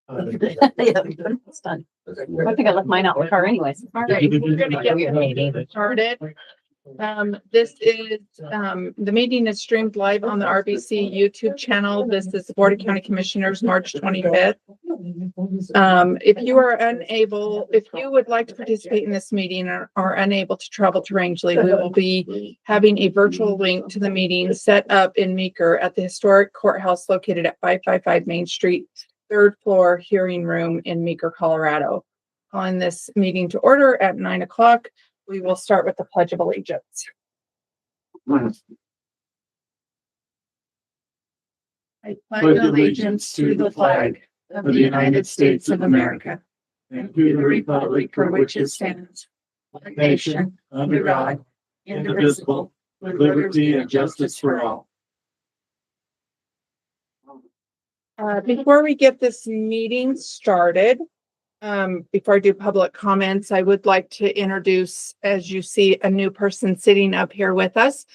Yeah, it's done. I think I left mine out in the car anyways. All right, we're gonna get the meeting started. This is, the meeting is streamed live on the RBC YouTube channel. This is the Board of County Commissioners, March 25th. If you would like to participate in this meeting or are unable to travel to Rangeley, we will be having a virtual link to the meeting set up in Meeker at the historic courthouse located at 555 Main Street, third floor hearing room in Meeker, Colorado. On this meeting to order at 9 o'clock. We will start with the Pledge of Allegiance. I pledge allegiance to the flag of the United States of America and to the republic for which it stands, one nation, under God, indivisible, with liberty and justice for all. Before we get this meeting started, before I do public comments, I would like to introduce, as you see, a new person sitting up here with us.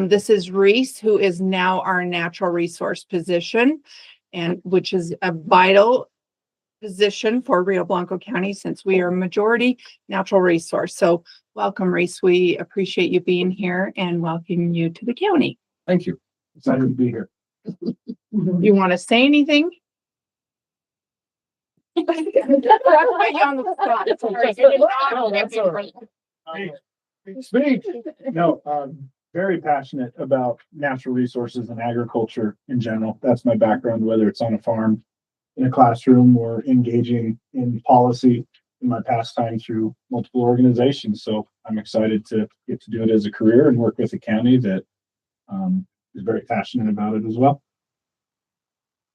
This is Reese, who is now our natural resource position, and which is a vital position for Rio Blanco County since we are majority natural resource. So welcome, Reese. We appreciate you being here and welcoming you to the county. Thank you. Excited to be here. You want to say anything? Speak. No, I'm very passionate about natural resources and agriculture in general. That's my background, whether it's on a farm, in a classroom, or engaging in policy in my pastime through multiple organizations. So I'm excited to get to do it as a career and work with a county that is very passionate about it as well.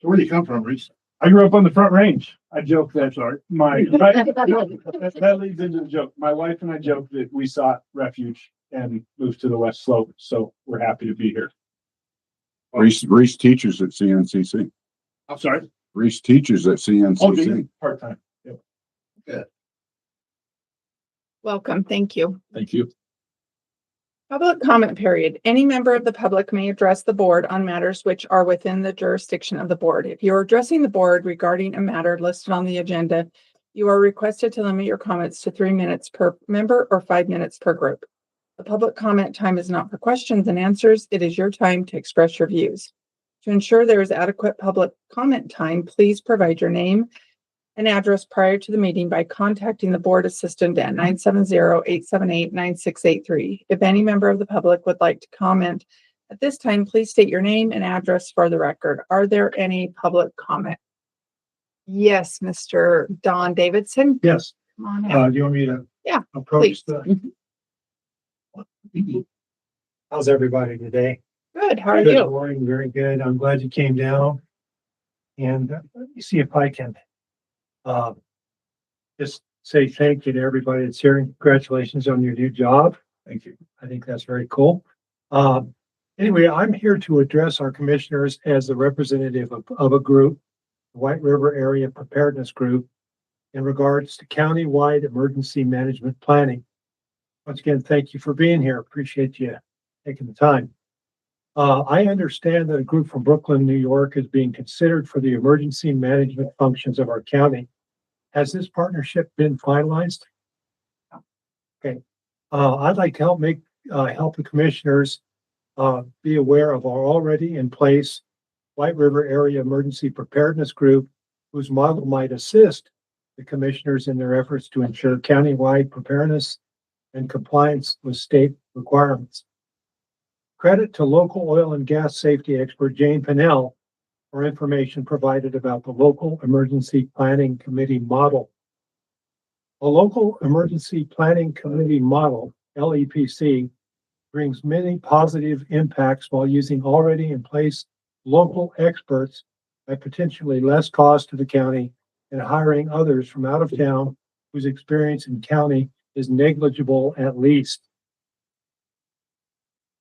So where do you come from, Reese? I grew up on the Front Range. I joke that that leads into the joke. My wife and I joke that we sought refuge and moved to the West Slope. So we're happy to be here. Reese teaches at CNCC. I'm sorry. Reese teaches at CNCC. Part-time. Yep. Good. Welcome. Thank you. Thank you. Public comment period. Any member of the public may address the board on matters which are within the jurisdiction of the board. If you're addressing the board regarding a matter listed on the agenda, you are requested to limit your comments to 3 minutes per member or 5 minutes per group. The public comment time is not for questions and answers. It is your time to express your views. To ensure there is adequate public comment time, please provide your name and address prior to the meeting by contacting the board assistant at 970-878-9683. If any member of the public would like to comment at this time, please state your name and address for the record. Are there any public comment? Yes, Mr. Don Davidson. Yes. Come on out. Do you want me to please. approach How's everybody today? Good. How are Good you? morning. Very good. I'm glad you came down. And let me see if I can just say thank you to everybody that's here. Congratulations on your new job. Thank you. I think that's very cool. Anyway, I'm here to address our commissioners as the representative of a group. the White River Area Preparedness Group in regards to county-wide emergency management planning. Once again, thank you for being here. Appreciate you taking the time. I understand that a group from Brooklyn, New York is being considered for the emergency management functions of our county. Has this partnership been finalized? Okay. I'd like to help the commissioners be aware of our already in place White River Area Emergency Preparedness Group, whose model might assist the commissioners in their efforts to ensure countywide preparedness and compliance with state requirements. Credit to local oil and gas safety expert Jane Pinnell for information provided about the local emergency planning committee model. A local emergency planning committee model, LEPC, brings many positive impacts while using already in place local experts at potentially less cost to the county and hiring others from out of town whose experience in county is negligible at least.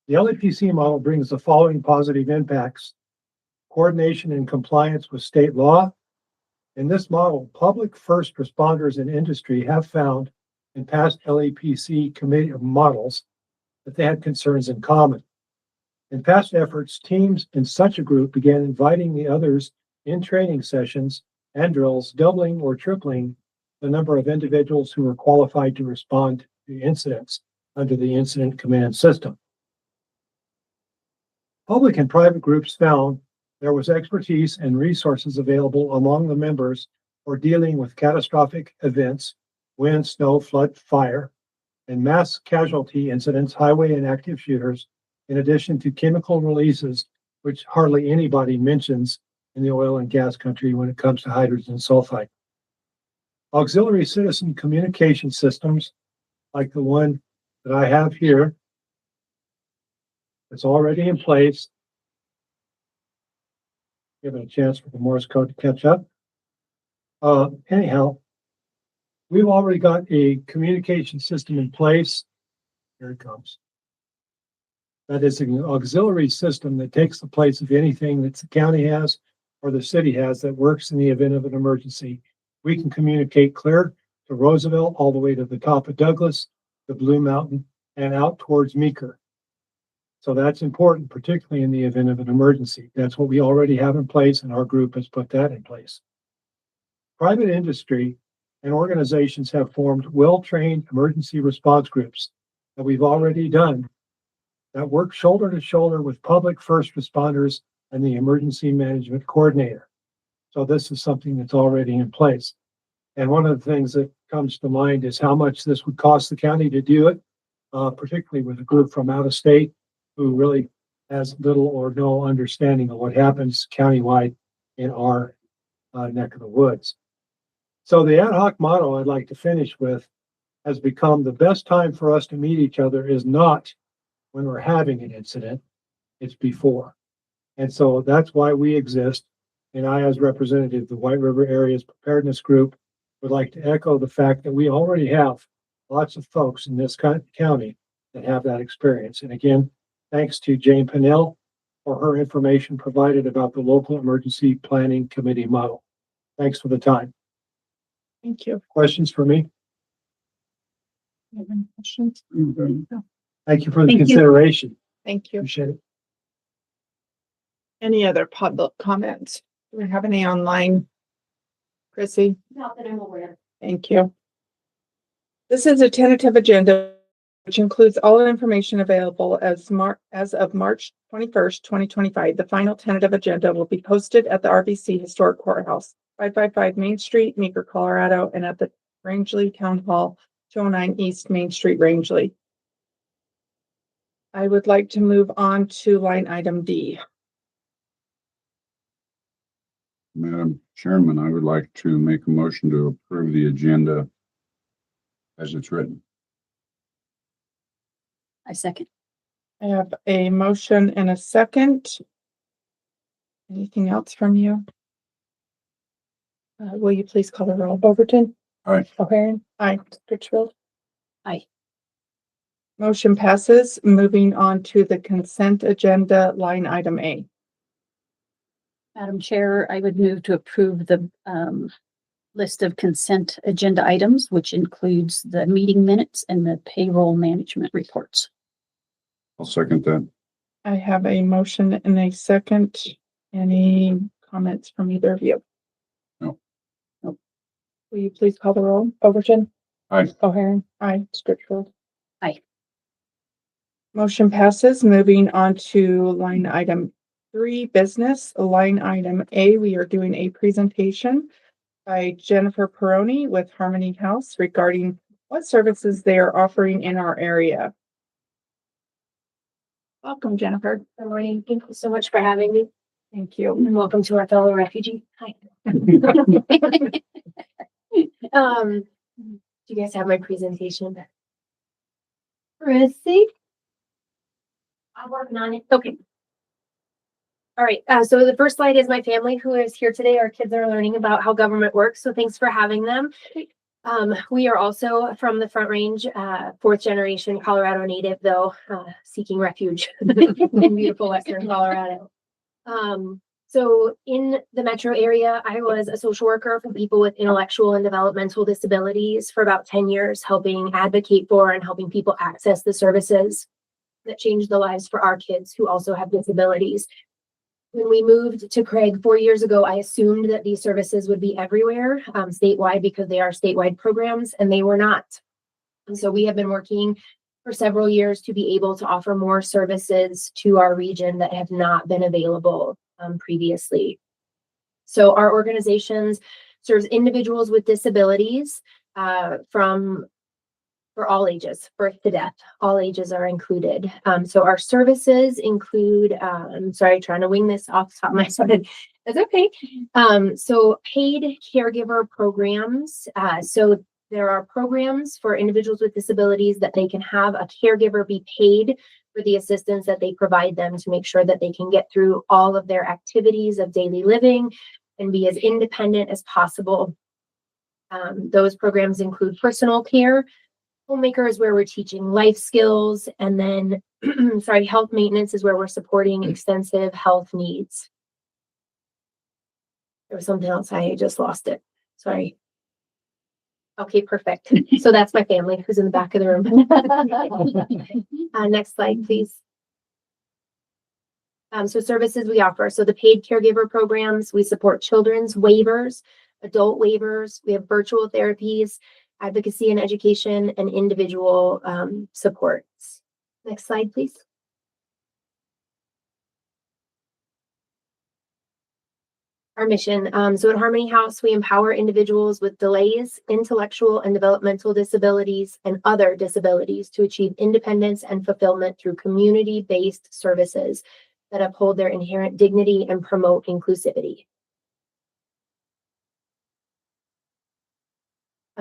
The LEPC model brings the following positive impacts: coordination and compliance with state law. In this model, public first responders and industry have found in past LEPC committee models that they had concerns in common. In past efforts, teams in such a group began inviting the others in training sessions and drills, doubling or tripling the number of individuals who were qualified to respond to incidents under the incident command system. Public and private groups found there was expertise and resources available among the members for dealing with catastrophic events, wind, snow, flood, fire, and mass casualty incidents, highway and active shooters, in addition to chemical releases, which hardly anybody mentions in the oil and gas country when it comes to hydrogen sulfide. Auxiliary citizen communication systems, like the one that I have here, that's already in place. Give it a chance for the Morse code to catch up. Anyhow, we've already got a communication system in place. Here it comes. That is an auxiliary system that takes the place of anything that the county has or the city has that works in the event of an emergency. We can communicate clear to Roosevelt all the way to the top of Douglas, the Blue Mountain, and out towards Meeker. So that's important, particularly in the event of an emergency. That's what we already have in place, and our group has put that in place. Private industry and organizations have formed well-trained emergency response groups that we've already done that work shoulder to shoulder with public first responders and the emergency management coordinator. So this is something that's already in place. And one of the things that comes to mind is how much this would cost the county to do it, particularly with a group from out of state who really has little or no understanding of what happens countywide in our neck of the woods. So the ad hoc model I'd like to finish with has become the best time for us to meet each other is not when we're having an incident, it's before. And so that's why we exist. And I, as representative of the White River Area's Preparedness Group, would like to echo the fact that we already have lots of folks in this county that have that experience. And again, thanks to Jane Pinnell for her information provided about the local emergency planning committee model. Thanks for the time. Thank you. Questions for me? You have any questions? Thank you for the Thank you. consideration. Thank you. Appreciate it. Any other public comments? Do we have any online? Chrissy? Not that I'm aware. Thank you. This is a tentative agenda which includes all the information available as of March 21st, 2025. The final tentative agenda will be posted at the RBC Historic Courthouse, 555 Main Street, Meeker, Colorado, and at the Rangeley Town Hall, 209 East Main Street, Rangeley. I would like to move on to line item D. Madam Chairman, I would like to make a motion to approve the agenda as it's written. I second. I have a motion and a second. Anything else from you? Will you please call the roll? Overton? Aye. O'Haron? Aye. Litchfield? Aye. Motion passes. Moving on to the consent agenda, line item A. Madam Chair, I would move to approve the list of consent agenda items, which includes the meeting minutes and the payroll management reports. I'll second that. I have a motion and a second. Any comments from either of you? No. Nope. Will you please call the roll? Overton? Aye. O'Haron? Aye. Stritchfield? Aye. Motion passes. Moving on to line item 3, business. Line item A, we are doing a presentation by Jennifer Peroni with Harmony House regarding what services they are offering in our area. Welcome, Jennifer. Good morning. Thank you so much for having me, Thank you. and welcome to our fellow refugee. Hi. Do you guys have my presentation? Prissy? I'm working on it. Okay. All right. So the first slide is my family who is here today. Our kids are learning about how government works. So thanks for having them. We are also from the Front Range, 4th generation Colorado native, though, seeking refuge in beautiful Western Colorado. So in the metro area, I was a social worker for people with intellectual and developmental disabilities for about 10 years, helping advocate for and helping people access the services that change the lives for our kids who also have disabilities. When we moved to Craig 4 years ago, I assumed that these services would be everywhere, statewide, because they are statewide programs, and they were not. And so we have been working for several years to be able to offer more services to our region that have not been available previously. So our organizations serves individuals with disabilities for all ages, birth to death. All ages are included. So our services include, I'm sorry, trying to wing this off the top of my head. That's okay. So paid caregiver programs. So there are programs for individuals with disabilities that they can have a caregiver be paid for the assistance that they provide them to make sure that they can get through all of their activities of daily living and be as independent as possible. Those programs include personal care. Homemaker is where we're teaching life skills, and then health maintenance is where we're supporting extensive health needs. There was something else, I just lost it. Sorry. Okay, perfect. So that's my family who's in the back of the room. Next slide, please. So services we offer. So the paid caregiver programs, we support children's waivers, adult waivers. We have virtual therapies, advocacy and education, and individual supports. Next slide, please. Our mission. So at Harmony House, we empower individuals with delays, intellectual and developmental disabilities, and other disabilities to achieve independence and fulfillment through community-based services that uphold their inherent dignity and promote inclusivity.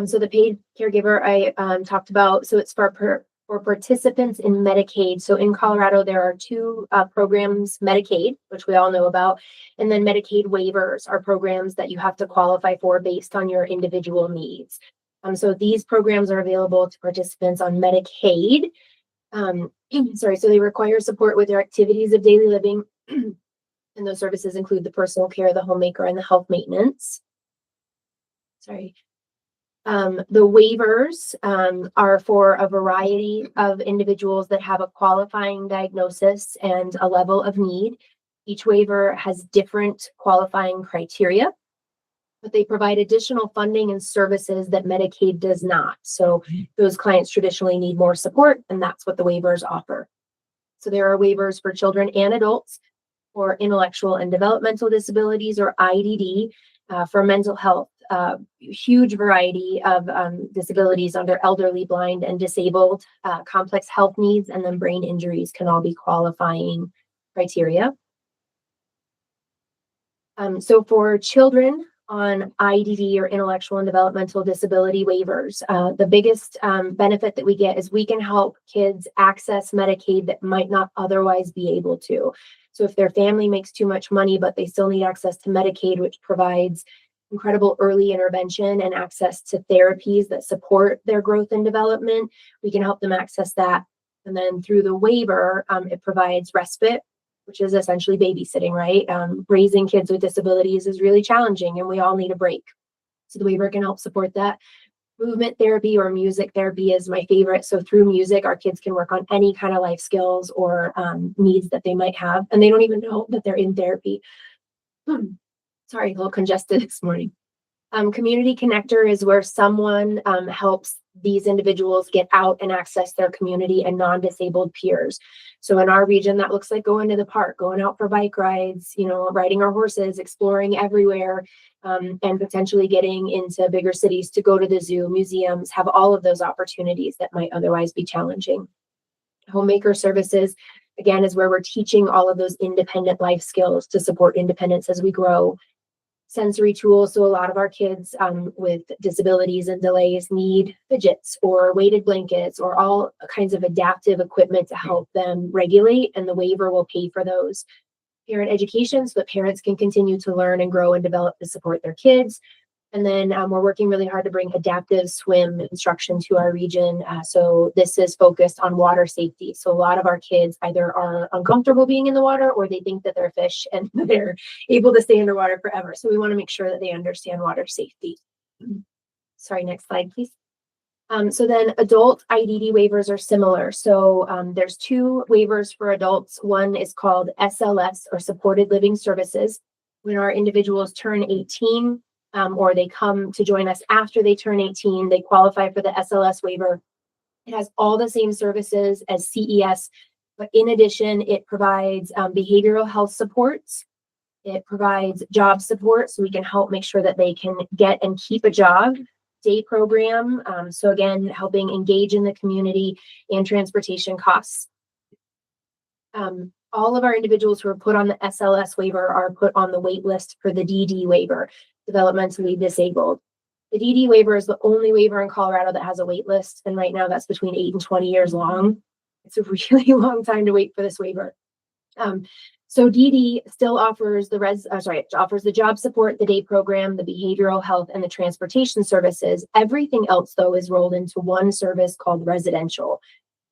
So the paid caregiver I talked about, so it's for participants in Medicaid. So in Colorado, there are 2 programs, Medicaid, which we all know about, and then Medicaid waivers are programs that you have to qualify for based on your individual needs. So these programs are available to participants on Medicaid. So they require support with their activities of daily living. And those services include the personal care, the homemaker, and the health maintenance. The waivers are for a variety of individuals that have a qualifying diagnosis and a level of need. Each waiver has different qualifying criteria, but they provide additional funding and services that Medicaid does not. So those clients traditionally need more support, and that's what the waivers offer. So there are waivers for children and adults, for intellectual and developmental disabilities, or IDD, for mental health. Huge variety of disabilities under elderly, blind, and disabled, complex health needs, and then brain injuries can all be qualifying criteria. So for children on IDD or intellectual and developmental disability waivers, the biggest benefit that we get is we can help kids access Medicaid that might not otherwise be able to. So if their family makes too much money, but they still need access to Medicaid, which provides incredible early intervention and access to therapies that support their growth and development, we can help them access that. And then through the waiver, it provides respite which is essentially babysitting, right? Raising kids with disabilities is really challenging and we all need a break. So the waiver can help support that. Movement therapy or music therapy is my favorite. So through music, our kids can work on any kind of life skills or needs that they might have, and they don't even know that they're in therapy. Sorry, a little congested this morning. Community connector is where someone helps these individuals get out and access their community and non-disabled peers. So in our region, that looks like going to the park, going out for bike rides, riding our horses, exploring everywhere, and potentially getting into bigger cities to go to the zoo, museums, have all of those opportunities that might otherwise be challenging. Homemaker services, again, is where we're teaching all of those independent life skills to support independence as we grow. Sensory tools. So a lot of our kids with disabilities and delays need fidgets or weighted blankets or all kinds of adaptive equipment to help them regulate, and the waiver will pay for those. Parent education, so that parents can continue to learn and grow and develop to support their kids. And then we're working really hard to bring adaptive swim instruction to our region. So this is focused on water safety. So a lot of our kids either are uncomfortable being in the water or they think that they're fish and they're able to stay underwater forever. So we want to make sure that they understand water safety. Sorry, next slide, please. So then adult IDD waivers are similar. So there's two waivers for adults. One is called SLS or Supported Living Services. When our individuals turn 18, or they come to join us after they turn 18, they qualify for the SLS waiver. It has all the same services as CES, but in addition, it provides behavioral health supports. It provides job support, so we can help make sure that they can get and keep a job. Day program, so again, helping engage in the community and transportation costs. All of our individuals who are put on the SLS waiver are put on the wait list for the DD waiver, developmentally disabled. The DD waiver is the only waiver in Colorado that has a wait list, and right now that's between 8 and 20 years long. It's a really long time to wait for this waiver. So DD still offers offers the job support, the day program, the behavioral health, and the transportation services. Everything else, though, is rolled into one service called residential.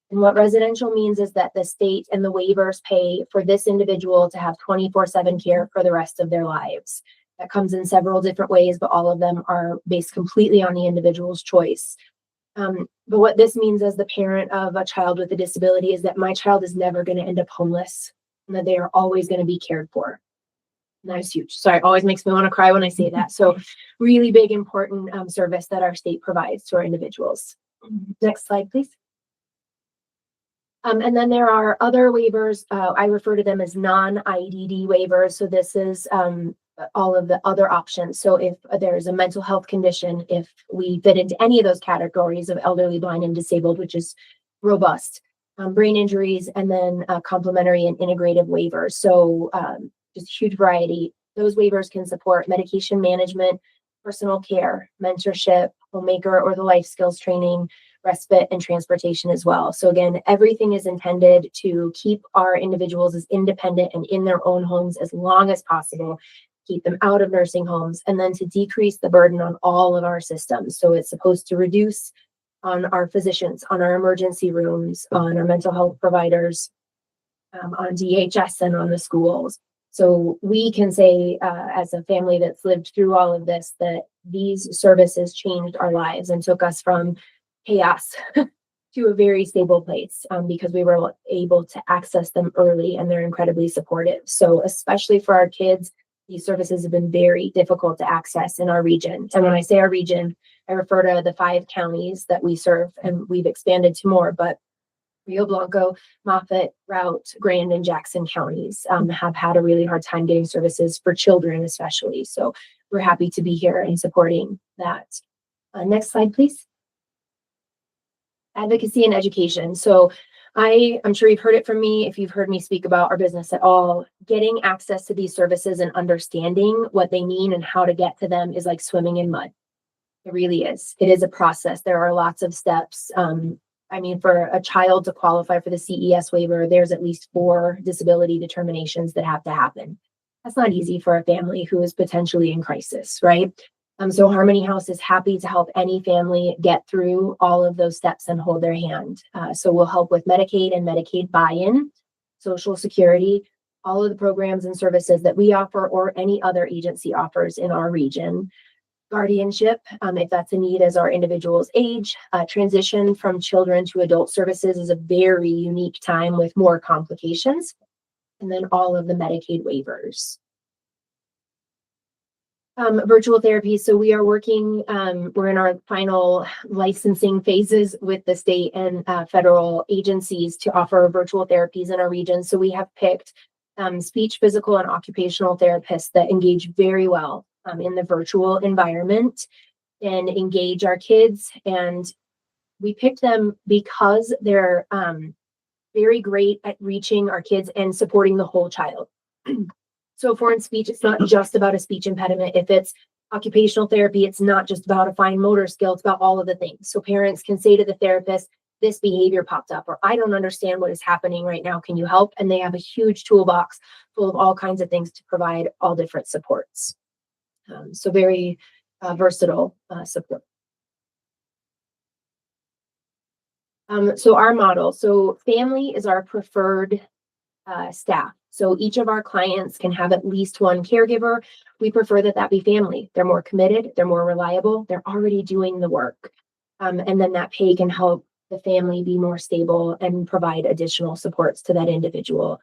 And what residential means is that the state and the waivers pay for this individual to have 24/7 care for the rest of their lives. That comes in several different ways, but all of them are based completely on the individual's choice. But what this means as the parent of a child with a disability is that my child is never going to end up homeless, and that they are always going to be cared for. And that is huge. Sorry, it always makes me want to cry when I say that. So really big, important service that our state provides to our individuals. Next slide, please. And then there are other waivers. I refer to them as non-IDD waivers. So this is all of the other options. So if there's a mental health condition, if we fit into any of those categories of elderly, blind, and disabled, which is robust, brain injuries, and then complementary and integrative waivers. So just huge variety. Those waivers can support medication management, personal care, mentorship, homemaker or the life skills training, respite, and transportation as well. So again, everything is intended to keep our individuals as independent and in their own homes as long as possible, keep them out of nursing homes, and then to decrease the burden on all of our systems. So it's supposed to reduce on our physicians, on our emergency rooms, on our mental health providers, on DHS, and on the schools. So we can say, as a family that's lived through all of this, that these services changed our lives and took us from chaos to a very stable place because we were able to access them early, and they're incredibly supportive. So especially for our kids, these services have been very difficult to access in our region. And when I say our region, I refer to the 5 counties that we serve, and we've expanded to more, but Rio Blanco, Moffat, Routt, Grand, and Jackson counties have had a really hard time getting services for children, especially. So we're happy to be here and supporting that. Next slide, please. Advocacy and education. So I'm sure you've heard it from me. If you've heard me speak about our business at all, getting access to these services and understanding what they mean and how to get to them is like swimming in mud. It really is. It is a process. There are lots of steps. For a child to qualify for the CES waiver, there's at least 4 disability determinations that have to happen. That's not easy for a family who is potentially in crisis, right? So Harmony House is happy to help any family get through all of those steps and hold their hand. So we'll help with Medicaid and Medicaid buy-in, Social Security, all of the programs and services that we offer or any other agency offers in our region. Guardianship, if that's a need as our individuals age. Transition from children to adult services is a very unique time with more complications. And then all of the Medicaid waivers. Virtual therapy. So we are working, we're in our final licensing phases with the state and federal agencies to offer virtual therapies in our region. So we have picked speech, physical, and occupational therapists that engage very well in the virtual environment and engage our kids. And we picked them because they're very great at reaching our kids and supporting the whole child. So for in speech, it's not just about a speech impediment. If it's occupational therapy, it's not just about a fine motor skill, it's about all of the things. So parents can say to the therapist, this behavior popped up, or I don't understand what is happening right now. Can you help? And they have a huge toolbox full of all kinds of things to provide all different supports. So very versatile support. So our model, so family is our preferred staff. So each of our clients can have at least one caregiver. We prefer that be family. They're more committed, they're more reliable, they're already doing the work. And then that pay can help the family be more stable and provide additional supports to that individual.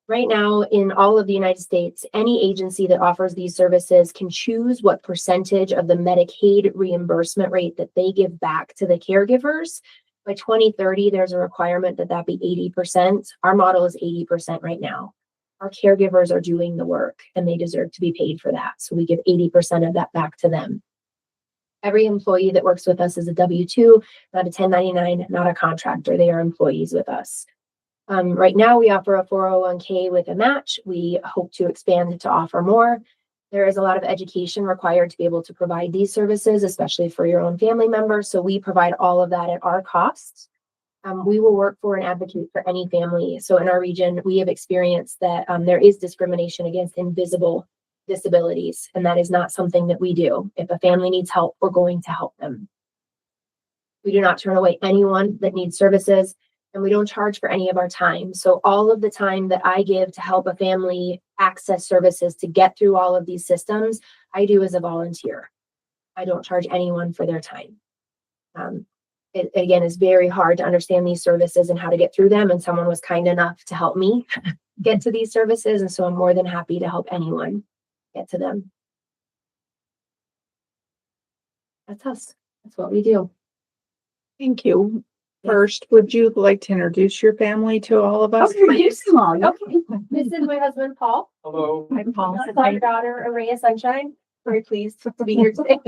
Right now, in all of the United States, any agency that offers these services can choose what percentage of the Medicaid reimbursement rate that they give back to the caregivers. By 2030, there's a requirement that be 80%. Our model is 80% right now. Our caregivers are doing the work and they deserve to be paid for that. So we give 80% of that back to them. Every employee that works with us is a W-2, not a 1099, not a contractor. They are employees with us. Right now, we offer a 401k with a match. We hope to expand it to offer more. There is a lot of education required to be able to provide these services, especially for your own family members. So we provide all of that at our cost. We will work for and advocate for any family. So in our region, we have experienced that there is discrimination against invisible disabilities, and that is not something that we do. If a family needs help, we're going to help them. We do not turn away anyone that needs services, and we don't charge for any of our time. So all of the time that I give to help a family access services to get through all of these systems, I do as a volunteer. I don't charge anyone for their time. It again is very hard to understand these services and how to get through them. And someone was kind enough to help me get to these services. And so I'm more than happy to help anyone get to them. That's us. That's what we do. Thank you. First, would you like to introduce your family to all of us? Okay. This is my husband, Paul. Hello. Hi, Paul. This is my daughter, Araya Sunshine. Very pleased to be here today.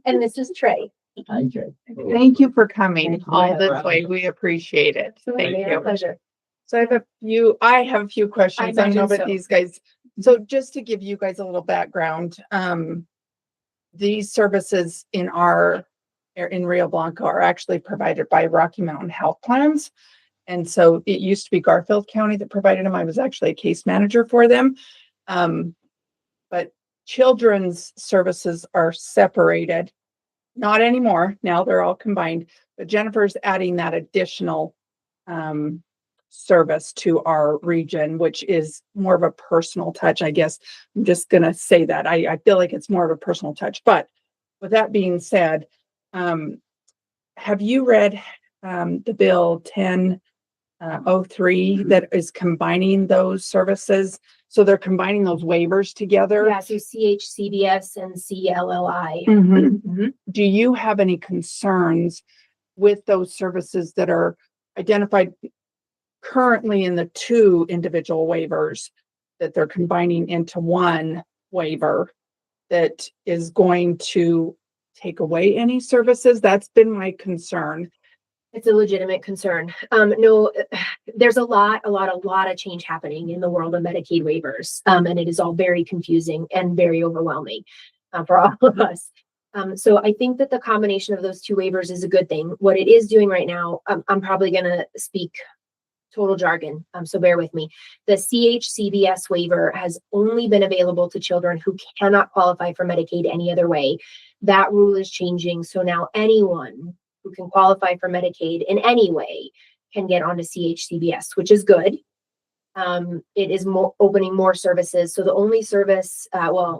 And this is Trey. Hi, Jay. Thank you for coming all this way. We appreciate it. Thank Our you. pleasure. So I have a few questions. I don't know imagine about so. these guys. So just to give you guys a little background, these services in Rio Blanco are actually provided by Rocky Mountain Health Plans. And so it used to be Garfield County that provided them. I was actually a case manager for them. But children's services are separated. Not anymore. Now they're all combined. But Jennifer's adding that additional service to our region, which is more of a personal touch. I guess I'm just going to say that. I feel like it's more of a personal touch. But with that being said, have you read the bill 1003 that is combining those services? So they're combining those waivers together. Yeah, so CHCBS and CLLI. Mm-hmm. Do you have any concerns with those services that are identified currently in the two individual waivers that they're combining into one waiver that is going to take away any services? That's been my concern. It's a legitimate concern. No, there's a lot of change happening in the world of Medicaid waivers. And it is all very confusing and very overwhelming for all of us. So I think that the combination of those two waivers is a good thing. What it is doing right now, I'm probably going to speak total jargon, so bear with me. The CHCBS waiver has only been available to children who cannot qualify for Medicaid any other way. That rule is changing. So now anyone who can qualify for Medicaid in any way can get onto CHCBS, which is good. It is opening more services. So the only service,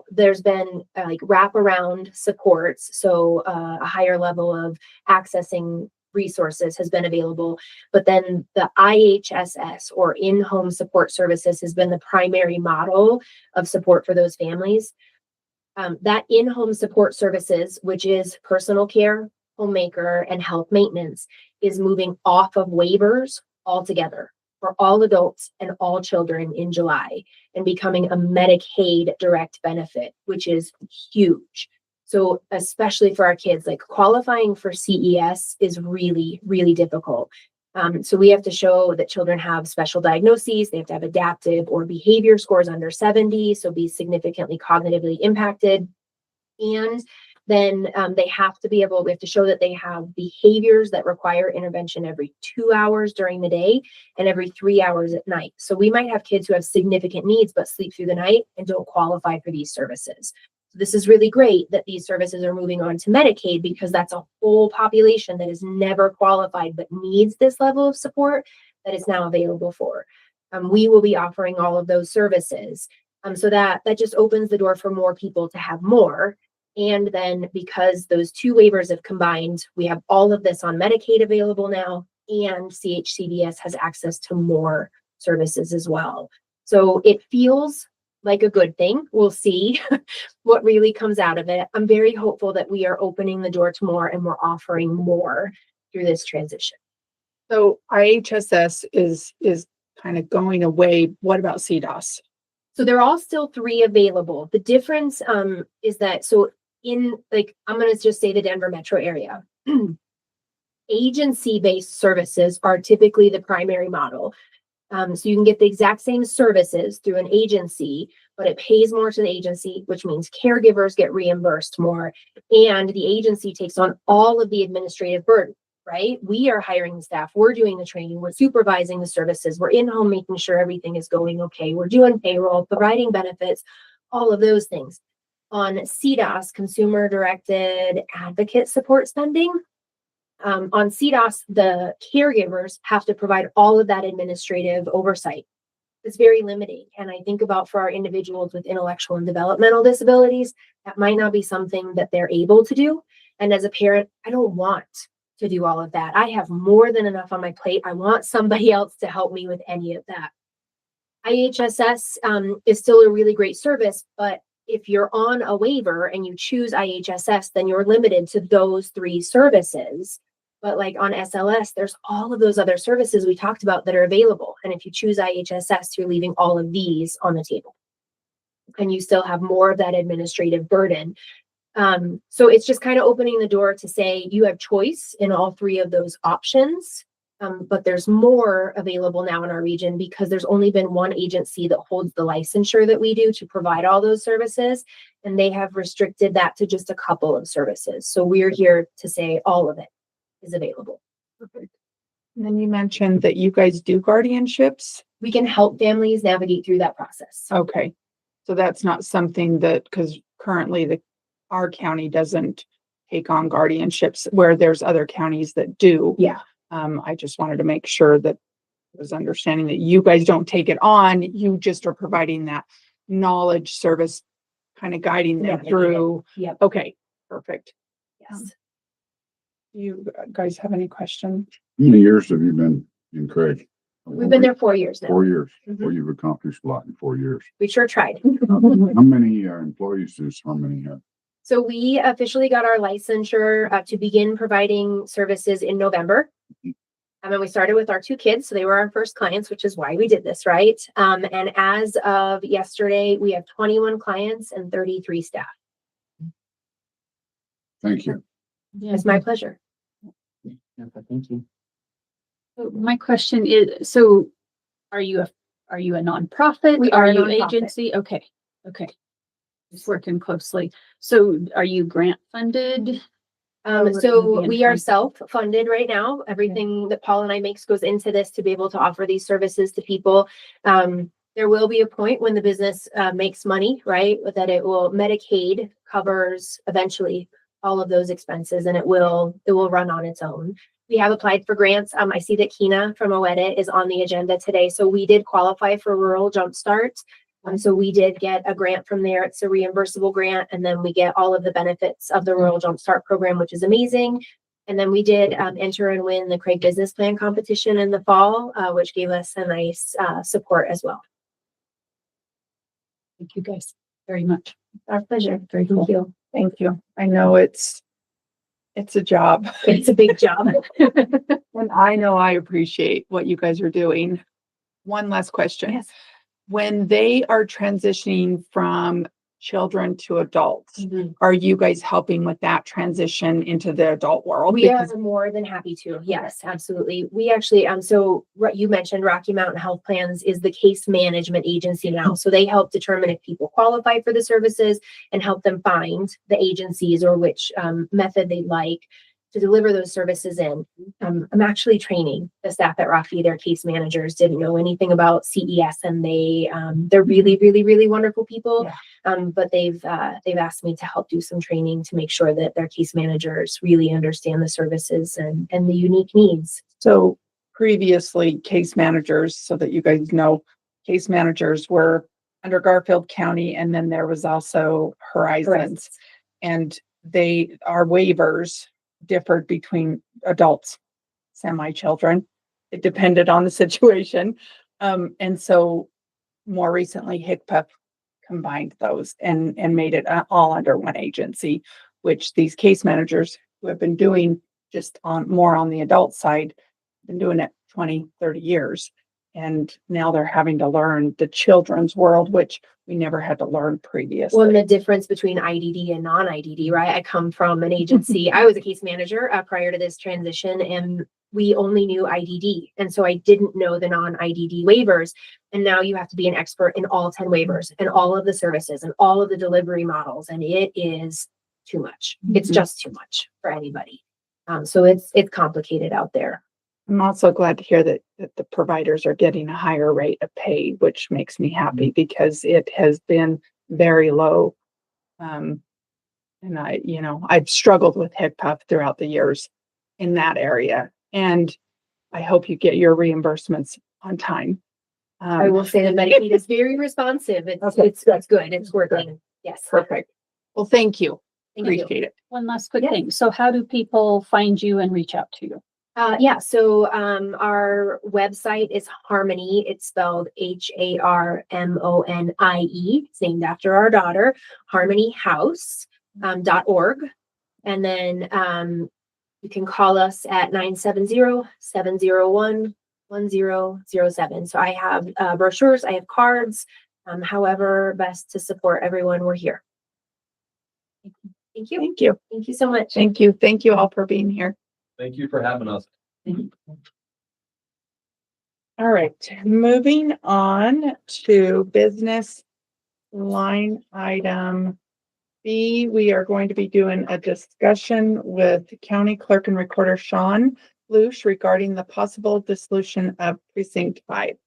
there's been like wraparound supports. So a higher level of accessing resources has been available, but then the IHSS or in-home support services has been the primary model of support for those families. That in-home support services, which is personal care, homemaker, and health maintenance, is moving off of waivers altogether for all adults and all children in July and becoming a Medicaid direct benefit, which is huge. So especially for our kids, like qualifying for CES is really, really difficult. So we have to show that children have special diagnoses. They have to have adaptive or behavior scores under 70, so be significantly cognitively impacted. And then we have to show that they have behaviors that require intervention every 2 hours during the day and every 3 hours at night. So we might have kids who have significant needs but sleep through the night and don't qualify for these services. So this is really great that these services are moving on to Medicaid, because that's a whole population that has never qualified but needs this level of support that is now available for. We will be offering all of those services. So that just opens the door for more people to have more. And then because those two waivers have combined, we have all of this on Medicaid available now, and CHCBS has access to more services as well. So it feels like a good thing. We'll see what really comes out of it. I'm very hopeful that we are opening the door to more and we're offering more through this transition. So IHSS is kind of going away. What about CDOS? So they're all still 3 available. The difference is that, so in I'm going to just say the Denver metro area, agency-based services are typically the primary model. So you can get the exact same services through an agency, but it pays more to the agency, which means caregivers get reimbursed more, and the agency takes on all of the administrative burden, right? We are hiring the staff, we're doing the training, we're supervising the services, we're in home making sure everything is going okay, we're doing payroll, providing benefits, all of those things. On CDOS, consumer directed advocate support spending, on CDOS, the caregivers have to provide all of that administrative oversight. It's very limiting. And I think about for our individuals with intellectual and developmental disabilities, that might not be something that they're able to do. And as a parent, I don't want to do all of that. I have more than enough on my plate. I want somebody else to help me with any of that. IHSS is still a really great service, but if you're on a waiver and you choose IHSS, then you're limited to those 3 services. But like on SLS, there's all of those other services we talked about that are available. And if you choose IHSS, you're leaving all of these on the table. And you still have more of that administrative burden. So it's just kind of opening the door to say you have choice in all 3 of those options. But there's more available now in our region because there's only been one agency that holds the licensure that we do to provide all those services. And they have restricted that to just a couple of services. So we're here to say all of it is available. Perfect. And then you mentioned that you guys do guardianships. We can help families navigate through that process. Okay. So that's not something that, because currently our county doesn't take on guardianships where there's other counties that do. Yeah. I just wanted to make sure that I was understanding that you guys don't take it on. You just are providing that knowledge service, kind of guiding them through. Yep. Okay. Perfect. Yes. You guys have any questions? How many years have you been in Craig? We've been there 4 years now. 4 years. Mhm. Well, you've accomplished a lot in 4 years. We sure tried. How many employees does Harmony have? So we officially got our licensure to begin providing services in November. And then we started with our 2 kids. So they were our first clients, which is why we did this, right? And as of yesterday, we have 21 clients and 33 staff. Thank you. It's my pleasure. Thank you. So my question is, so are you a nonprofit? We are a you nonprofit. agency? Okay. Just working closely. So are you grant funded? So we are self-funded right now. Everything that Paul and I makes goes into this to be able to offer these services to people. There will be a point when the business makes money, right? That it will, Medicaid covers eventually all of those expenses, and it will run on its own. We have applied for grants. I see that Kina from OEDIT is on the agenda today. So we did qualify for Rural Jumpstart. So we did get a grant from there. It's a reimbursable grant. And then we get all of the benefits of the Rural Jumpstart program, which is amazing. And then we did enter and win the Craig Business Plan competition in the fall, which gave us a nice support as well. Thank you guys very much. Our pleasure. Very cool. Thank you. Thank you. I know it's a job. It's a big job. And I know I appreciate what you guys are doing. One last question. Yes. When they are transitioning from children to adults, Mhm. are you guys helping with that transition into the adult world? We are Because more than happy to. Yes, absolutely. We actually, so what you mentioned, Rocky Mountain Health Plans is the case management agency now. So they help determine if people qualify for the services and help them find the agencies or which method they'd like to deliver those services in. I'm actually training the staff at Rocky. Their case managers didn't know anything about CES, and they're really, really, really wonderful people. Yeah. But they've asked me to help do some training to make sure that their case managers really understand the services and the unique needs. so previously case managers, so that you guys know, case managers were under Garfield County, and then there was also Horizons. And our waivers differed between adults, semi-children. It depended on the situation. And so more recently, HICPA combined those and made it all under one agency, which these case managers who have been doing just more on the adult side, been doing it 20, 30 years. And now they're having to learn the children's world, which we never had to learn previously. Well, and the difference between IDD and non-IDD, right? I come from an agency. I was a case manager prior to this transition, and we only knew IDD. And so I didn't know the non-IDD waivers. And now you have to be an expert in all 10 waivers and all of the services and all of the delivery models. And it is too much. It's just too much for anybody. So it's complicated out there. I'm also glad to hear that the providers are getting a higher rate of pay, which makes me happy because it has been very low. And I've struggled with HICPA throughout the years in that area. And I hope you get your reimbursements on time. I will say that Medicaid is very responsive. It's good. It's working. Yes. Perfect. Well, thank you. Thank you. Appreciate it. One last quick Yeah. thing. So how do people find you and reach out to you? So our website is Harmony. It's spelled HARMONIE. It's named after our daughter, harmonyhouse.org. And then you can call us at 970-701-1007. So I have brochures, I have cards, however best to support everyone, we're here. Thank you. Thank you. Thank you so much. Thank you. Thank you all for being here. Thank you for having us. All right, moving on to business line item B. We are going to be doing a discussion with County Clerk and Recorder Sean Lush regarding the possible dissolution of Precinct 5.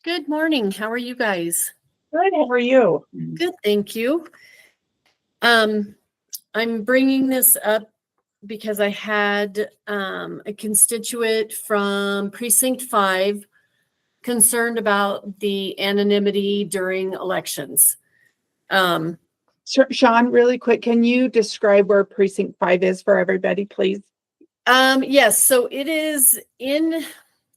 Good morning. How are you guys? Good, how are you? Good, thank you. I'm bringing this up because I had a constituent from Precinct 5 concerned about the anonymity during elections. Sean, really quick, can you describe where Precinct 5 is for everybody, please? Yes, so it is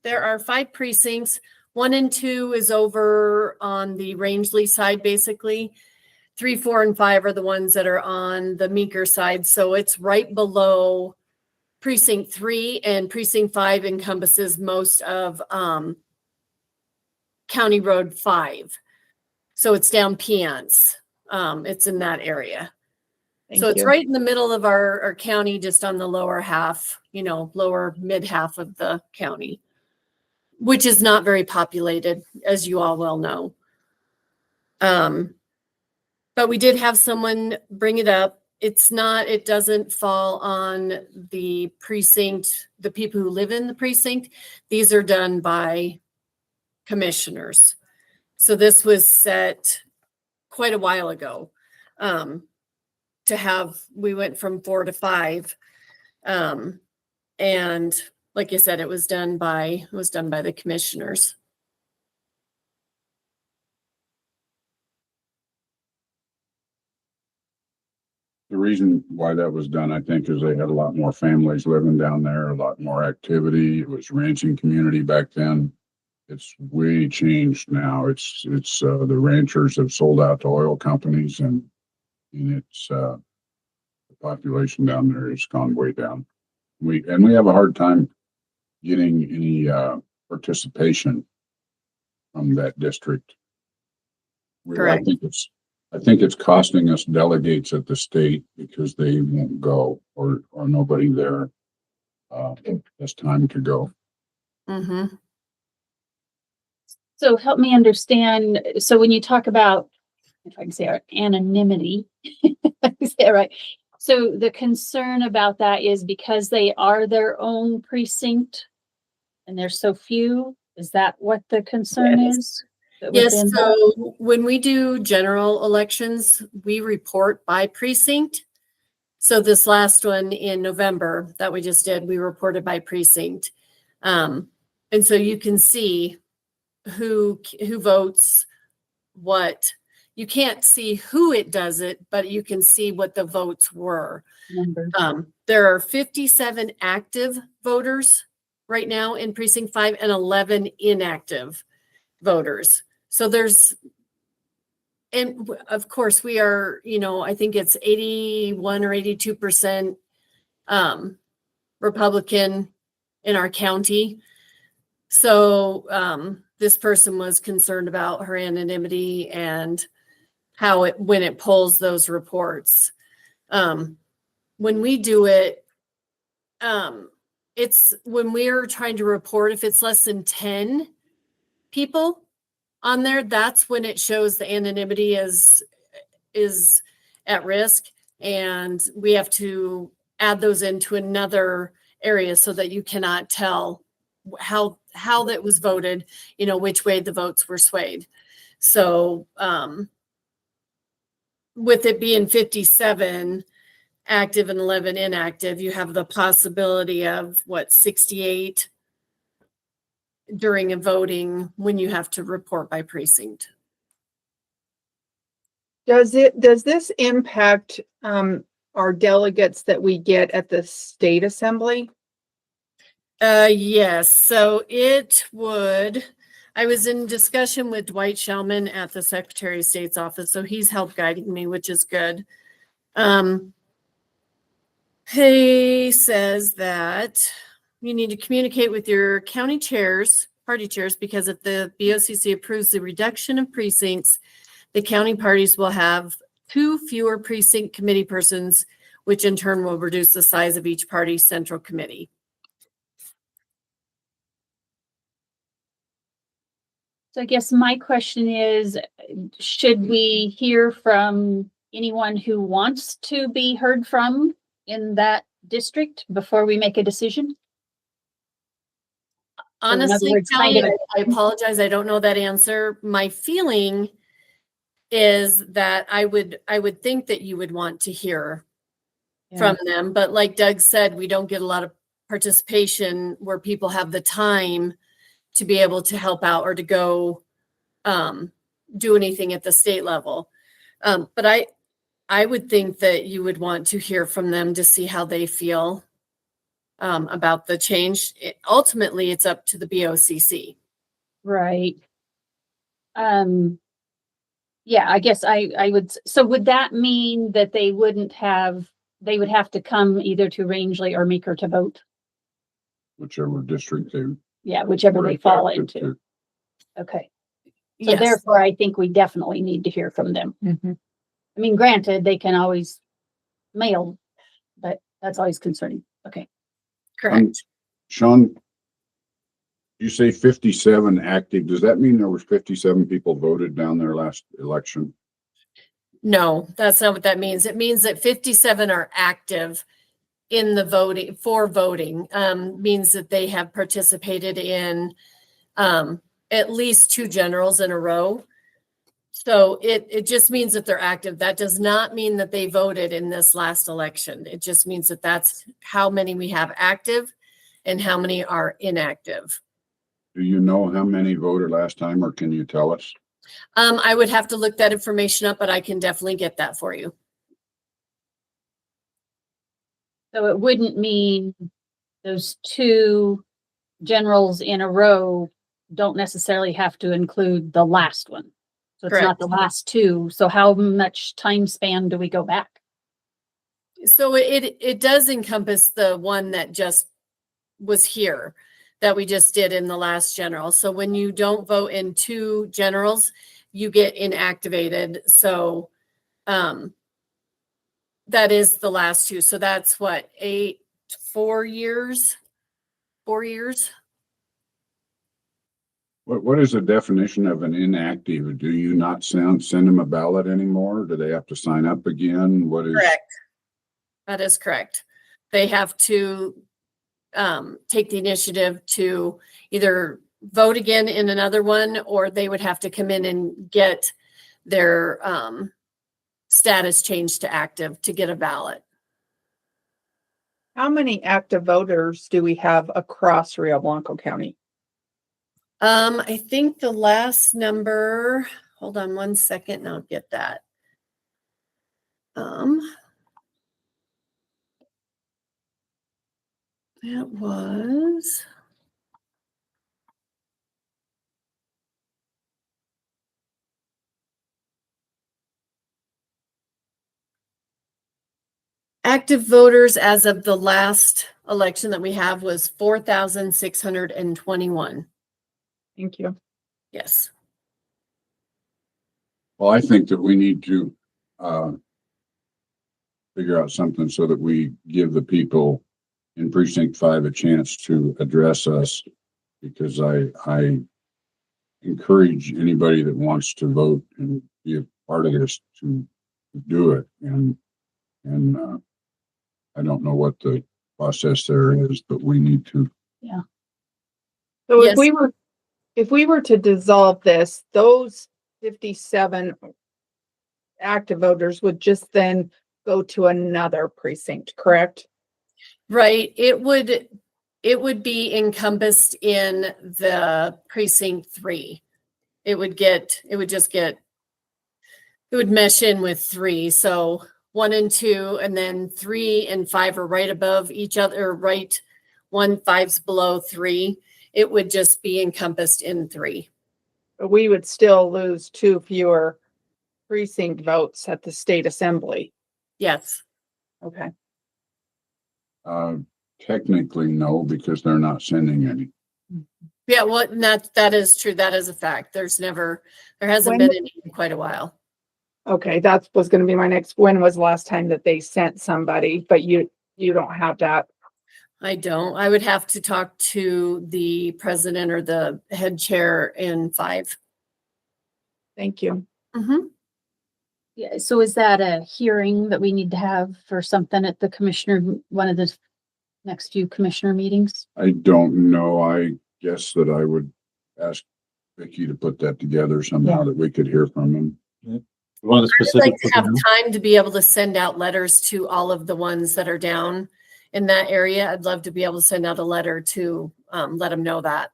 there are 5 precincts. 1 and 2 is over on the Rangeley side, basically. 3, 4, and 5 are the ones that are on the Meeker side. So it's right below Precinct 3, and Precinct 5 encompasses most of County Road 5. So it's down Piance. It's in that area. Thank So it's you. right in the middle of our county, just on the lower half, lower mid half of the county, which is not very populated, as you all well know. But we did have someone bring it up. It doesn't fall on the precinct, the people who live in the precinct. These are done by commissioners. So this was set quite a while ago. We went from 4 to 5. And like you said, it was done by the commissioners. The reason why that was done, I think, is they had a lot more families living down there, a lot more activity. It was ranching community back then. It's way changed now. It's the ranchers have sold out to oil companies and it's, the population down there has gone way down. We have a hard time getting any, participation from that district. Correct. I think it's costing us delegates at the state because they won't go or nobody there, has time to go. Mm-hmm. So help me understand. So when you talk about, if I can say our anonymity, is that right? So the concern about that is because they are their own precinct and there's so few. Is that what the concern is? Yes, Within- so when we do general elections, we report by precinct. So this last one in November that we just did, we reported by precinct. And so you can see who votes what. You can't see who it does it, but you can see what the votes were. numbers. There are 57 active voters right now in precinct 5 and 11 inactive voters. So and of course we are, I think it's 81 or 82% Republican in our county. So this person was concerned about her anonymity and when it pulls those reports. When we do it, it's when we're trying to report, if it's less than 10 people on there, that's when it shows the anonymity is at risk, and we have to add those into another area so that you cannot tell how that was voted, which way the votes were swayed. So with it being 57 active and 11 inactive, you have the possibility of 68 during a voting when you have to report by precinct. Does this impact our delegates that we get at the state assembly? Yes, so it would. I was in discussion with Dwight Shellman at the Secretary of State's office, so he's helped guiding me, which is good. He says that you need to communicate with your county chairs, party chairs, because if the BOCC approves the reduction of precincts, the county parties will have 2 fewer precinct committee persons, which in turn will reduce the size of each party's central committee. So I guess my question is, should we hear from anyone who wants to be heard from in that district before we make a decision? Honestly, words, Kelly, kind of- I apologize. I don't know that answer. My feeling is that I would think that you would want to hear from them. But like Doug said, we don't get a lot of participation where people have the time to be able to help out or to go do anything at the state level. But I would think that you would want to hear from them to see how they feel about the change. Ultimately, it's up to the BOCC. Right. Yeah, I guess I would, so would that mean that they would have to come either to Rangeley or Meeker to vote? Whichever district they. Yeah, whichever they fall elected into. to. Okay. So Yes. therefore, I think we definitely need to hear from them. I mean, granted, they can always mail, but that's always concerning. Okay. Correct. Sean, you say 57 active. Does that mean there was 57 people voted down there last election? No, that's not what that means. It means that 57 are active in the voting for voting. Means that they have participated in at least 2 generals in a row. So it just means that they're active. That does not mean that they voted in this last election. It just means that that's how many we have active and how many are inactive. Do you know how many voted last time, or can you tell us? I would have to look that information up, but I can definitely get that for you. So it wouldn't mean those two generals in a row don't necessarily have to include the last one. So it's not Correct. the last two. So how much time span do we go back? So it does encompass the one that just was here that we just did in the last general. So when you don't vote in two generals, you get inactivated. So that is the last two. So that's what, 4 years? 4 years? What is the definition of an inactive? Do you not send them a ballot anymore? Do they have to sign up again? What is? Correct. That is correct. They have to take the initiative to either vote again in another one, or they would have to come in and get their status changed to active to get a ballot. How many active voters do we have across Rio Blanco County? I think the last number, hold on one second and I'll get that. That was active voters as of the last election that we have was 4,621. Thank you. Yes. Well, I think that we need to figure out something so that we give the people in precinct 5 a chance to address us, because I encourage anybody that wants to vote and be a part of this to do it. And I don't know what the process there is, but we need to. So Yes. if we were to dissolve this, those 57 active voters would just then go to another precinct, correct? Right. It would be encompassed in the precinct 3. It would mesh in with 3. So 1 and 2, and then 3 and 5 are right above each other, right? 1, 5's below 3. It would just be encompassed in 3. But we would still lose 2 fewer precinct votes at the state assembly. Yes. Okay. Technically, no, because they're not sending any. Yeah, well, that is true. That is a fact. There hasn't When- been any in quite a while. Okay, that was going to be my next. When was the last time that they sent somebody? But you don't have that. I don't. I would have to talk to the president or the head chair in 5. Thank you. Mm-hmm. Yeah, so is that a hearing that we need to have for something at the one of the next few commissioner meetings? I don't know. I guess that I would ask Vicky to put that together somehow that we could hear from them. One of the I'd specific. like to have time to be able to send out letters to all of the ones that are down in that area. I'd love to be able to send out a letter to let them know that.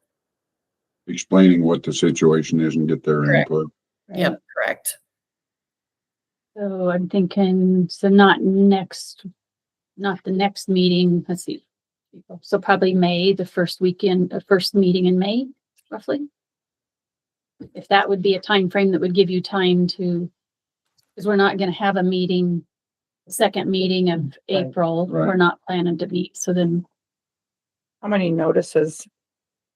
Explaining what the situation is and get their Correct. input. Yep, correct. So I'm thinking, so not the next meeting, let's see. So probably May, the first meeting in May, roughly. If that would be a time frame that would give you time to, because we're not gonna have a meeting, second meeting of April, Right. we're not planning to meet, so then. How many notices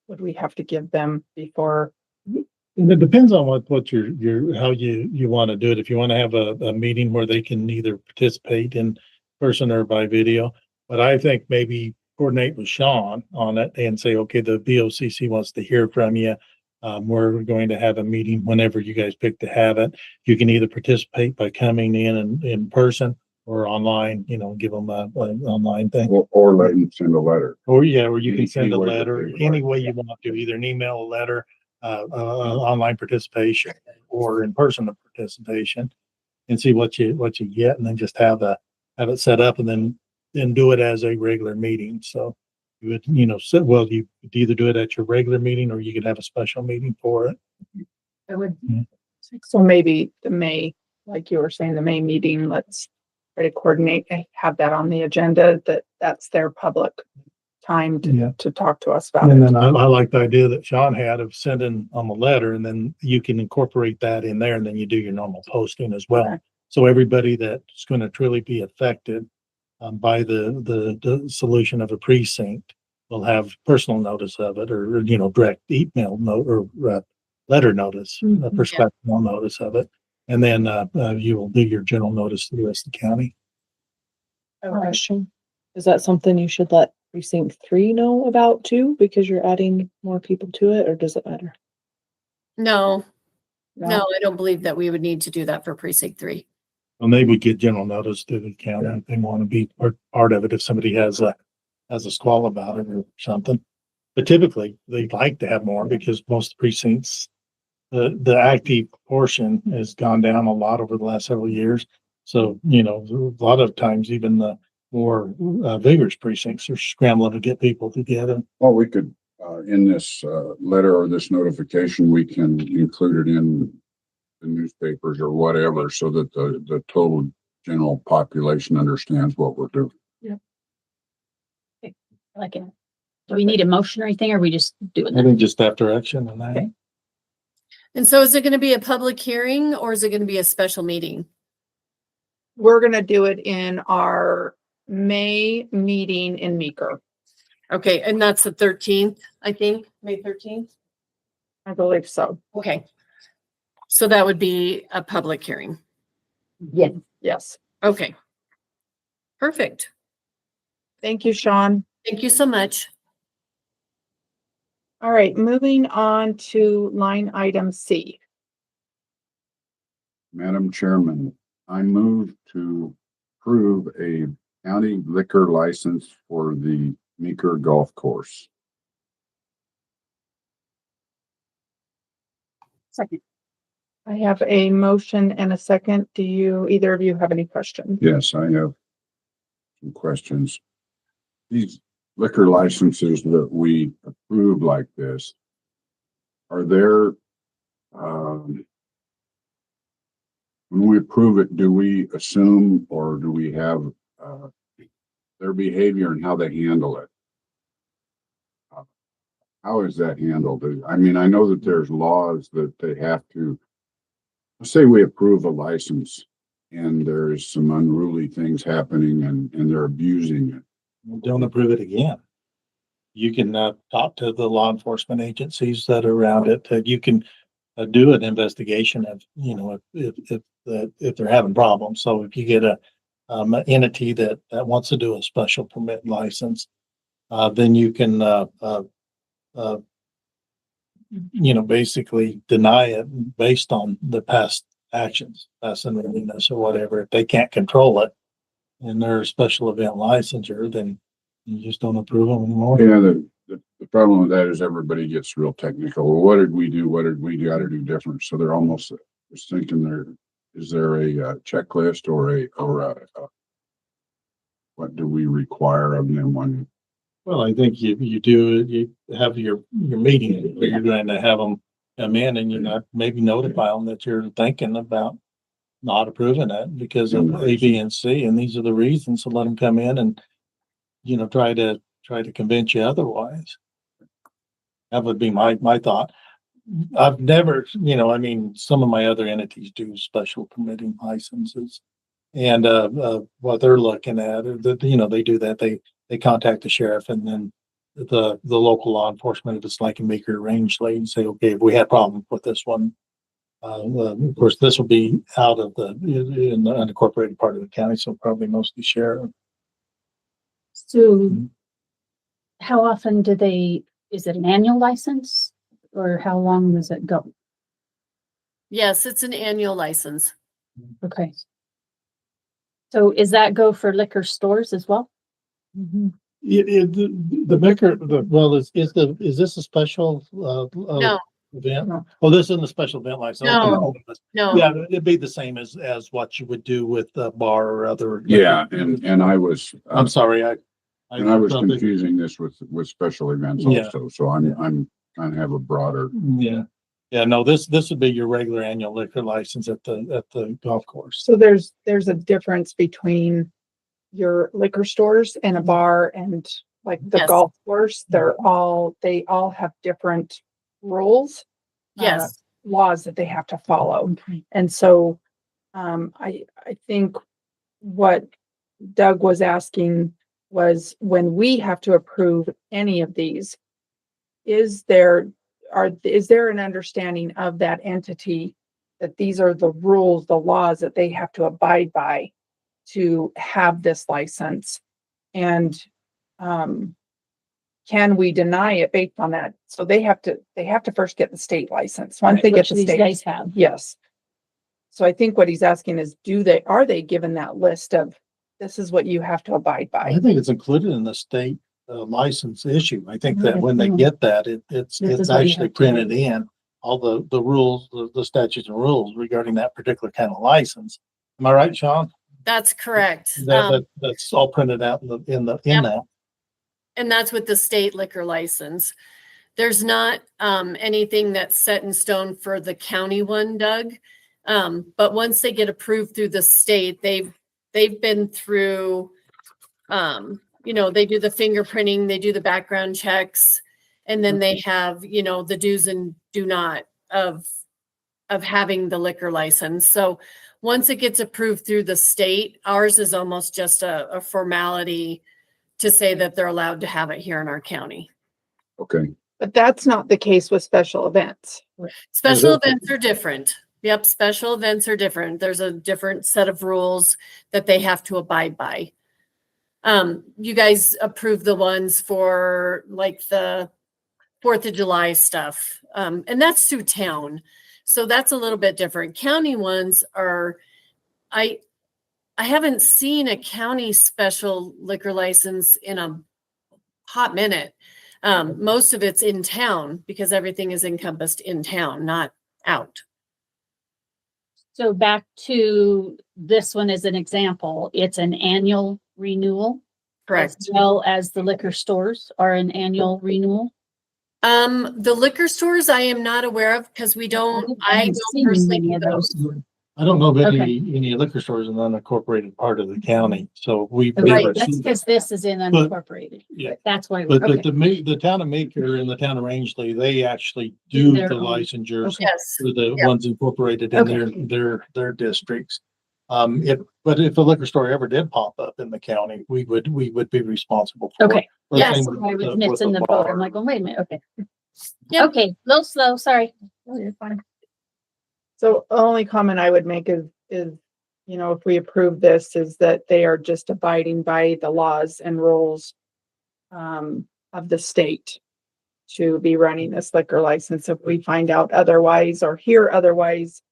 would we have to give them before? And it depends on what how you want to do it. If you want to have a meeting where they can either participate in person or by video. But I think maybe coordinate with Sean on it and say, okay, the BOCC wants to hear from you. We're going to have a meeting whenever you guys pick to have it. You can either participate by coming in person or online, give them an online thing. Or let them send a letter. Or you can Any send a way that letter they would any like. way you want to, either an email, a letter, online participation or in-person participation and see what you get, and then just have it set up and then do it as a regular meeting. So you would, you could either do it at your regular meeting or you could have a special meeting for it. I would, So maybe the May, like you were saying, the May meeting, let's try to coordinate and have that on the agenda, that's their public time Yeah. to talk to us about And it. then I like the idea that Sean had of sending on the letter, and then you can incorporate that in there, and then you do your normal posting as well. Okay. So everybody that's going to truly be affected by the solution of a precinct will have personal notice of it, or direct email note or letter notice, a prospective notice of it, and then you will do your general notice to the rest of the county. I have a question. Is that something you should let precinct 3 know about too, because you're adding more people to it, or does it matter? No, I don't believe that we would need to do that for precinct 3. Well, they would get general notice to the county if they want to be part of it, if somebody has a squall about it or something. But typically, they'd like to have more because most precincts, the active portion has gone down a lot over the last several years. So, a lot of times even the more vigorous precincts are scrambling to get people together. Well, we could, in this letter or this notification, we can include it in the newspapers or whatever, so that the total general population understands what we're doing. I like it. Do we need a motion or anything, or are we just doing I that? think just after action on that. Okay. And so is it going to be a public hearing or is it going to be a special meeting? We're gonna do it in our May meeting in Meeker. Okay, and that's the 13th, I think, May 13th. I believe so. Okay. So that would be a public hearing. Yes. Yes. Okay. Perfect. Thank you, Sean. Thank you so much. All right, moving on to line item C. Madam Chairman, I move to approve a county liquor license for the Meeker Golf Course. Second. I have a motion and a second. Do either of you have any questions? Yes, I have some questions. These liquor licenses that we approve like this, are there, when we approve it, do we assume or do we have their behavior and how they handle it? How is that handled? I mean, I know that there's laws that they have to, say we approve a license and there's some unruly things happening and they're abusing it. Don't approve it again. You can talk to the law enforcement agencies that are around it. You can do an investigation of, if they're having problems. So if you get an entity that wants to do a special permit license, then you can, basically deny it based on the past actions, past unruliness or whatever. If they can't control it and they're a special event licensure, then you just don't approve them anymore. Yeah, the problem with that is everybody gets real technical. Well, what did we do? What did we got to do different? So they're almost just thinking is there a checklist or a what do we require of them when? Well, I think you have your meeting, where you're going to have them come in and you're maybe notify them that you're thinking about not approving it because of A, B, and C, and these are the reasons. So let them come in and, try to convince you otherwise. That would be my thought. I've never, some of my other entities do special permitting licenses. And what they're looking at, they do that. They contact the sheriff and then the local law enforcement, if it's like a Meeker Rangeley, and say, okay, if we had problems with this one, of course, this will be out of in the unincorporated part of the county, so probably mostly sheriff. So how often is it an annual license or how long does it go? Yes, it's an annual license. Okay. So is that go for liquor stores as well? The Meeker, is this a special? No, event. No. Oh, this isn't a special event license. No. No, Yeah, it'd be the same as what you would do with a bar or other. Yeah, and I was, I'm sorry, and I was thought that- confusing this with special events Yeah. also, so I'm kind of have a broader. Yeah, yeah, no, this would be your regular annual liquor license at the golf course. So there's a difference between your liquor stores and a bar and like the Yes. golf course. They all have different rules. yes, Laws that they have to follow. And so, I think what Doug was asking was when we have to approve any of these, is there an understanding of that entity that these are the rules, the laws that they have to abide by to have this license? And, can we deny it based on that? So they have to first get the state license. Once they get Which the these state. guys have. Yes. So I think what he's asking is, are they given that list of, this is what you have to abide by? I think it's included in the state license issue. I think that when they Mhm. get that, it's This is what you actually have to do. printed in, all the rules, the statutes and rules regarding that particular kind of license. Am I right, Sean? that's correct. That's all printed out in Yep. that. And that's with the state liquor license. There's not anything that's set in stone for the county one, Doug. But once they get approved through the state, they've been through, they do the fingerprinting, they do the background checks, and then they have, the do's and do not of having the liquor license. So once it gets approved through the state, ours is almost just a formality to say that they're allowed to have it here in our county. Okay, But that's not the case with special events. Special it? events are different. Yep, special events are different. There's a different set of rules that they have to abide by. You guys approve the ones for like the 4th of July stuff. And that's through town. So that's a little bit different. County ones are, I haven't seen a county special liquor license in a hot minute. Most of it's in town because everything is encompassed in town, not out. So back to this one as an example, it's an annual renewal. Correct. As well as the liquor stores are an annual renewal. The liquor stores I am not aware of because I haven't don't seen personally many do of those. I don't know of Okay. any liquor stores in an unincorporated part of the county, so we've Right, never that's seen. because this is in unincorporated. Yeah. That's why, But okay. the town of Meeker and the town of Rangeley, they actually do Their the own. licensures Yes. for the Yeah. ones incorporated in their districts. But if a liquor store ever did pop up in the county, we would be responsible for it. Okay, Or Yes, same I with was with missing the boat. bar. I'm like, oh, wait a minute, okay. Yep. Okay, a little slow, sorry. Oh, you're fine. So the only comment I would make is, if we approve this, is that they are just abiding by the laws and rules of the state to be running this liquor license. If we find out otherwise or hear otherwise,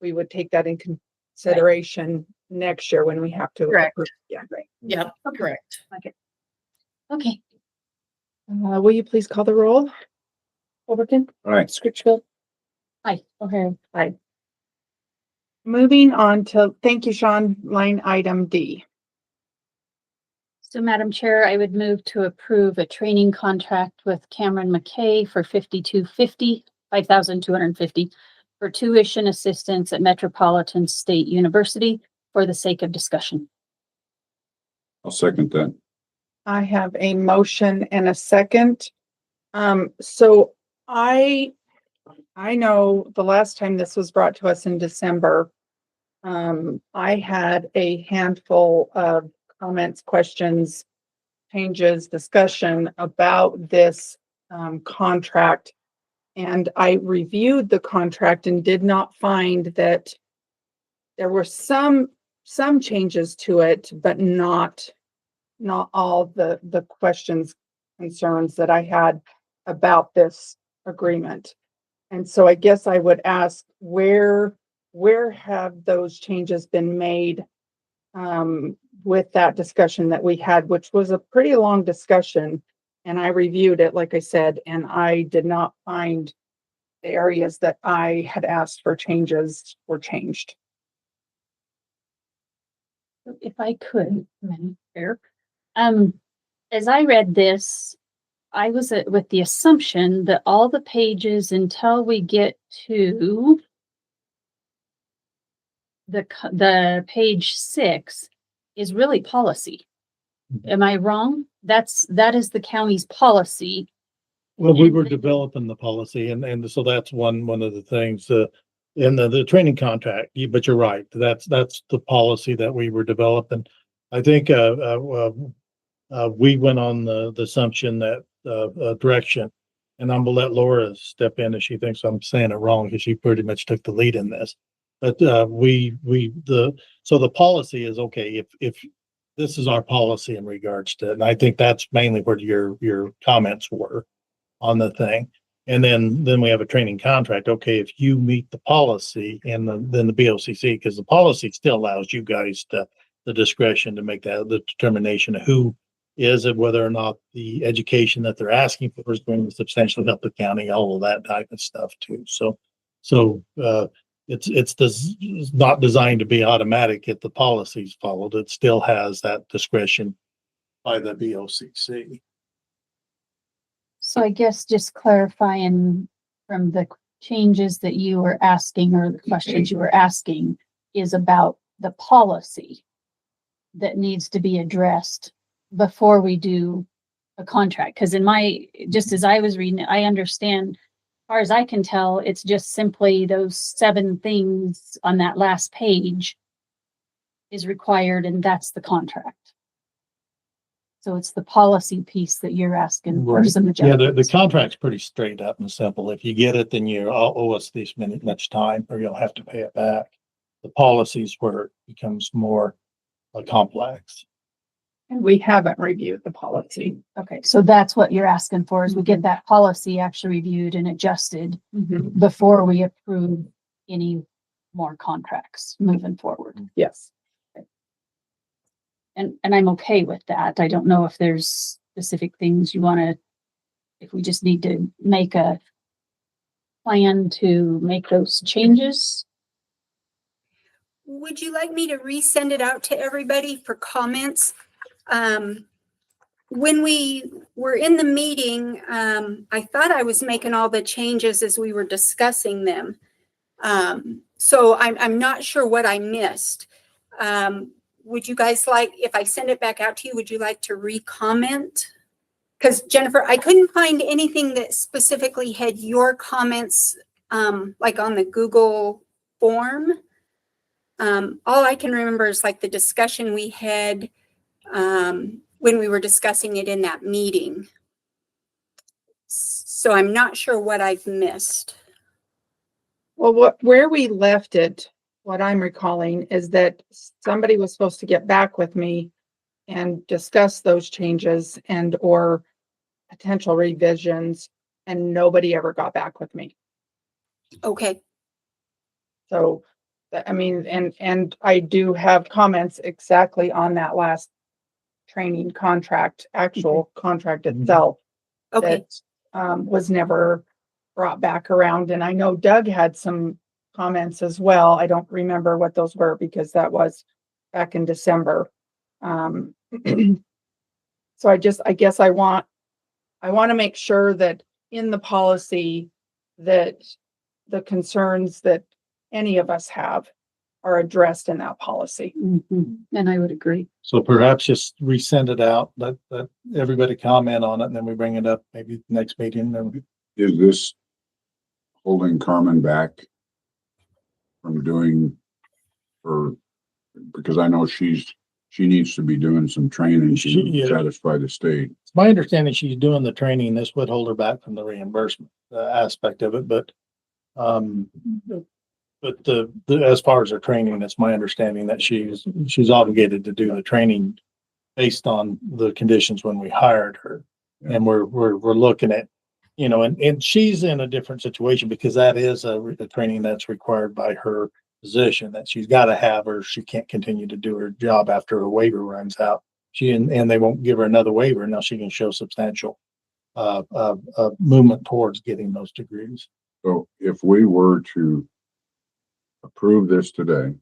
we would take that in consideration next year when we have to. Correct. approve. Yeah, right. Yep, correct. Okay, Will you please call the roll? Overton? all right. Scritchfield? hi, okay. Aye. Moving on to, thank you, Sean, line item D. So Madam Chair, I would move to approve a training contract with Cameron McKay for $5,250 for tuition assistance at Metropolitan State University for the sake of discussion. I'll second that. I have a motion and a second. So I know the last time this was brought to us in December, I had a handful of comments, questions, changes, discussion about this contract. And I reviewed the contract and did not find that there were some changes to it, but not all the questions, concerns that I had about this agreement. And so I guess I would ask, where have those changes been made with that discussion that we had, which was a pretty long discussion, and I reviewed it, like I said, and I did not find the areas that I had asked for changes were changed. If I could, Madam Chair, as I read this, I was with the assumption that all the pages until we get to the page 6 is really policy. Am I wrong? That is the county's policy. Well, we And were they- developing the policy and so that's one of the things, in the training contract, but you're right. That's the policy that we were developing. I think, we went on the assumption that, direction, and I'm gonna let Laura step in if she thinks I'm saying it wrong, because she pretty much took the lead in this. But, so the policy is, okay, if this is our policy in regards to, and I think that's mainly where your comments were on the thing. And then we have a training contract. Okay, if you meet the policy and then the BOCC, because the policy still allows you guys the discretion to make the determination of who is it, whether or not the education that they're asking for is going to substantially help the county, all of that type of stuff too. So it's not designed to be automatic if the policy's followed. It still has that discretion by the BOCC. So I guess just clarifying from the changes that you were asking or the questions you were asking is about the policy that needs to be addressed before we do a contract. Because just as I was reading it, I understand, as far as I can tell, it's just simply those 7 things on that last page is required, and that's the contract. So it's the policy piece that you're asking for Right. some Yeah, the adjustments. contract's pretty straight up and simple. If you get it, then you owe us this much time, or you'll have to pay it back. The policy's where it becomes more complex. And we haven't reviewed the policy. Okay, so that's what you're asking for, is we get that policy actually reviewed and adjusted before we approve any more contracts moving forward. Yes. And I'm okay with that. I don't know if there's specific things you want to, if we just need to make a plan to make those changes. Would you like me to resend it out to everybody for comments? When we were in the meeting, I thought I was making all the changes as we were discussing them. So I'm not sure what I missed. Would you guys like, if I send it back out to you, would you like to re-comment? Because Jennifer, I couldn't find anything that specifically had your comments, like on the Google form. All I can remember is like the discussion we had when we were discussing it in that meeting. So I'm not sure what I've missed. Well, where we left it, what I'm recalling is that somebody was supposed to get back with me and discuss those changes and or potential revisions, and nobody ever got back with me. Okay. So, I mean, and I do have comments exactly on that last training contract, actual contract itself. Okay. That was never brought back around. And I know Doug had some comments as well. I don't remember what those were because that was back in December. So I guess I want to make sure that in the policy that the concerns that any of us have are addressed in that policy. And I would agree. So perhaps just resend it out, let everybody comment on it, and then we bring it up maybe next meeting. Then Is this holding Carmen back from doing, or because I know she needs to be doing some training to satisfy the state. it's my understanding she's doing the training. This would hold her back from the reimbursement aspect of it, but the as far as her training, it's my understanding that she's obligated to do the training based on the conditions when we hired her. And we're looking at, and she's in a different situation because that is a training that's required by her position that she's got to have, or she can't continue to do her job after her waiver runs out. And they won't give her another waiver until she can show substantial movement towards getting those degrees. So if we were to approve this today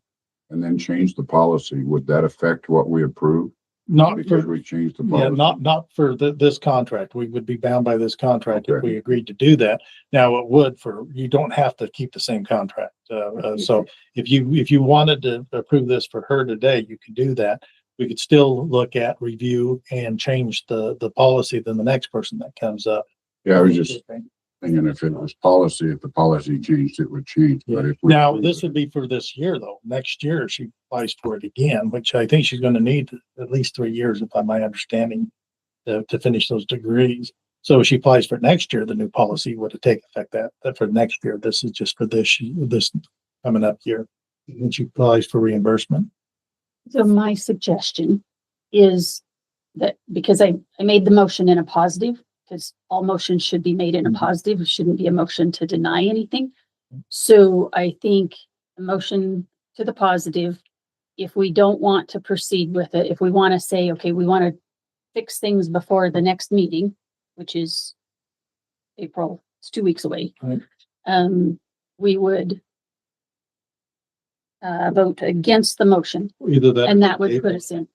and then change the policy, would that affect what we approve? Not Because for, we changed the yeah, policy? not for this contract. We would be bound by this contract if Okay. we agreed to do that. Now, it would for, you don't have to keep the same contract. So if you wanted to approve this for her today, you could do that. We could still look at, review and change the policy then the next person that comes up. Yeah, I was just thinking if it was policy, if the policy changed, it would change. But if we Now, this would be for this year though. Next year, she applies for it again, which I think she's gonna need at least 3 years, if I'm my understanding, to finish those degrees. So if she applies for next year, the new policy would take effect that for next year. This is just for this coming up year. When she applies for reimbursement. So my suggestion is that, because I made the motion in a positive, because all motions should be made in a positive, it shouldn't be a motion to deny anything. So I think a motion to the positive, if we don't want to proceed with it, if we want to say, okay, we want to fix things before the next meeting, which is April, it's 2 weeks away. Right. We would vote against the motion, Either that. and or that would table. put us in.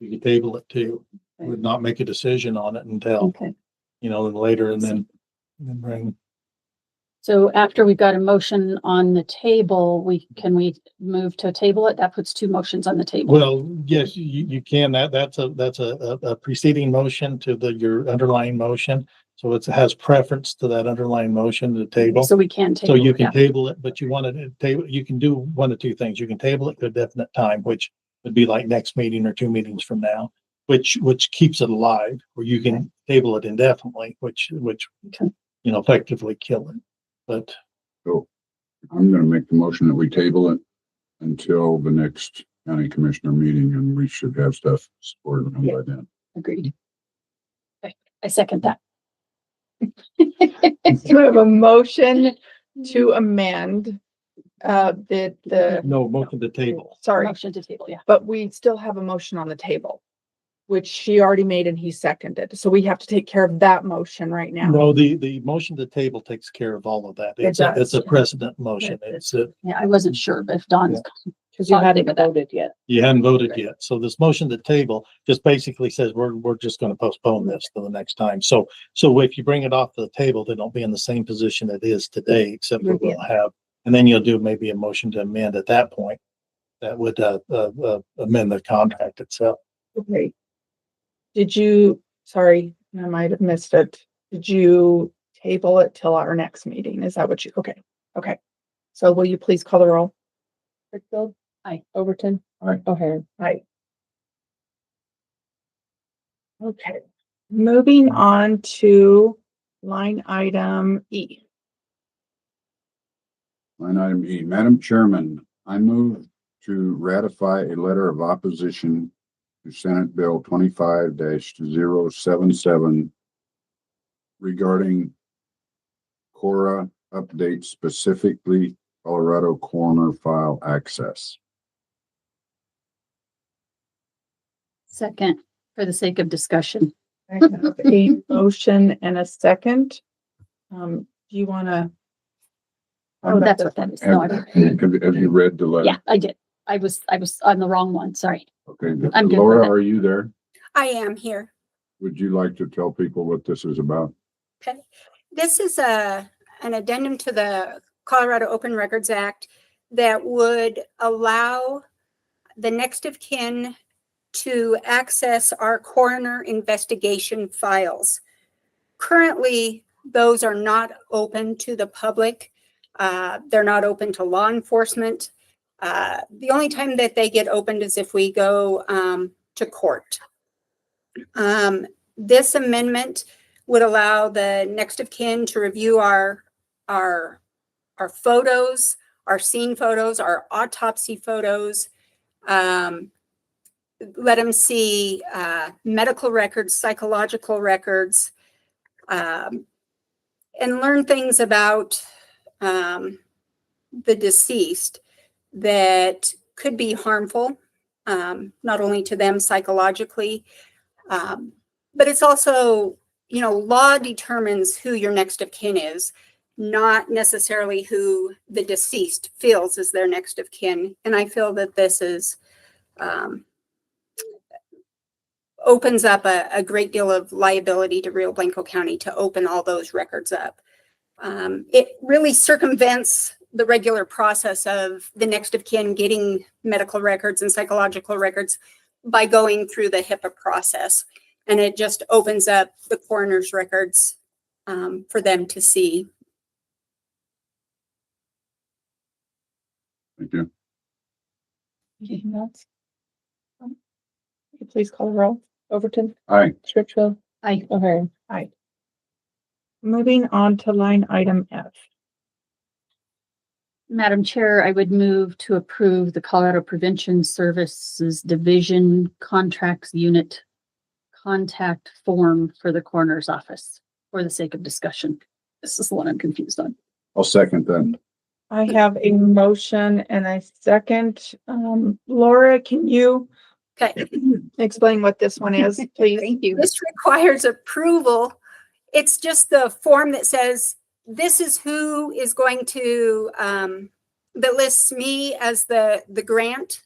You could table it too. Would not make a decision on it until, Okay. later and then bring. So after we've got a motion on the table, can we move to table it? That puts 2 motions on the table. Well, yes, you can. That's a preceding motion to your underlying motion. So it has preference to that underlying motion to table. So we can So table. you it, can yeah. table it, but you wanted to table, you can do one of 2 things. You can table it to a definite time, which would be like next meeting or 2 meetings from now, which keeps it alive, or you can table it indefinitely, which Okay. effectively kill it. But So I'm gonna make the motion that we table it until the next county commissioner meeting, and we should have stuff supported on by then. Agreed. Okay, I second that. So we have a motion to amend, the, no motion to table. sorry, Motion to table, yeah. but we still have a motion on the table, which she already made and he seconded. So we have to take care of that motion right now. No, the motion to table takes care of all of that. It It's a does. precedent motion. It's Yeah, I wasn't sure, but if Don's, Cause you Positive hadn't of that. voted yet. you hadn't voted yet. So this motion to table just basically says we're just going to postpone this to the next time. So if you bring it off the table, they don't be in the same position it is today, except for we'll have, and then you'll do maybe a motion to amend at that point. That would amend the contract itself. Okay. Did you, sorry, I might have missed it. Did you table it till our next meeting? Is that what you, okay. So will you please call the roll? Richfield? Aye. Overton? Aye. O'Hare? Right. Okay, moving on to line item E. Line item E, Madam Chairman, I move to ratify a letter of opposition to Senate Bill 25-077 regarding Cora updates, specifically Colorado coroner file access. second, for the sake of discussion. I have a motion and a second. Do you wanna? Oh, that's what that is. No, Have I, have you read the letter? yeah, I did. I was on the wrong one. Sorry. Okay, I'm good with Laura, it. are you there? I am here. Would you like to tell people what this is about? Okay. This is an addendum to the Colorado Open Records Act that would allow the next of kin to access our coroner investigation files. Currently, those are not open to the public. They're not open to law enforcement. The only time that they get opened is if we go to court. This amendment would allow the next of kin to review our photos, our scene photos, our autopsy photos, let them see medical records, psychological records, and learn things about the deceased that could be harmful, not only to them psychologically, but it's also, law determines who your next of kin is, not necessarily who the deceased feels is their next of kin. And I feel that this is opens up a great deal of liability to Rio Blanco County to open all those records up. It really circumvents the regular process of the next of kin getting medical records and psychological records by going through the HIPAA process. And it just opens up the coroner's records for them to see. Thank you. Anything else? Could you please call the roll? Overton, Aye. Scritchfield, I, O'Hare. Moving on to line item F. Madam Chair, I would move to approve the Colorado Prevention Services Division Contracts Unit contact form for the coroner's office for the sake of discussion. This is the one I'm confused on. I'll second that. I have a motion and a second. Laura, can you Okay. explain what this one is, please? Thank you. This requires approval. It's just the form that says, this is who is going to, that lists me as the grant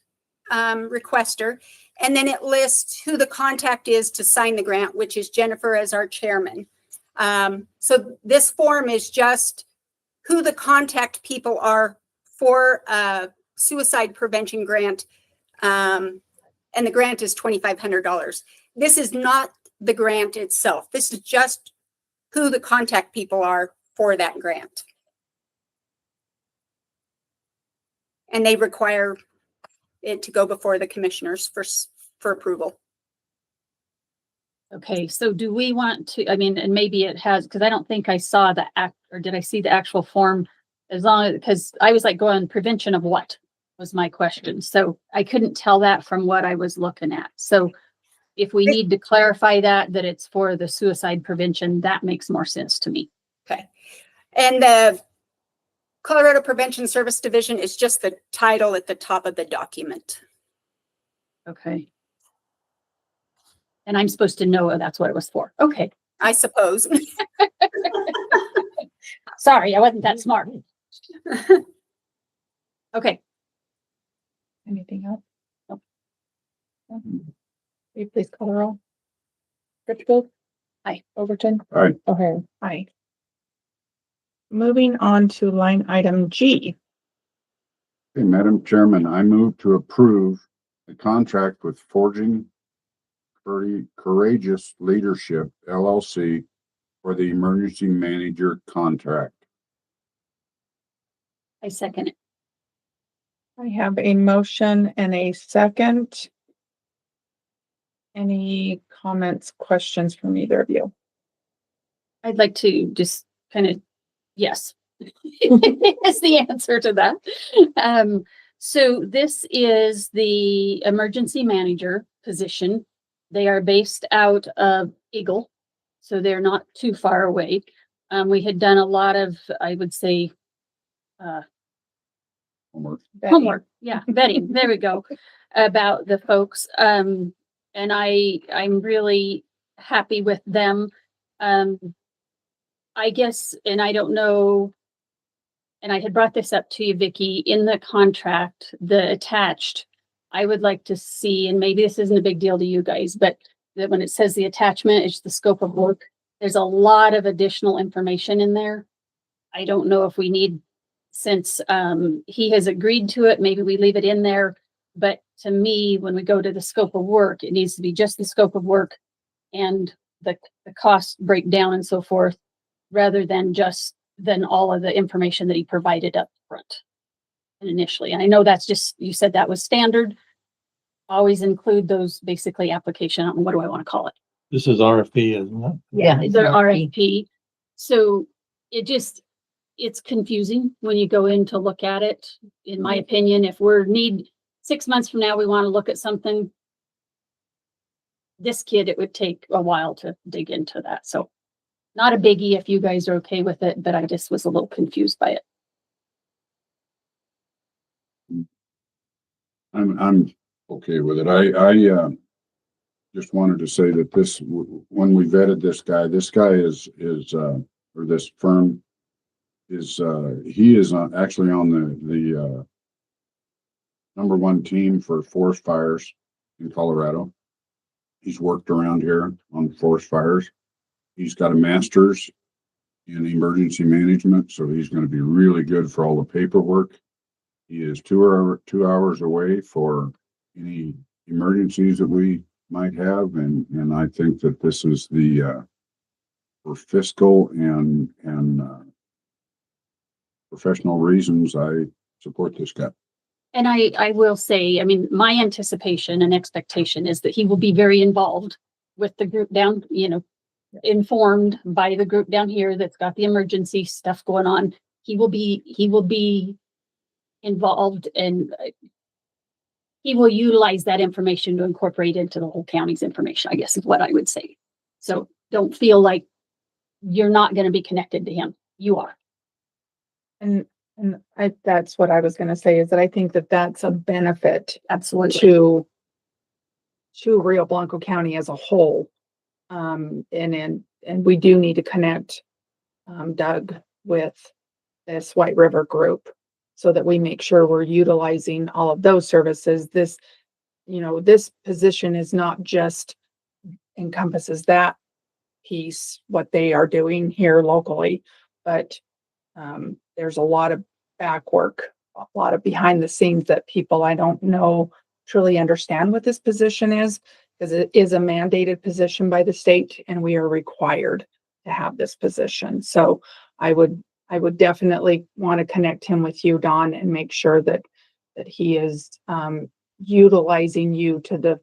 requester. And then it lists who the contact is to sign the grant, which is Jennifer as our chairman. So this form is just who the contact people are for a suicide prevention grant. And the grant is $2,500. This is not the grant itself. This is just who the contact people are for that grant. And they require it to go before the commissioners for approval. Okay, so do we want to, I mean, and maybe it has, because I don't think I saw the or did I see the actual form? As long as, because I was like going, prevention of what was my question. So I couldn't tell that from what I was looking at. So if we need to clarify that it's for the suicide prevention, that makes more sense to me. Okay. And the Colorado Prevention Service Division is just the title at the top of the document. Okay. And I'm supposed to know that's what it was for. Okay. I suppose. Sorry, I wasn't that smart. Okay. Anything else? Nope. Will you please call the roll? Scritchfield. Aye. Overton. Aye. O'Hare. Aye. Moving on to line item G. Okay, Madam Chairman, I move to approve the contract with Forging Courageous Leadership LLC for the emergency manager contract. I second it. I have a motion and a second. Any comments, questions from either of you? I'd like to just kind of, yes, is the answer to that. So this is the emergency manager position. They are based out of Eagle, so they're not too far away. We had done a lot of, I would say, homework. Yeah, vetting. There we go. About the folks. And I'm really happy with them. I guess, and I don't know, and I had brought this up to you, Vicky, in the contract, the attached, I would like to see, and maybe this isn't a big deal to you guys, but that when it says the attachment, it's the scope of work. There's a lot of additional information in there. I don't know if we need, since he has agreed to it, maybe we leave it in there. But to me, when we go to the scope of work, it needs to be just the scope of work and the cost breakdown and so forth, rather than all of the information that he provided up front and initially. And I know that's just, you said that was standard. Always include those basically application. What do I want to call it? This is RFP, isn't it? Yeah, the RFP. So it's confusing when you go in to look at it. In my opinion, if need 6 months from now, we want to look at something, this kid, it would take a while to dig into that. So not a biggie if you guys are okay with it, but I just was a little confused by it. I'm okay with it. I just wanted to say that when we vetted this guy is or this firm he is actually on the #1 team for forest fires in Colorado. He's worked around here on forest fires. He's got a master's in emergency management, so he's going to be really good for all the paperwork. He is 2 hours away for any emergencies that we might have, and I think that this is the for fiscal and professional reasons, I support this guy. And I will say, I mean, my anticipation and expectation is that he will be very involved with the group down, informed by the group down here that's got the emergency stuff going on. He will be involved, and he will utilize that information to incorporate into the whole county's information, I guess is what I would say. So don't feel like you're not going to be connected to him. You are. And that's what I was gonna say, is that I think that that's a benefit Absolutely. to Rio Blanco County as a whole. And we do need to connect, Doug with this White River group so that we make sure we're utilizing all of those services. This position is not just encompasses that piece, what they are doing here locally, but there's a lot of back work, a lot of behind the scenes that people I don't know truly understand what this position is, because it is a mandated position by the state and we are required to have this position. So I would definitely want to connect him with you, Don, and make sure that he is utilizing you to the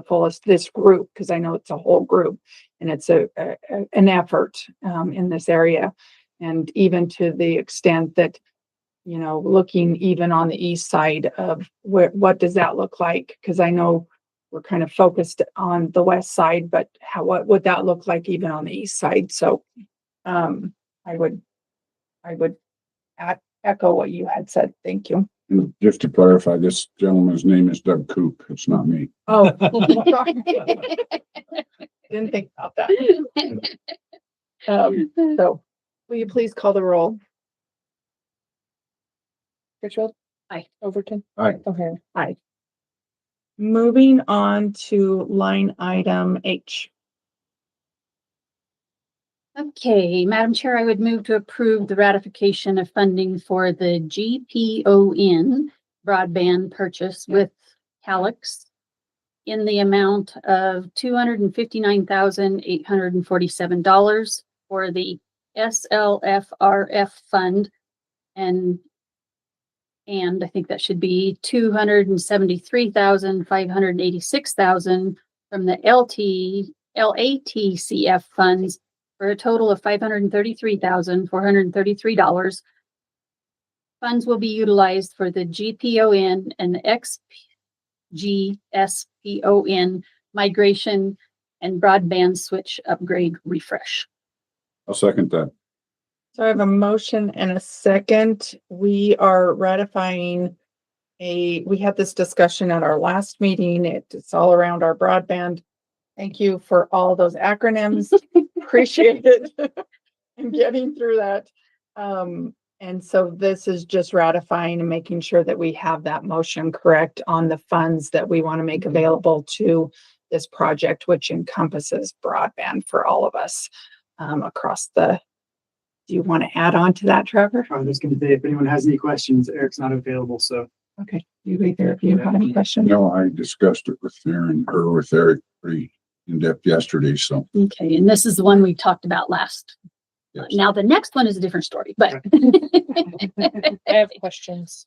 fullest, this group, because I know it's a whole group and it's an effort in this area. And even to the extent that, looking even on the east side of what does that look like? Because I know we're kind of focused on the west side, but what would that look like even on the east side? So I would echo what you had said. Thank you. And just to clarify, this gentleman's name is Doug Coop. It's not me. Oh, didn't think about that. So will you please call the roll? Richfield? Aye. Overton? Aye. O'Hare? Aye. Moving on to line item H. Okay, Madam Chair, I would move to approve the ratification of funding for the GPON broadband purchase with Calix in the amount of $259,847 for the SLFRF fund, and I think that should be $273,586 from the LATCF funds, for a total of $533,433. Funds will be utilized for the GPON and the XGSPON migration and broadband switch upgrade refresh. I'll second that. So I have a motion and a second. We are ratifying we had this discussion at our last meeting. It's all around our broadband. Thank you for all those acronyms. Appreciate it. And getting through that. And so this is just ratifying and making sure that we have that motion correct on the funds that we want to make available to this project, which encompasses broadband for all of us across the. Do you want to add on to that, Trevor? I was just going to say, if anyone has any questions, Eric's not available, so. Okay, you either of you have any questions? No, I discussed it with Eric pretty in depth yesterday, so. Okay, and this is the one we talked about last. Yes. Now, the next one is a different story, but. I have questions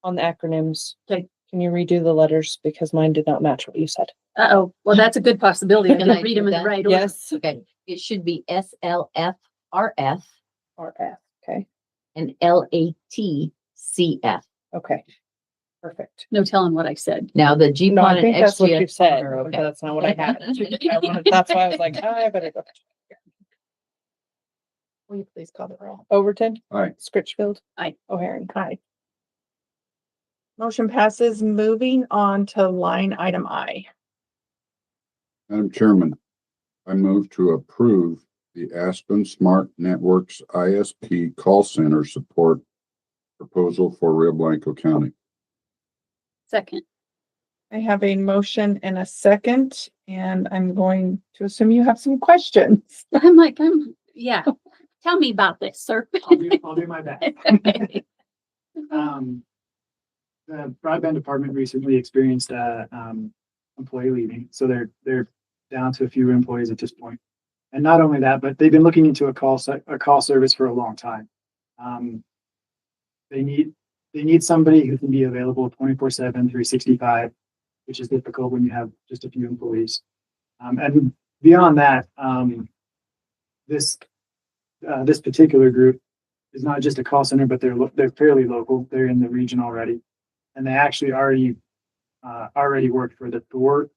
on the acronyms. Okay. Can you redo the letters because mine did not match what you said? Uh-oh, well, that's a good possibility. I Can I can read do them in the that? right order. Yes. Okay, it should be SLFRF Or F, okay, and LATCF. okay. Perfect. No telling what I said. Now the No, GPON I and think that's what you XGS said, are but okay. that's not what I had. That's why I was like, I better go. Will you please call the roll? Overton? Aye. Scritchfield? Aye. O'Hare? Aye. Motion passes. Moving on to line item I. Madam Chairman, I move to approve the Aspen Smart Networks ISP Call Center Support Proposal for Rio Blanco County. Second. I have a motion and a second, and I'm going to assume you have some questions. Yeah. Tell me about this, sir. I'll do my best. The broadband department recently experienced employee leaving, so they're down to a few employees at this point. And not only that, but they've been looking into a call service for a long time. They need somebody who can be available 24/7, 365, which is difficult when you have just a few employees. And beyond that, this particular group is not just a call center, but they're fairly local. They're in the region already, and they actually already work for the Thor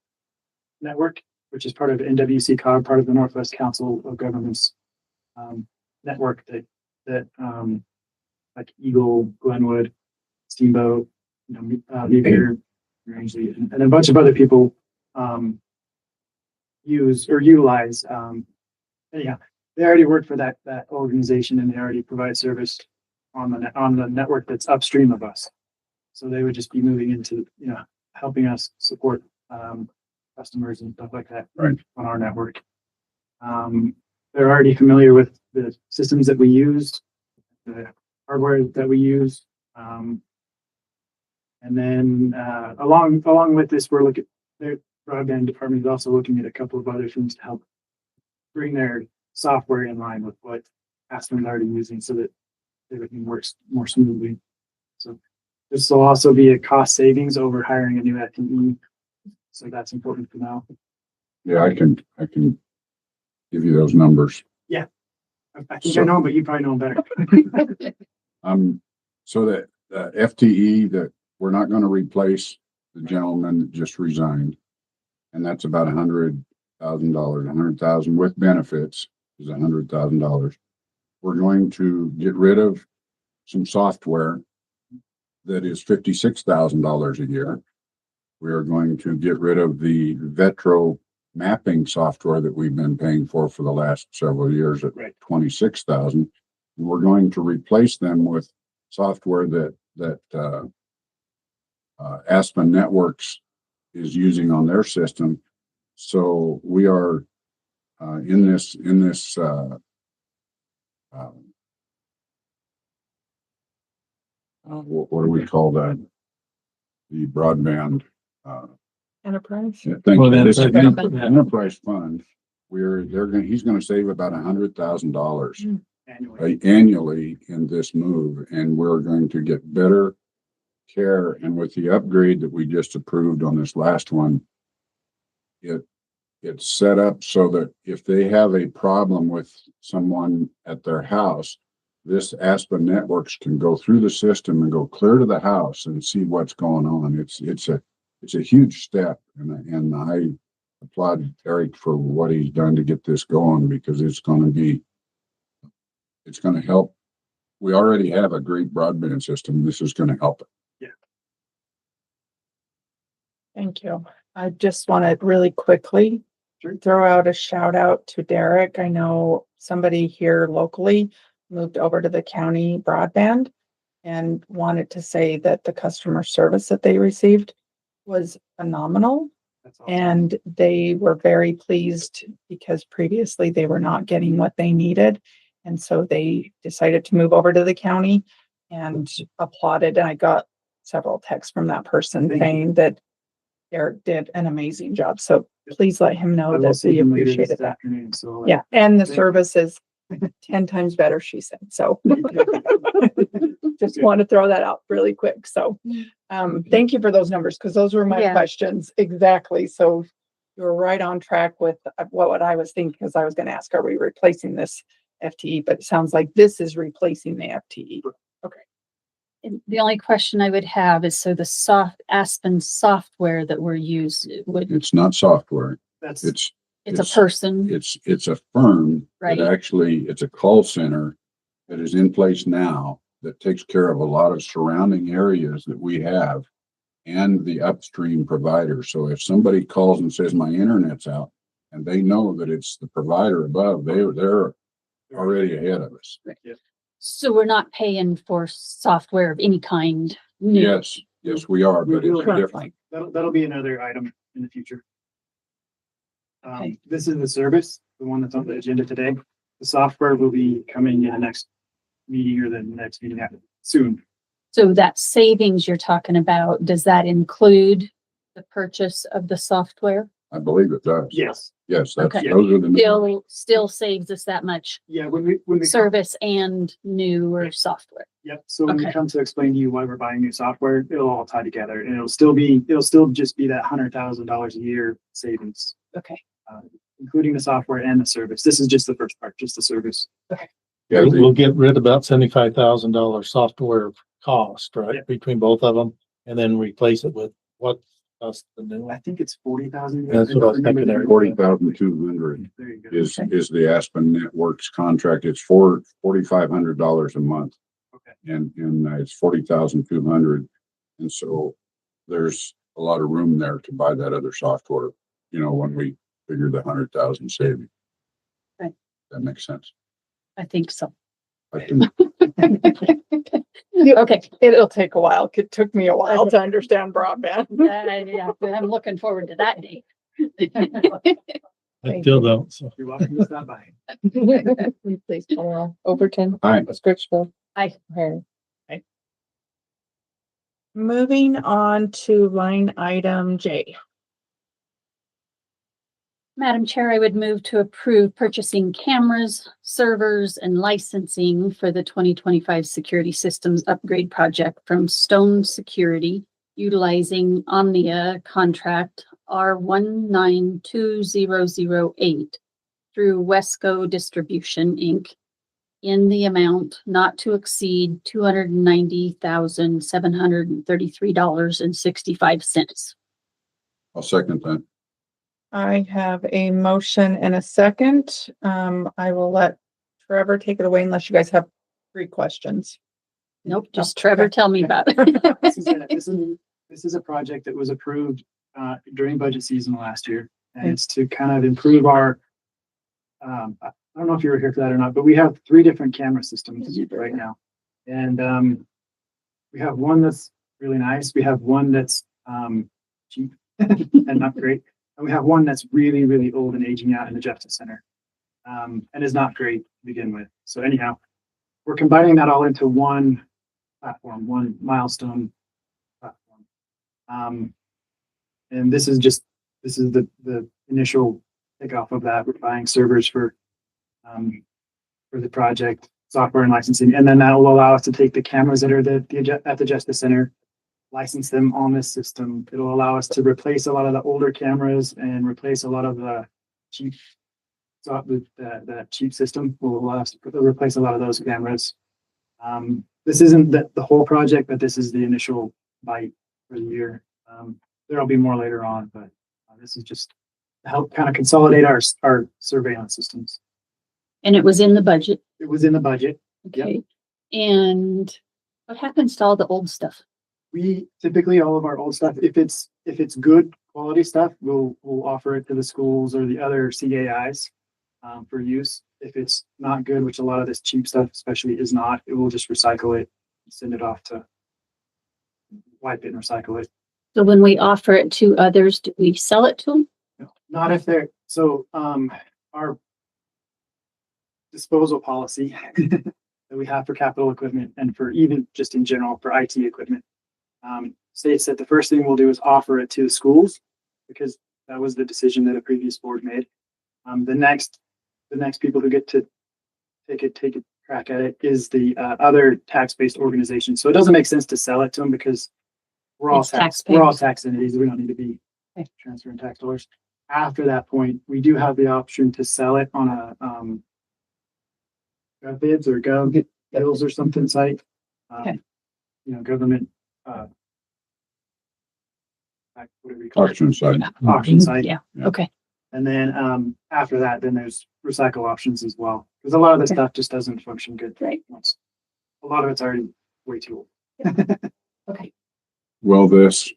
network, which is part of NWC-COG, part of the Northwest Council of Governments network that like Eagle, Glenwood, Steamboat, Beaver, Rangeley, and a bunch of other people use or utilize. Anyhow, they already work for that organization, and they already provide service on the network that's upstream of us. So they would just be moving into helping us support customers and stuff like that Right. on our network. They're already familiar with the systems that we use, the hardware that we use. And then along with this, we're looking, their broadband department is also looking at a couple of other things to help bring their software in line with what Aspen is already using so that everything works more smoothly. So this will also be a cost savings over hiring a new FTE. So that's important to know. Yeah, I can give you those numbers. I think I know, but you probably know better. So that the FTE that we're not going to replace the gentleman that just resigned, and that's about $100,000. $100,000 with benefits is $100,000. We're going to get rid of some software that is $56,000 a year. We are going to get rid of the Vetro mapping software that we've been paying for the last several years at $26,000. We're going to replace them with software that Aspen Networks is using on their system. So we are in this what do we call that? The broadband. Enterprise. Yeah, thank Well, you. This that's enterprise fund. He's going to save about $100,000 annually in this move, and we're going to get better care. And with the upgrade that we just approved on this last one, it's set up so that if they have a problem with someone at their house, this Aspen Networks can go through the system and go clear to the house and see what's going on. It's a huge step, and I applaud Eric for what he's done to get this going, because it's going to help. We already have a great broadband system. This is going to help it. Thank you. I just want to really quickly throw out a shout out to Derek. I know somebody here locally moved over to the county broadband and wanted to say that the customer service that they received was phenomenal. That's awesome. And they were very pleased because previously they were not getting what they needed. And so they decided to move over to the county and applauded. And I got several texts from that person saying that Eric did an amazing job. So please let him know I will that see we him later appreciated this that. afternoon. So Yeah. And the Thank you. service is 10 times better, she said. So just want to throw that out really quick. So thank you for those numbers, because those were my Yeah. questions. Exactly. So you're right on track with what I was thinking, because I was going to ask, are we replacing this FTE? But it sounds like this is replacing the FTE. And the only question I would have is, so the Aspen software that we're using, It's not software. that's It's it's a person, It's a firm Right. that actually, it's a call center that is in place now that takes care of a lot of surrounding areas that we have and the upstream provider. So if somebody calls and says my internet's out, and they know that it's the provider above. They're already ahead of us. So we're not paying for software of any kind. new. Yes, we are, but it's different. That'll be another item in the future. Okay. This is the service, the one that's on the agenda today. The software will be coming in the next meeting or the next meeting after soon. So that savings you're talking about, does that include the purchase of the software? I believe it does. Yes. Yes, that's, Okay. those are the. Still saves us that much Yeah, when we come, service and newer software. yep. So when we Okay. come to explain to you why we're buying new software, it'll all tie together and it'll still just be that $100,000 a year savings, Okay. including the software and the service. This is just the first part, just the service. Yeah, We'll get rid of about $75,000 software cost, right, Yeah. between both of them, and then replace it with what, that's the new I one. think it's 40,000. That's what I was thinking there. 40,200 There you go. is the Aspen Networks contract. It's for $4,500 a month. Okay. And it's 40,200. And so there's a lot of room there to buy that other software, when we figure the 100,000 saving. Right. That makes sense. I think so. I can- Okay. It'll take a while. It took me a while to understand broadband. Yeah, I'm looking forward to that day. I still don't, so. You're welcome to stop by. Please call roll. Overton. Aye. Scritchfield. Aye. Harry. Moving on to line item J. Madam Chair, I would move to approve purchasing cameras, servers, and licensing for the 2025 Security Systems Upgrade Project from Stone Security, utilizing Omnia contract R192008 through Wesco Distribution, Inc. in the amount not to exceed $290,733.65. I'll second that. I have a motion and a second. I will let Trevor take it away unless you guys have 3 questions. Nope, just Trevor, tell me about it. This is a project that was approved during budget season last year, and it's to kind of improve our. I don't know if you were here for that or not, but we have 3 different camera systems right now, and we have one that's really nice. We have one that's cheap and not great, and we have one that's really, really old and aging out in the Justice Center, and is not great to begin with. So anyhow, we're combining that all into one platform, one milestone platform. And this is the initial kickoff of that. We're buying servers for the project, software and licensing, and then that will allow us to take the cameras that are at the Justice Center, license them on this system. It'll allow us to replace a lot of the older cameras and replace a lot of the cheap. So the cheap system will allow us to replace a lot of those cameras. This isn't the whole project, but this is the initial bite for the year. There'll be more later on, but this is just to help kind of consolidate our surveillance systems. And it was in the budget. It was in the budget. Okay. And what happens to all the old stuff? We typically, all of our old stuff, if it's good quality stuff, we'll offer it to the schools or the other CAIs for use. If it's not good, which a lot of this cheap stuff especially is not, it will just recycle it, send it off to wipe it and recycle it. So when we offer it to others, do we sell it to them? No, not if they're, so our disposal policy that we have for capital equipment and for even just in general for IT equipment states that the first thing we'll do is offer it to the schools, because that was the decision that a previous board made. The next people who get to take a crack at it is the other tax-based organizations. So it doesn't make sense to sell it to them because we're all It's tax entities. We don't need to be transferring tax dollars. After that point, we do have the option to sell it on a GovBids or GovBills or something site. Government whatever you call it. Auction site. Auction site. Yeah. Yeah. Okay. And then after that, then there's recycle options as well, because a lot of the stuff just doesn't function good. Right. A lot of it's already way too old. Okay. Will this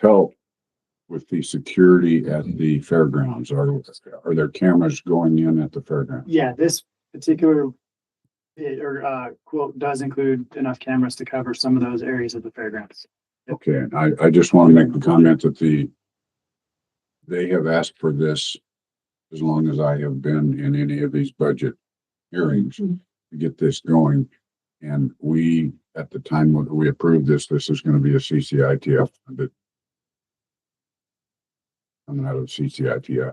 help with the security at the fairgrounds? Are there cameras going in at the fairgrounds? Yeah, this particular quote does include enough cameras to cover some of those areas of the fairgrounds. Okay, and I just want to make the comment that they have asked for this as long as I have been in any of these budget hearings to get this going. And we, at the time when we approved this is going to be a CCITF, but coming out of CCITF.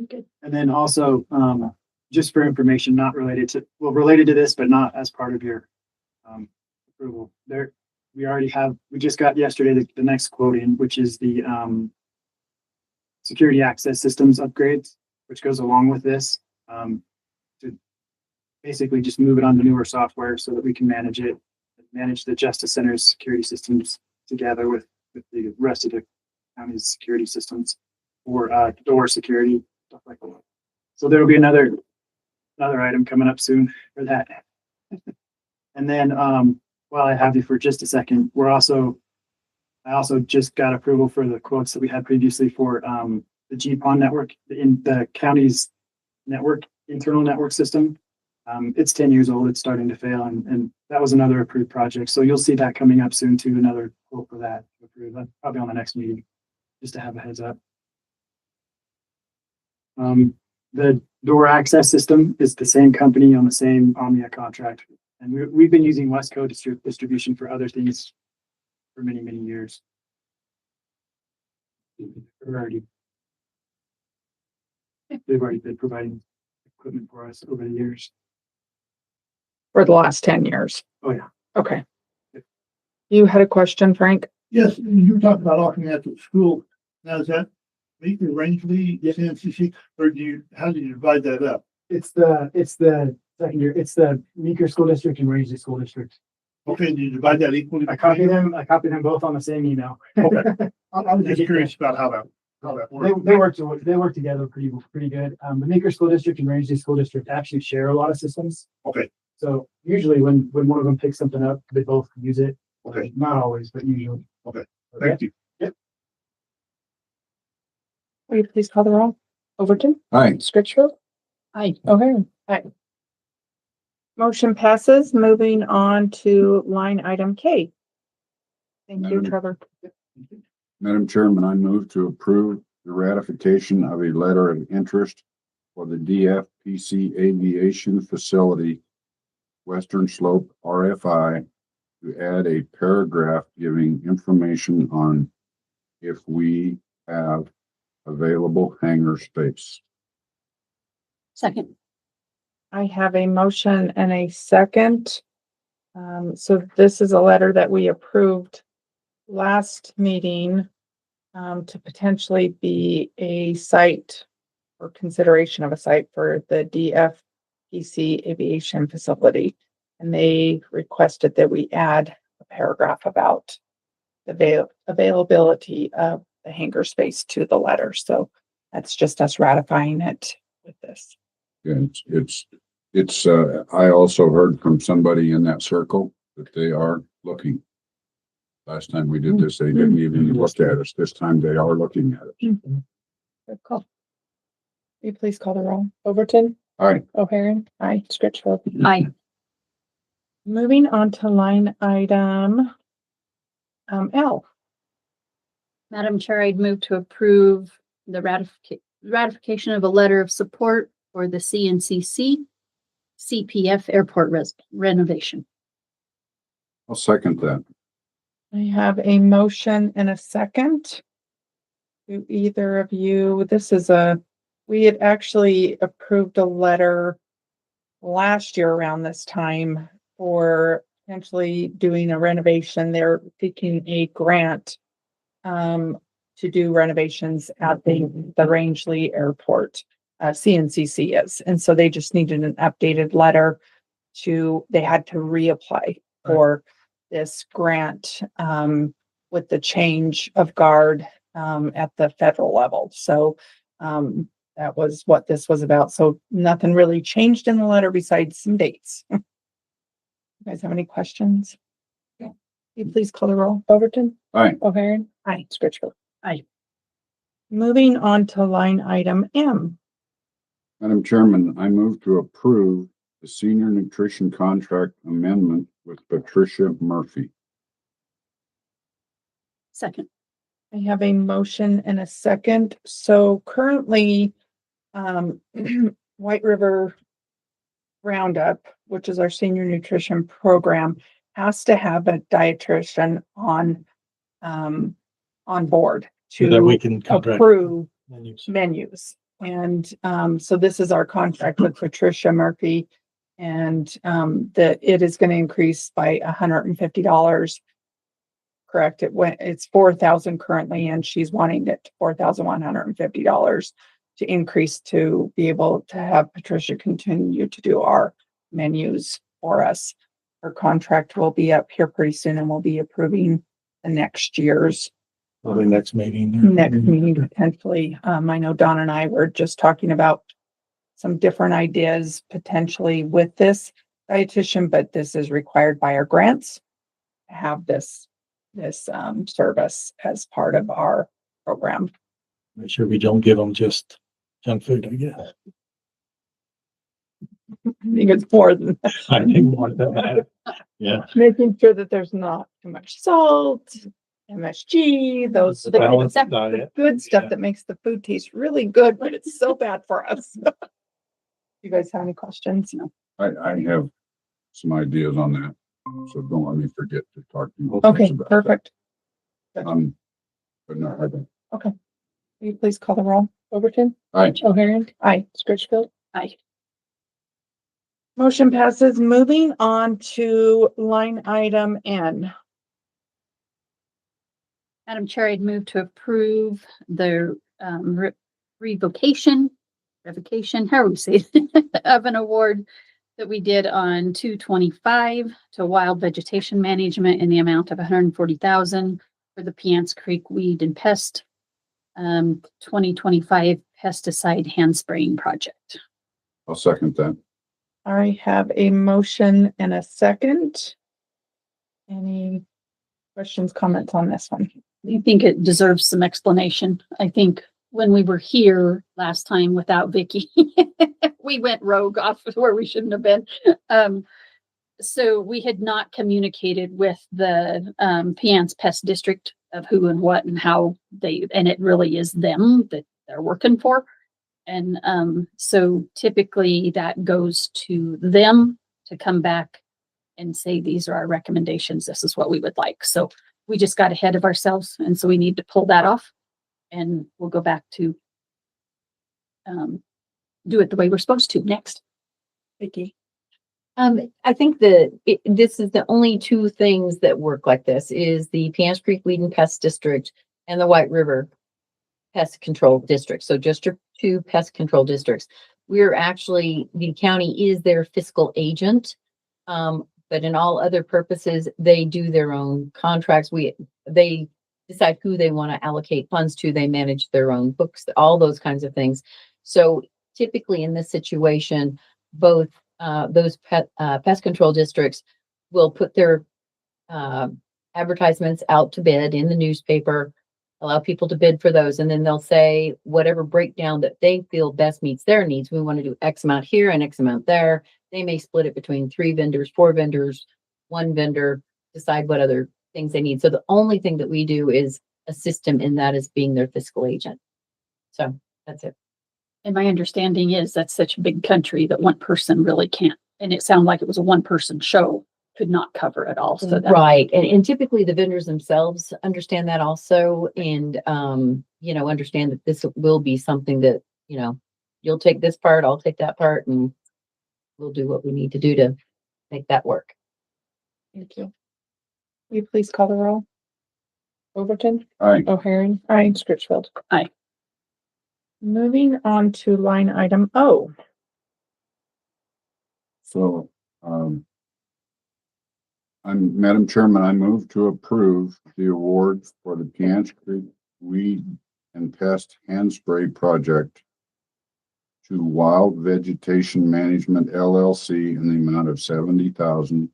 Good. And then also, just for information, not related to, well, related to this, but not as part of your approval. We just got yesterday the next quote in, which is the security access systems upgrades, which goes along with this, to basically just move it on to newer software so that we can manage the Justice Center's security systems together with the rest of the county's security systems for door security, stuff like that. So there will be another item coming up soon for that. And then while I have you for just a second, I also just got approval for the quotes that we had previously for the GPON network in the county's internal network system. It's 10 years old. It's starting to fail, and that was another approved project. So you'll see that coming up soon too. Another quote for that approved, probably on the next meeting, just to have a heads up. The door access system is the same company on the same Omnia contract, and we've been using Westco distribution for other things for many, many years. They've already been providing equipment for us over the years. For the last 10 years. Oh, yeah. Okay. You had a question, Frank? Yes, you talked about offering that to school. Now, is that Meeker, Rangeley, CNCC, or how do you divide that up? It's the secondary, it's the Meeker School District and Rangeley School District. Okay, do you divide that equally? I copied them both on the same email. Okay. I was just curious about how that works. They work together pretty good. The Meeker School District and Rangeley School District actually share a lot of systems. Okay. So usually when one of them picks something up, they both use it. Okay. Not always, but usually. Okay. Thank you. Will you please call the roll? Overton? Aye. Scritchfield? Aye. O'Hare? Aye. Motion passes. Moving on to line item K. Thank you, Madam- Trevor. Madam Chairman, I move to approve the ratification of a letter of interest for the DFPC Aviation Facility, Western Slope RFI, to add a paragraph giving information on if we have available hangar space. Second. I have a motion and a second. So this is a letter that we approved last meeting to potentially be a site or consideration of a site for the DFPC Aviation Facility. And they requested that we add a paragraph about the availability of the hangar space to the letter. So that's just us ratifying it with this. And I also heard from somebody in that circle that they are looking. Last time we did this, they didn't even look at us. This time they are looking at it. Good call. Will you please call the roll? Overton? Aye. O'Hare? Aye. Scritchfield? Aye. Moving on to line item L. Madam Chair, I'd move to approve the ratification of a letter of support for the CNCC CPF airport renovation. I'll second that. I have a motion and a second. Do either of you, we had actually approved a letter last year around this time for potentially doing a renovation. They're seeking a grant to do renovations at the Rangeley Airport. CNCC is, and so they just needed an updated letter they had to reapply for this grant with the change of guard at the federal level. So that was what this was about. So nothing really changed in the letter besides some dates. You guys have any questions? you please call the roll? Overton. Aye. O'Hairn. Aye. Scritchfield. Moving on to line item M. Madam Chairman, I move to approve the senior nutrition contract amendment with Patricia Murphy. Second. I have a motion and a second. So currently, White River Roundup, which is our senior nutrition program, has to have a dietitian on board So that we to can contract approve menus. menus. And so this is our contract with Patricia Murphy. And that it is going to increase by $150. Correct. It's 4,000 currently, and she's wanting it to $4,150 to increase to be able to have Patricia continue to do our menus for us. Her contract will be up here pretty soon, and we'll be approving the next year's Probably next meeting. next meeting potentially. I know Don and I were just talking about some different ideas potentially with this dietitian, but this is required by our grants to have this service as part of our program. Make sure we don't give them just junk food, I guess. I think it's more than I think more than that. Yeah. making sure that there's not too much salt, MSG, those, The the balanced good diet. good stuff Yeah. that makes the food taste really good, but it's so bad for us. You guys have any questions? No. I have some ideas on that, so don't let me forget to talk to you. Okay, about that. perfect. But no, I don't. Will you please call the roll? Overton. Aye. O'Hairn. Aye. Scritchfield. Motion passes. Moving on to line item N. Madam Chair, I'd move to approve the revocation, however we say it, of an award that we did on 2/25 to wild vegetation management in the amount of 140,000 for the Piance Creek Weed and Pest 2025 pesticide hand spraying project. I'll second that. I have a motion and a second. Any questions, comments on this one? I think it deserves some explanation. I think when we were here last time without Vicky, we went rogue off where we shouldn't have been. So we had not communicated with the Piance Pest District of who and what and how and it really is them that they're working for. And so typically that goes to them to come back and say, these are our recommendations. This is what we would like. So we just got ahead of ourselves. And so we need to pull that off and we'll go back to do it the way we're supposed to next. Vicky? I think this is the only two things that work like this is the Piance Creek Weed and Pest District and the White River Pest Control District. So just your two pest control districts. We're actually, the county is their fiscal agent. But in all other purposes, they do their own contracts. They decide who they want to allocate funds to. They manage their own books, all those kinds of things. So typically in this situation, both those pest control districts will put their advertisements out to bid in the newspaper, allow people to bid for those, and then they'll say whatever breakdown that they feel best meets their needs. We want to do X amount here and X amount there. They may split it between 3 vendors, 4 vendors, 1 vendor, decide what other things they need. So the only thing that we do is assist them in that as being their fiscal agent. So that's it. And my understanding is that's such a big country that one person really can't. And it sounded like it was a one-person show, could not cover it all. So Right. And typically the vendors themselves understand that also and, understand that this will be something that, you'll take this part, I'll take that part, and we'll do what we need to do to make that work. Thank you. Will you please call the roll? Overton. Aye. O'Hairn. Aye. Scritchfield. Moving on to line item O. So, Madam Chairman, I move to approve the award for the Piance Creek Weed and Pest Hand Spray Project to Wild Vegetation Management LLC in the amount of $70,000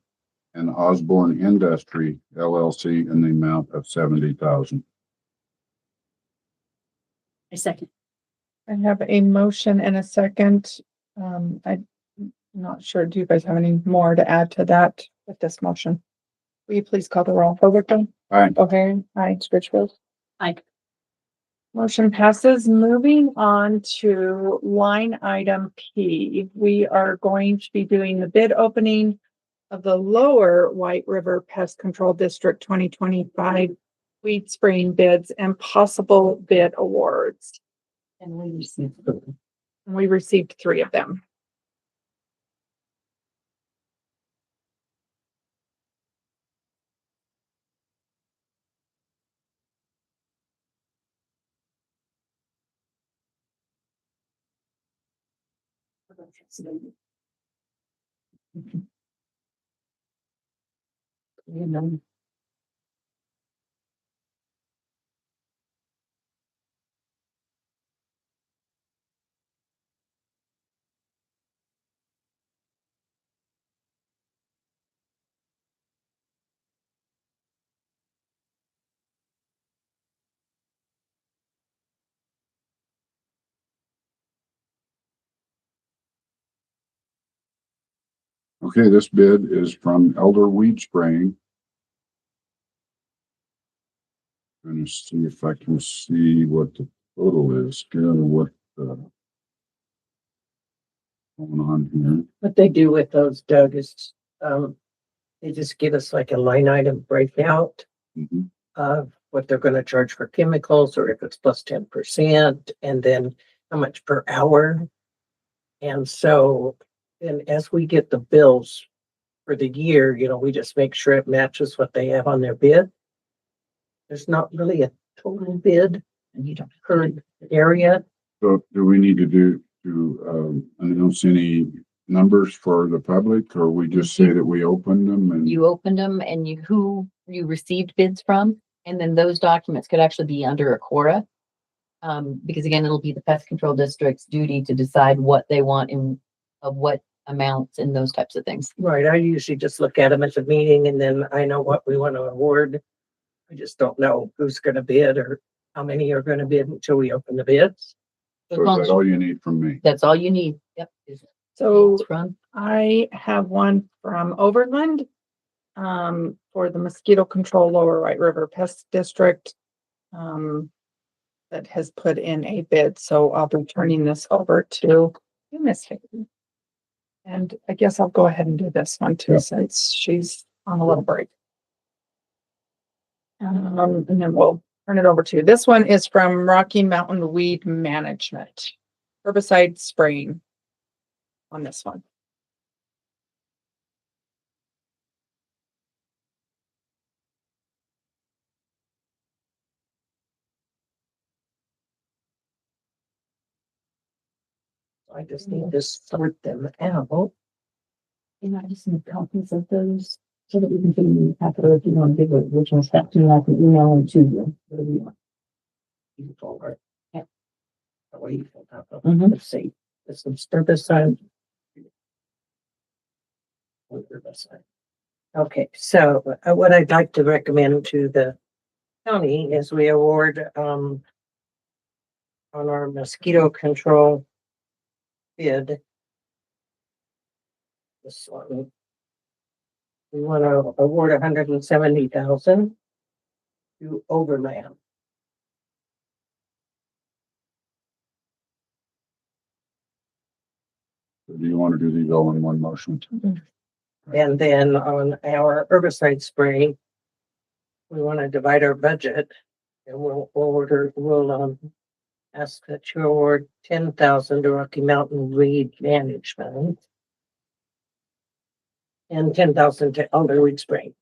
and Osborne Industry LLC in the amount of 70,000. I second. I have a motion and a second. I'm not sure. Do you guys have any more to add to that with this motion? Will you please call the roll? Overton? Aye. O'Hare? Aye. Scritchfield? Aye. Motion passes. Moving on to line item P. We are going to be doing the bid opening of the lower White River Pest Control District 2025 weed spraying bids and possible bid awards. And we received. We received 3 of them. You know. Okay, this bid is from Elder Weed Spraying. Gonna see if I can see what the total is, what going on here. What they do with those, Doug, is, they just give us like a line item breakout Mhm. of what they're gonna charge for chemicals, or if it's plus 10%, and then how much per hour. And so, and as we get the bills for the year, we just make sure it matches what they have on their bid. There's not really a total bid And you don't. per area. So do we need to announce any numbers for the public, or we just say that we opened them and? You opened them and who you received bids from, and then those documents could actually be under a quota. Because again, it'll be the pest control district's duty to decide what they want in, of what amounts and those types of things. Right, I usually just look at them at the meeting and then I know what we want to award. I just don't know who's gonna bid or how many are gonna bid until we open the bids. So is that all you need from me? That's all you need. Yep. is So bids from. I have one from Overland for the mosquito control lower White River Pest District that has put in a bid. So I'll be turning this over to you, Miss Hickey. And I guess I'll go ahead and do this one too, since she's on a little break. And then we'll turn it over to you. This one is from Rocky Mountain Weed Management, herbicide spraying on this one. I just need to sort them out. And I just need copies of those so that we can figure out if you want to give it, which one's that, and I can email them to you. Whatever you want. You can forward. Yeah. That way you can have them. Mhm. Let's see, this is herbicide. Herbicide. Okay, so what I'd like to recommend to the county is we award, on our mosquito control bid. This one. We want to award 170,000 to Overland. Do you want to do these all in one motion? And then on our herbicide spray, we want to divide our budget and we'll ask that you award 10,000 to Rocky Mountain Weed Management and 10,000 to Elder Weed Spray.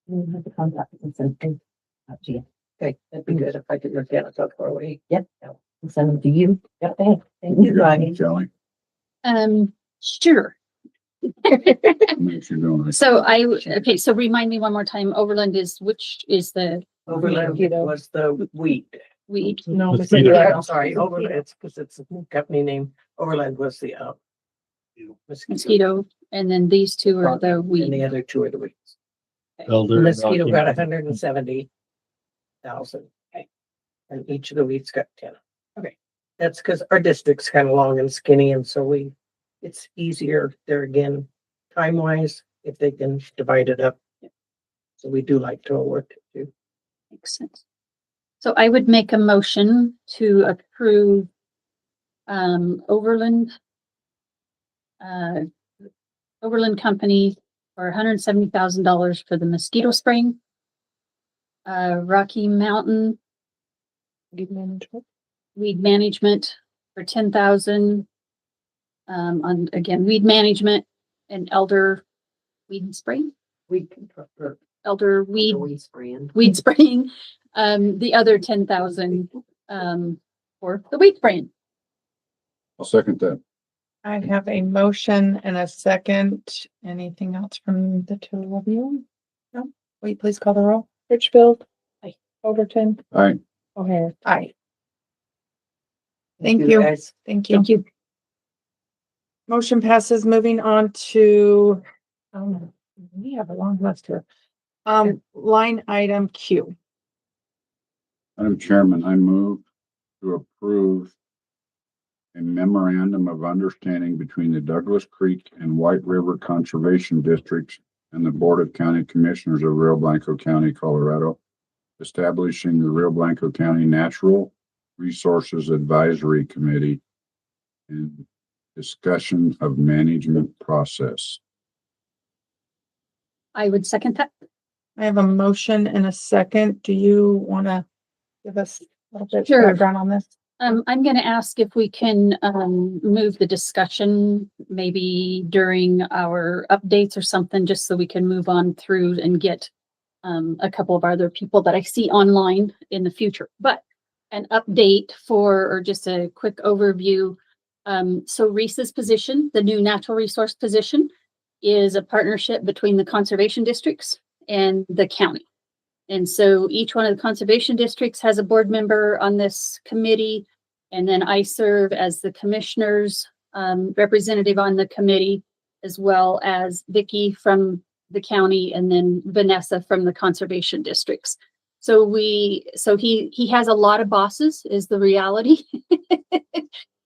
You have the contact and send them out to you. Okay, that'd be good if I could look at it so far away. Yep. And send them to you. Yep. Okay. Thank you, got Bonnie. it, Kelly? Sure. Makes you doing it. So okay, so remind me one more time, Overland is, which is the Overland was the wheat. weed? No, Mosquito. Yeah, I'm sorry, Overland, it's because it's a company name. Overland was the, Mosquito, and then these two are the And the weed. other two are the weeds. Elder and Mosquito Rocky got Mountain. 170,000. And each of the weeds got 10. Okay. That's because our district's kind of long and skinny, and so it's easier there again, time wise, if they can divide it up. So we do like to work too. Makes sense. So I would make a motion to approve Overland Overland Company for $170,000 for the mosquito spraying. Rocky Mountain weed management for 10,000. On again, weed management and elder weed spraying, elder weed weed spraying. The other 10,000 for the weed spraying. I'll second that. I have a motion and a second. Anything else from the two of you? No? Will you please call the roll? Richfield. Aye. Overton. All right, O'Hare. Aye. Thank you. Guys. Thank you. Thank you. Motion passes. Moving on to, we have a long list here. Line item Q. Madam Chairman, I move to approve a memorandum of understanding between the Douglas Creek and White River Conservation Districts and the Board of County Commissioners of Rio Blanco County, Colorado, establishing the Rio Blanco County Natural Resources Advisory Committee and discussion of management process. I would second that. I have a motion and a second. Do you want to give us a little bit Sure. background on this? I'm going to ask if we can move the discussion maybe during our updates or something, just so we can move on through and get a couple of other people that I see online in the future. But an update or just a quick overview. So Reese's position, the new natural resource position, is a partnership between the conservation districts and the county. And so each one of the conservation districts has a board member on this committee. And then I serve as the commissioner's representative on the committee, as well as Vicky from the county and then Vanessa from the conservation districts. So he has a lot of bosses is the reality.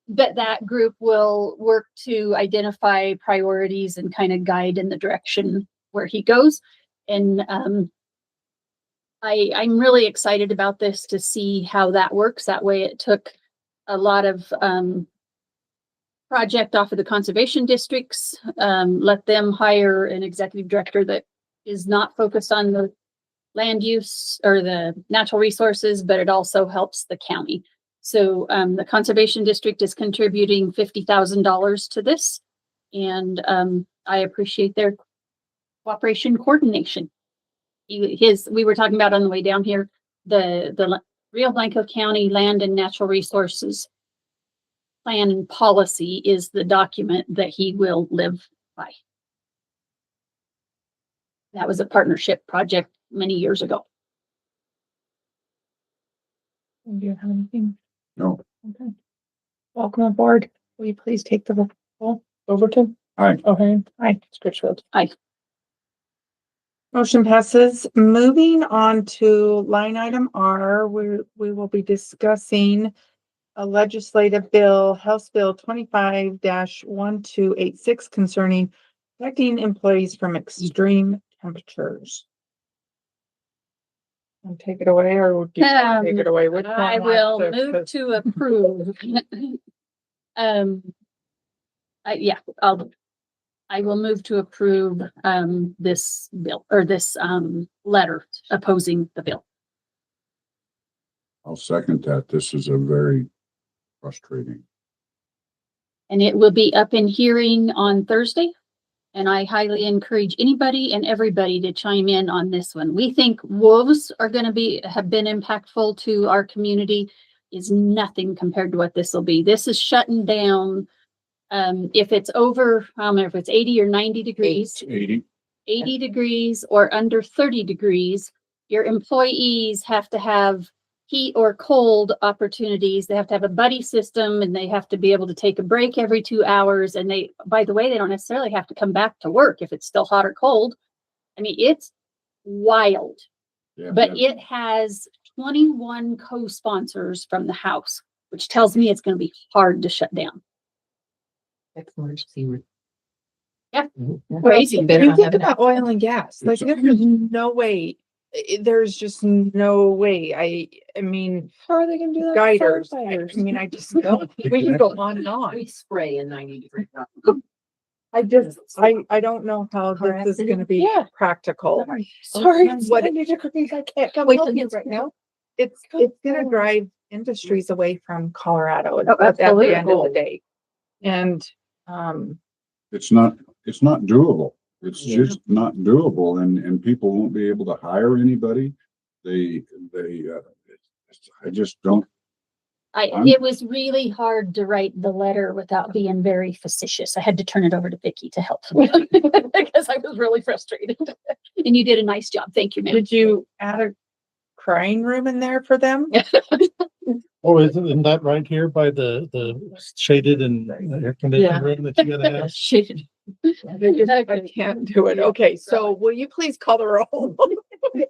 But that group will work to identify priorities and kind of guide in the direction where he goes. And I'm really excited about this to see how that works. That way it took a lot of project off of the conservation districts, let them hire an executive director that is not focused on the land use or the natural resources, but it also helps the county. So the conservation district is contributing $50,000 to this, and I appreciate their cooperation coordination. We were talking about on the way down here, the Rio Blanco County Land and Natural Resources Plan and Policy is the document that he will live by. That was a partnership project many years ago. Do you have anything? No. Okay. Welcome aboard. Will you please take the roll? Overton? Aye. Okay. Aye. Scritchfield. Aye. Motion passes. Moving on to line item R, we will be discussing a legislative bill, House Bill 25-1286 concerning protecting employees from extreme temperatures. And take it away, or would you take it away? Which one I wants will to- move to approve. I will move to approve this bill or this letter opposing the bill. I'll second that. This is a very frustrating. And it will be up in hearing on Thursday. And I highly encourage anybody and everybody to chime in on this one. We think wolves are going to have been impactful to our community. Is nothing compared to what this will be. This is shutting down If it's over, I don't know if it's 80 or 90 degrees, 80 degrees or under 30 degrees, your employees have to have heat or cold opportunities. They have to have a buddy system and they have to be able to take a break every 2 hours. And they, by the way, they don't necessarily have to come back to work if it's still hot or cold. I mean, it's wild, but it has 21 co-sponsors from the House, which tells me it's going to be hard to shut down. Yeah, crazy. Better You not think have about oil and gas, like there's no way, there's just no way. I mean, How are they gonna do that? for guiders, firefighters? I mean, I just don't, we can go on and on. We spray in 90 degrees. I don't know how this is gonna be Yeah. practical. Sorry, What- I need your cookies. I can't come Wait help till you it's right now. It's gonna drive industries away from Colorado at the absolutely. end of the day. And, It's not doable. It's just not doable and people won't be able to hire anybody. I just don't. It was really hard to write the letter without being very facetious. I had to turn it over to Vicky to help because I was really frustrated. And you did a nice job. Thank you, ma'am. did you add a crying room in there for them? Oh, isn't that right here by the shaded and air conditioned room that you gotta have? Shit. I can't do it. Okay, so will you please call the roll? You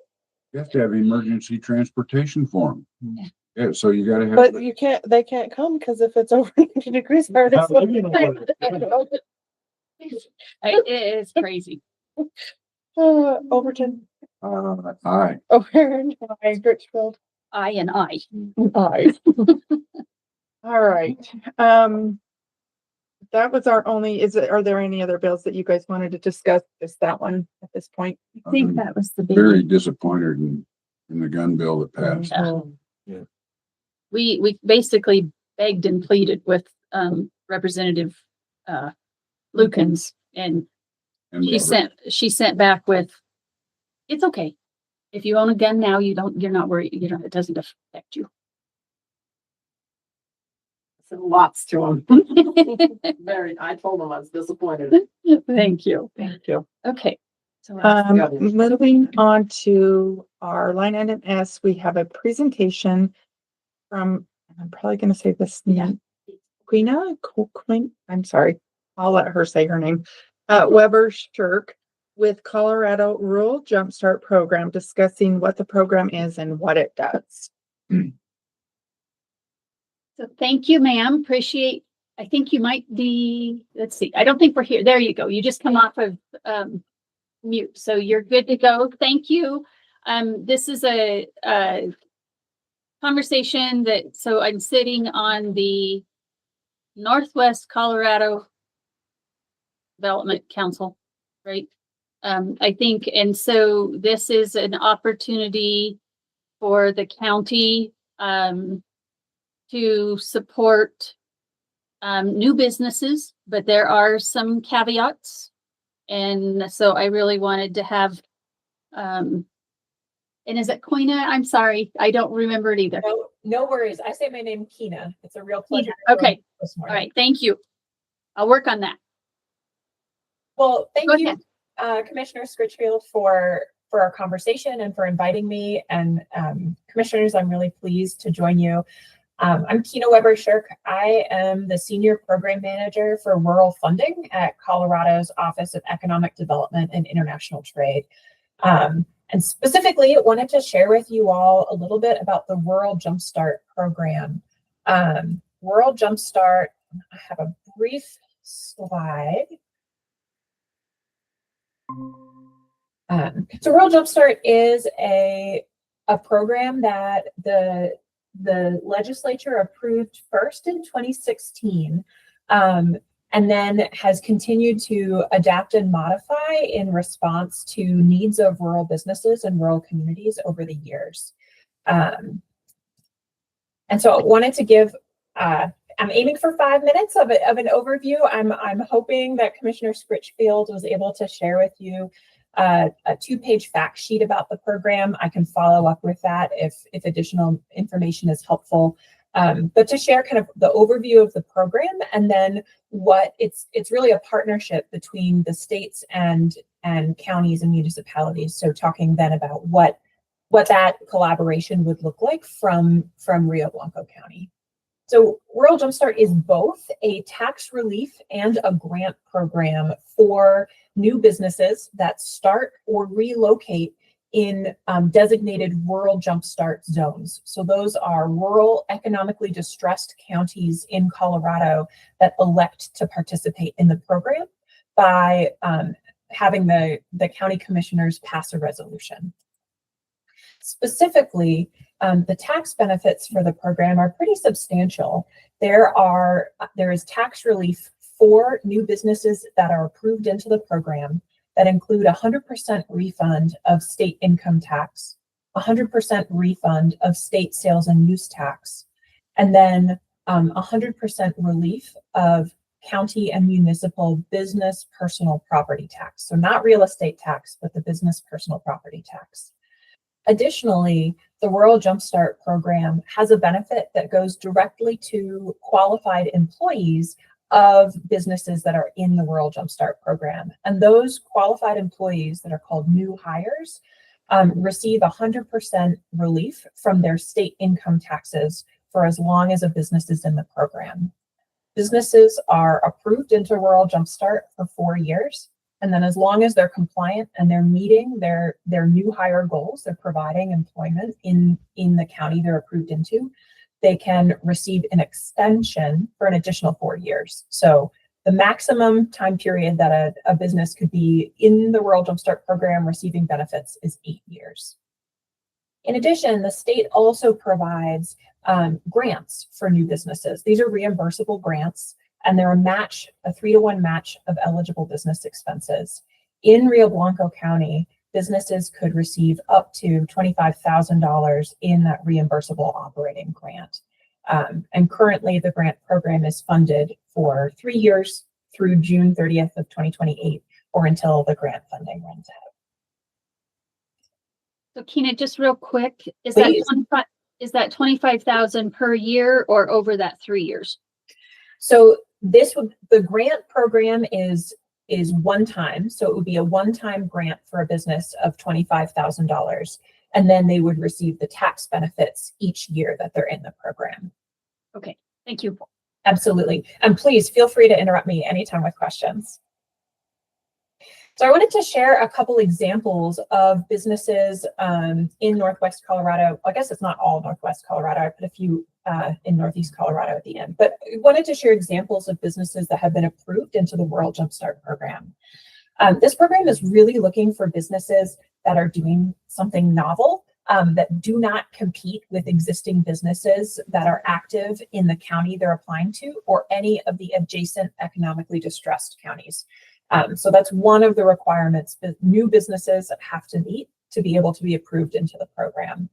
have to have emergency transportation for them. Yeah, so you gotta have. But you can't, they can't come because if it's over 90 degrees, hard as How- you know, It's crazy. Overton, Aye. O'Hare, Richfield. I and I. Aye. All right, that was our only, are there any other bills that you guys wanted to discuss? Just that one at this point? I think that was the big. Very disappointed in the gun bill that passed. We basically begged and pleaded with Representative Lukens, and And she sent back with, it's okay. If you own a gun now, you're not worried, it doesn't affect you. Lots to them. I told them I was disappointed. Thank you. Thank you. Okay. So Moving on to our line item S, we have a presentation from, I'm probably gonna say this name, Queen, I'm sorry, I'll let her say her name. Weber Shirk with Colorado Rural Jumpstart Program, discussing what the program is and what it does. So thank you, ma'am. Appreciate, I think you might be, let's see, I don't think we're here. There you go. You just come off of mute. So you're good to go. Thank you. This is a conversation so I'm sitting on the Northwest Colorado Development Council, right? I think, and so this is an opportunity for the county to support new businesses, but there are some caveats. And so I really wanted to have, and is it Koina? I'm sorry, I don't remember it either. No worries. I say my name, Kina. It's a real pleasure. Okay. All right. Thank you. I'll work on that. Well, thank Go you, ahead. Commissioner Scritchfield, for our conversation and for inviting me. And commissioners, I'm really pleased to join you. I'm Kina Weber Shirk. I am the Senior Program Manager for Rural Funding at Colorado's Office of Economic Development and International Trade. And specifically, I wanted to share with you all a little bit about the Rural Jumpstart program. Rural Jumpstart, I have a brief slide. So Rural Jumpstart is a program that the legislature approved first in 2016, and then has continued to adapt and modify in response to needs of rural businesses and rural communities over the years. And so I wanted to give, I'm aiming for 5 minutes of an overview. I'm hoping that Commissioner Scritchfield was able to share with you a 2-page fact sheet about the program. I can follow up with that if additional information is helpful. But to share kind of the overview of the program, and then what it's really a partnership between the states and counties and municipalities. So talking then about what that collaboration would look like from Rio Blanco County. So Rural Jumpstart is both a tax relief and a grant program for new businesses that start or relocate in designated rural jumpstart zones. So those are rural, economically distressed counties in Colorado that elect to participate in the program by having the county commissioners pass a resolution. Specifically, the tax benefits for the program are pretty substantial. There is tax relief for new businesses that are approved into the program that include 100% refund of state income tax, 100% refund of state sales and use tax, and then 100% relief of county and municipal business personal property tax. So not real estate tax, but the business personal property tax. Additionally, the Rural Jumpstart program has a benefit that goes directly to qualified employees of businesses that are in the Rural Jumpstart program. And those qualified employees that are called new hires receive 100% relief from their state income taxes for as long as a business is in the program. Businesses are approved into Rural Jumpstart for 4 years. And then as long as they're compliant and they're meeting their new hire goals, they're providing employment in the county they're approved into, they can receive an extension for an additional 4 years. So the maximum time period that a business could be in the Rural Jumpstart program receiving benefits is 8 years. In addition, the state also provides grants for new businesses. These are reimbursable grants, and they're a 3-to-1 match of eligible business expenses. In Rio Blanco County, businesses could receive up to $25,000 in that reimbursable operating grant. And currently the grant program is funded for 3 years through June 30th of 2028 or until the grant funding runs out. So Keena, just real quick, is Please. that 25,000 per year or over that 3 years? So the grant program is one time. So it would be a one-time grant for a business of $25,000. And then they would receive the tax benefits each year that they're in the program. Okay, thank you. Absolutely. And please feel free to interrupt me anytime with questions. So I wanted to share a couple examples of businesses in Northwest Colorado. I guess it's not all Northwest Colorado. I put a few in Northeast Colorado at the end, but I wanted to share examples of businesses that have been approved into the Rural Jumpstart program. This program is really looking for businesses that are doing something novel, that do not compete with existing businesses that are active in the county they're applying to or any of the adjacent economically distressed counties. So that's one of the requirements that new businesses have to meet to be able to be approved into the program.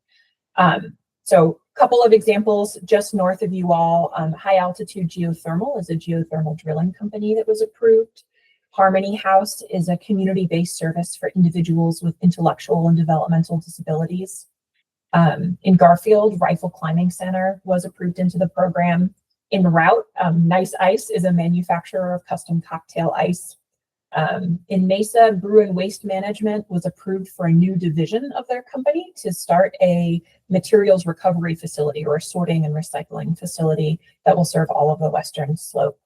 So a couple of examples just north of you all, High Altitude Geothermal is a geothermal drilling company that was approved. Harmony House is a community-based service for individuals with intellectual and developmental disabilities. In Garfield, Rifle Climbing Center was approved into the program. In Route, Nice Ice is a manufacturer of custom cocktail ice. In Mesa, Brew and Waste Management was approved for a new division of their company to start a materials recovery facility or a sorting and recycling facility that will serve all of the Western Slope.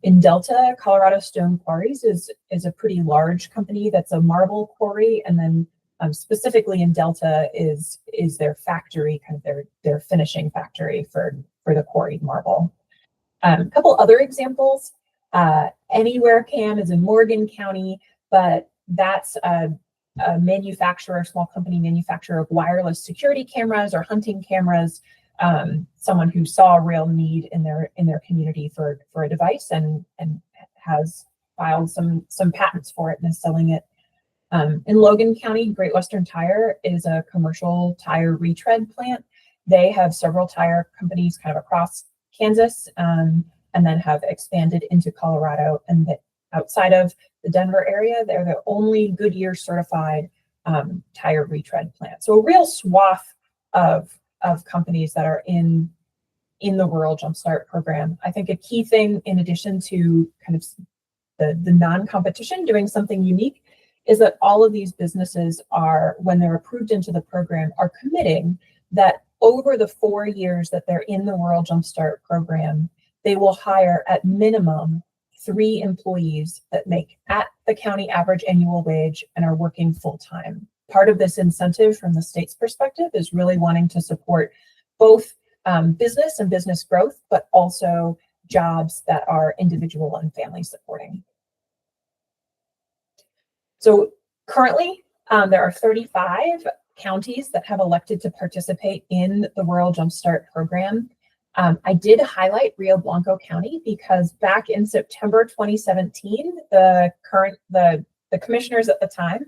In Delta, Colorado Stone Quarries is a pretty large company that's a marble quarry, and then specifically in Delta is their factory, kind of their finishing factory for the quarried marble. A couple other examples. Anywhere Cam is in Morgan County, but that's a manufacturer, small company manufacturer of wireless security cameras or hunting cameras. Someone who saw a real need in their community for a device and has filed some patents for it and is selling it. In Logan County, Great Western Tire is a commercial tire retread plant. They have several tire companies kind of across Kansas, and then have expanded into Colorado, and outside of the Denver area, they're the only Goodyear certified tire retread plant. So a real swath of companies that are in in the Rural Jumpstart program. I think a key thing, in addition to kind of the non-competition, doing something unique, is that all of these businesses are, when they're approved into the program, are committing that over the 4 years that they're in the Rural Jumpstart program, they will hire at minimum 3 employees that make at the county average annual wage and are working full-time. Part of this incentive from the state's perspective is really wanting to support both business and business growth, but also jobs that are individual and family supporting. So currently, there are 35 counties that have elected to participate in the Rural Jumpstart program. I did highlight Rio Blanco County because back in September 2017, the commissioners at the time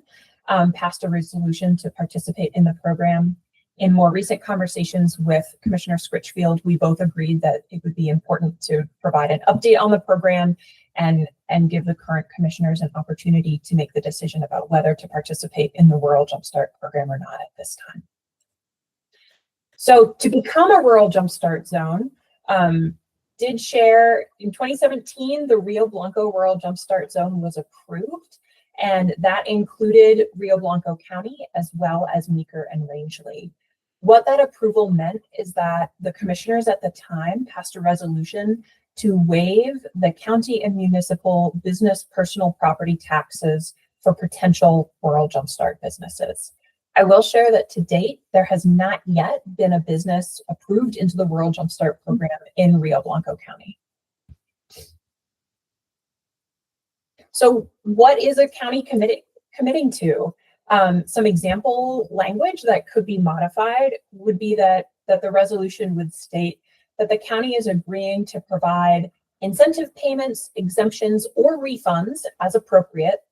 passed a resolution to participate in the program. In more recent conversations with Commissioner Scritchfield, we both agreed that it would be important to provide an update on the program and give the current commissioners an opportunity to make the decision about whether to participate in the Rural Jumpstart program or not at this time. So to become a Rural Jumpstart zone, did share in 2017, the Rio Blanco Rural Jumpstart Zone was approved, and that included Rio Blanco County as well as Meeker and Rangeley. What that approval meant is that the commissioners at the time passed a resolution to waive the county and municipal business personal property taxes for potential Rural Jumpstart businesses. I will share that to date, there has not yet been a business approved into the Rural Jumpstart program in Rio Blanco County. So what is a county committing to? Some example language that could be modified would be that the resolution would state that the county is agreeing to provide incentive payments, exemptions, or refunds as appropriate,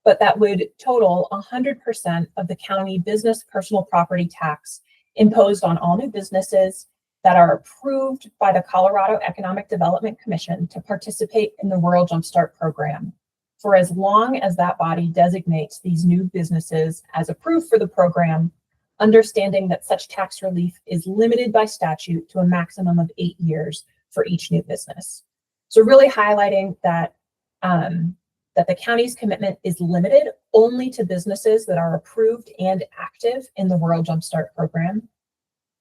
but that would total 100% of the county business personal property tax imposed on all new businesses that are approved by the Colorado Economic Development Commission to participate in the Rural Jumpstart program, for as long as that body designates these new businesses as approved for the program, understanding that such tax relief is limited by statute to a maximum of 8 years for each new business. So really highlighting that, that the county's commitment is limited only to businesses that are approved and active in the Rural Jumpstart program.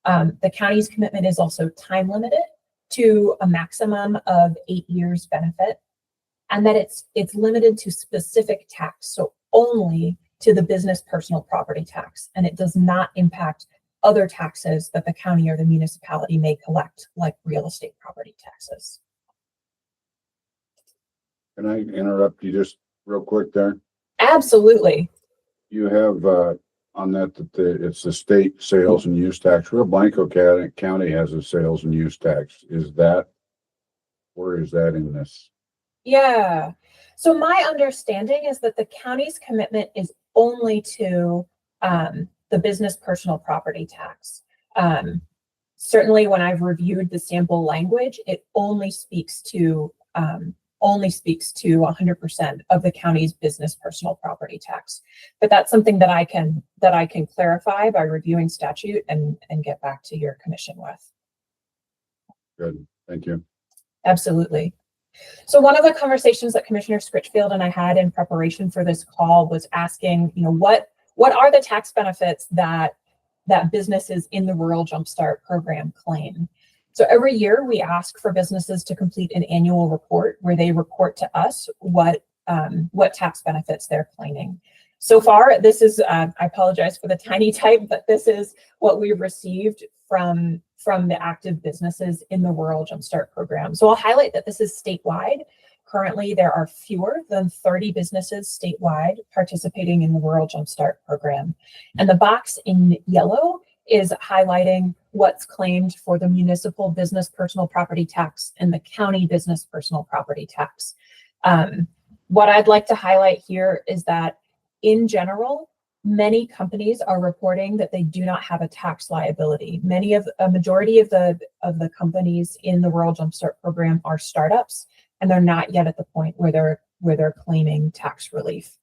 The county's commitment is also time limited to a maximum of 8 years benefit, and that it's limited to specific tax, so only to the business personal property tax, and it does not impact other taxes that the county or the municipality may collect, like real estate property taxes. Can I interrupt you just real quick there? Absolutely. You have on that it's the state sales and use tax. Rio Blanco County has a sales and use tax. Where is that in this? Yeah. So my understanding is that the county's commitment is only to the business personal property tax. Certainly when I've reviewed the sample language, it only speaks to 100% of the county's business personal property tax. But that's something that I can clarify by reviewing statute and get back to your commission with. Good, thank you. Absolutely. So one of the conversations that Commissioner Scritchfield and I had in preparation for this call was asking, what are the tax benefits that businesses in the Rural Jumpstart program claim? So every year we ask for businesses to complete an annual report where they report to us what tax benefits they're claiming. So far, this is, I apologize for the tiny type, but this is what we've received from the active businesses in the Rural Jumpstart program. So I'll highlight that this is statewide. Currently, there are fewer than 30 businesses statewide participating in the Rural Jumpstart program. And the box in yellow is highlighting what's claimed for the municipal business personal property tax and the county business personal property tax. What I'd like to highlight here is that in general, many companies are reporting that they do not have a tax liability. A majority of the companies in the Rural Jumpstart program are startups, and they're not yet at the point where they're claiming tax relief.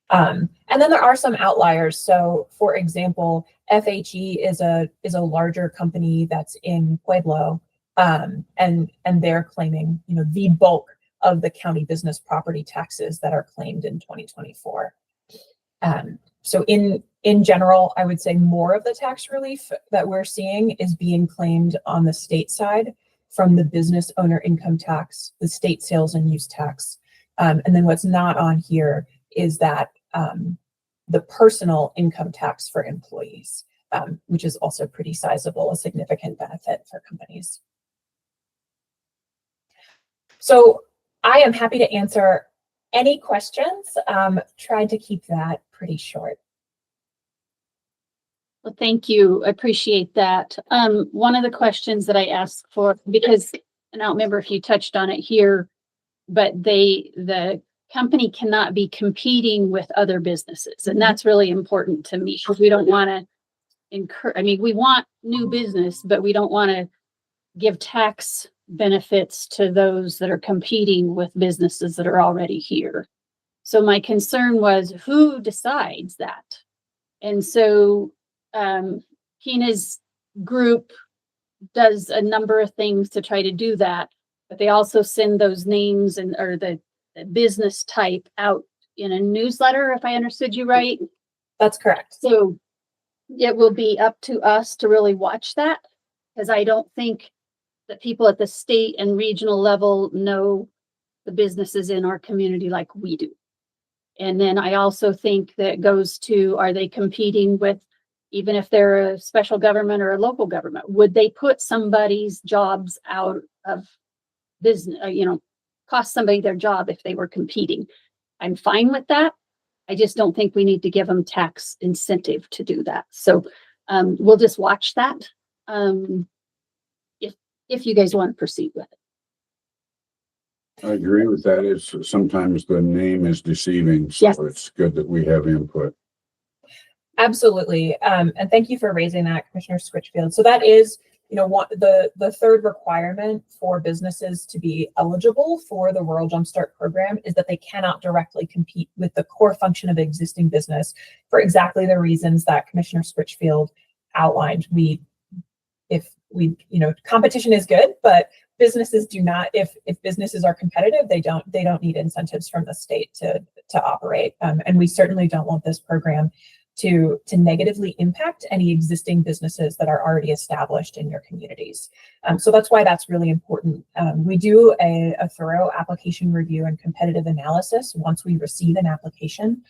And then there are some outliers. So, for example, FHE is a larger company that's in Pueblo, And they're claiming, you know, the bulk of the county business property taxes that are claimed in 2024. So in general, I would say more of the tax relief that we're seeing is being claimed on the state side from the business owner income tax, the state sales and use tax. And then what's not on here is that the personal income tax for employees, which is also pretty sizable, a significant benefit for companies. So I am happy to answer any questions. Tried to keep that pretty short. Well, thank you. I appreciate that. One of the questions that I asked for, because, and I don't remember if you touched on it here, but the company cannot be competing with other businesses. And that's really important to me because we don't want to I mean, we want new business, but we don't want to give tax benefits to those that are competing with businesses that are already here. So my concern was who decides that? And so Keena's group does a number of things to try to do that, but they also send those names and or the business type out in a newsletter, if I understood you right. That's correct. So it will be up to us to really watch that, because I don't think that people at the state and regional level know the businesses in our community like we do. And then I also think that goes to, are they competing with, even if they're a special government or a local government, would they put somebody's jobs out of business, cost somebody their job if they were competing? I'm fine with that. I just don't think we need to give them tax incentive to do that. So we'll just watch that if you guys want to proceed with it. I agree with that. It's sometimes the name is deceiving, so Yes. It's good that we have input. Absolutely. And thank you for raising that, Commissioner Switchfield. So that is, the third requirement for businesses to be eligible for the Rural Jumpstart program is that they cannot directly compete with the core function of existing business for exactly the reasons that Commissioner Switchfield outlined. Competition is good, but businesses do not, if businesses are competitive, they don't need incentives from the state to operate. And we certainly don't want this program to negatively impact any existing businesses that are already established in your communities. So that's why that's really important. We do a thorough application review and competitive analysis once we receive an application.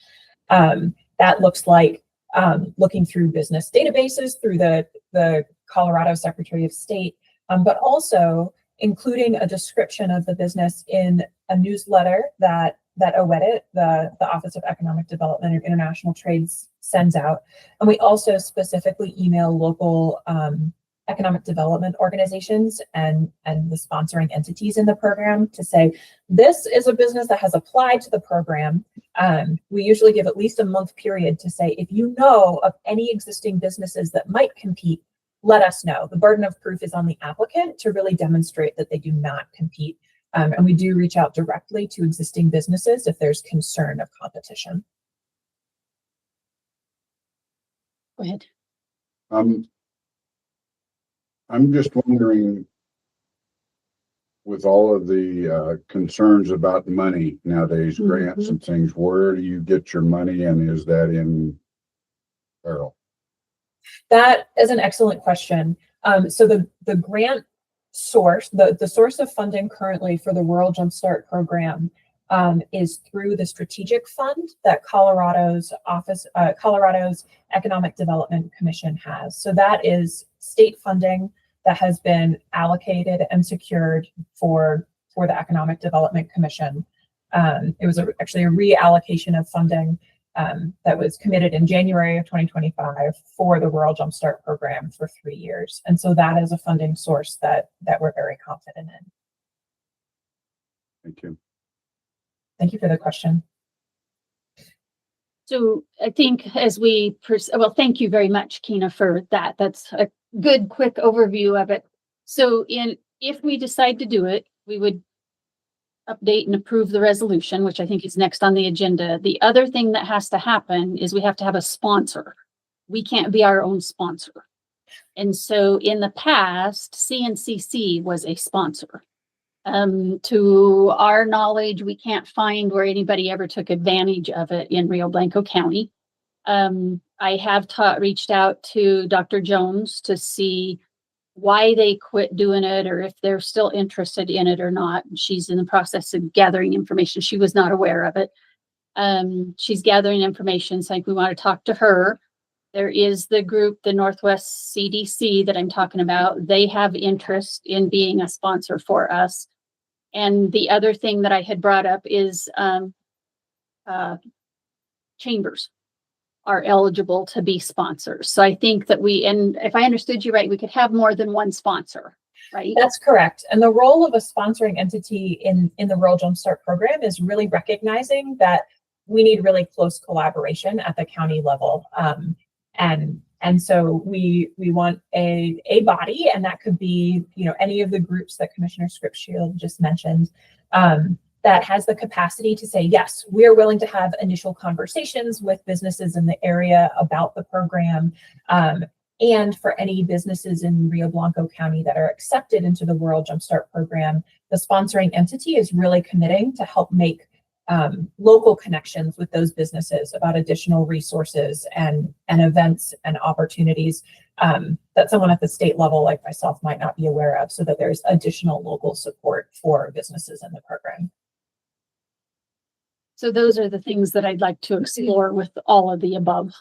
That looks like looking through business databases, through the Colorado Secretary of State, but also including a description of the business in a newsletter that OEDIT, the Office of Economic Development and International Trades, sends out. And we also specifically email local economic development organizations and the sponsoring entities in the program to say, this is a business that has applied to the program. We usually give at least a month period to say, if you know of any existing businesses that might compete, let us know. The burden of proof is on the applicant to really demonstrate that they do not compete. And we do reach out directly to existing businesses if there's concern of competition. Go ahead. I'm just wondering, with all of the concerns about money nowadays, grants and things, where do you get your money, and is that in barrel? That is an excellent question. So the grant source, the source of funding currently for the Rural Jumpstart program is through the strategic fund that Colorado's Economic Development Commission has. So that is state funding that has been allocated and secured for the Economic Development Commission. It was actually a reallocation of funding that was committed in January of 2025 for the Rural Jumpstart program for 3 years. And so that is a funding source that we're very confident in. Thank you. Thank you for the question. So I think as thank you very much, Keena, for that. That's a good, quick overview of it. So if we decide to do it, we would update and approve the resolution, which I think is next on the agenda. The other thing that has to happen is we have to have a sponsor. We can't be our own sponsor. And so in the past, CNCC was a sponsor. To our knowledge, we can't find where anybody ever took advantage of it in Rio Blanco County. I have reached out to Dr. Jones to see why they quit doing it or if they're still interested in it or not. She's in the process of gathering information. She was not aware of it. She's gathering information, so we want to talk to her. There is the group, the Northwest CDC that I'm talking about. They have interest in being a sponsor for us. And the other thing that I had brought up is chambers are eligible to be sponsors. So I think that and if I understood you right, we could have more than one sponsor, right? That's correct. And the role of a sponsoring entity in the Rural Jumpstart program is really recognizing that we need really close collaboration at the county level. And so we want a body, and that could be, any of the groups that Commissioner Scripshield just mentioned, that has the capacity to say, yes, we are willing to have initial conversations with businesses in the area about the program. And for any businesses in Rio Blanco County that are accepted into the Rural Jumpstart program, the sponsoring entity is really committing to help make local connections with those businesses about additional resources and events and opportunities that someone at the state level like myself might not be aware of, so that there's additional local support for businesses in the program. So those are the things that I'd like to explore with all of the above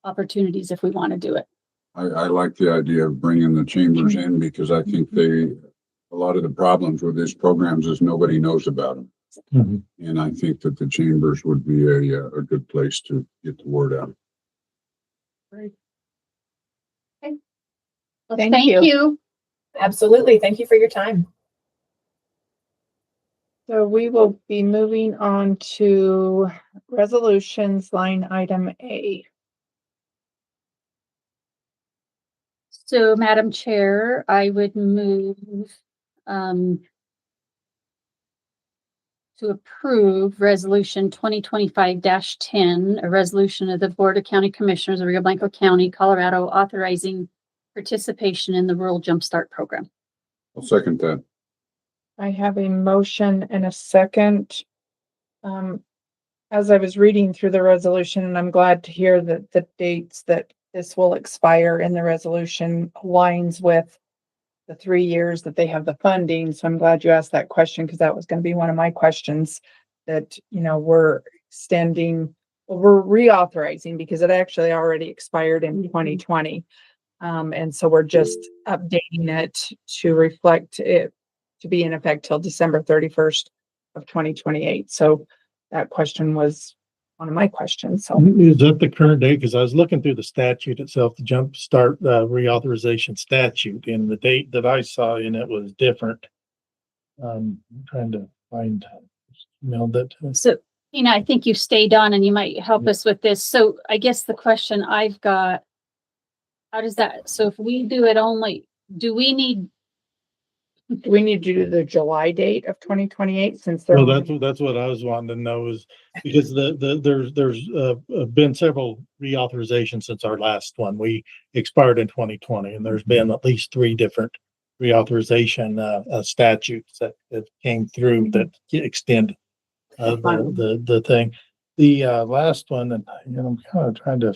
opportunities if we want to do it. I like the idea of bringing the chambers in because I think a lot of the problems with these programs is nobody knows about them. Mhm. And I think that the chambers would be a good place to get the word out. Well, Thank thank you. you. Absolutely. Thank you for your time. So we will be moving on to resolutions, line item A. So, Madam Chair, I would move to approve Resolution 2025-10, a resolution of the Board of County Commissioners of Rio Blanco County, Colorado, authorizing participation in the Rural Jumpstart Program. I'll second that. I have a motion and a second. As I was reading through the resolution, and I'm glad to hear that the dates that this will expire in the resolution aligns with the 3 years that they have the funding. So I'm glad you asked that question, because that was going to be one of my questions, that, we're extending, well, we're reauthorizing because it actually already expired in 2020. And so we're just updating it to reflect it to be in effect till December 31st of 2028. So that question was one of my questions. So Is that the current date? Because I was looking through the statute itself, the Jumpstart reauthorization statute, and the date that I saw in it was different. I'm trying to find, that. So, I think you stayed on and you might help us with this. So I guess the question I've got, how does that, so if we do it only, do we need to do the July date of 2028 since Well, that's what I was wanting to know, is because there's been several reauthorizations since our last one. We expired in 2020, and there's been at least 3 different reauthorization statutes that came through that extend the thing. The last one, and I'm kind of trying to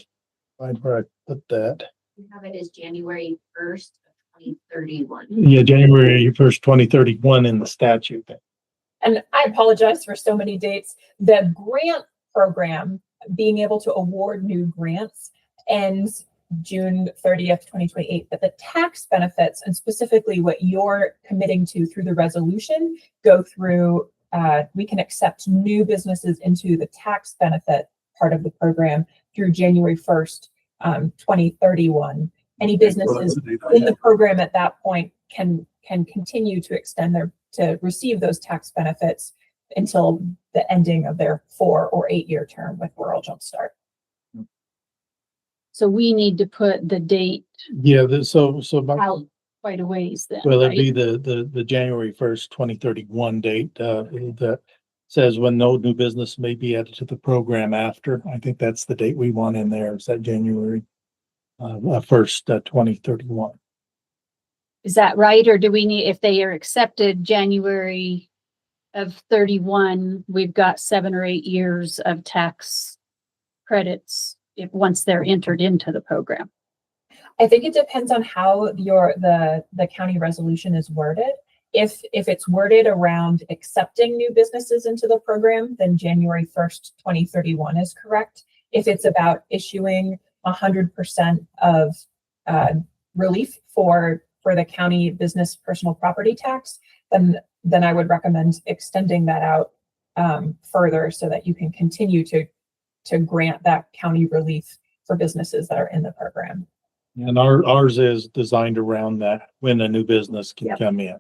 find where I put that. We have it as January 1st, 2031. Yeah, January 1st, 2031 in the statute. And I apologize for so many dates. The grant program, being able to award new grants, ends June 30th, 2028. But the tax benefits, and specifically what you're committing to through the resolution, go through, we can accept new businesses into the tax benefit part of the program through January 1st, 2031. Any businesses in the program at that point can continue to extend to receive those tax benefits until the ending of their 4 or 8 year term with Rural Jumpstart. So we need to put the date Yeah, so out quite a ways then. well, it'd right? be the January 1st, 2031 date, that says when no new business may be added to the program after. I think that's the date we want in there. Is that January? first, 2031. Is that right? Or do we need, if they are accepted January of 31, we've got 7 or 8 years of tax credits if once they're entered into the program? I think it depends on how the county resolution is worded. If it's worded around accepting new businesses into the program, then January 1st, 2031 is correct. If it's about issuing 100% of relief for the county business personal property tax, then I would recommend extending that out further so that you can continue to grant that county relief for businesses that are in the program. And ours is designed around that, when a new business can Yep. come in.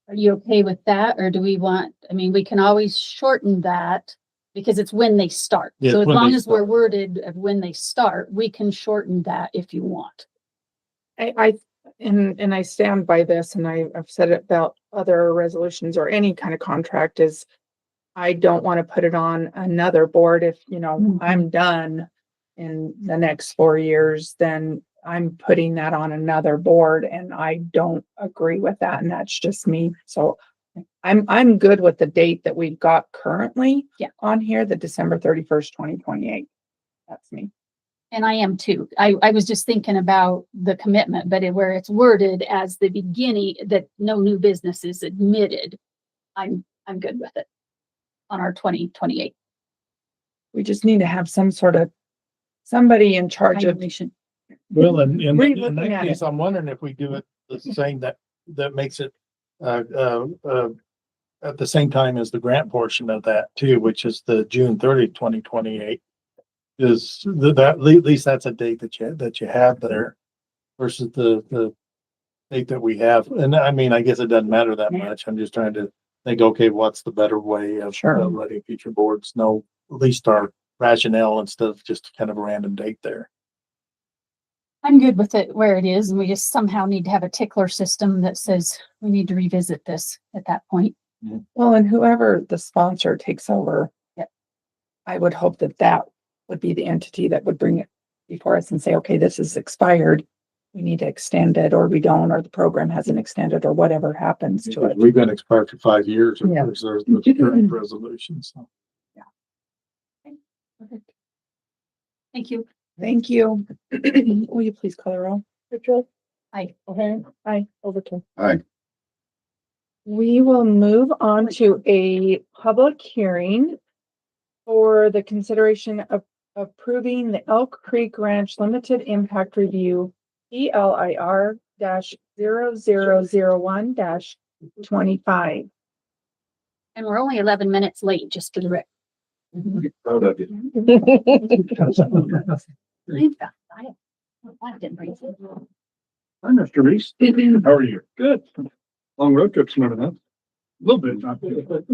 Are you okay with that? Or do we want, I mean, we can always shorten that because it's when they start. Yeah, So as when long they as we're start. worded of when they start, we can shorten that if you want. And I stand by this, and I've said it about other resolutions or any kind of contract is I don't want to put it on another board. If, I'm done in the next 4 years, then I'm putting that on another board, and I don't agree with that. And that's just me. So I'm good with the date that we've got currently on here, the December 31st, 2028. That's me. And I am too. I was just thinking about the commitment, but where it's worded as the beginning that no new business is admitted, I'm good with it on our 2028. We just need to have somebody in charge of. Well, and in Re-looking that at case, it. I'm wondering if we do it the same, that makes it, at the same time as the grant portion of that too, which is the June 30th, 2028. Is that, at least that's a date that you have there versus the date that we have. And I mean, I guess it doesn't matter that much. I'm just trying to think, okay, what's the better way of letting future boards know at least our rationale instead of just kind of a random date there. I'm good with it where it is, and we just somehow need to have a tickler system that says we need to revisit this at that point. Well, and whoever the sponsor takes over, I would hope that would be the entity that would bring it before us and say, okay, this is expired. We need to extend it, or we don't, or the program hasn't extended, or whatever happens to it. We've been expired for 5 years. Yeah. There's the current resolution. So. Perfect. Thank you. Thank you. Will you please call the roll? Richard? Aye. O'Hairn? Aye. Overton? Aye. We will move on to a public hearing for the consideration of approving the Elk Creek Ranch Limited Impact Review ELIR -0001-25. And we're only 11 minutes late, just for the record. Proud of you. I didn't bring it. Hi, Mr. Reese. How are you? Good. Long road trip's not enough. A little bit, not bad.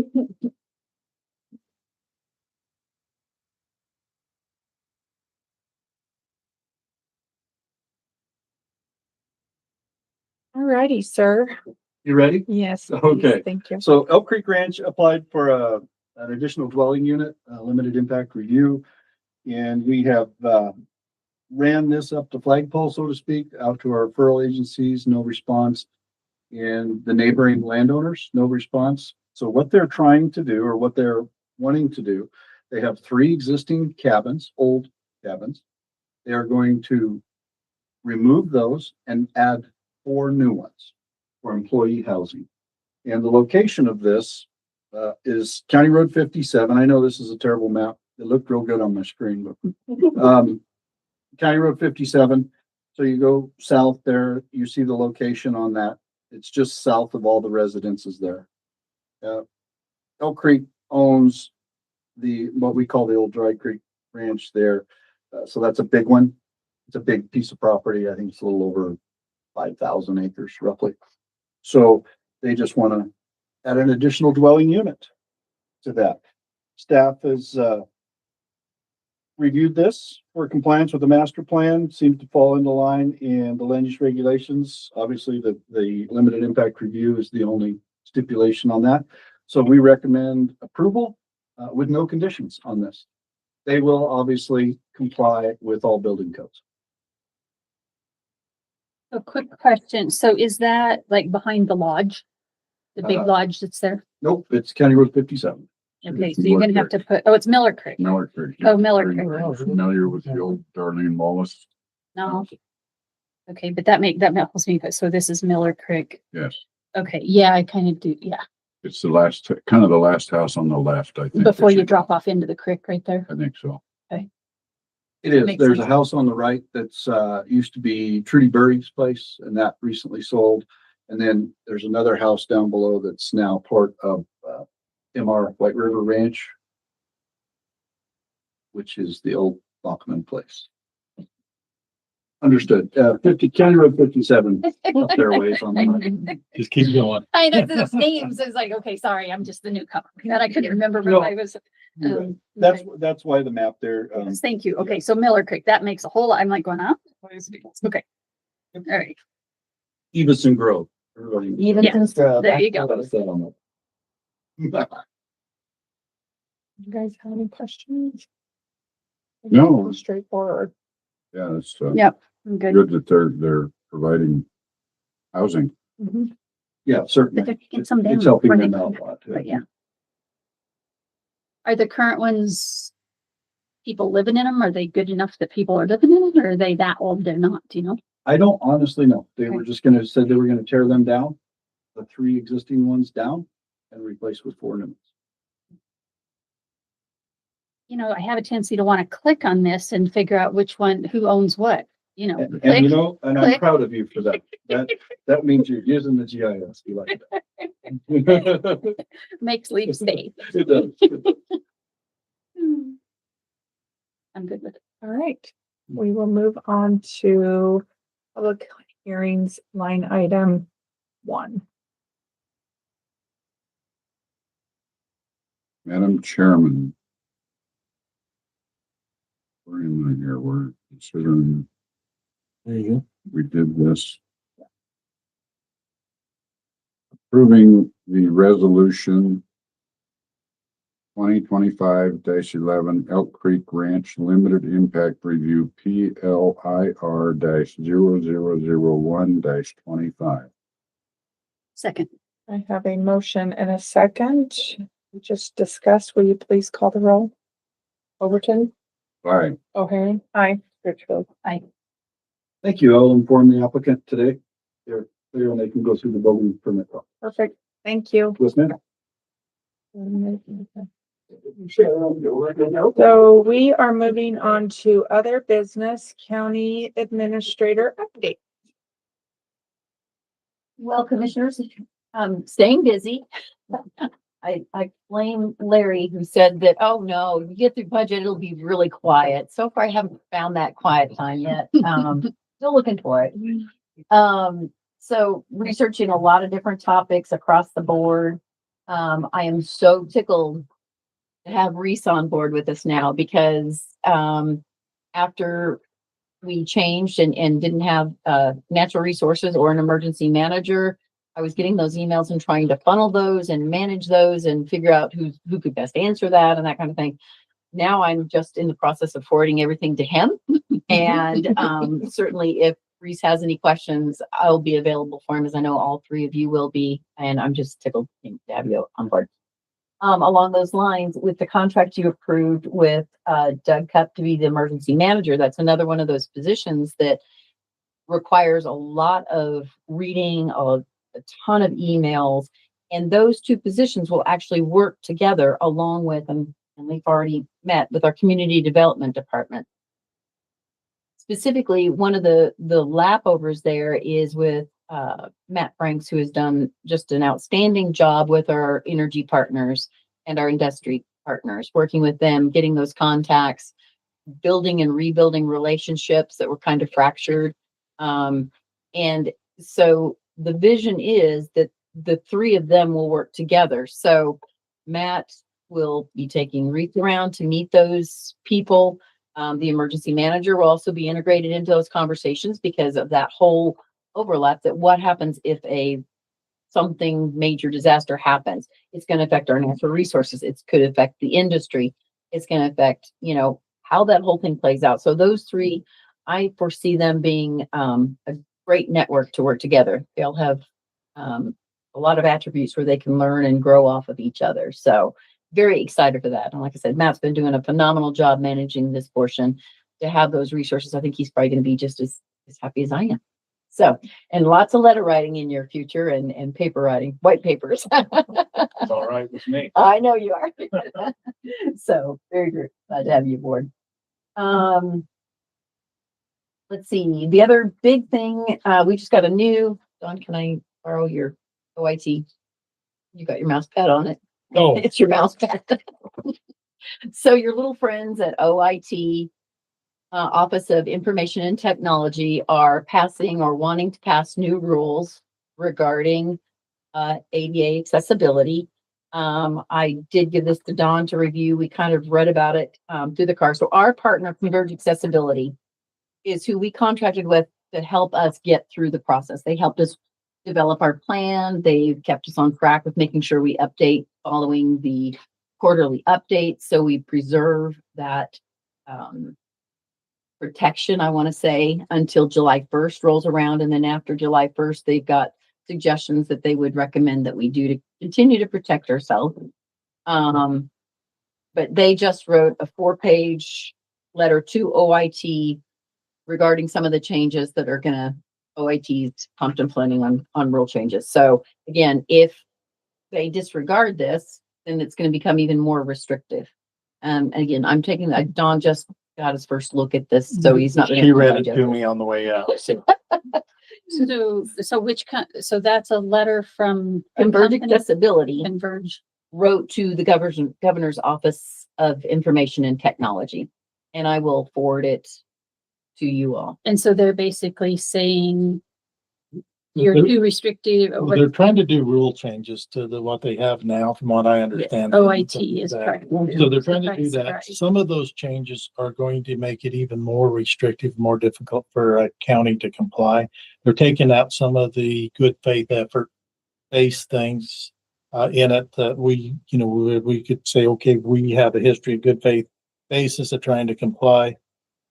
All righty, sir. You ready? Yes. Okay. Thank you. So Elk Creek Ranch applied for an additional dwelling unit, limited impact review. And we have ran this up the flagpole, so to speak, out to our referral agencies, no response. And the neighboring landowners, no response. So what they're trying to do, or what they're wanting to do, they have 3 existing cabins, old cabins. They are going to remove those and add 4 new ones for employee housing. And the location of this is County Road 57. I know this is a terrible map. It looked real good on my screen, but County Road 57. So you go south there, you see the location on that. It's just south of all the residences there. Elk Creek owns what we call the old Dry Creek Ranch there. So that's a big one. It's a big piece of property. I think it's a little over 5,000 acres roughly. So they just want to add an additional dwelling unit to that. Staff has reviewed this for compliance with the master plan, seems to fall into line in the land use regulations. Obviously, the limited impact review is the only stipulation on that. So we recommend approval with no conditions on this. They will obviously comply with all building codes. A quick question. So is that like behind the lodge? The big lodge that's there? Nope, it's County Road 57. Okay, so you're gonna have to put, oh, it's Miller Creek. Miller Creek. Oh, Miller Are Creek. you familiar with the old Darlene Wallace? No. Okay, but that helps me, but so this is Miller Creek. Yes, Okay, yeah, I kind of do, yeah. it's the last, kind of the last house on the left, I think. Before as you drop off into the creek right there. I think so. It is. Makes There's a sense. house on the right that's used to be Trudy Burry's place, and that recently sold. And then there's another house down below that's now part of MR White River Ranch, which is the old Bachman place. Understood. 50 County Road 57 up their ways on the right. Just keep going. I know those names is like, okay, sorry, I'm just the newcomer. That I couldn't remember No. when I was. That's okay. that's why the map there. Yes, thank you. Okay, so Miller Creek, that makes a whole lot. I'm like going, huh? Okay. All right. Evison Grove. Everybody. Even Yeah, since there you go. That's that on that. You guys have any questions? No. Straightforward. Yeah, it's Yep, I'm good. good that they're providing housing. Mhm. Yeah, But certainly. they're taking some down. It's helping before they them come out a lot. But yeah. Are the current ones people living in them? Are they good enough that people are living in them? Or are they that old they're not, do you know? I don't honestly know. They Okay. were just gonna, said they were gonna tear them down, the 3 existing ones down and replace with 4 new ones. You know, I have a tendency to want to click on this and figure out which one, who owns what, you know. And you click, know, and I'm click. proud of you for that. That means you're using the GIS. You like that. Makes leaves safe. It does. It does. I'm good with it. All right, we will move on to public hearings, line item 1. Madam Chairman. Where am I here? We're considering, There you we did this. Approving the resolution 2025-11 Elk Creek Ranch Limited Impact Review PLIR-0001-25. Second. I have a motion and a second. We just discussed, will you please call the roll? Overton, Aye. O'Hairn, aye, Richfield. Thank you. I'll inform the applicant today. They're clear and they can go through the building permit process. Perfect, thank you. Yes, ma'am. So we are moving on to other business, county administrator update. Well, commissioners, staying busy. I blame Larry who said that, oh no, you get through budget, it'll be really quiet. So far, I haven't found that quiet time yet. Still looking for it. So researching a lot of different topics across the board. I am so tickled to have Reese on board with us now because after we changed and didn't have natural resources or an emergency manager, I was getting those emails and trying to funnel those and manage those and figure out who could best answer that and that kind of thing. Now I'm just in the process of forwarding everything to him. And certainly if Reese has any questions, I'll be available for him, as I know all 3 of you will be. And I'm just tickled to have you on board. Along those lines, with the contract you approved with Doug Cup to be the emergency manager, that's another one of those positions that requires a lot of reading, a ton of emails, and those 2 positions will actually work together along with, and we've already met with our community development department. Specifically, one of the lapovers there is with Matt Franks, who has done just an outstanding job with our energy partners and our industry partners, working with them, getting those contacts, building and rebuilding relationships that were kind of fractured. And so the vision is that the 3 of them will work together. So Matt will be taking Reese around to meet those people. The emergency manager will also be integrated into those conversations because of that whole overlap, that what happens if something major disaster happens. It's going to affect our natural resources. It could affect the industry. It's going to affect, how that whole thing plays out. So those 3, I foresee them being a great network to work together. They'll have a lot of attributes where they can learn and grow off of each other. So very excited for that. And like I said, Matt's been doing a phenomenal job managing this portion. To have those resources, I think he's probably going to be just as happy as I am. So, and lots of letter writing in your future and paper writing, white papers. It's all right with me. I know you are. So very good. Glad to have you aboard. Let's see. The other big thing, we just got a new, Don, can I borrow your OIT? You got your mouse pad on it. Oh, It's your mouse pad. So your little friends at OIT, Office of Information and Technology, are passing or wanting to pass new rules regarding ADA accessibility. I did give this to Dawn to review. We kind of read about it through the car. So our partner, Converge Accessibility, is who we contracted with to help us get through the process. They helped us develop our plan. They've kept us on track with making sure we update following the quarterly updates. So we preserve that protection, I want to say, until July 1st rolls around. And then after July 1st, they've got suggestions that they would recommend that we do to continue to protect ourselves. But they just wrote a 4-page letter to OIT regarding some of the changes that are gonna, OIT's contemplating on rule changes. So again, if they disregard this, then it's gonna become even more restrictive. Again, I'm taking, Don just got his first look at this, so he's not. She read it to me on the way out. So so that's a letter from Converge Accessibility Converge. wrote to the governor's Office of Information and Technology, and I will forward it to you all. And so they're basically saying you're too restrictive. Well, they're trying to do rule changes to what they have now, from what I understand. OIT is That. correct. So they're trying to do that. Right. Some of those changes are going to make it even more restrictive, more difficult for a county to comply. They're taking out some of the good faith effort based things in it that we could say, okay, we have a history of good faith basis of trying to comply.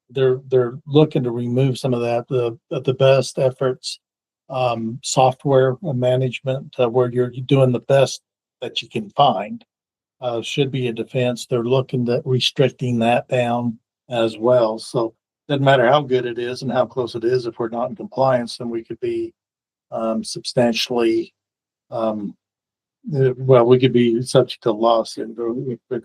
They're looking to remove some of that, the best efforts, software management, where you're doing the best that you can find, should be a defense. They're looking at restricting that down as well. So doesn't matter how good it is and how close it is. If we're not in compliance, then we could be substantially, we could be subject to lawsuit or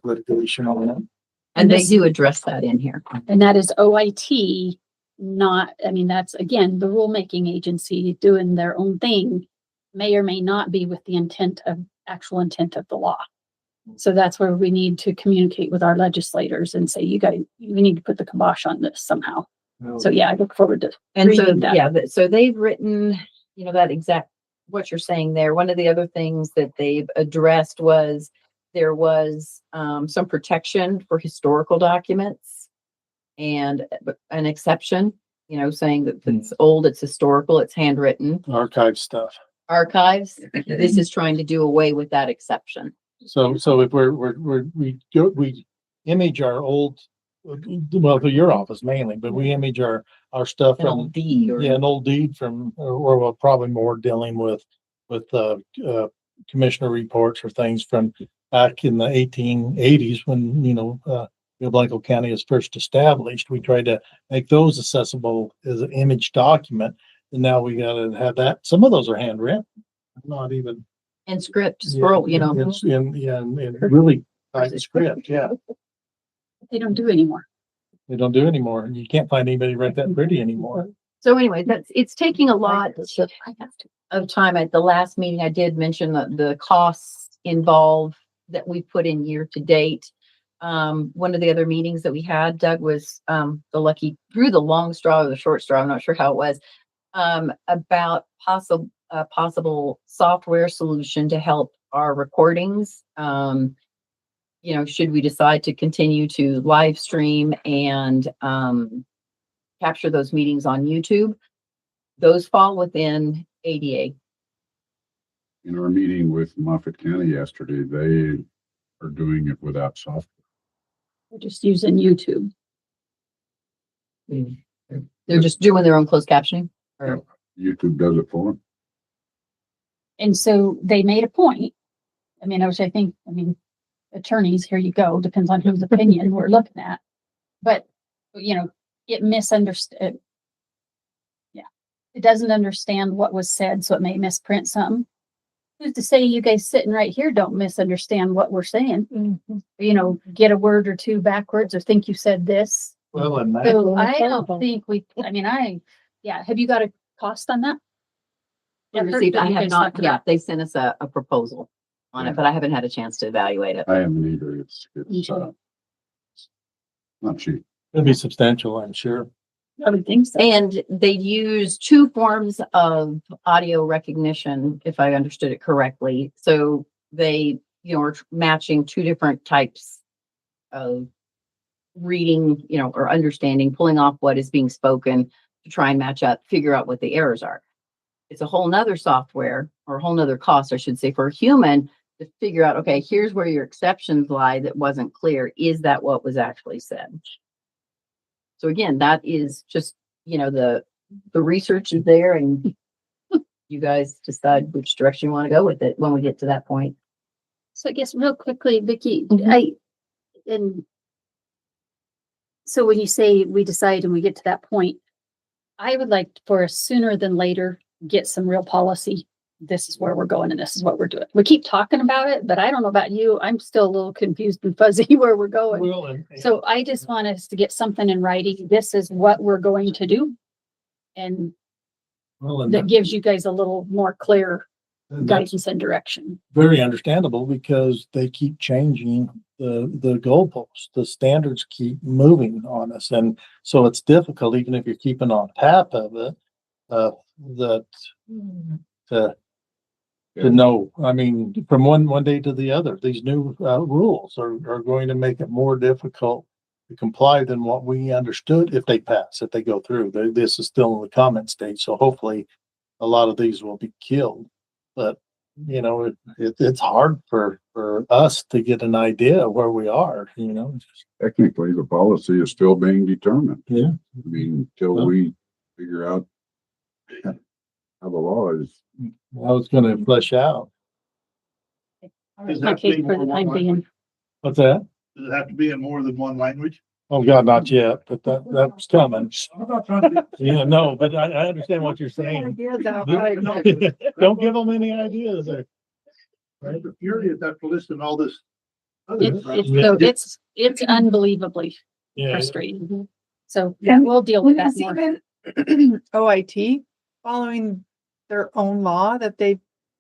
litigation on that. And they do address that in here. And that is OIT, not, I mean, that's again, the rulemaking agency doing their own thing, may or may not be with the actual intent of the law. So that's where we need to communicate with our legislators and say, we need to put the kibosh on this somehow. So yeah, I look forward to And so, reading that. yeah, so they've written, that exact, what you're saying there. One of the other things that they've addressed was there was some protection for historical documents and an exception, saying that if it's old, it's historical, it's handwritten. Archive stuff. Archives, this is trying to do away with that exception. So if we image our old, well, to your office mainly, but we image our stuff An from old deed or. an old deed from, or probably more dealing with commissioner reports or things from back in the 1880s when Rio Blanco County is first established. We tried to make those accessible as an image document, and now we got to have that. Some of those are handwritten, not even. And script, scroll, It's in really tight script, yeah. They don't do anymore. They don't do anymore, and you can't find anybody write that pretty anymore. So anyway, it's taking a lot of time. At the last meeting, I did mention the costs involved that we put in year to date. One of the other meetings that we had, Doug was through the long straw or the short straw, I'm not sure how it was, about possible software solution to help our recordings. Should we decide to continue to live stream and capture those meetings on YouTube, those fall within ADA. In our meeting with Moffett County yesterday, they are doing it without software. We're just using YouTube. They're just doing their own closed captioning. Or YouTube does it for them. And so they made a point. I mean, which I think, attorneys, here you go, depends on whose opinion we're looking at. But, it misunderstood. Yeah. It doesn't understand what was said, so it may misprint something. Who's to say you guys sitting right here don't misunderstand what we're saying? Get a word or two backwards or think you said this. Well, and that, So I don't think have you got a cost on that? I received, I have not, yeah, they sent us a proposal on it, but I haven't had a chance to evaluate it. I haven't either. It's not cheap. it'll be substantial, I'm sure. I would think so. And they use two forms of audio recognition, if I understood it correctly. So they, are matching two different types of reading, or understanding, pulling off what is being spoken to try and match up, figure out what the errors are. It's a whole nother software or a whole nother cost, I should say, for a human to figure out, okay, here's where your exceptions lie that wasn't clear. Is that what was actually said? So again, that is just, the research is there and you guys decide which direction you want to go with it when we get to that point. So I guess real quickly, Vicky, Mhm. So when you say we decide and we get to that point, I would like for us sooner than later, get some real policy. This is where we're going and this is what we're doing. We keep talking about it, but I don't know about you. I'm still a little confused and fuzzy where we're going. Well, and So I just want us to get something in writing. This is what we're going to do. And that gives you guys a little more clear that's guidance and direction. very understandable because they keep changing the goalposts. The standards keep moving on us. And so it's difficult, even if you're keeping on top of it, to know. I mean, from one day to the other, these new rules are going to make it more difficult to comply than what we understood if they pass, if they go through. This is still in the comment stage, so hopefully a lot of these will be killed. But it's hard for us to get an idea of where we are. Technically, the policy is still being determined. Yeah. I mean, until we figure out how the law is. How it's going to flesh out. My case for the time being. What's that? Does it have to be in more than one language? Oh God, not yet, but that's coming. I'm not trying to. Yeah, no, but I understand what you're saying. Don't give them any ideas there. Right, the fury is that listing all this. It's unbelievably Yeah. frustrating. So we'll deal with that more. Even OIT following their own law that they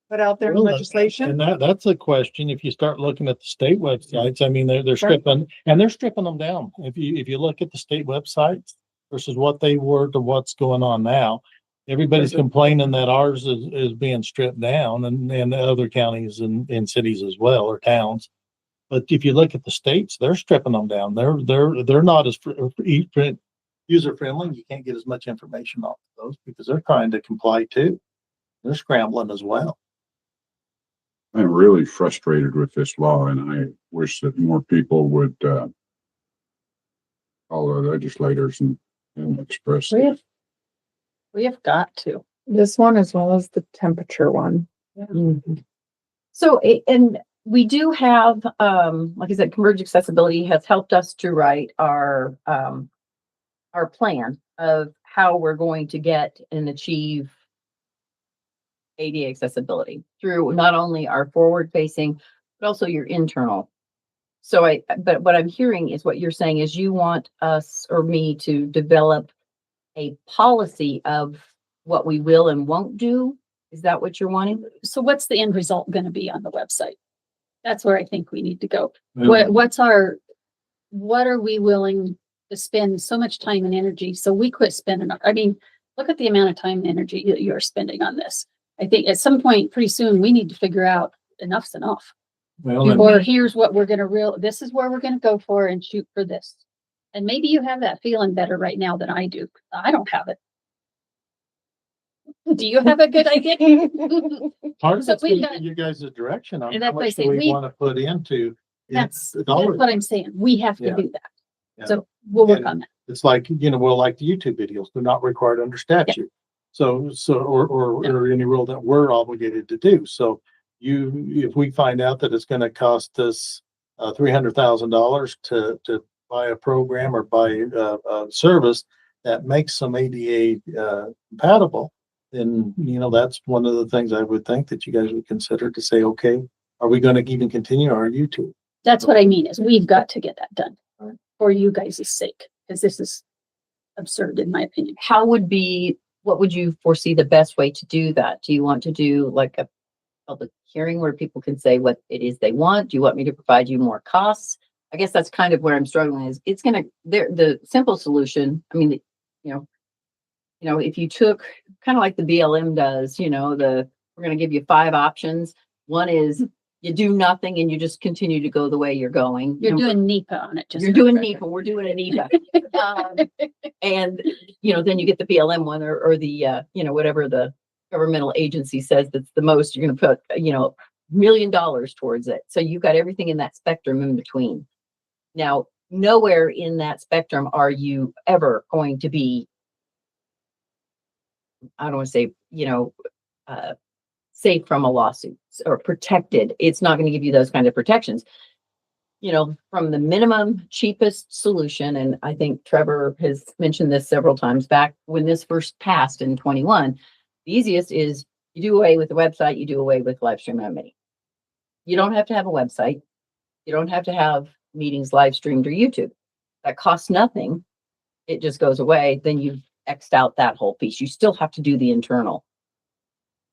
put out there in Well, legislation. And that's a question. If you start looking at the state websites, I mean, they're stripping them down. If you look at the state websites versus what they were to what's going on now, everybody's complaining that ours is being stripped down and other counties and cities as well, or towns. But if you look at the states, they're stripping them down. They're not as user friendly. You can't get as much information off of those because they're trying to comply too. They're scrambling as well. I'm really frustrated with this law and I wish that more people would, call the legislators and express. We have got to. This one as well as the temperature one. So, and we do have, like I said, Converge Accessibility has helped us to write our plan of how we're going to get and achieve ADA accessibility through not only our forward facing, but also your internal. So but what I'm hearing is what you're saying is you want us or me to develop a policy of what we will and won't do. Is that what you're wanting? So what's the end result going to be on the website? That's where I think we need to go. Yeah. What are we willing to spend so much time and energy? So we quit spending. I mean, look at the amount of time and energy that you're spending on this. I think at some point pretty soon we need to figure out enough's enough. Well, Or here's what we're going to this is where we're going to go for and shoot for this. And maybe you have that feeling better right now than I do. I don't have it. Do you have a good idea? part of So it's we gonna got- be you guys' direction on And how that's why I much say do we we- want to put into. That's the dollar. what I'm saying. We have to Yeah. do that. Yeah. So we'll work And on that. It's like, like the YouTube videos, they're not required under statute. or any role that we're obligated to do. So if we find out that it's gonna cost us $300,000 to buy a program or buy a service that makes some ADA compatible, then, that's one of the things I would think that you guys would consider to say, okay, are we gonna even continue our YouTube? That's what I mean, is we've got to get that done for you guys' sake, because this is absurd in my opinion. What would you foresee the best way to do that? Do you want to do like a public hearing where people can say what it is they want? Do you want me to provide you more costs? I guess that's kind of where I'm struggling is the simple solution. I mean, if you took kind of like the BLM does, we're going to give you 5 options. One is you do nothing and you just continue to go the way you're going. You're doing NEPA on it. You're doing NEPA. We're doing a NEPA. And, then you get the BLM one or the, whatever the governmental agency says that's the most, you're going to put, $1 million towards it. So you've got everything in that spectrum in between. Now, nowhere in that spectrum are you ever going to be, I don't want to say, safe from a lawsuit or protected. It's not going to give you those kind of protections. From the minimum cheapest solution, and I think Trevor has mentioned this several times back when this first passed in 21, the easiest is you do away with the website, you do away with live stream only. You don't have to have a website. You don't have to have meetings live streamed or YouTube. That costs nothing. It just goes away. Then you've X'd out that whole piece. You still have to do the internal.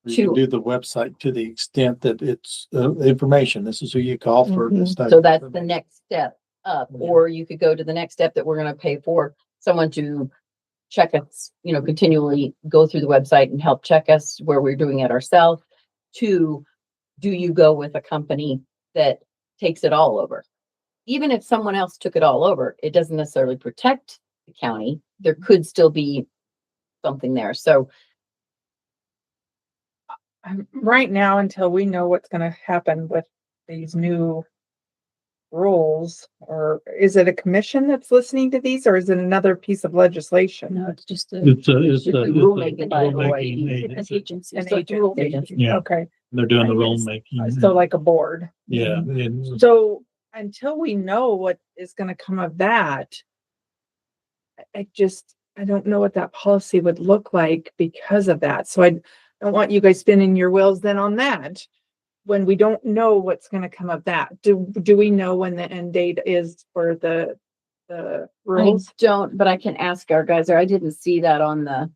You can do the website to the extent that it's information. This is who you call for this type. So that's the next step up, or you could go to the next step that we're going to pay for someone to check us, continually go through the website and help check us where we're doing it ourselves. To, do you go with a company that takes it all over? Even if someone else took it all over, it doesn't necessarily protect the county. There could still be something there. So Right now, until we know what's gonna happen with these new rules, or is it a commission that's listening to these, or is it another piece of legislation? No, it's just It's a rulemaking by rulemaking an agency. An So it's a rule agency. Yeah. Okay, They're doing the I guess. rulemaking. so like a board. Yeah. and- So until we know what is gonna come of that, I don't know what that policy would look like because of that. So I don't want you guys spinning your wheels then on that, when we don't know what's gonna come of that. Do we know when the end date is for the I rules? don't, but I can ask our guys there. I didn't see that on the,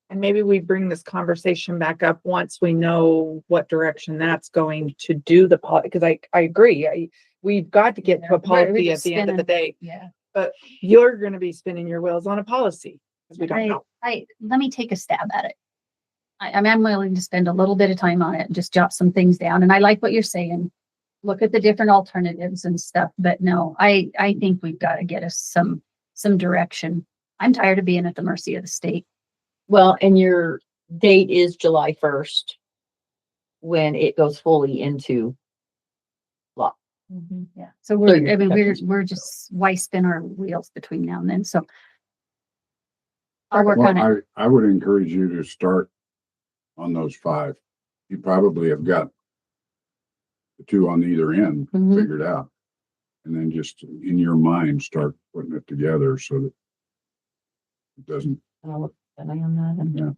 And maybe we bring this conversation back up once we know what direction that's going to do the because I agree. We've got to get to a We're policy at just the end of the day, Yeah. but you're gonna be spinning your wheels on a policy, because we don't know. Let me take a stab at it. I'm willing to spend a little bit of time on it and just jot some things down. And I like what you're saying. Look at the different alternatives and stuff, but no, I think we've got to get us some direction. I'm tired of being at the mercy of the state. well, and your date is July 1st when it goes fully into law. Yeah. So we're just, why spin our wheels between now and then? So I'll work on it. Well, I would encourage you to start on those 5. You probably have got the 2 on either end Mhm. figured out. And then just in your mind, start putting it together so that it doesn't, I'll look an eye on that and- Yeah.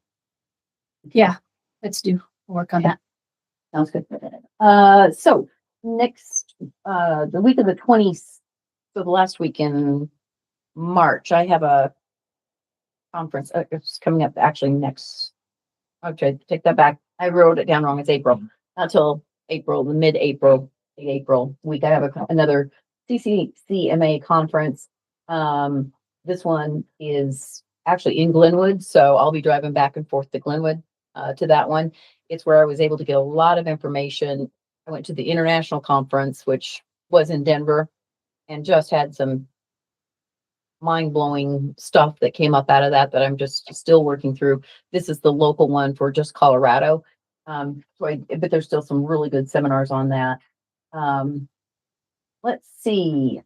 Yeah, let's work on that. Sounds good. So next, the week of the 20th, so the last week in March, I have a conference. It's coming up actually next. Okay, take that back. I wrote it down wrong. It's April, not till April, the mid-April, late April week. I have another CCCMA conference. This one is actually in Glenwood, so I'll be driving back and forth to Glenwood to that one. It's where I was able to get a lot of information. I went to the international conference, which was in Denver, and just had some mind-blowing stuff that came up out of that I'm just still working through. This is the local one for just Colorado. But there's still some really good seminars on that. Let's see.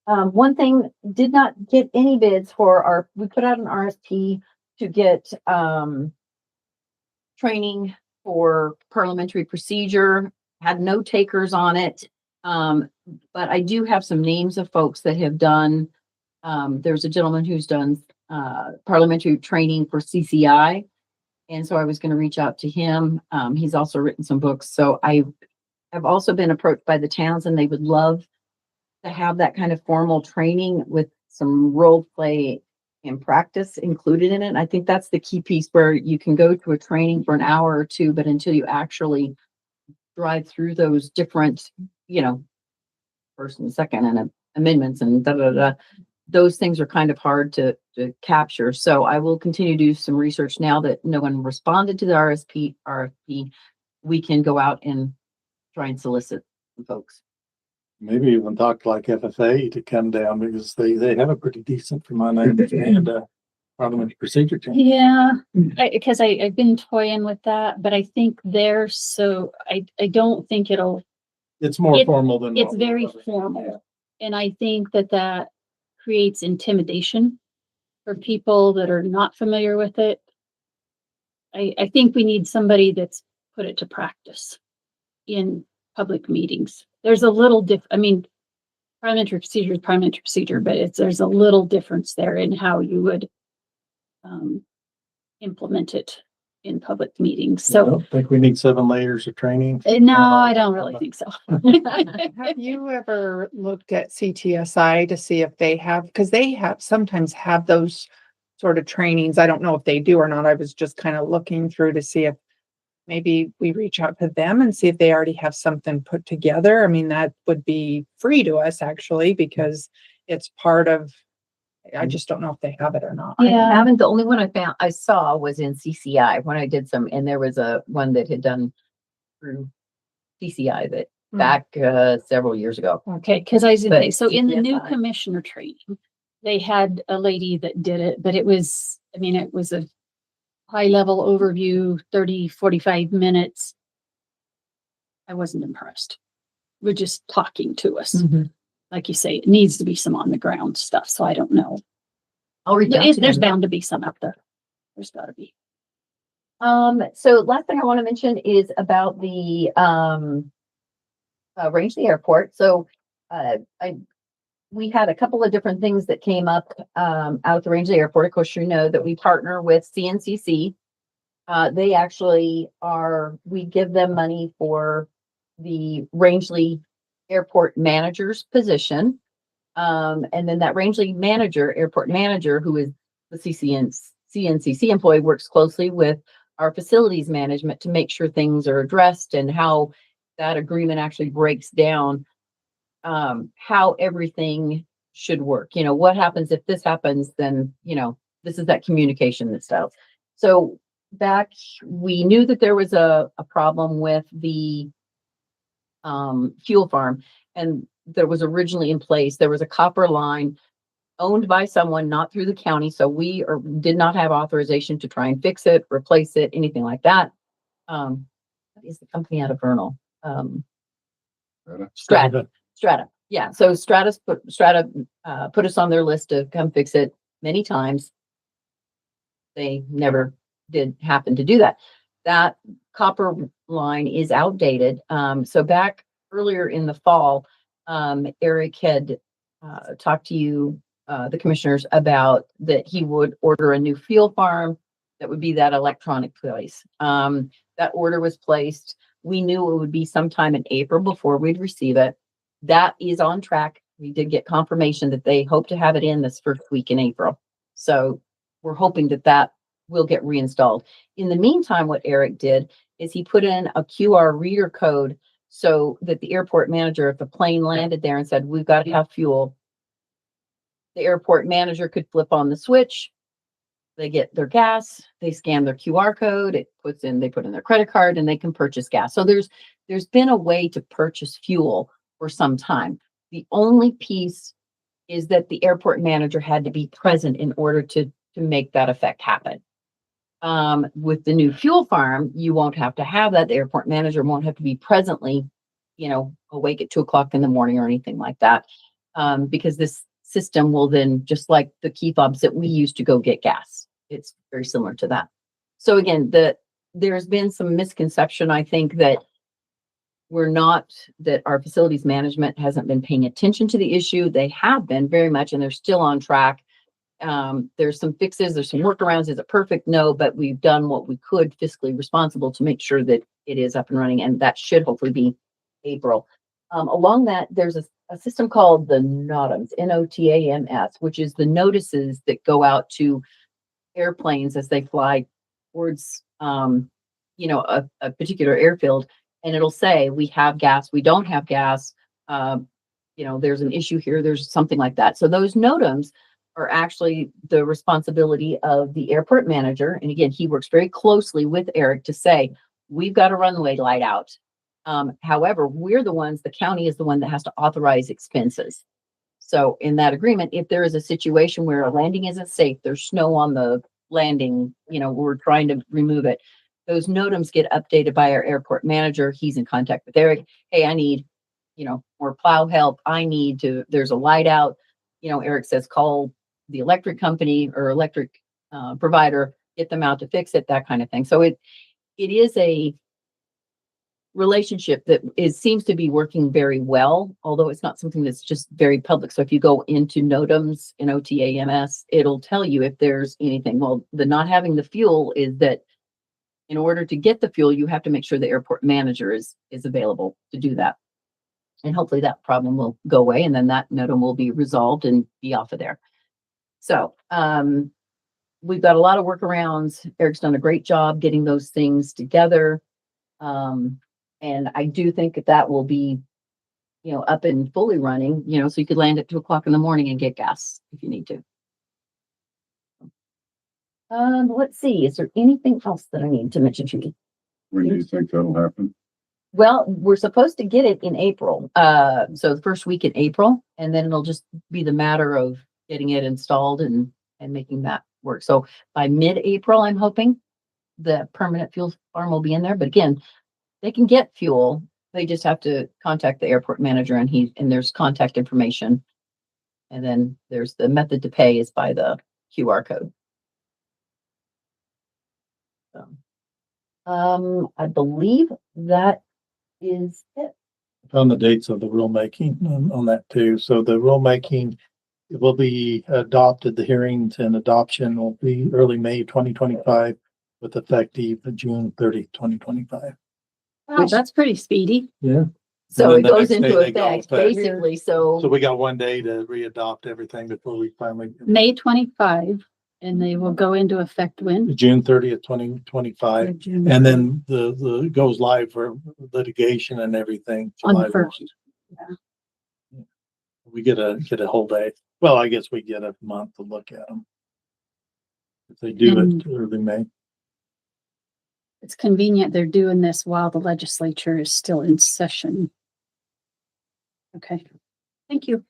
One thing, did not get any bids for we put out an RFP to get, training for parliamentary procedure, had no takers on it. But I do have some names of folks that have done, there's a gentleman who's done, parliamentary training for CCI. And so I was going to reach out to him. He's also written some books. So I have also been approached by the towns and they would love to have that kind of formal training with some role play and practice included in it. I think that's the key piece where you can go to a training for an hour or two, but until you actually drive through those different, first and second and amendments and those things are kind of hard to capture. So I will continue to do some research now that no one responded to the RFP. We can go out and try and solicit folks. Maybe even talk like FFA to come down because they have a pretty decent, from what I understand, parliamentary procedure team. Yeah, because I've been toying with that, but I think I don't think It's more formal than. it's very formal. And I think that creates intimidation for people that are not familiar with it. I think we need somebody that's put it to practice in public meetings. There's a little parliamentary procedure is parliamentary procedure, but there's a little difference there in how you would implement it in public meetings. I So don't think we need 7 layers of training. no, I don't really think so. Have you ever looked at CTSI to see if they have, because they sometimes have those sort of trainings. I don't know if they do or not. I was just kind of looking through to see if maybe we reach out to them and see if they already have something put together. I mean, that would be free to us actually, because it's part of, I just don't know if they have it or not. I haven't. The only one I saw was in CCI when I did some, and there was one that had done through CCI that back several years ago. Okay, because in the new CTSI. commissioner training, they had a lady that did it, but it was a high level overview, 30, 45 minutes. I wasn't impressed. We're just talking to us. Mhm. Like you say, it needs to be some on the ground stuff. So I don't know. I'll reach out to There's them. bound to be some out there. There's gotta be. So last thing I want to mention is about the Rangeley Airport. So we had a couple of different things that came up out at the Rangeley Airport. Of course, you know that we partner with CNCC. They actually we give them money for the Rangeley Airport manager's position. And then that Rangeley airport manager, who is the CNCC employee, works closely with our facilities management to make sure things are addressed and how that agreement actually breaks down, how everything should work. What happens if this happens, then, this is that communication that styles. So we knew that there was a problem with the fuel farm, and there was originally in place, there was a copper line owned by someone, not through the county. So we did not have authorization to try and fix it, replace it, anything like that. What is the company out of Vernal? Strata. Yeah. So Strata put us on their list to come fix it many times. They never did happen to do that. That copper line is outdated. So back earlier in the fall, Eric had talked to you, the commissioners, about that he would order a new fuel farm that would be that electronic place. That order was placed. We knew it would be sometime in April before we'd receive it. That is on track. We did get confirmation that they hope to have it in this first week in April. So we're hoping that will get reinstalled. In the meantime, what Eric did is he put in a QR reader code so that the airport manager, if the plane landed there and said, we've got to have fuel, the airport manager could flip on the switch. They get their gas, they scan their QR code, they put in their credit card, and they can purchase gas. So there's been a way to purchase fuel for some time. The only piece is that the airport manager had to be present in order to make that effect happen. With the new fuel farm, you won't have to have that. The airport manager won't have to be presently, awake at 2:00 in the morning or anything like that. because this system will then, just like the key fobs that we use to go get gas, it's very similar to that. So again, there's been some misconception, I think, that our facilities management hasn't been paying attention to the issue. They have been very much, and they're still on track. There's some fixes, there's some workarounds. Is it perfect? No, but we've done what we could fiscally responsible to make sure that it is up and running, and that should hopefully be April. Along that, there's a system called the NOTAMs, NOTAMS, which is the notices that go out to airplanes as they fly towards, a particular airfield, and it'll say, we have gas, we don't have gas, there's an issue here, there's something like that. So those NOTAMs are actually the responsibility of the airport manager. And again, he works very closely with Eric to say, we've got a runway light out. However, the county is the one that has to authorize expenses. So in that agreement, if there is a situation where a landing isn't safe, there's snow on the landing, we're trying to remove it, those NOTAMs get updated by our airport manager. He's in contact with Eric. Hey, I need, more plow help. There's a light out. Eric says, call the electric company or electric provider, get them out to fix it, that kind of thing. So it is a relationship that seems to be working very well, although it's not something that's just very public. So if you go into NOTAMs, NOTAMS, it'll tell you if there's anything. Well, the not having the fuel is that in order to get the fuel, you have to make sure the airport manager is available to do that. And hopefully that problem will go away, and then that NOTAM will be resolved and be off of there. So we've got a lot of workarounds. Eric's done a great job getting those things together. And I do think that will be, up and fully running, so you could land at 2:00 in the morning and get gas if you need to. Let's see, is there anything else that I need to mention to you? When do you think that'll happen? Well, we're supposed to get it in April. So the first week in April, and then it'll just be the matter of getting it installed and making that work. So by mid-April, I'm hoping the permanent fuel farm will be in there. But again, they can get fuel. They just have to contact the airport manager, and there's contact information. And then there's the method to pay is by the QR code. So, I believe that is it. On the dates of the rulemaking on that too. So the rulemaking will be adopted, the hearings and adoption will be early May 2025 with effective June 30, 2025. Wow, that's pretty speedy. Yeah. So And it then the goes next day into they go effect, effect. basically, So so we got one day to re-adopt everything before we finally, May 25, and they will go into effect when? June 30th, 2025. And then the goes live for litigation and everything. On the July 1st. 1. We get a whole day. Well, I guess we get a month to look at them. If they do it early May. It's convenient they're doing this while the legislature is still in session. Okay, thank you.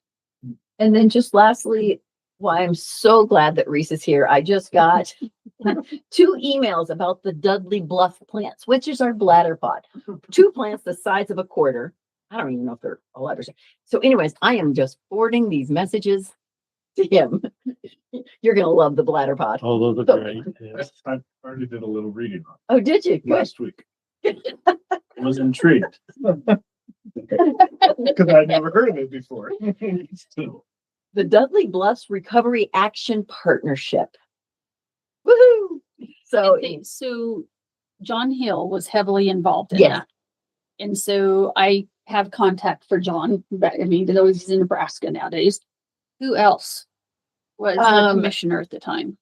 And then just lastly, why I'm so glad that Reese is here. I just got 2 emails about the Dudley Bluff plants, which is our bladder pod. 2 plants the size of a quarter. I don't even know if they're alive or so. So anyways, I am just forwarding these messages to him. You're going to love the bladder pod. Oh, those are great. Yes. I already did a little reading on Oh, did you? it Good. last week. I was intrigued. Because I'd never heard of it before. So, The Dudley Bluffs Recovery Action Partnership. Woohoo! So, So John Hill was heavily involved in Yes. that. And so I have contact for John, but I mean, though he's in Nebraska nowadays. Who else was the commissioner at the time?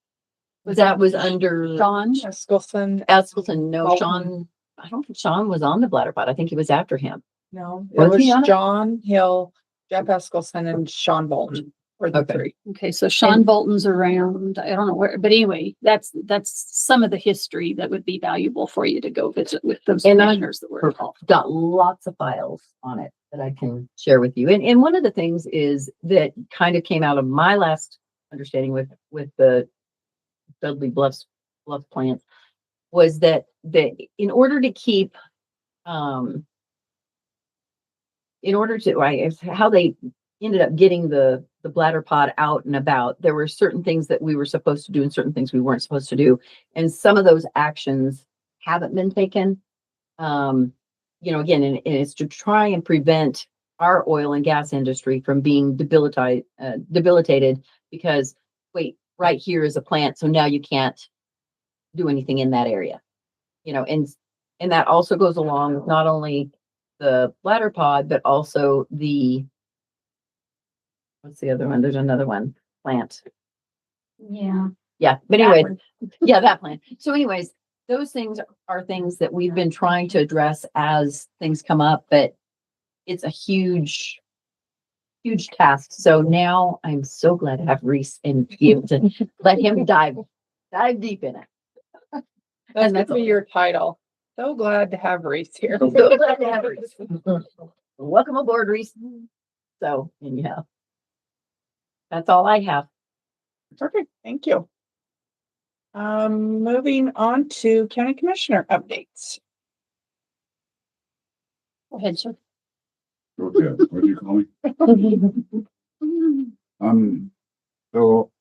that was under John? Eskelson. Eskelton. No, Bolton. Sean, I don't think Sean was on the bladder pod. I think he was after him. No, it Was was he on it? John Hill, Jeff Eskelson, and Sean Bolton were the Okay. 3. Okay, so Sean Bolton's around. I don't know where, but anyway, that's some of the history that would be valuable for you to go visit with those And I- commissioners that were involved. Got lots of files on it that I can share with you. And one of the things is that kind of came out of my last understanding with the Dudley Bluff plant was that in order to keep, in order to, right, how they ended up getting the bladder pod out and about, there were certain things that we were supposed to do and certain things we weren't supposed to do. And some of those actions haven't been taken. Again, and it's to try and prevent our oil and gas industry from being debilitated because, wait, right here is a plant, so now you can't do anything in that area. And that also goes along with not only the bladder pod, but also what's the other one? There's another one, plant. Yeah. Yeah, but That anyways, one. yeah, that plant. So anyways, those things are things that we've been trying to address as things come up, but it's a huge task. So now I'm so glad to have Reese and be able to let him dive deep in it. That's that's gonna be all. your title. So glad to have Reese here. So glad to have Reese. Welcome aboard, Reese. So, anyhow, that's all I have. Perfect, thank you. Moving on to county commissioner updates. Go ahead, sir. Okay, what do you call me? So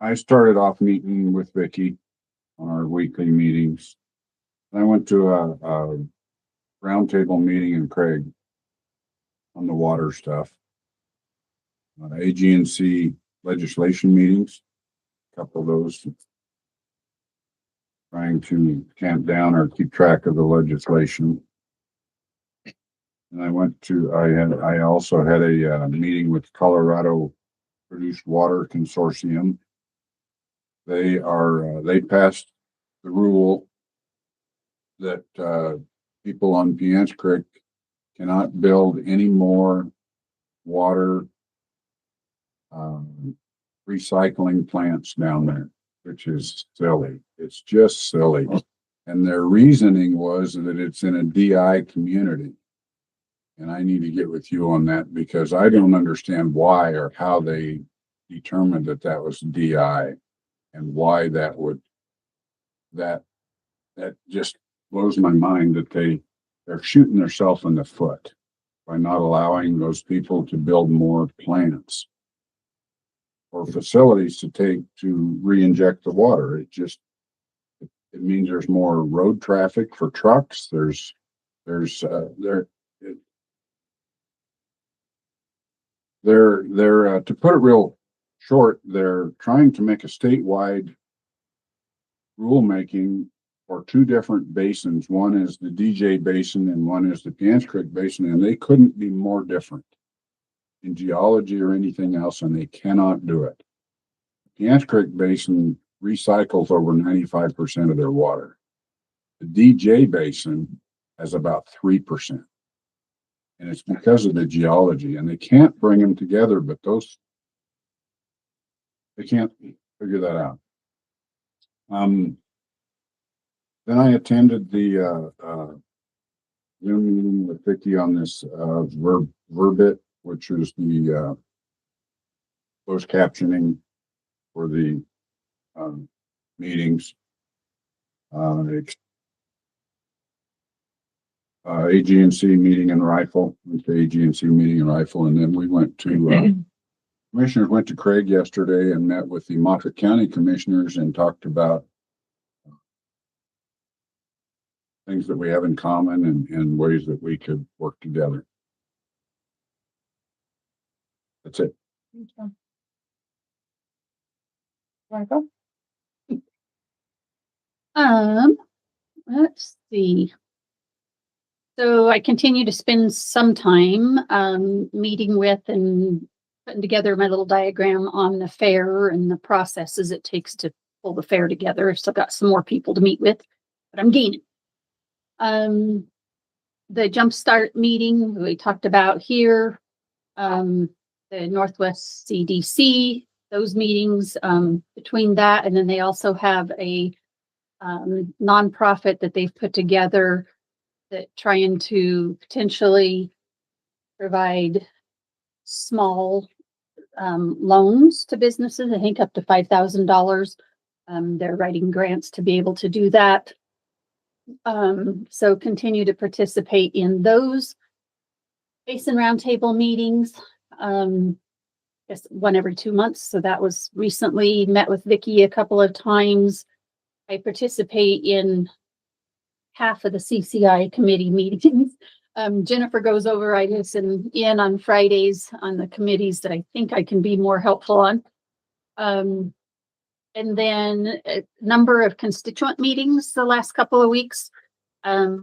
I started off meeting with Vicky on our weekly meetings. I went to a roundtable meeting in Craig on the water stuff. AG&C legislation meetings, a couple of those. Trying to tamp down or keep track of the legislation. And I also had a meeting with Colorado Produced Water Consortium. They passed the rule that people on Piance Creek cannot build any more water recycling plants down there, which is silly. It's just silly. And their reasoning was that it's in a DI community. And I need to get with you on that because I don't understand why or how they determined that that was DI and why that just blows my mind that they're shooting themselves in the foot by not allowing those people to build more plants or facilities to re-inject the water. It means there's more road traffic for trucks. They're to put it real short, they're trying to make a statewide rulemaking for two different basins. One is the DJ Basin and one is the Piance Creek Basin, and they couldn't be more different in geology or anything else, and they cannot do it. The Piance Creek Basin recycles over 95% of their water. The DJ Basin has about 3%. And it's because of the geology, and they can't bring them together, but they can't figure that out. Then I attended the Zoom meeting with Vicky on this Verbit, which is the closed captioning for the meetings. AG&C meeting in Rifle, went to AG&C meeting in Rifle, and then we went to commissioners went to Craig yesterday and met with the Moffett County commissioners and talked about things that we have in common and ways that we could work together. That's it. Michael? Let's see. So I continue to spend some time meeting with and putting together my little diagram on the fair and the processes it takes to pull the fair together. I've still got some more people to meet with, but I'm gaining. The Jumpstart meeting we talked about here, the Northwest CDC, those meetings, between that, and then they also have a nonprofit that they've put together that trying to potentially provide small loans to businesses, I think up to $5,000. They're writing grants to be able to do that. So continue to participate in those Basin Roundtable meetings. Just one every 2 months. So that was recently. Met with Vicky a couple of times. I participate in half of the CCI committee meetings. Jennifer goes over, I listen in on Fridays on the committees that I think I can be more helpful on. And then a number of constituent meetings the last couple of weeks,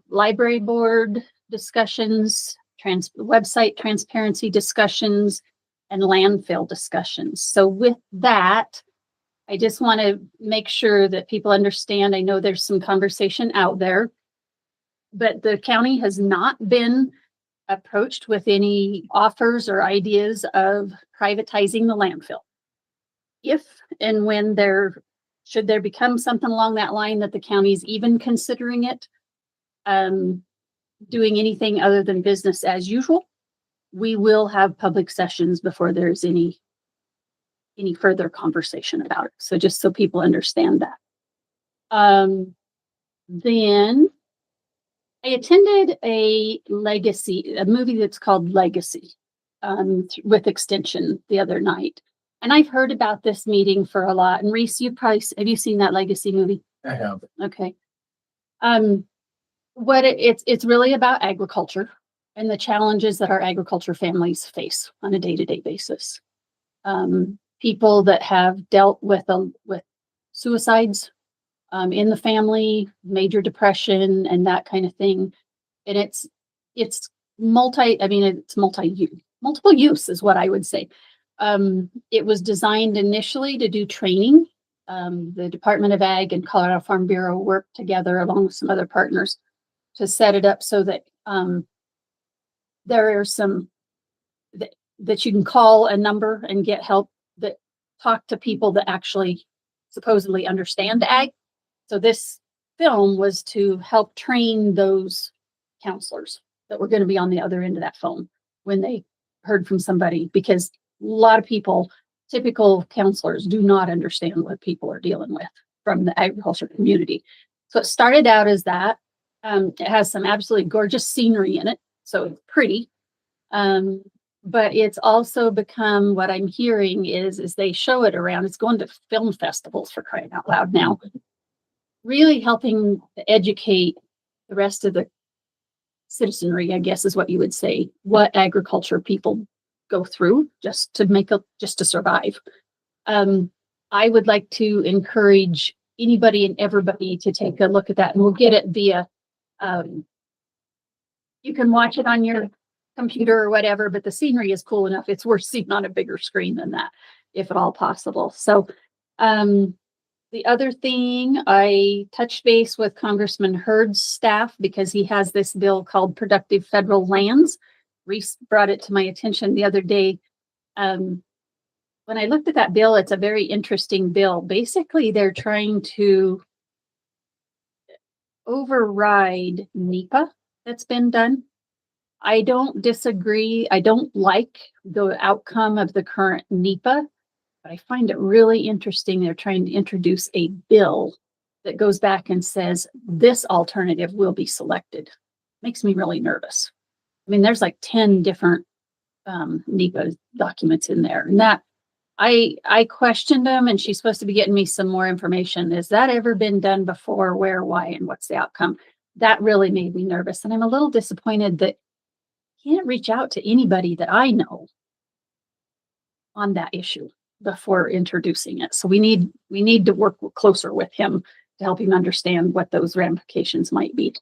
library board discussions, website transparency discussions, and landfill discussions. So with that, I just want to make sure that people understand. I know there's some conversation out there, but the county has not been approached with any offers or ideas of privatizing the landfill. If and when should there become something along that line that the county's even considering it, doing anything other than business as usual, we will have public sessions before there's any further conversation about it. So just so people understand that. Then I attended a movie that's called Legacy, with Extension the other night. And I've heard about this meeting for a lot. And Reese, have you seen that Legacy movie? I have. Okay. It's really about agriculture and the challenges that our agriculture families face on a day-to-day basis. People that have dealt with suicides in the family, major depression, and that kind of thing. And it's multiple use is what I would say. It was designed initially to do training. The Department of Ag and Colorado Farm Bureau worked together along with some other partners to set it up so that there are some that you can call a number and get help that talk to people that actually supposedly understand ag. So this film was to help train those counselors that were going to be on the other end of that phone when they heard from somebody, because a lot of people, typical counselors, do not understand what people are dealing with from the agriculture community. So it started out as that. It has some absolutely gorgeous scenery in it, so it's pretty. But it's also become, what I'm hearing is they show it around. It's going to film festivals, for crying out loud now. Really helping educate the rest of the citizenry, I guess is what you would say, what agriculture people go through just to survive. I would like to encourage anybody and everybody to take a look at that, and we'll get it via, you can watch it on your computer or whatever, but the scenery is cool enough. It's worth seeing on a bigger screen than that, if at all possible. So, the other thing, I touched base with Congressman Hurd's staff because he has this bill called Productive Federal Lands. Reese brought it to my attention the other day. When I looked at that bill, it's a very interesting bill. Basically, they're trying to override NEPA that's been done. I don't disagree. I don't like the outcome of the current NEPA. But I find it really interesting. They're trying to introduce a bill that goes back and says this alternative will be selected. Makes me really nervous. I mean, there's like 10 different NEPA documents in there, and that I questioned them, and she's supposed to be getting me some more information. Has that ever been done before? Where, why, and what's the outcome? That really made me nervous, and I'm a little disappointed that I can't reach out to anybody that I know on that issue before introducing it. So we need to work closer with him to help him understand what those ramifications might be.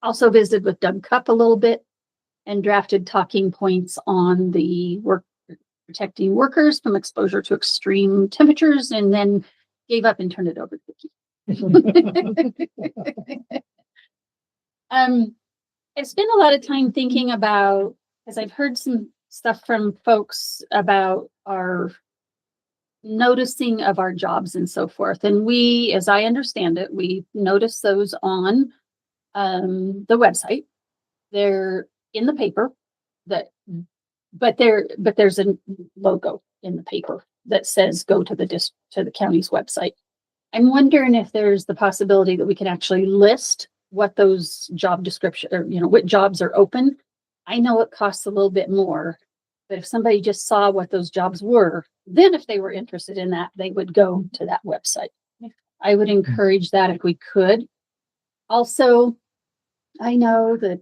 Also visited with Doug Cupp a little bit and drafted talking points on the protecting workers from exposure to extreme temperatures, and then gave up and turned it over to Vicky. I spent a lot of time thinking about, as I've heard some stuff from folks about our noticing of our jobs and so forth. And we, as I understand it, we notice those on the website. They're in the paper but there's a logo in the paper that says go to the county's website. I'm wondering if there's the possibility that we can actually list what those job description, or what jobs are open. I know it costs a little bit more, But if somebody just saw what those jobs were, then if they were interested in that, they would go to that website. I would encourage that if we could. Also, I know the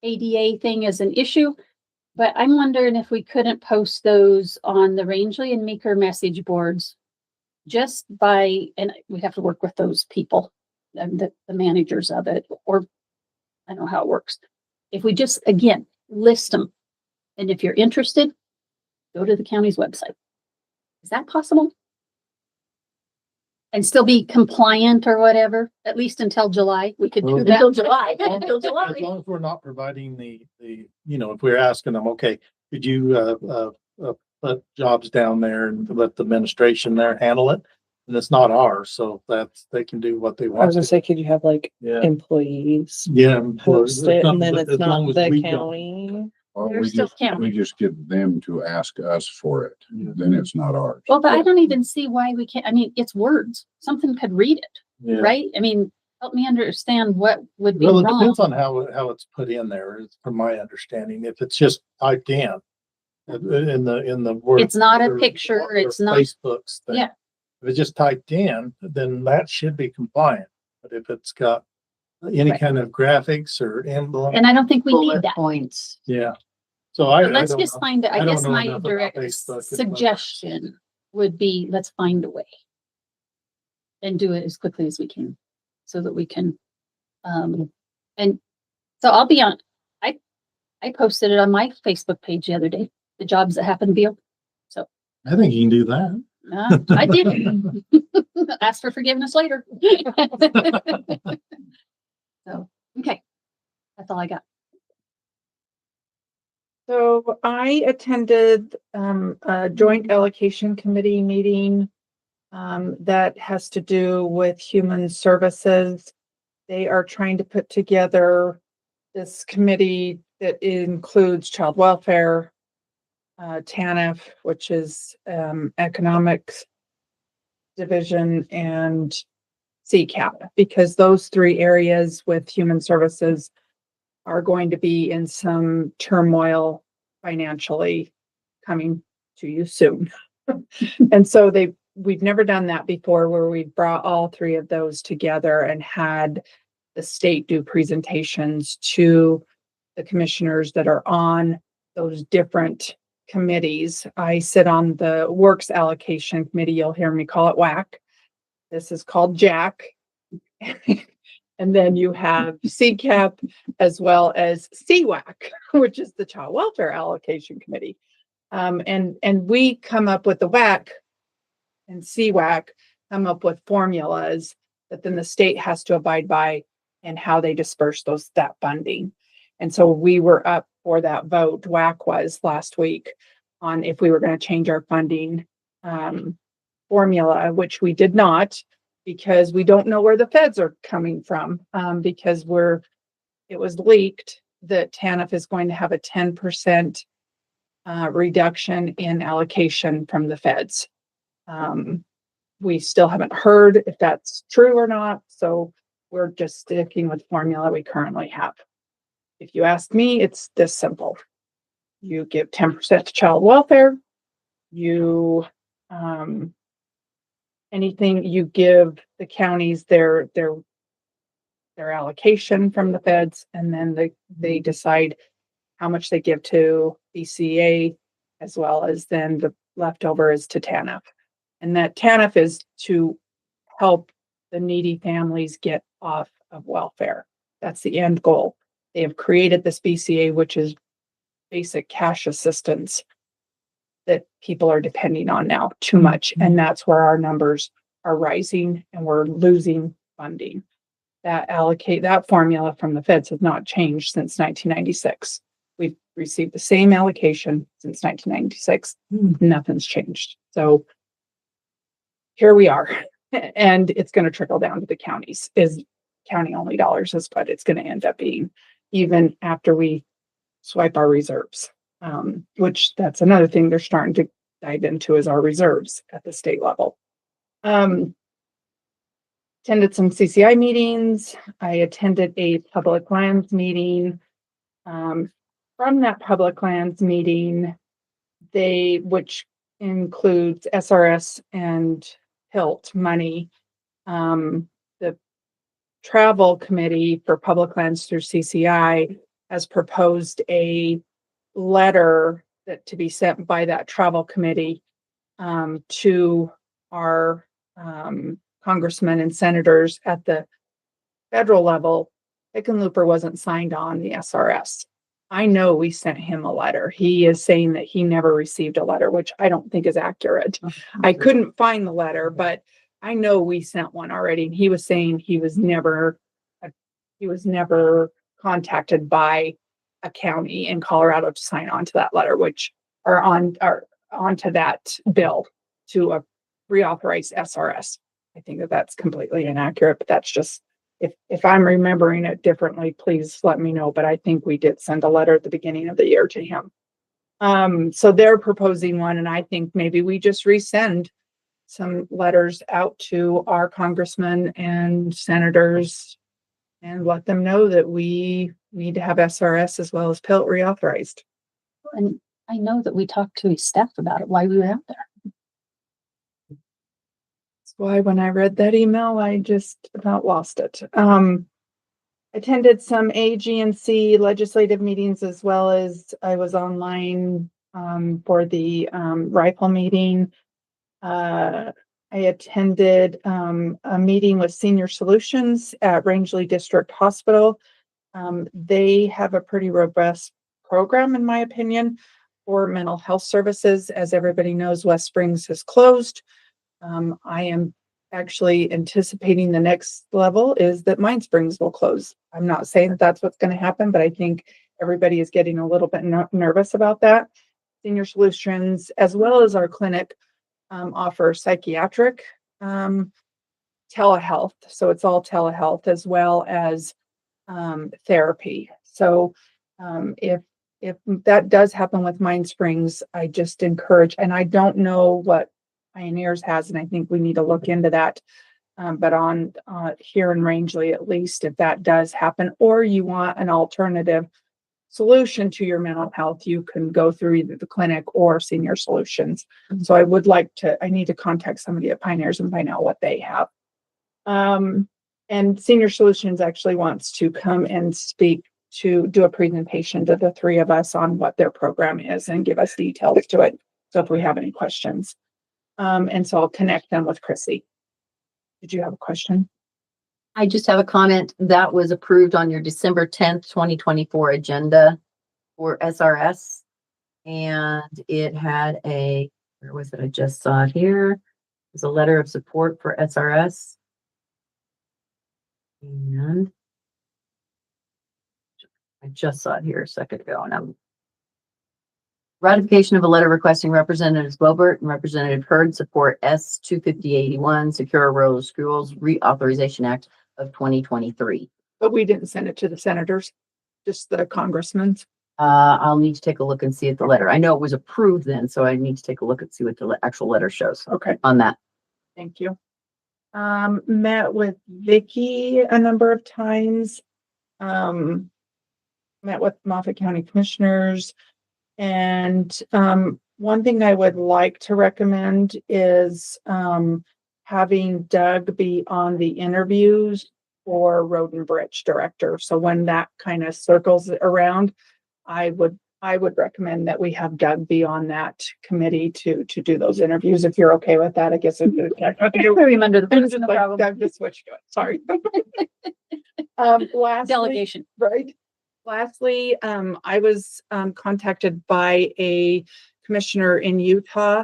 ADA thing is an issue, but I'm wondering if we couldn't post those on the Rangeley and Meeker message boards just by, and we'd have to work with those people and the managers of it, or I don't know how it works. If we just, again, list them. And if you're interested, go to the county's website. Is that possible? And still be compliant or whatever, at least until July. We could do Well, that. Until July. Until As July. long as we're not providing if we're asking them, okay, could you, put jobs down there and let the administration there handle it? And it's not ours, so they can do what they I was want. gonna say, could you have like Yeah, employees yeah. post it and then it's As long not as the we don't- county? Or They're we still just, counting. we just get them to ask us for it, then it's not ours. Well, but I don't even see why we can't, I mean, it's words. Something could read it, Yeah. right? I mean, help me understand what would be Well, it wrong. depends on how it's put in there, from my understanding. If it's just typed in the word. It's not a or- picture, or it's not- Facebook's thing. Yeah. If it's just typed in, then that should be compliant. But if it's got any Right. kind of graphics or emblem, And I don't think we need Bullet that. points. yeah. So I But let's don't just know. find, I I don't guess know my enough about direct Facebook as much. suggestion would be, let's find a way. And do it as quickly as we can, so that we can, and so I'll be on, I posted it on my Facebook page the other day, the jobs that happen to be open. I think you can do that. I did. Ask for forgiveness later. So, okay, that's all I got. So I attended a joint allocation committee meeting that has to do with human services. They are trying to put together this committee that includes child welfare, TANF, which is economics division, and CCAP, because those three areas with human services are going to be in some turmoil financially coming to you soon. And so we've never done that before, where we brought all three of those together and had the state do presentations to the commissioners that are on those different committees. I sit on the Works Allocation Committee. You'll hear me call it WAC. This is called Jack. And then you have CCAP as well as CWAC, which is the Child Welfare Allocation Committee. And we come up with the WAC and CWAC come up with formulas that then the state has to abide by and how they disperse that funding. And so we were up for that vote, WAC was last week, on if we were going to change our funding formula, which we did not, because we don't know where the feds are coming from, because it was leaked that TANF is going to have a 10% reduction in allocation from the feds. We still haven't heard if that's true or not, so we're just sticking with formula we currently have. If you ask me, it's this simple. You give 10% to child welfare, you anything you give the counties their allocation from the feds, and then they decide how much they give to BCA, as well as then the leftover is to TANF. And that TANF is to help the needy families get off of welfare. That's the end goal. They have created this BCA, which is basic cash assistance that people are depending on now too much. And that's where our numbers are rising and we're losing funding. That formula from the feds has not changed since 1996. We've received the same allocation since 1996. Nothing's changed. So here we are. And it's going to trickle down to the counties. Is county only dollars is what it's going to end up being, even after we swipe our reserves. Which that's another thing they're starting to dive into, is our reserves at the state level. Attended some CCI meetings. I attended a public lands meeting. from that public lands meeting, which includes SRS and HILT money, the travel committee for public lands through CCI has proposed a letter that to be sent by that travel committee to our congressmen and senators at the federal level. Hickenlooper wasn't signed on the SRS. I know we sent him a letter. He is saying that he never received a letter, which I don't think is accurate. I couldn't find the letter, but I know we sent one already. And he was saying he was never contacted by a county in Colorado to sign on to that letter, which are onto that bill to reauthorize SRS. I think that that's completely inaccurate, but that's just, if I'm remembering it differently, please let me know. But I think we did send a letter at the beginning of the year to him. So they're proposing one, and I think maybe we just resend some letters out to our congressmen and senators and let them know that we need to have SRS as well as PILT reauthorized. And I know that we talked to his staff about it while we were out there. That's why when I read that email, I just about lost it. Attended some AGNC legislative meetings, as well as I was online for the rifle meeting. I attended a meeting with Senior Solutions at Rangeley District Hospital. They have a pretty robust program, in my opinion, for mental health services. As everybody knows, West Springs has closed. I am actually anticipating the next level is that Mine Springs will close. I'm not saying that that's what's going to happen, but I think everybody is getting a little bit nervous about that. Senior Solutions, as well as our clinic, offer psychiatric telehealth. So it's all telehealth as well as therapy. So if that does happen with Mine Springs, I just encourage, and I don't know what Pioneers has, and I think we need to look into that. But on here in Rangeley, at least, if that does happen, or you want an alternative solution to your mental health, you can go through either the clinic or Senior Solutions. So I need to contact somebody at Pioneers and find out what they have. And Senior Solutions actually wants to come and do a presentation to the three of us on what their program is and give us details to it. So if we have any questions. And so I'll connect them with Chrissy. Did you have a question? I just have a comment that was approved on your December 10th, 2024 agenda for SRS. And it had where was it? I just saw it here. It was a letter of support for SRS. And I just saw it here a second ago, and I'm ratification of a letter requesting Representatives Boebert and Representative Hurd support S 25081 Secure Rural Schools Reauthorization Act of 2023. But we didn't send it to the senators, just the congressmen. I'll need to take a look and see at the letter. I know it was approved then, so I need to take a look and see what the actual letter shows. Okay. On that. Thank you. Met with Vicky a number of times. Met with Moffat County Commissioners. And one thing I would like to recommend is having Doug be on the interviews for Road and Bridge Director. So when that kind of circles around, I would recommend that we have Doug be on that committee to do those interviews. If you're okay with that, I guess. Under the Just like Doug just switched to it. Sorry. Lastly, delegation, right? Lastly, I was contacted by a commissioner in Utah.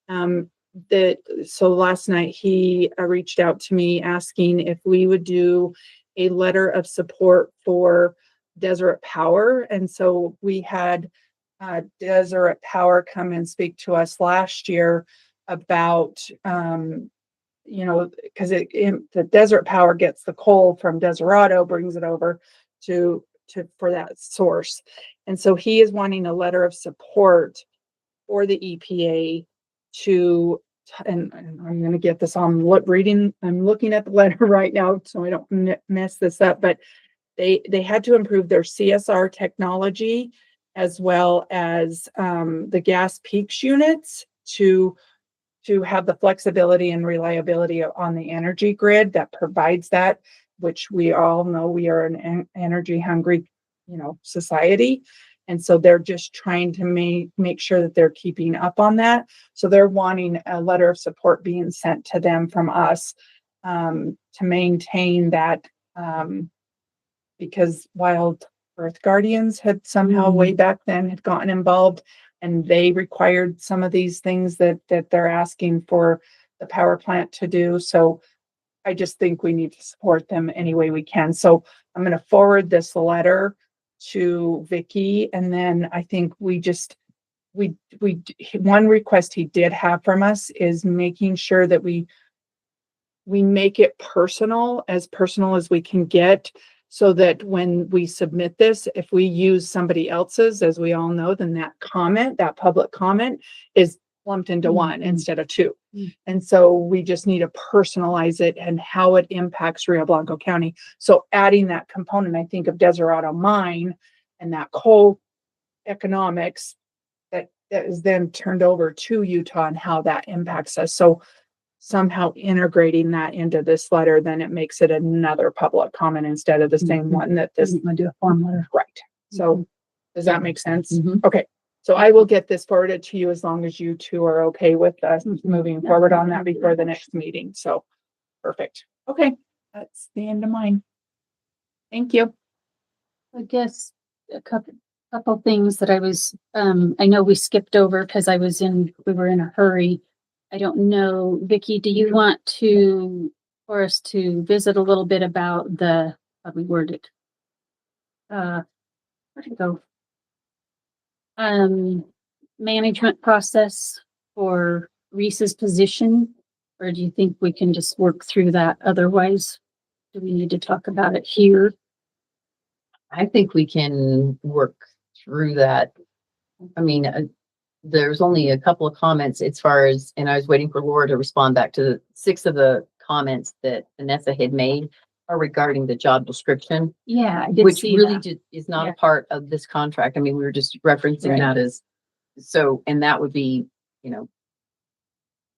So last night he reached out to me asking if we would do a letter of support for Deseret Power. And so we had Deseret Power come and speak to us last year about, because the Deseret Power gets the coal from Deserato, brings it over for that source. And so he is wanting a letter of support for the EPA and I'm going to get this on I'm looking at the letter right now so I don't mess this up, but they had to improve their CSR technology as well as the gas peaks units to have the flexibility and reliability on the energy grid that provides that, which we all know we are an energy hungry, society. And so they're just trying to make sure that they're keeping up on that. So they're wanting a letter of support being sent to them from us to maintain that, because Wild Earth Guardians had somehow way back then had gotten involved, and they required some of these things that they're asking for the power plant to do. So I just think we need to support them any way we can. So I'm going to forward this letter to Vicky, and then I think one request he did have from us is making sure that we make it personal as we can get, so that when we submit this, if we use somebody else's, as we all know, then that public comment is lumped into one instead of two. And so we just need to personalize it and how it impacts Rio Blanco County. So adding that component, I think of Desiderato Mine and that coal economics that is then turned over to Utah and how that impacts us. So somehow integrating that into this letter, then it makes it another public comment instead of the same one that this. I'm gonna do a form letter. Right. So does that make sense? Mhm. Okay. So I will get this forwarded to you as long as you two are okay with us moving forward on that before the next meeting. So perfect. Okay. That's the end of mine. Thank you. I guess a couple things that I know we skipped over because we were in a hurry. I don't know, Vicky, do you want for us to visit a little bit about how we word it? Where'd it go? Management process for Reese's position, or do you think we can just work through that otherwise? Do we need to talk about it here? I think we can work through that. I mean, there's only a couple of comments as far as, and I was waiting for Laura to respond back to the 6 of the comments that Vanessa had made are regarding the job description, Yeah, I did which see really that. is not Yeah. a part of this contract. I mean, we were just referencing Right. that as, so, and that would be, and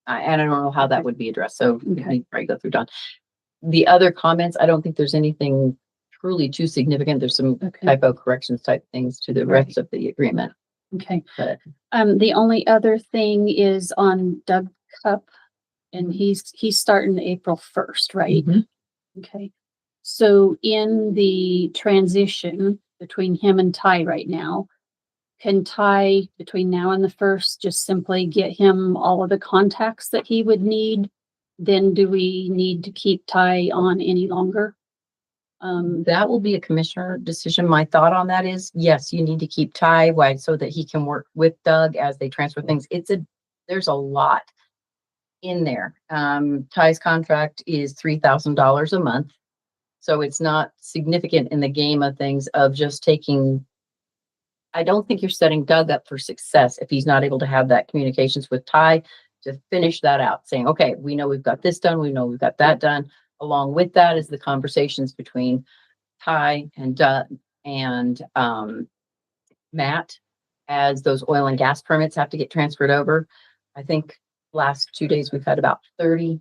I don't know how that would be addressed. So we Okay. need to probably go through Don. The other comments, I don't think there's anything truly too significant. There's some Okay. typo corrections type things to the Right. rest of the agreement. Okay. But The only other thing is on Doug Cup, and he's starting April 1st, right? Mhm. Okay. So in the transition between him and Ty right now, can Ty between now and the 1st just simply get him all of the contacts that he would need? Then do we need to keep Ty on any longer? that will be a commissioner decision. My thought on that is, yes, you need to keep Ty wide so that he can work with Doug as they transfer things. There's a lot in there. Ty's contract is $3,000 a month. So it's not significant in the game of things of just taking. I don't think you're setting Doug up for success if he's not able to have that communications with Ty to finish that out, saying, okay, we know we've got this done. We know we've got that done. Along with that is the conversations between Ty and Doug and Matt, as those oil and gas permits have to get transferred over. I think last 2 days we've had about 30.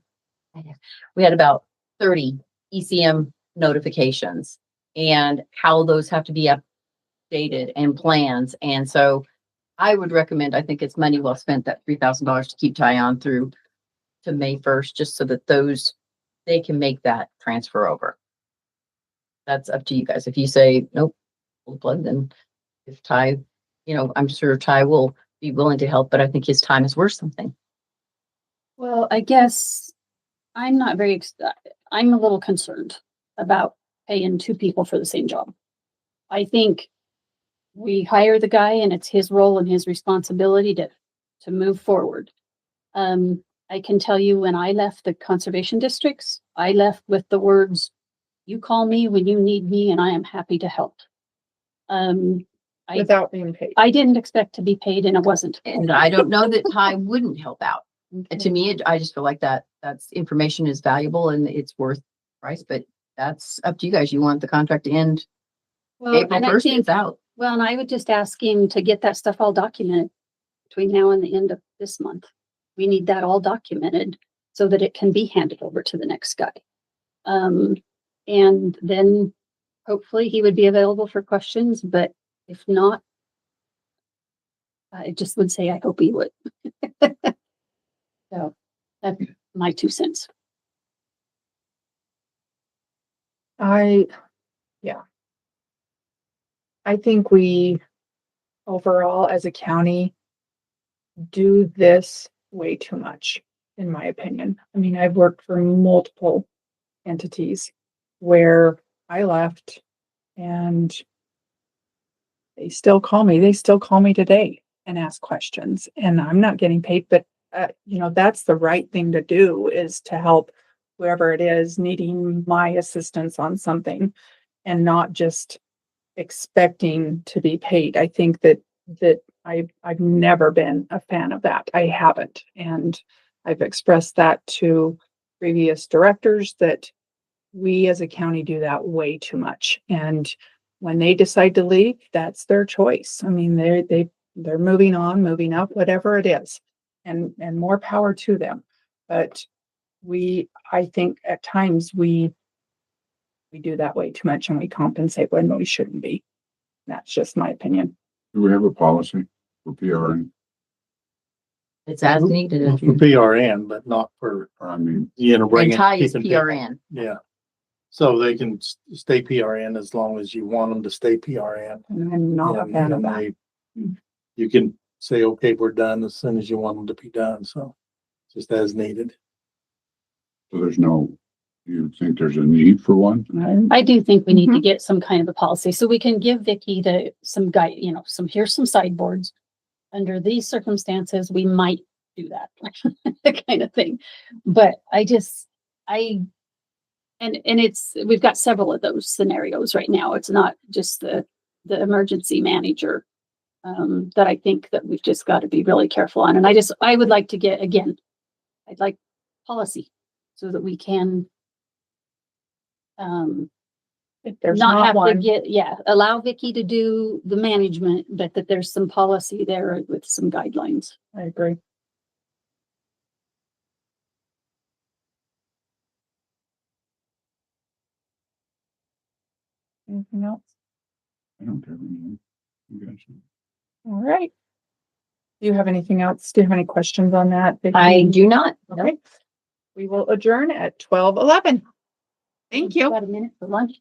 We had about 30 ECM notifications and how those have to be updated and plans. And so I would recommend, I think it's money well spent, that $3,000 to keep Ty on through to May 1st, just so that they can make that transfer over. That's up to you guys. If you say, nope, we'll plug, then if Ty, I'm sure Ty will be willing to help, but I think his time is worth something. Well, I guess I'm not I'm a little concerned about paying 2 people for the same job. I think we hire the guy and it's his role and his responsibility to move forward. I can tell you when I left the conservation districts, I left with the words, you call me when you need me and I am happy to help. Without being paid. I didn't expect to be paid and it wasn't. And I don't know that Ty wouldn't help out. And to me, I just feel like that's information is valuable and it's worth price, but that's up to you guys. You want the contract to end Well, April and I 1st, think, it's out. Well, and I would just ask him to get that stuff all documented between now and the end of this month. We need that all documented so that it can be handed over to the next guy. And then hopefully he would be available for questions, but if not, I just would say I hope he would. So that's my 2 cents. Yeah. I think we overall as a county do this way too much, in my opinion. I mean, I've worked for multiple entities where I left and they still call me. They still call me today and ask questions, and I'm not getting paid, but that's the right thing to do, is to help whoever it is needing my assistance on something and not just expecting to be paid. I think that I've never been a fan of that. I haven't. And I've expressed that to previous directors that we as a county do that way too much. And when they decide to leave, that's their choice. I mean, they're moving on, moving up, whatever it is, and more power to them. But I think at times we do that way too much, and we compensate when we shouldn't be. That's just my opinion. Do we have a policy for PRN? It's as needed. For PRN, but not for, I mean, bring And it. Ty is keeping people. PRN. Yeah. So they can stay PRN as long as you want them to stay PRN. And I'm not a fan of that. You can say, okay, we're done as soon as you want them to be done. So just as needed. so you think there's a need for one? I do think we need to Mhm. get some kind of a policy so we can give Vicky some guide, here's some sideboards. Under these circumstances, we might do that kind of thing. But we've got several of those scenarios right now. It's not just the emergency manager that I think that we've just got to be really careful on. And I would like to get, again, I'd like policy so that we can If there's not not have to one, allow Vicky to do the management, but that there's some policy there with some guidelines. I agree. Anything else? I don't have anything. You guys- All right. Do you have anything else? Do you have any questions on that, Vicky? I do not. All right. We will adjourn at 12:11. Thank you. About a minute for lunch.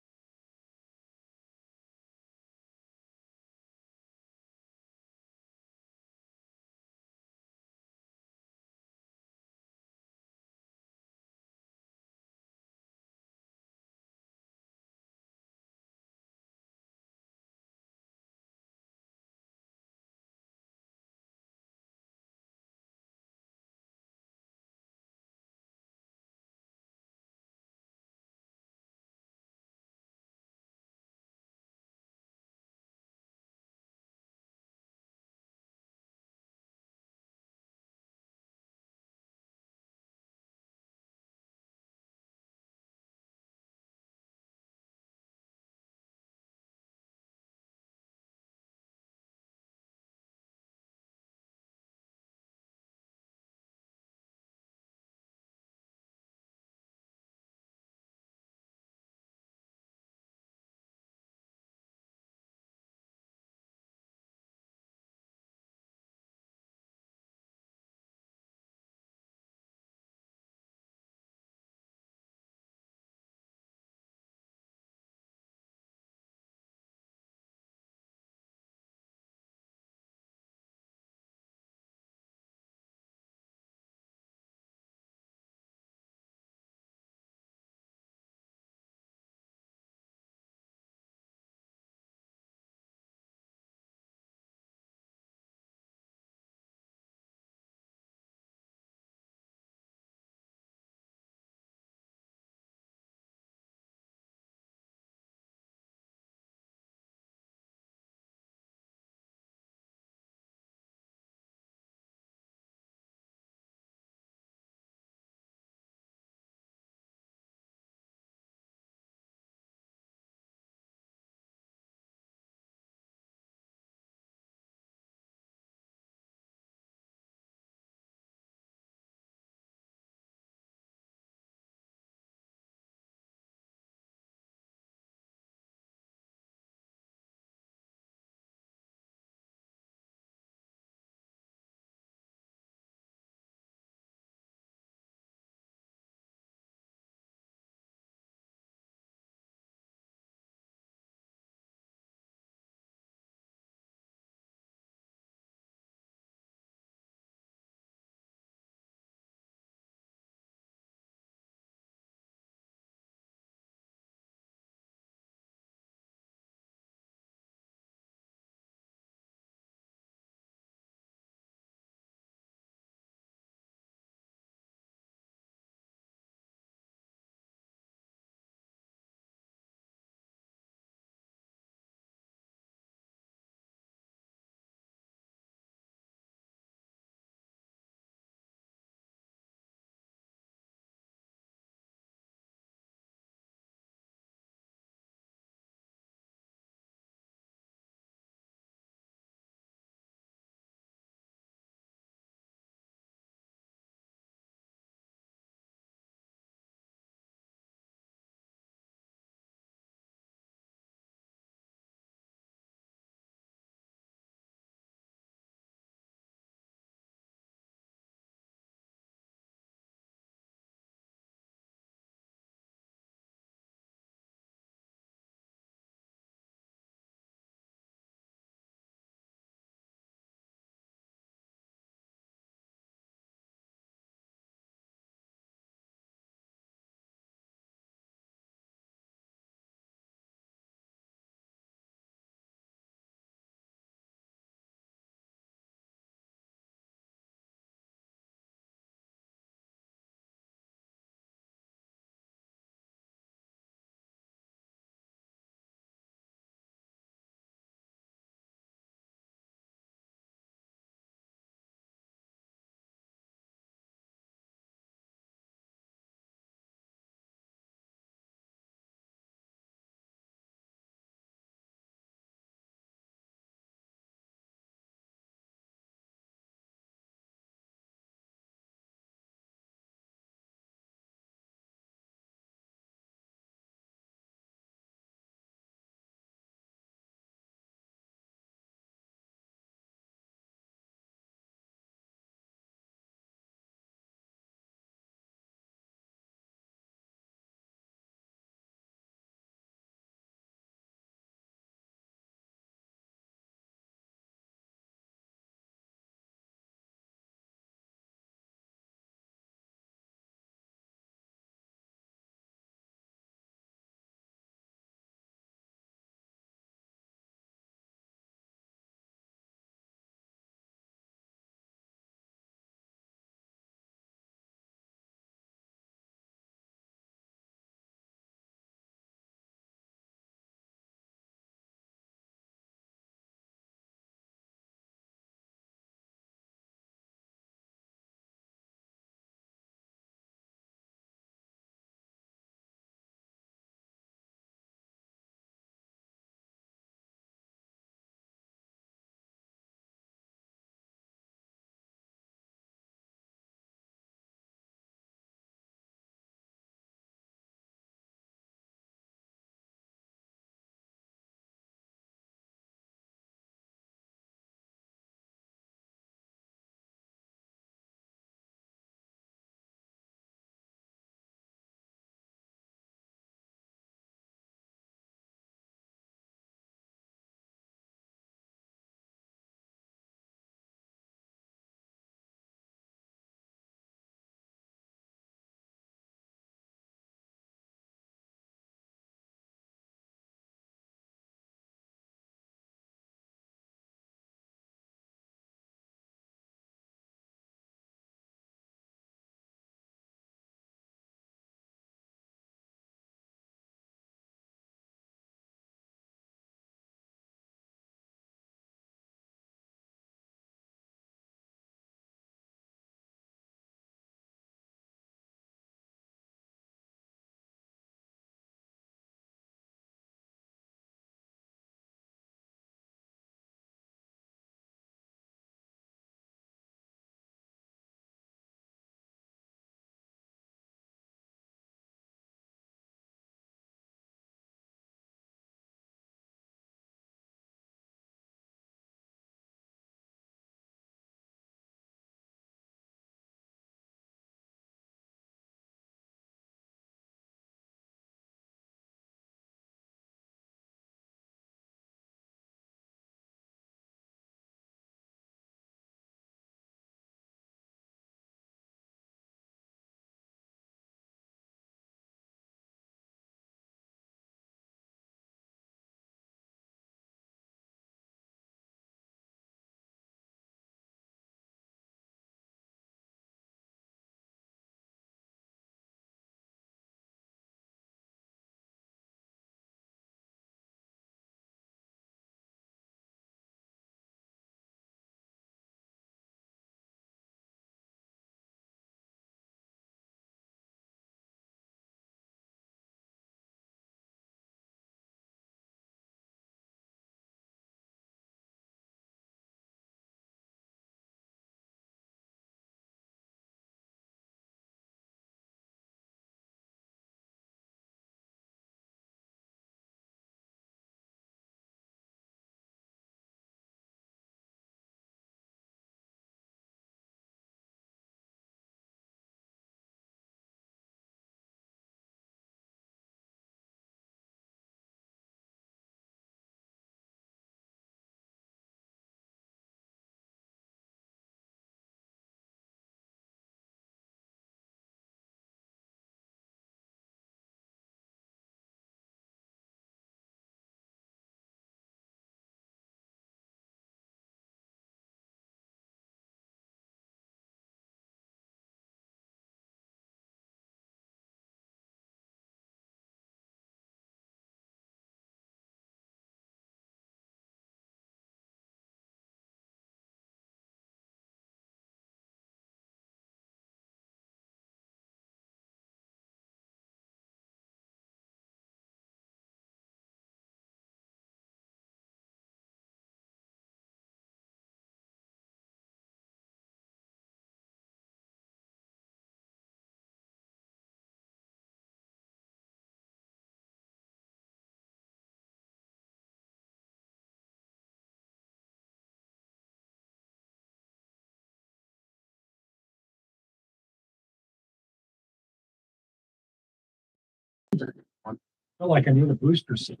Felt like I need a booster seat.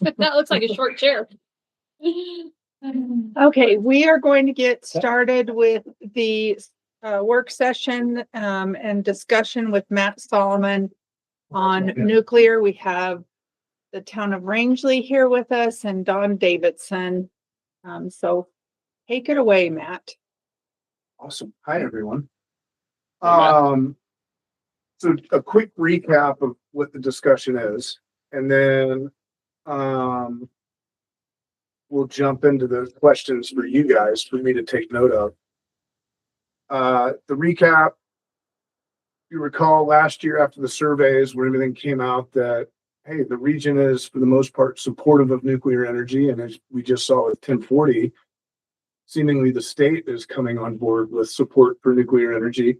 That looks like a short chair. Okay, we are going to get started with the work session and discussion with Matt Solomon on nuclear. We have the town of Rangeley here with us and Don Davidson. So take it away, Matt. Awesome. Hi, everyone. Matt. So a quick recap of what the discussion is, and then we'll jump into the questions for you guys for me to take note of. The recap, you recall last year after the surveys where everything came out that, hey, the region is for the most part supportive of nuclear energy. And as we just saw with 1040, seemingly the state is coming on board with support for nuclear energy.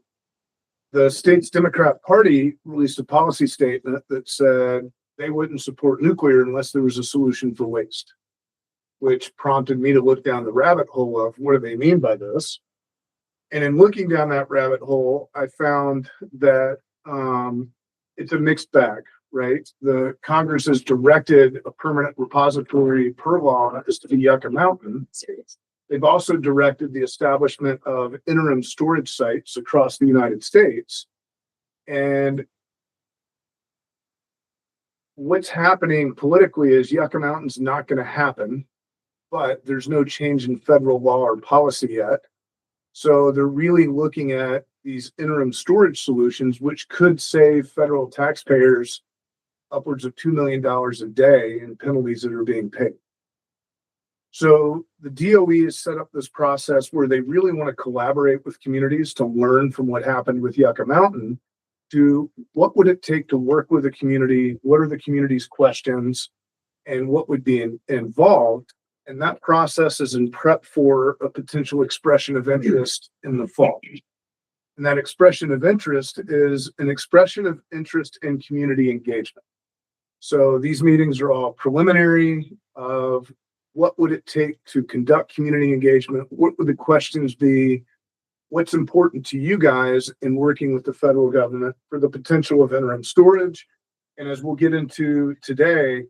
The state's Democrat Party released a policy statement that said they wouldn't support nuclear unless there was a solution for waste, which prompted me to look down the rabbit hole of what do they mean by this? And in looking down that rabbit hole, I found that it's a mixed bag, right? The Congress has directed a permanent repository per law as to the Yucca Mountain. They've also directed the establishment of interim storage sites across the United States. And what's happening politically is Yucca Mountain's not going to happen, but there's no change in federal law or policy yet. So they're really looking at these interim storage solutions, which could save federal taxpayers upwards of $2 million a day in penalties that are being paid. So the DOE has set up this process where they really want to collaborate with communities to learn from what happened with Yucca Mountain to what would it take to work with a community, what are the community's questions, and what would be involved. And that process is in prep for a potential expression of interest in the fall. And that expression of interest is an expression of interest in community engagement. So these meetings are all preliminary of what would it take to conduct community engagement? What would the questions be? What's important to you guys in working with the federal government for the potential of interim storage? And as we'll get into today,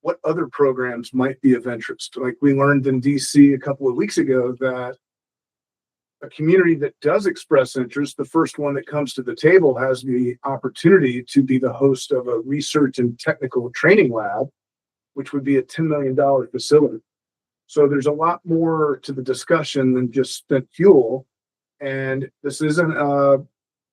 what other programs might be of interest? Like we learned in DC a couple of weeks ago that a community that does express interest, the first one that comes to the table has the opportunity to be the host of a research and technical training lab, which would be a $10 million facility. So there's a lot more to the discussion than just spent fuel. And this isn't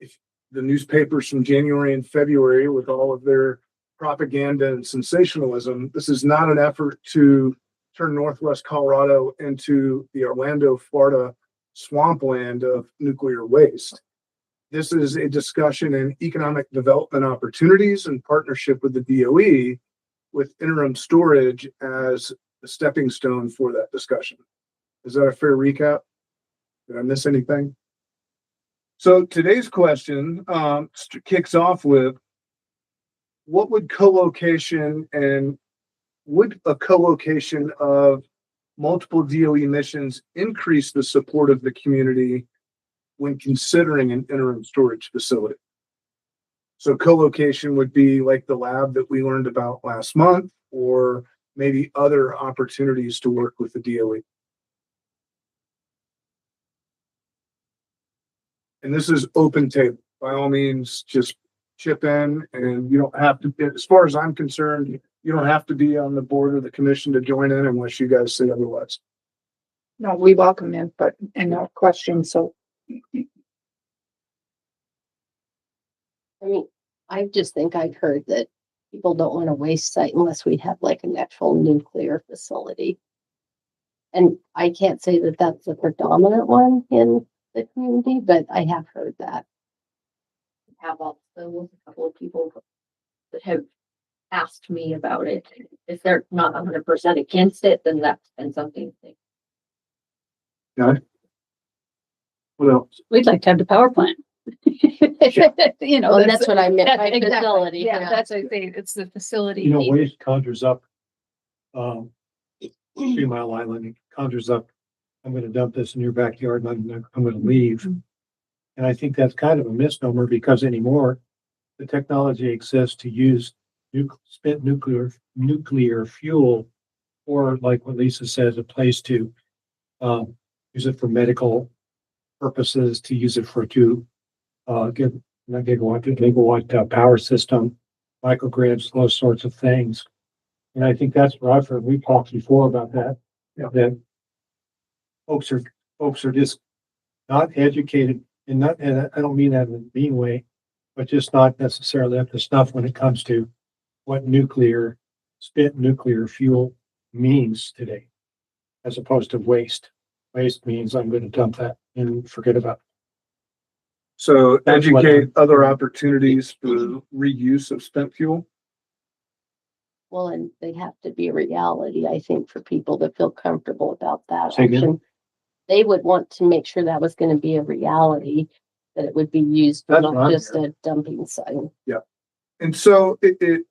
if the newspapers from January and February with all of their propaganda and sensationalism. This is not an effort to turn Northwest Colorado into the Orlando, Florida swampland of nuclear waste. This is a discussion in economic development opportunities in partnership with the DOE, with interim storage as a stepping stone for that discussion. Is that a fair recap? Did I miss anything? So today's question kicks off with, what would co-location and would a co-location of multiple DOE missions increase the support of the community when considering an interim storage facility? So co-location would be like the lab that we learned about last month, or maybe other opportunities to work with the DOE. And this is open table. By all means, just chip in, and you don't have to, as far as I'm concerned, you don't have to be on the board or the commission to join in unless you guys say otherwise. No, we welcome input and no questions. So I mean, I just think I've heard that people don't want a waste site unless we have like an actual nuclear facility. And I can't say that that's the predominant one in the community, but I have heard that. Have also with a couple of people that have asked me about it. If they're not 100% against it, then that's been something to think. Yeah. What else? We'd like to have the power plant. You know, Well, that's what I meant by exactly. facility. Yeah, that's what I think. It's the facility. You know, piece. waste conjures up, 3 Mile Island, it conjures up, I'm gonna dump this in your backyard and I'm gonna leave. And I think that's kind of a misnomer because anymore, the technology exists to use spent nuclear fuel, or like what Lisa says, a place to use it for medical purposes, to use it for get not gigawatt power system, microgrids, those sorts of things. And I think that's what I've heard. We talked before about that. Yeah. That folks are just not educated, and I don't mean that in a mean way, but just not necessarily up to snuff when it comes to what spent nuclear fuel means today, as opposed to waste. Waste means I'm going to dump that and forget about it. So That's what educate other opportunities for reuse of spent fuel. Well, and they have to be a reality, I think, for people to feel comfortable about that Say again? option. They would want to make sure that was going to be a reality, that it would be used for That's not what I'm just a dumping site. And so it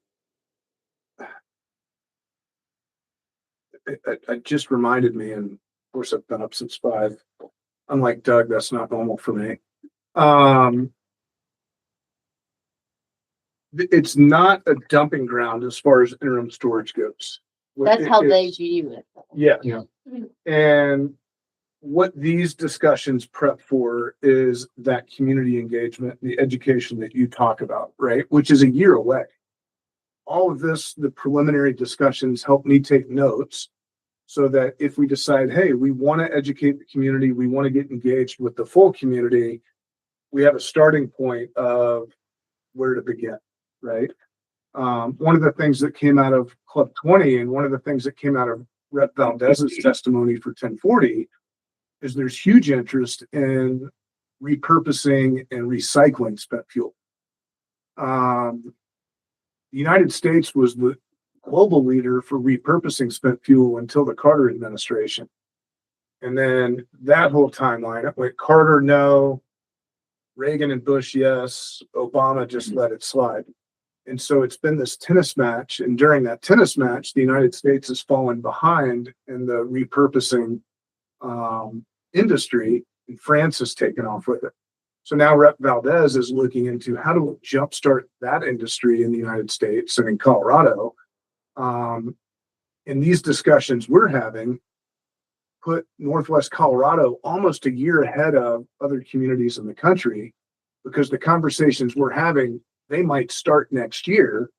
just reminded me, and of course I've been up since 5. Unlike Doug, that's not normal for me. It's not a dumping ground as far as interim storage goes. That's how they view it. Yeah. Yeah. And what these discussions prep for is that community engagement, the education that you talk about, right? Which is a year away. All of this, the preliminary discussions help me take notes so that if we decide, hey, we want to educate the community, we want to get engaged with the full community, we have a starting point of where to begin, right? One of the things that came out of Club 20 and one of the things that came out of Rep Valdez's testimony for 1040 is there's huge interest in repurposing and recycling spent fuel. The United States was the global leader for repurposing spent fuel until the Carter administration. And then that whole timeline, it went Carter, no, Reagan and Bush, yes, Obama just let it slide. And so it's been this tennis match. And during that tennis match, the United States has fallen behind in the repurposing industry, and France has taken off with it. So now Rep Valdez is looking into how to jumpstart that industry in the United States and in Colorado. And these discussions we're having put Northwest Colorado almost a year ahead of other communities in the country, because the conversations we're having, they might start next year,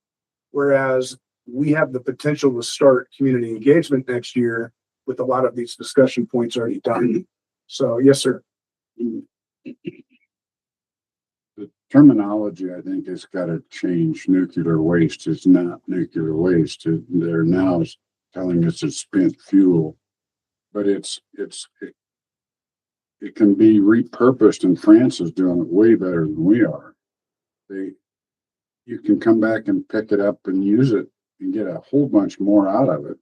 whereas we have the potential to start community engagement next year with a lot of these discussion points already done. So, yes, sir. The terminology, I think, has got to change. Nuclear waste is not nuclear waste. They're now telling us it's spent fuel, but it can be repurposed, and France is doing it way better than we are. You can come back and pick it up and use it and get a whole bunch more out of it.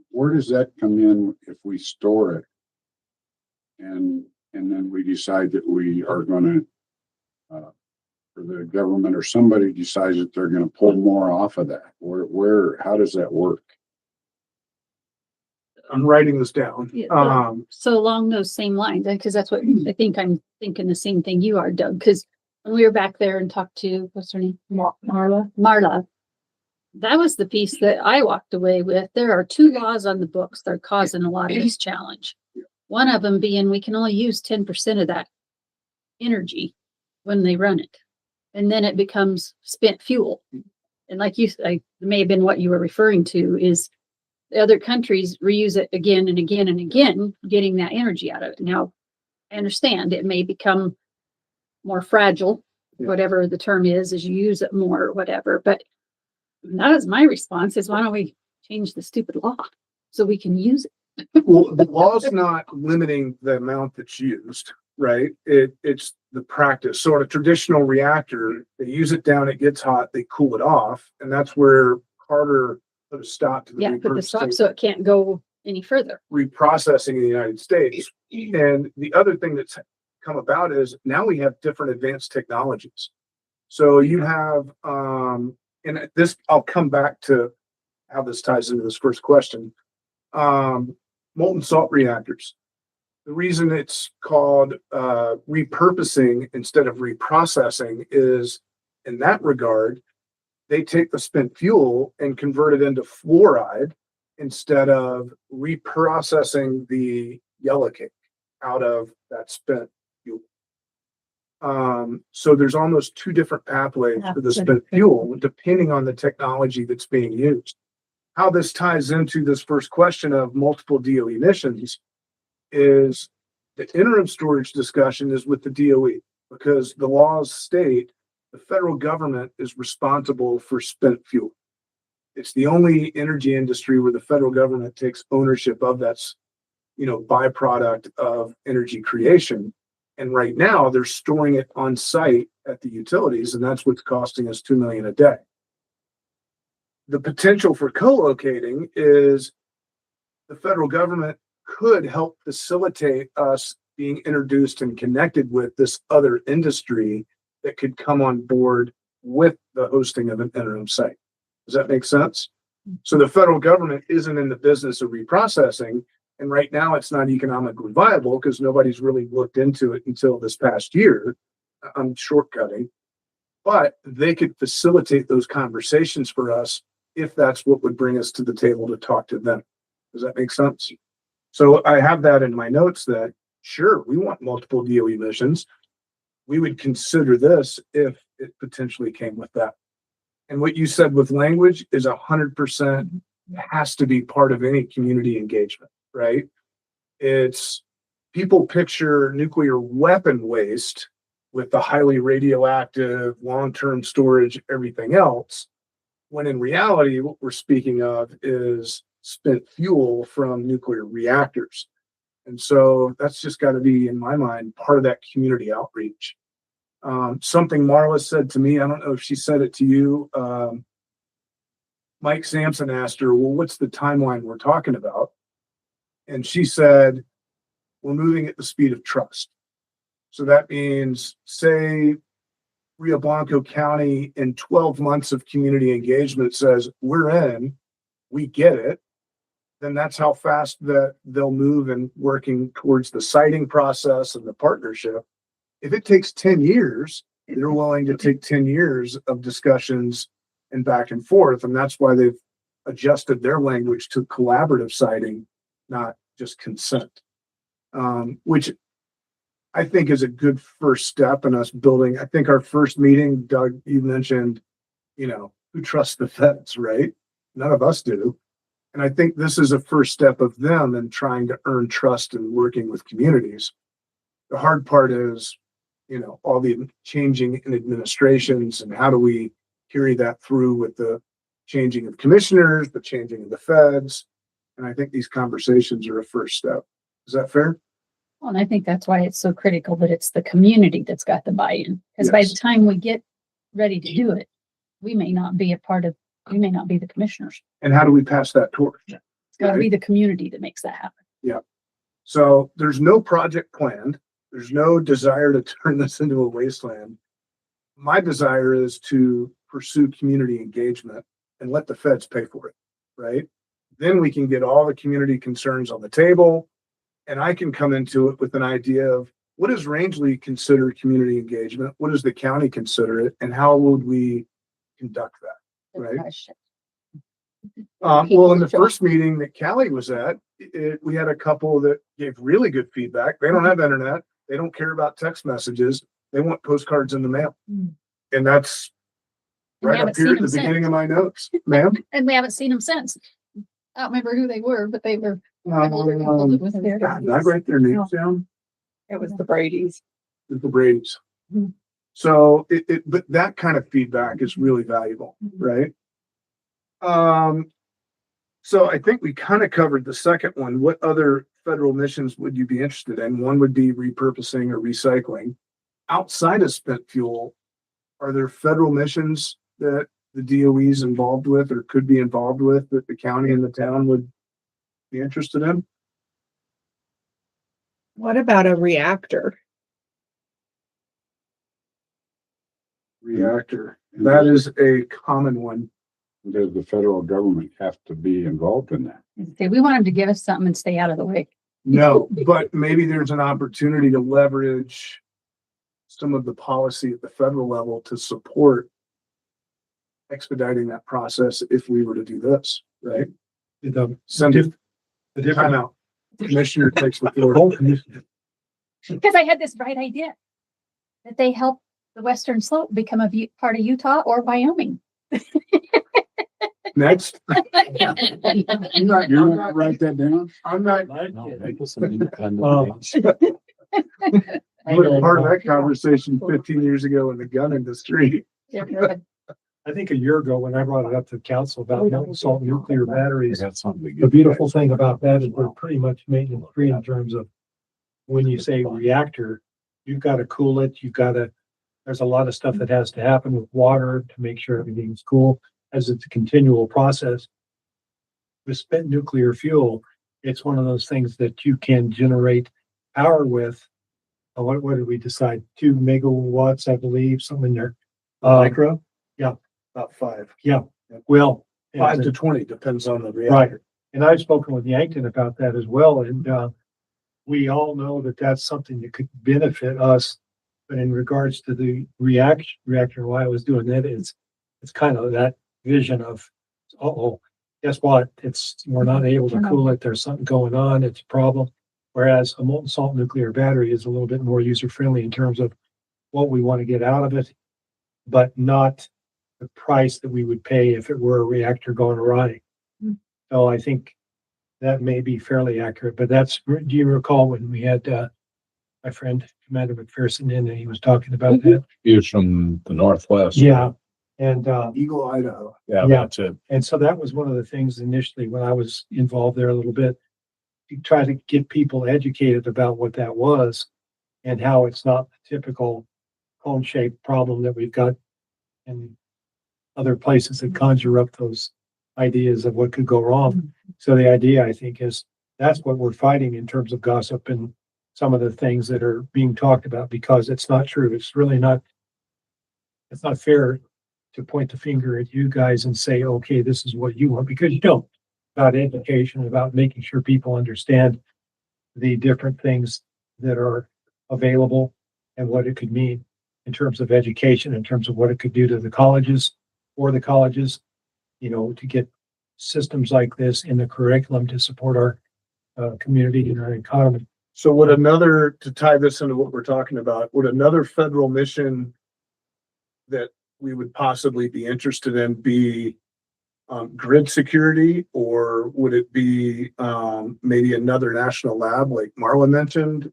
Where does that come in if we store it and then we decide that we are going to, or the government or somebody decides that they're going to pull more off of that? How does that work? I'm writing this down. So along those same lines, because that's what I think I'm thinking the same thing you are, Doug, because when we were back there and talked to, what's her name? Marla. That was the piece that I walked away with. There are 2 laws on the books that are causing a lot of this challenge. One of them being we can only use 10% of that energy when they run it. And then it becomes spent fuel. And like it may have been what you were referring to, is the other countries reuse it again and again and again, getting that energy out of it. Now, I understand it may become more fragile, whatever the term is, as you use it more or whatever. But that was my response, is why don't we change the stupid law so we can use it? Well, the law's not limiting the amount that's used, right? It's the practice. So in a traditional reactor, they use it down, it gets hot, they cool it off. And that's where Carter put a stop to the put the stop so it can't go any further. reprocessing in the United States. And the other thing that's come about is now we have different advanced technologies. So you have, and this, I'll come back to how this ties into this first question. Molten salt reactors. The reason it's called repurposing instead of reprocessing is in that regard, they take the spent fuel and convert it into fluoride instead of reprocessing the yellow cake out of that spent fuel. So there's almost two different pathways for the spent fuel, depending on the technology that's being used. How this ties into this first question of multiple DOE emissions is the interim storage discussion is with the DOE, because the laws state the federal government is responsible for spent fuel. It's the only energy industry where the federal government takes ownership of that's, byproduct of energy creation. And right now they're storing it on site at the utilities, and that's what's costing us $2 million a day. The potential for co-locating is the federal government could help facilitate us being introduced and connected with this other industry that could come on board with the hosting of an interim site. Does that make sense? So the federal government isn't in the business of reprocessing, and right now it's not economically viable because nobody's really looked into it until this past year. I'm shortcutting, but they could facilitate those conversations for us if that's what would bring us to the table to talk to them. Does that make sense? So I have that in my notes that, sure, we want multiple DOE emissions. We would consider this if it potentially came with that. And what you said with language is 100% has to be part of any community engagement, right? It's people picture nuclear weapon waste with the highly radioactive, long-term storage, everything else, when in reality, what we're speaking of is spent fuel from nuclear reactors. And so that's just got to be, in my mind, part of that community outreach. Something Marla said to me, I don't know if she said it to you. Mike Sampson asked her, well, what's the timeline we're talking about? And she said, we're moving at the speed of trust. So that means, say, Rio Blanco County in 12 months of community engagement says, we're in, we get it, then that's how fast that they'll move in working towards the siting process and the partnership. If it takes 10 years, they're willing to take 10 years of discussions and back and forth. And that's why they've adjusted their language to collaborative siting, not just consent, which I think is a good first step in us building. I think our first meeting, Doug, you mentioned, who trusts the feds, right? None of us do. And I think this is a first step of them in trying to earn trust and working with communities. The hard part is, all the changing in administrations and how do we carry that through with the changing of commissioners, the changing of the feds. And I think these conversations are a first step. Is that fair? Well, and I think that's why it's so critical that it's the community that's got the buy-in. Because by the time we get ready to do it, we may not be we may not be the commissioners. And how do we pass that torch? It's got to be the community that makes that happen. Yeah. So there's no project planned. There's no desire to turn this into a wasteland. My desire is to pursue community engagement and let the feds pay for it, right? Then we can get all the community concerns on the table, and I can come into it with an idea of what does Rangeley consider community engagement? What does the county consider it? And how would we conduct that, right? Well, in the first meeting that Callie was at, we had a couple that gave really good feedback. They don't have internet. They don't care about text messages. They want postcards in the mail. And that's right up here at the beginning of my notes, ma'am. And we haven't seen them since. I don't remember who they were, but they were. Not write their names down. It was the Brady's. The Brady's. So but that kind of feedback is really valuable, right? So I think we kind of covered the second one. What other federal missions would you be interested in? One would be repurposing or recycling. Outside of spent fuel, are there federal missions that the DOE is involved with or could be involved with that the county and the town would be interested in? What about a reactor? Reactor. That is a common one. Does the federal government have to be involved in that? Okay, we want them to give us something and stay out of the way. No, but maybe there's an opportunity to leverage some of the policy at the federal level to support expediting that process if we were to do this, right? The, Send it, the time different, out. Commissioner takes the floor. whole commission, Because I had this bright idea that they help the Western Slope become part of Utah or Wyoming. Next, You're gonna write that down? I'm not, um, I was part of that conversation 15 years ago in the gun industry. I think a year ago when I brought it up to the council about molten salt nuclear batteries, That's something to the get. beautiful thing about that is we're pretty much maintenance free in terms of when you say reactor, you've got to cool it, there's a lot of stuff that has to happen with water to make sure everything's cool as it's a continual process. With spent nuclear fuel, it's one of those things that you can generate power with. What did we decide? 2 megawatts, I believe, something there. Micro? Yeah. About 5. Yeah, well. 5 to 20, depends on the Right. reactor. And I've spoken with Yankton about that as well, and we all know that that's something that could benefit us. But in regards to the reactor, why I was doing that is, it's kind of that vision of, guess what? We're not able to cool it. There's something going on. It's a problem. Whereas a molten salt nuclear battery is a little bit more user friendly in terms of what we want to get out of it, but not the price that we would pay if it were a reactor going awry. So I think that may be fairly accurate, but do you recall when we had, my friend Commander McPherson in and he was talking about that? He was from the Northwest. Yeah. And, Eagle, Idaho. Yeah, Yeah. that's it. and so that was one of the things initially when I was involved there a little bit, to try to get people educated about what that was and how it's not the typical cone-shaped problem that we've got in other places that conjure up those ideas of what could go wrong. So the idea, I think, is that's what we're fighting in terms of gossip and some of the things that are being talked about, because it's not true. It's really not, it's not fair to point the finger at you guys and say, okay, this is what you want, because you don't. About education, about making sure people understand the different things that are available and what it could mean in terms of education, in terms of what it could do to the colleges, to get systems like this in the curriculum to support our community and our economy. So to tie this into what we're talking about, would another federal mission that we would possibly be interested in be grid security, or would it be maybe another national lab like Marla mentioned?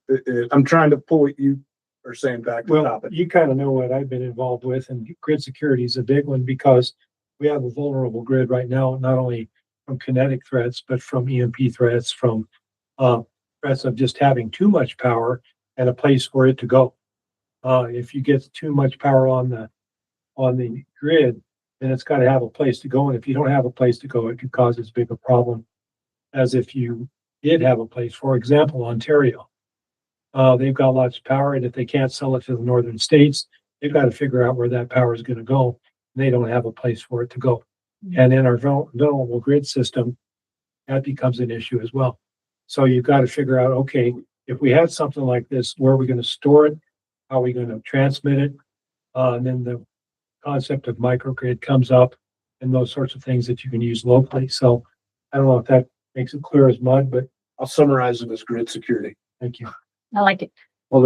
I'm trying to pull what you are saying back to the Well, topic. you kind of know what I've been involved with, and grid security is a big one because we have a vulnerable grid right now, not only from kinetic threats, but from EMP threats, from threats of just having too much power and a place for it to go. If you get too much power on the grid, then it's got to have a place to go. And if you don't have a place to go, it could cause as big a problem as if you did have a place. For example, Ontario, they've got lots of power, and if they can't sell it to the northern states, they've got to figure out where that power is going to go. They don't have a place for it to go. And in our vulnerable grid system, that becomes an issue as well. So you've got to figure out, okay, if we had something like this, where are we going to store it? How are we going to transmit it? And then the concept of microgrid comes up, and those sorts of things that you can use locally. So I don't know if that makes it clear as mud, but I'll summarize it as grid security. thank you. I like it. Well,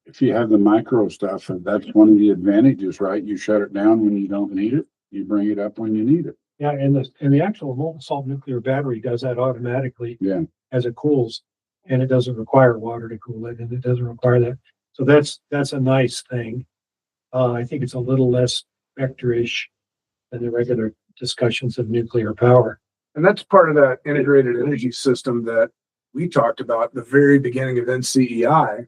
if you have the micro stuff, and that's one of the advantages, right? You shut it down when you don't need it. You bring it up when you need it. Yeah, and the actual molten salt nuclear battery does that automatically. Yeah. As it cools, and it doesn't require water to cool it, and it doesn't require that. So that's a nice thing. I think it's a little less vectorish than the regular discussions of nuclear power. And that's part of that integrated energy system that we talked about at the very beginning of NCEI,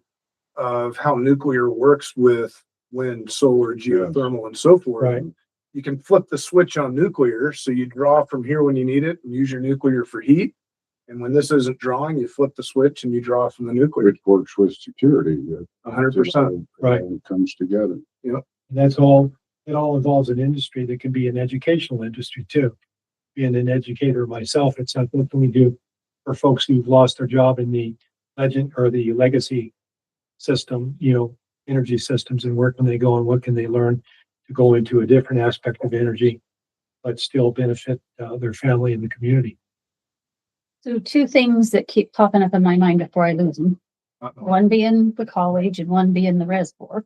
of how nuclear works with wind, solar, geothermal, and so forth. Right. You can flip the switch on nuclear, so you draw from here when you need it and use your nuclear for heat. And when this isn't drawing, you flip the switch and you draw from the nuclear. Which works with security. 100%. Right. It comes together. And that's all, it all involves an industry that can be an educational industry too. Being an educator myself, it's not what can we do for folks who've lost their job in the legend or the legacy system, energy systems, and where can they go and what can they learn? to go into a different aspect of energy, but still benefit their family and the community. So two things that keep popping up in my mind before I lose them. Uh-oh. One being the college and one being the reservoir.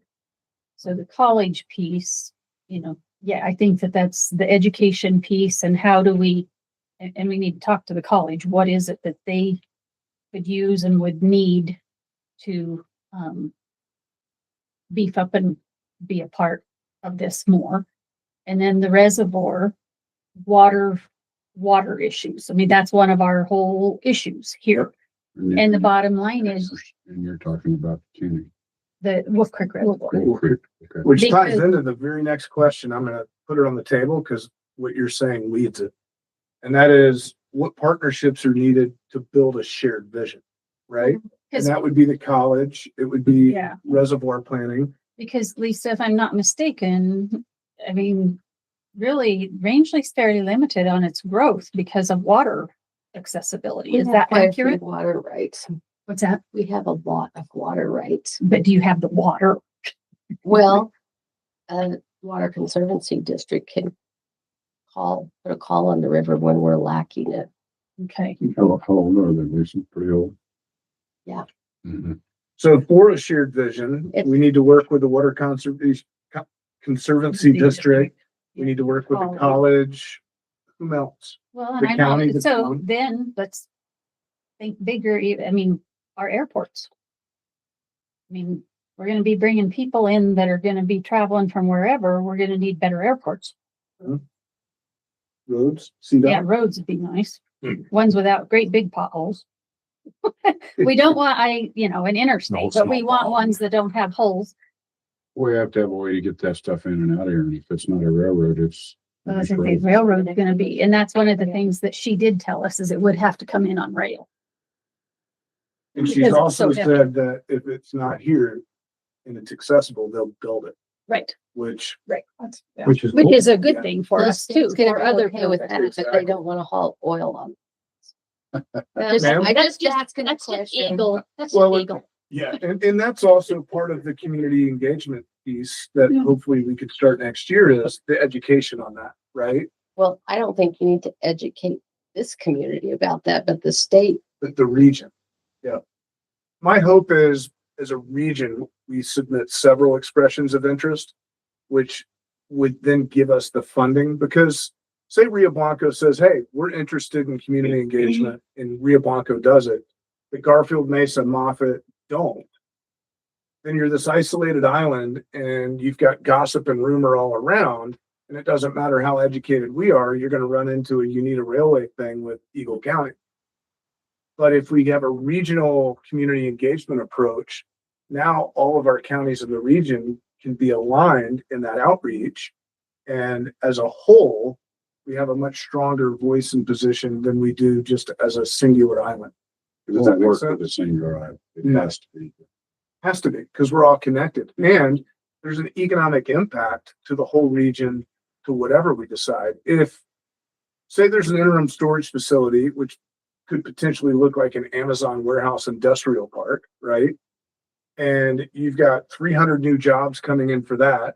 So the college piece, yeah, I think that that's the education piece and how do we, and we need to talk to the college. What is it that they could use and would need to beef up and be a part of this more? And then the reservoir, water issues. I mean, that's one of our whole issues here. And the bottom line is And you're talking about Kenny. the Wolf Creek Reservoir. Okay. Which ties Because- into the very next question. I'm gonna put it on the table because what you're saying leads it. And that is what partnerships are needed to build a shared vision, right? And Because, that would be the college, it would be yeah, reservoir planning. because Lisa, if I'm not mistaken, I mean, really Rangeley's fairly limited on its growth because of water accessibility. Is that accurate? Water rights. What's that? We have a lot of water rights. But do you have the water? Well, Water Conservancy District can put a call on the river when we're lacking it. Okay. How old are they? They're pretty old. Yeah. Mhm. So for a shared vision, It's- we need to work with the Water Conservancy District. We need to work with the college. Whom else? Well, and The I county, know, the so town. then let's think bigger, I mean, our airports. I mean, we're gonna be bringing people in that are gonna be traveling from wherever, we're gonna need better airports. Roads, see Yeah, that? roads would be nice, Hmm. ones without great big potholes. We don't want, an interstate, but we want ones that don't have holes. We have to have a way to get that stuff in and out of here. And if it's not a railroad, it's. I think the railroad is gonna be, and that's one of the things that she did tell us is it would have to come in on rail. And Because she's it's also so heavy. said that if it's not here and it's accessible, they'll build it, Right, which right. Which is Which is a good Yeah. thing for us too, It's gonna for be other. okay with that, but they don't want to haul oil on. Just- Ma'am? That's just legal. That's Well, legal. yeah, and that's also part of the community engagement piece that Yeah. hopefully we could start next year is the education on that, right? Well, I don't think you need to educate this community about that, but the state. But the region, yeah. My hope is, as a region, we submit several expressions of interest, which would then give us the funding, because say Rio Blanco says, hey, we're interested in community engagement, and Rio Blanco does it, but Garfield, Mesa, Moffett don't. Then you're this isolated island and you've got gossip and rumor all around. And it doesn't matter how educated we are, you're going to run into a you need a railway thing with Eagle County. But if we have a regional community engagement approach, now all of our counties in the region can be aligned in that outreach. And as a whole, we have a much stronger voice and position than we do just as a singular island. It Does that won't make work sense? with a single eye. It No. has to be. Has to be, because we're all connected. And there's an economic impact to the whole region, to whatever we decide. If, say there's an interim storage facility, which could potentially look like an Amazon warehouse industrial park, right? And you've got 300 new jobs coming in for that.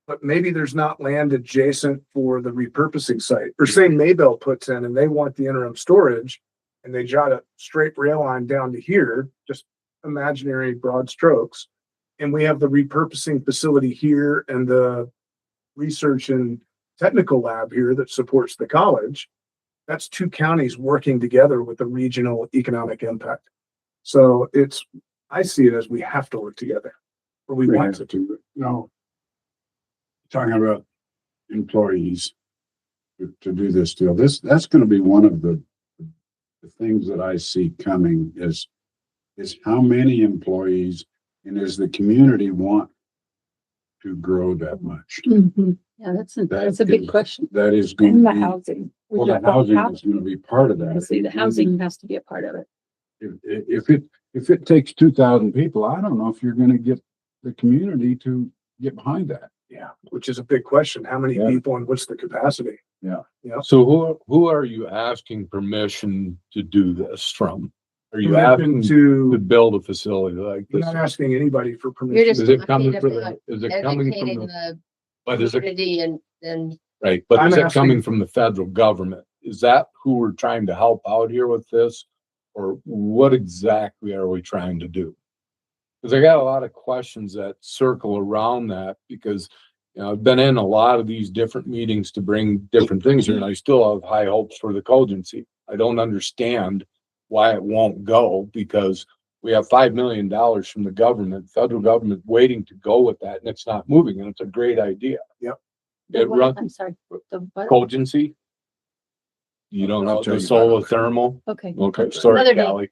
But maybe there's not land adjacent for the repurposing site. Or say Maybell puts in and they want the interim storage and they jot a straight rail line down to here, just imaginary broad strokes. And we have the repurposing facility here and the research and technical lab here that supports the college. That's two counties working together with the regional economic impact. So I see it as we have to work together, or we want to. No. Talking about employees to do this deal. That's going to be one of the things that I see coming is how many employees and does the community want to grow that much? Mhm. Yeah, that's a That big is- question. That is going to be, housing. well, the housing is going to be part of that. See, the housing has to be a part of it. If it takes 2,000 people, I don't know if you're going to get the community to get behind that. Yeah, which is a big question. How many Yeah. people and what's the capacity? Yeah. Yeah. So who are you asking permission to do this from? Are you Permission asking to to, build a facility like you're this? not asking anybody for You're permission. just Is it talking coming from about is it coming from educating the, the But is it, community and right, but I'm is it asking- coming from the federal government? Is that who we're trying to help out here with this? Or what exactly are we trying to do? Because I got a lot of questions that circle around that because, you know, I've been in a lot of these different meetings to bring different things here and I still have high hopes for the cogency. I don't understand why it won't go because we have $5 million from the government, federal government waiting to go with that and it's not moving and it's a great idea. Yep. It What? runs I'm sorry, the what? cogency. You don't know I'll tell the you solar about it. thermal? Okay. Okay, sorry, Another day. Callie.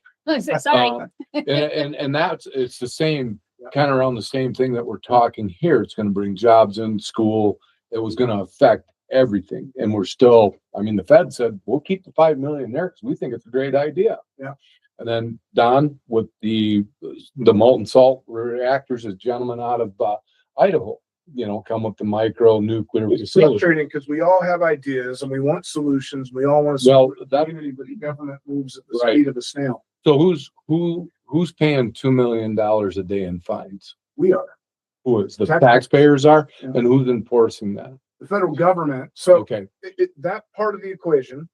Sorry. And that's, it's the same, kind of around the same thing that we're talking here. It's gonna bring jobs in school. It was gonna affect everything. And we're still, I mean, the Fed said, we'll keep the 5 million there because we think it's a great idea. Yeah. And then Don with the molten salt reactors, a gentleman out of Idaho, you know, come with the micro nuclear It's facility. frustrating because we all have ideas and we want solutions. We all want to Well, support the that, community, but the government moves at the Right. speed of a snail. so who's paying $2 million a day in fines? We are. Who is the Taxpayers. taxpayers are, Yeah. and who's enforcing that? The federal government. So Okay, that part of the equation,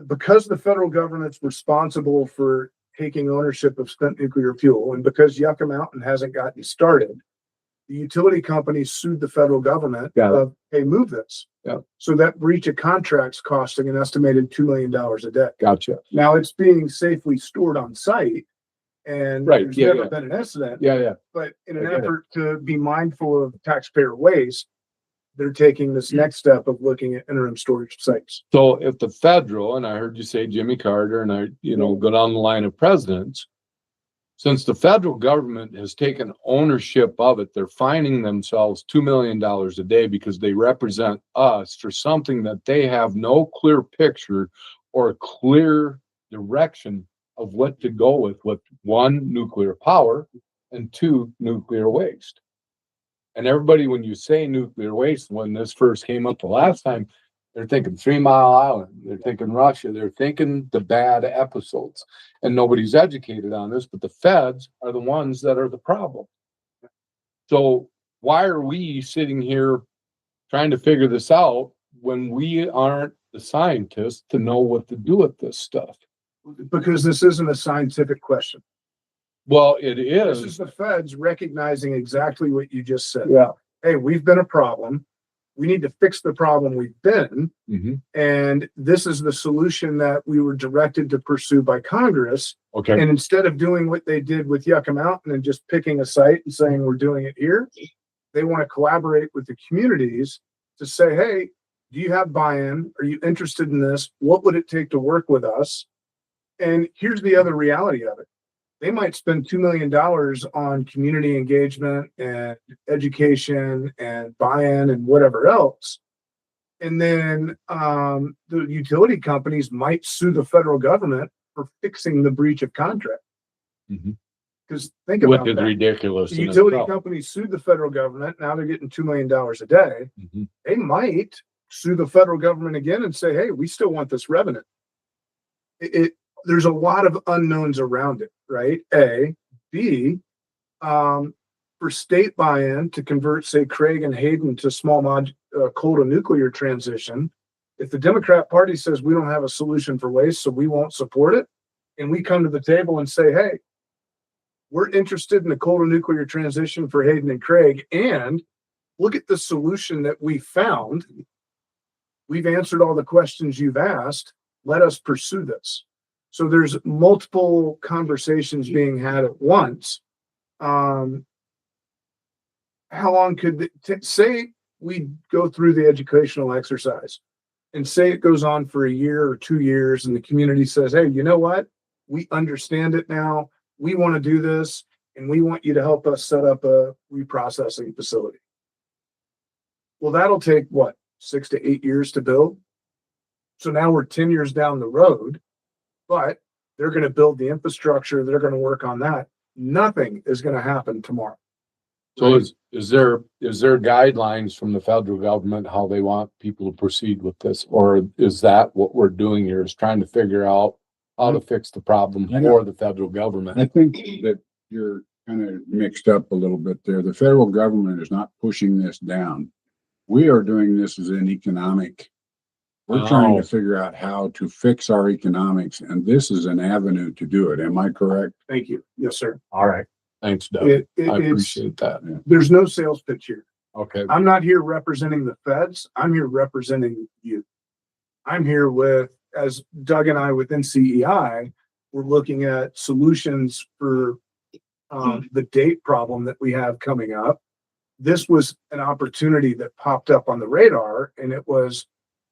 because the federal government's responsible for taking ownership of spent nuclear fuel, and because Yucca Mountain hasn't gotten started, the utility companies sued the federal government Got it. of, hey, move this. Yeah. So that breach of contracts costing an estimated $2 million a day. gotcha. Now it's being safely stored on site and Right, there's yeah, never yeah. been an incident, Yeah. but in I an get it. effort to be mindful of taxpayer waste, they're taking this next step of looking at interim storage sites. So if the federal, and I heard you say Jimmy Carter, and I, you know, go down the line of presidents, since the federal government has taken ownership of it, they're finding themselves $2 million a day because they represent us for something that they have no clear picture or clear direction of what to go with one, nuclear power, and two, nuclear waste. And everybody, when you say nuclear waste, when this first came up the last time, they're thinking 3 Mile Island, they're thinking Russia, they're thinking the bad episodes. And nobody's educated on this, but the feds are the ones that are the problem. So why are we sitting here trying to figure this out when we aren't the scientists to know what to do with this stuff? Because this isn't a scientific question. Well, it This is is. the feds recognizing exactly what you just said. Yeah. Hey, we've been a problem. We need to fix the problem we've been. Mhm. And this is the solution that we were directed to pursue by Congress. Okay. And instead of doing what they did with Yucca Mountain and just picking a site and saying, we're doing it here, they want to collaborate with the communities to say, hey, do you have buy-in? Are you interested in this? What would it take to work with us? And here's the other reality of it. They might spend $2 million on community engagement and education and buy-in and whatever else. And then the utility companies might sue the federal government for fixing the breach of contract. Mhm. Because think about Which is that. ridiculous. The in utility itself. companies sued the federal government. Now they're getting $2 million a day. Mhm. They might sue the federal government again and say, hey, we still want this revenue. There's a lot of unknowns around it, right? A. B, for state buy-in to convert, say, Craig and Hayden to small coal to nuclear transition, if the Democrat Party says we don't have a solution for waste, so we won't support it, and we come to the table and say, hey, we're interested in the coal to nuclear transition for Hayden and Craig, and look at the solution that we found. We've answered all the questions you've asked. Let us pursue this. So there's multiple conversations being had at once. How long could say we go through the educational exercise and say it goes on for a year or 2 years and the community says, hey, you know what? We understand it now. We want to do this and we want you to help us set up a reprocessing facility. Well, that'll take what, 6 to 8 years to build? So now we're 10 years down the road, but they're going to build the infrastructure. They're going to work on that. Nothing is going to happen tomorrow. So is there guidelines from the federal government how they want people to proceed with this? Or is that what we're doing here is trying to figure out how to fix the problem for the federal government? I think that you're kind of mixed up a little bit there. The federal government is not pushing this down. We are doing this as an economic. We're trying to figure out how to fix our economics, and this is an avenue to do it. Am I correct? Thank you. Yes, sir. All right. Thanks, Doug. It, I it's, appreciate that. there's no sales pitch here. Okay. I'm not here representing the feds. I'm here representing you. I'm here with, as Doug and I within CEI, we're looking at solutions for the date problem that we have coming up. This was an opportunity that popped up on the radar, and it was,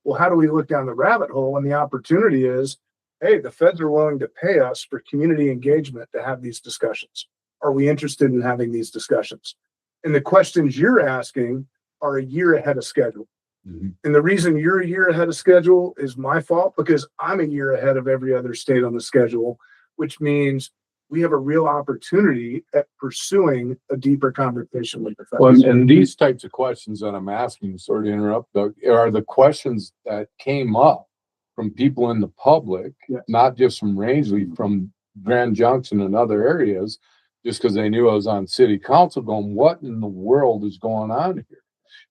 well, how do we look down the rabbit hole? And the opportunity is, hey, the feds are willing to pay us for community engagement to have these discussions. Are we interested in having these discussions? And the questions you're asking are a year ahead of schedule. Mm-hmm. And the reason you're a year ahead of schedule is my fault, because I'm a year ahead of every other state on the schedule, which means we have a real opportunity at pursuing a deeper conversation with the feds. Well, and these types of questions that I'm asking, sorry to interrupt, Doug, are the questions that came up from people in the public, Yes. not just from Rangeley, from Grand Junction and other areas, just because they knew I was on city council going, what in the world is going on here?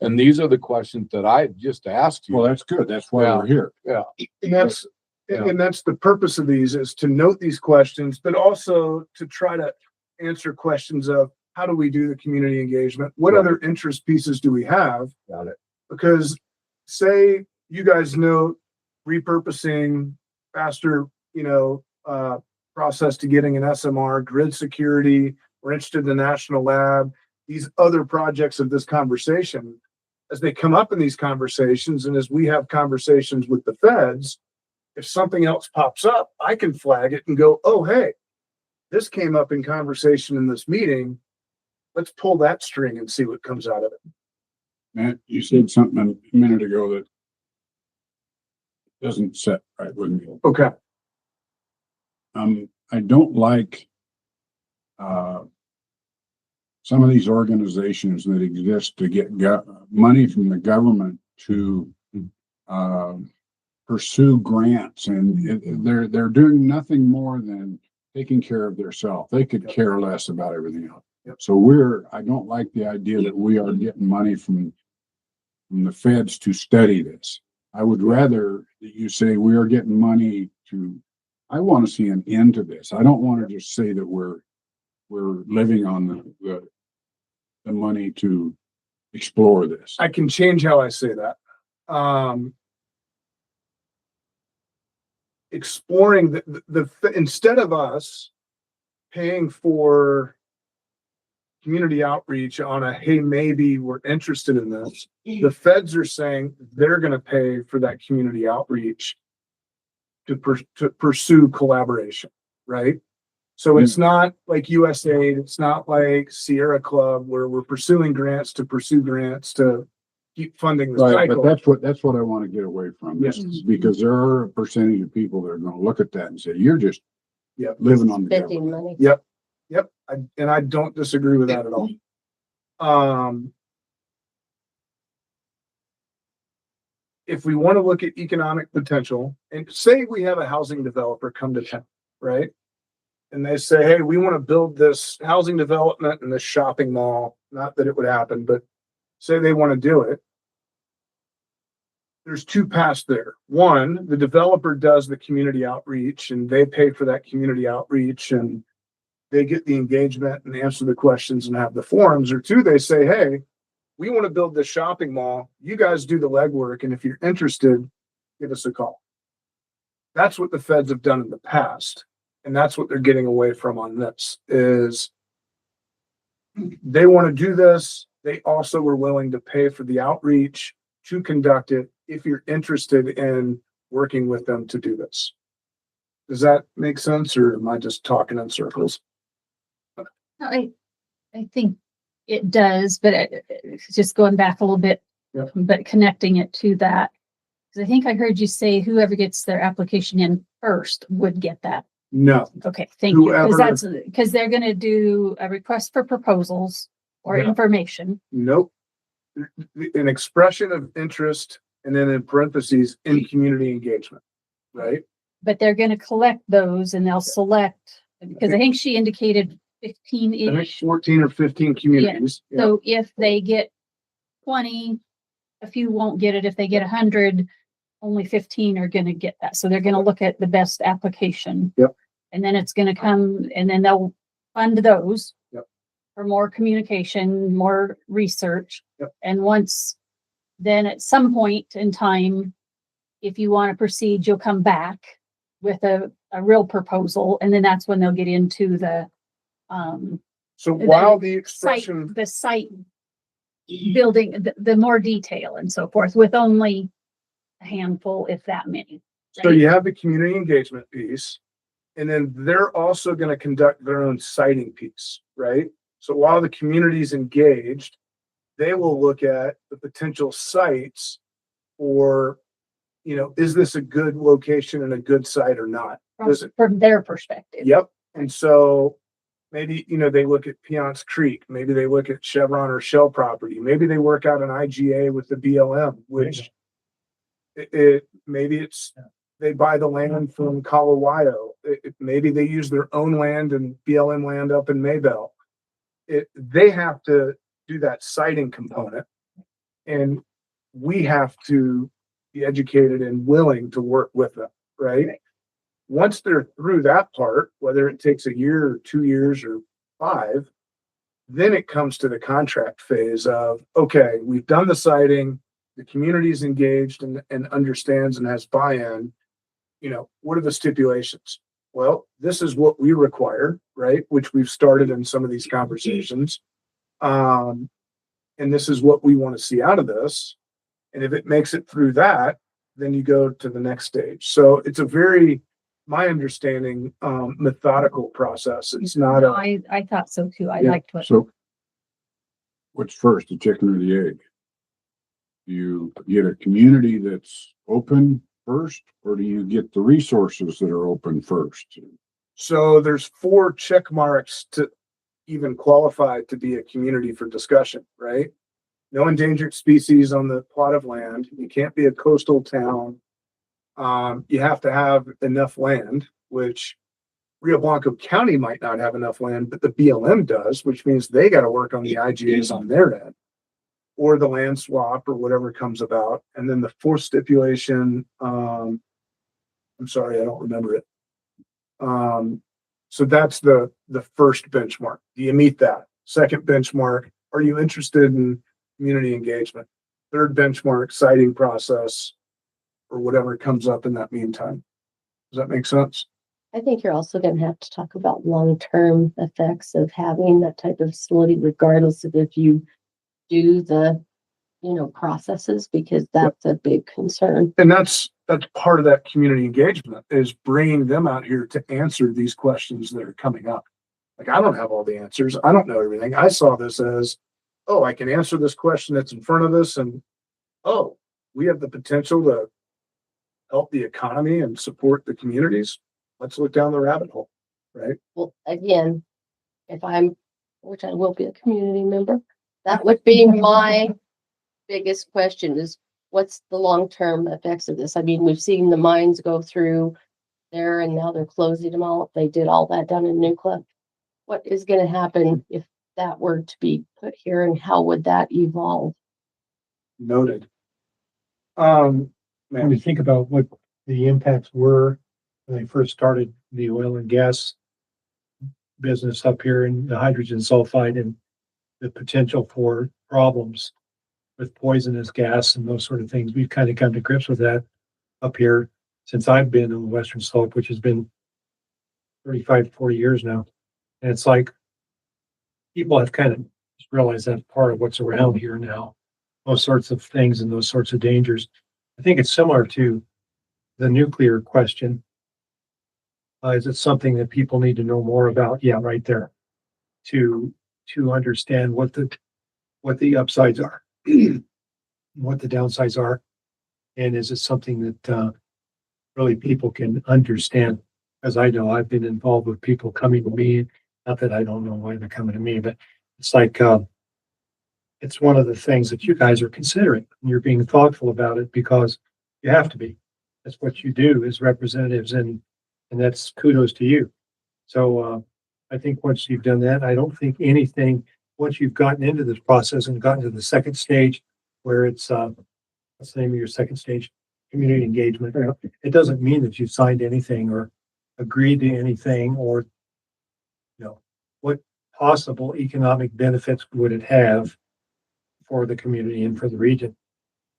And these are the questions that I just asked you. Well, that's good. That's why we're here. Yeah. And that's, and that's the purpose of these, is to note these questions, but also to try to answer questions of how do we do the community engagement? What other interest pieces do we have? Got it. Because say you guys know repurposing, faster, process to getting an SMR, grid security, we're interested in the national lab, these other projects of this conversation, as they come up in these conversations, and as we have conversations with the feds, if something else pops up, I can flag it and go, oh, hey, this came up in conversation in this meeting. Let's pull that string and see what comes out of it. Matt, you said something a minute ago that doesn't set right with me. Okay. I don't like some of these organizations that exist to get money from the government to pursue grants, and they're doing nothing more than taking care of themselves. They could care less about everything else. Yep. So I don't like the idea that we are getting money from the feds to study this. I would rather that you say we are getting money to, I want to see an end to this. I don't want to just say that we're living on the money to explore this. I can change how I say that. Exploring the instead of us paying for community outreach on a, hey, maybe we're interested in this, the feds are saying they're going to pay for that community outreach to pursue collaboration, right? So it's not like USAID, it's not like Sierra Club, where we're pursuing grants to pursue grants to keep funding the Right, cycle. but that's what I want to get away from. Yes. This is because there are a percentage of people that are going to look at that and say, you're just Yep. living on the Spending government. money. Yep. And I don't disagree with that at all. If we want to look at economic potential, and say we have a housing developer come to town, right? And they say, hey, we want to build this housing development and this shopping mall. Not that it would happen, but say they want to do it. There's two paths there. One, the developer does the community outreach and they pay for that community outreach and they get the engagement and answer the questions and have the forums. Or two, they say, hey, we want to build this shopping mall. You guys do the legwork. And if you're interested, give us a call. That's what the feds have done in the past. And that's what they're getting away from on this, is they want to do this. They also were willing to pay for the outreach to conduct it if you're interested in working with them to do this. Does that make sense, or am I just talking in circles? I think it does, but it's just going back a little bit, Yep. but connecting it to that. Because I think I heard you say whoever gets their application in first would get that. No. Okay, thank you. Whoever- Because because they're going to do a request for proposals or Yeah. information. Nope. An expression of interest, and then in parentheses, in community engagement, right? But they're going to collect those and they'll select, because I think she indicated I think 15-ish. 14 or 15 communities. Yeah. So if they get 20, a few won't get it. If they get 100, only 15 are gonna get that. So they're gonna look at the best application. Yep. And then it's gonna come, and then they'll fund those. Yep. For more communication, more research. Yep. And once, then at some point in time, if you want to proceed, you'll come back with a real proposal, and then that's when they'll get into the, So while the site, expression, the site building, the more detail and so forth, with only a handful, if that many. so you have the community engagement piece, and then they're also going to conduct their own siting piece, right? So while the community's engaged, they will look at the potential sites for, is this a good location and a good site or not? From their perspective. Yep. And so maybe, they look at Piance Creek, maybe they look at Chevron or Shell property, maybe they work out an IGA with the BLM, which maybe it's, they buy the land from Colorado. Maybe they use their own land and BLM land up in Maybell. They have to do that siting component, and we have to be educated and willing to work with them, right? Once they're through that part, whether it takes a year or 2 years or 5, then it comes to the contract phase of, okay, we've done the siting, the community's engaged and understands and has buy-in. What are the stipulations? Well, this is what we require, right? Which we've started in some of these conversations. And this is what we want to see out of this. And if it makes it through that, then you go to the next stage. So it's a very, my understanding, methodical process. It's not I thought so too. I Yeah. liked what. So what's first, the chicken or the egg? Do you get a community that's open first, or do you get the resources that are open first? So there's 4 check marks to even qualify to be a community for discussion, right? No endangered species on the plot of land. You can't be a coastal town. You have to have enough land, which Rio Blanco County might not have enough land, but the BLM does, which means they got to work on the IGAs on their end, or the land swap or whatever comes about. And then the 4th stipulation, I'm sorry, I don't remember it. So that's the first benchmark. Do you meet that? Second benchmark, are you interested in community engagement? Third benchmark, siting process, or whatever comes up in that meantime. Does that make sense? I think you're also going to have to talk about long-term effects of having that type of facility, regardless of if you do the, processes, because that's a big concern. And that's part of that community engagement, is bringing them out here to answer these questions that are coming up. Like, I don't have all the answers. I don't know everything. I saw this as, oh, I can answer this question that's in front of us, and oh, we have the potential to help the economy and support the communities. Let's look down the rabbit hole, right? Well, again, which I will be a community member, that would be my biggest question is, what's the long-term effects of this? I mean, we've seen the mines go through there and now they're closing them all. They did all that down in Nuclear. What is going to happen if that were to be put here, and how would that evolve? Noted. When you think about what the impacts were when they first started the oil and gas business up here, in the hydrogen sulfide and the potential for problems with poisonous gas and those sort of things, we've kind of come to grips with that up here since I've been on the Western Slope, which has been 35, 40 years now. And it's like people have kind of realized that's part of what's around here now, those sorts of things and those sorts of dangers. I think it's similar to the nuclear question. Is it something that people need to know more about? Yeah, right there. To understand what the upsides are, what the downsides are, and is it something that really people can understand? As I know, I've been involved with people coming to me. Not that I don't know why they're coming to me, but it's like it's one of the things that you guys are considering. And you're being thoughtful about it because you have to be. That's what you do as representatives, and that's kudos to you. So I think once you've done that, I don't think anything, once you've gotten into this process and gotten to the second stage where it's, what's the name of your second stage? Community engagement. It doesn't mean that you've signed anything or agreed to anything or, what possible economic benefits would it have for the community and for the region?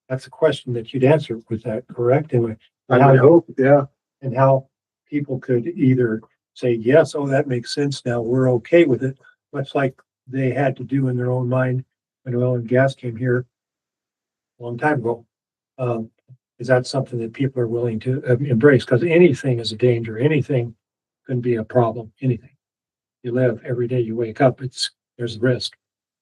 That's a question that you'd answer with that, correct? And I would hope, yeah. and how people could either say, yes, oh, that makes sense now, we're okay with it, much like they had to do in their own mind when oil and gas came here a long time ago. Is that something that people are willing to embrace? Because anything is a danger, anything can be a problem, anything. You live every day you wake up, there's risk.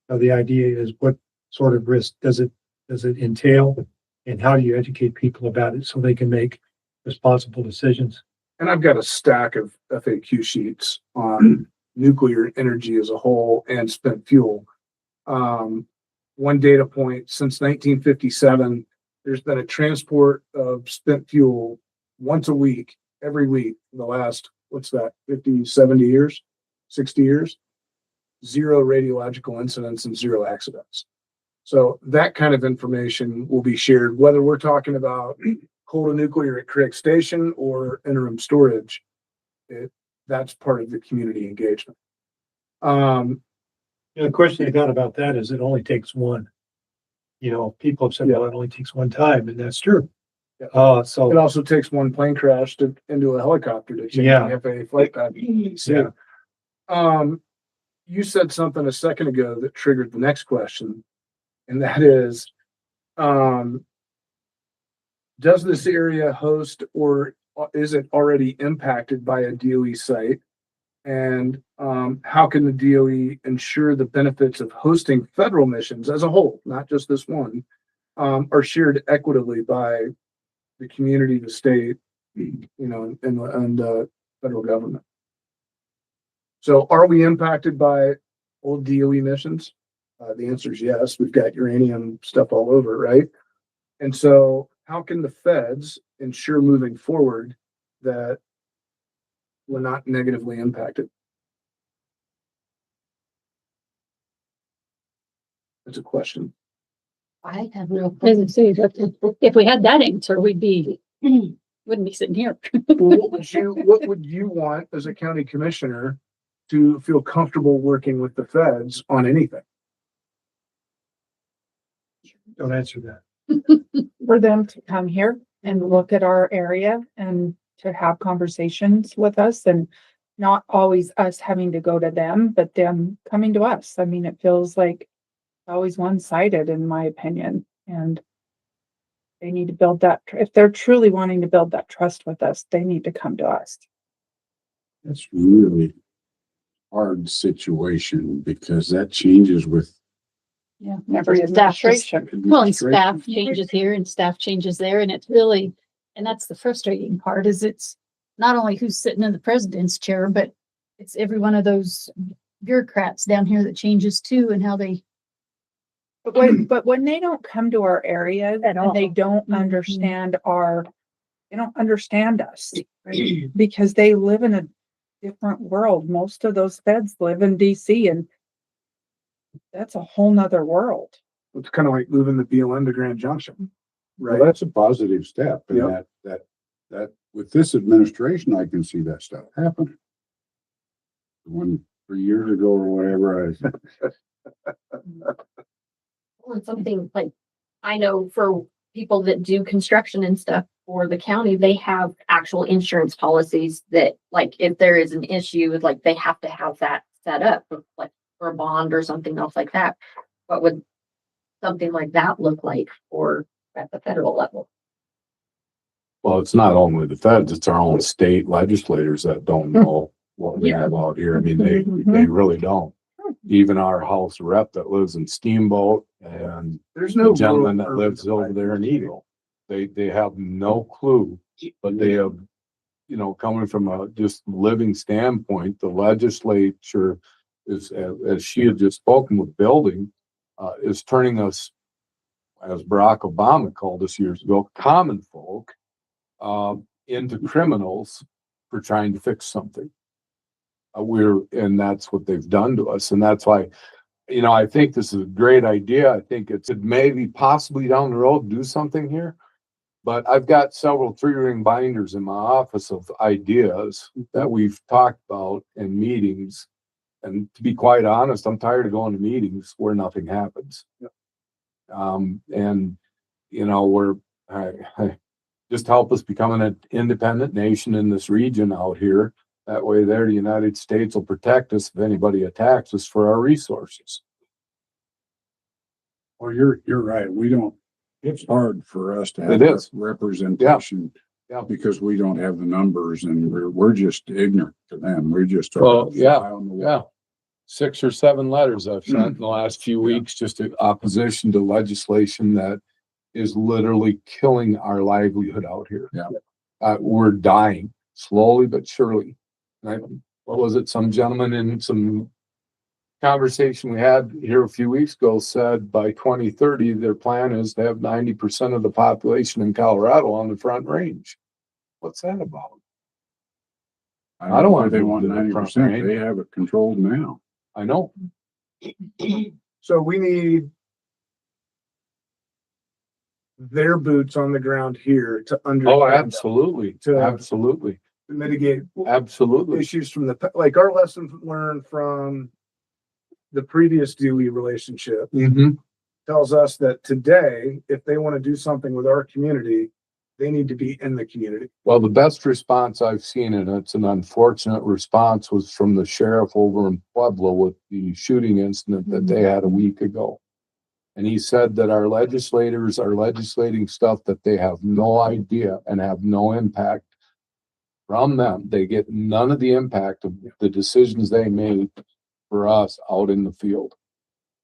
So the idea is what sort of risk does it entail? And how do you educate people about it so they can make responsible decisions? And I've got a stack of FAQ sheets on nuclear energy as a whole and spent fuel. One data point, since 1957, there's been a transport of spent fuel once a week, every week, for the last, 50, 70 years, 60 years, 0 radiological incidents and 0 accidents. So that kind of information will be shared, whether we're talking about coal to nuclear at Craig Station or interim storage. That's part of the community engagement. The question I got about that is it only takes one. People have said, well, it only takes one time, and that's true. So it also takes one plane crash into a helicopter to change the FAA flight pattern. You said something a second ago that triggered the next question, and that is, does this area host or is it already impacted by a DOE site? And how can the DOE ensure the benefits of hosting federal missions as a whole, not just this one, are shared equitably by the community, the state, and the federal government? So are we impacted by old DOE missions? The answer is yes. We've got uranium stuff all over, right? And so how can the feds ensure moving forward that we're not negatively impacted? That's a question. I have no. If we had that answer, wouldn't be sitting here. What would you want as a county commissioner to feel comfortable working with the feds on anything? don't answer that. For them to come here and look at our area and to have conversations with us, and not always us having to go to them, but them coming to us. I mean, it feels like always one-sided in my opinion, and they need to build that. If they're truly wanting to build that trust with us, they need to come to us. That's really hard situation because that changes with Yeah. Every Staff administration. Well, and staff changes here and staff changes there, and it's really, and that's the frustrating part, is it's not only who's sitting in the president's chair, but it's every one of those bureaucrats down here that changes too, and how they. But when they don't come to our area and they don't understand they don't understand us, right? Because they live in a different world. Most of those feds live in DC, and that's a whole nother world. It's kind of like moving the BLM to Grand Junction, right? Well, that's a positive step, and that with this administration, I can see that stuff happen. 3 years ago or whatever, Well, and something like, I know for people that do construction and stuff for the county, they have actual insurance policies that, like, if there is an issue, like, they have to have that set up, like for a bond or something else like that. What would something like that look like for at the federal level? Well, it's not only the feds, it's our own state legislators that don't know what we have out here. I mean, they really don't. Even our House rep that lives in Steamboat and there's no the gentleman that lives over there in Eagle, they have no clue, but they have, coming from a just living standpoint, the legislature is, as she had just spoken with building, is turning us, as Barack Obama called us years ago, common folk, into criminals for trying to fix something. and that's what they've done to us. And that's why, I think this is a great idea. I think it's maybe possibly down the road, do something here. But I've got several 3-ring binders in my office of ideas that we've talked about in meetings. And to be quite honest, I'm tired of going to meetings where nothing happens. And, just help us become an independent nation in this region out here. That way there, the United States will protect us if anybody attacks us for our resources. Well, you're right. It's hard for us to have It is. representation. Yeah. Because we don't have the numbers and we're just ignorant to them. We're just. Well, yeah. 6 or 7 letters I've sent in the last few weeks, just in opposition to legislation that is literally killing our livelihood out here. Yeah. We're dying slowly but surely. What was it? Some gentleman in some conversation we had here a few weeks ago said by 2030, their plan is to have 90% of the population in Colorado on the Front Range. What's that about? I don't want to they move want to the front 90%. range. They have it controlled now. I know. So we need their boots on the ground here to understand. Oh, absolutely. Absolutely. To mitigate Absolutely. issues from like our lessons learned from the previous Dewey relationship tells us that today, if they want to do something with our community, they need to be in the community. Well, the best response I've seen, and it's an unfortunate response, was from the sheriff over in Pueblo with the shooting incident that they had a week ago. And he said that our legislators are legislating stuff that they have no idea and have no impact from them. They get none of the impact of the decisions they made for us out in the field.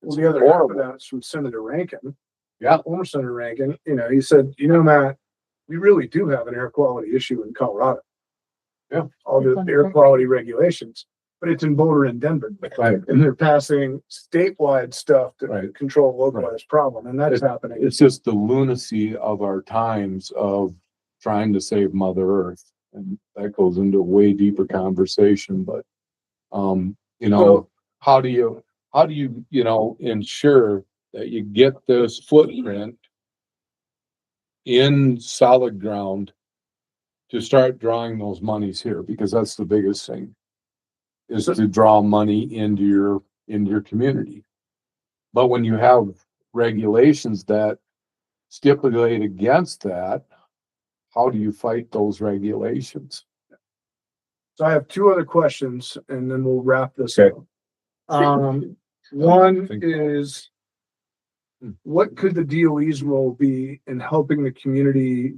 Well, the other half of that's from Senator Rankin. Yeah. Former Senator Rankin, he said, Matt, we really do have an air quality issue in Colorado. Yeah. All the air quality regulations, but it's in Boulder and Denver. Right. And they're passing statewide stuff to control localized problem. And that's happening. It's just the lunacy of our times of trying to save Mother Earth. And that goes into a way deeper conversation, but, how do you, ensure that you get this footprint in solid ground to start drawing those monies here? Because that's the biggest thing, is to draw money into your community. But when you have regulations that stipulate against that, how do you fight those regulations? So I have 2 other questions and then we'll wrap this up. One is, what could the DOE's role be in helping the community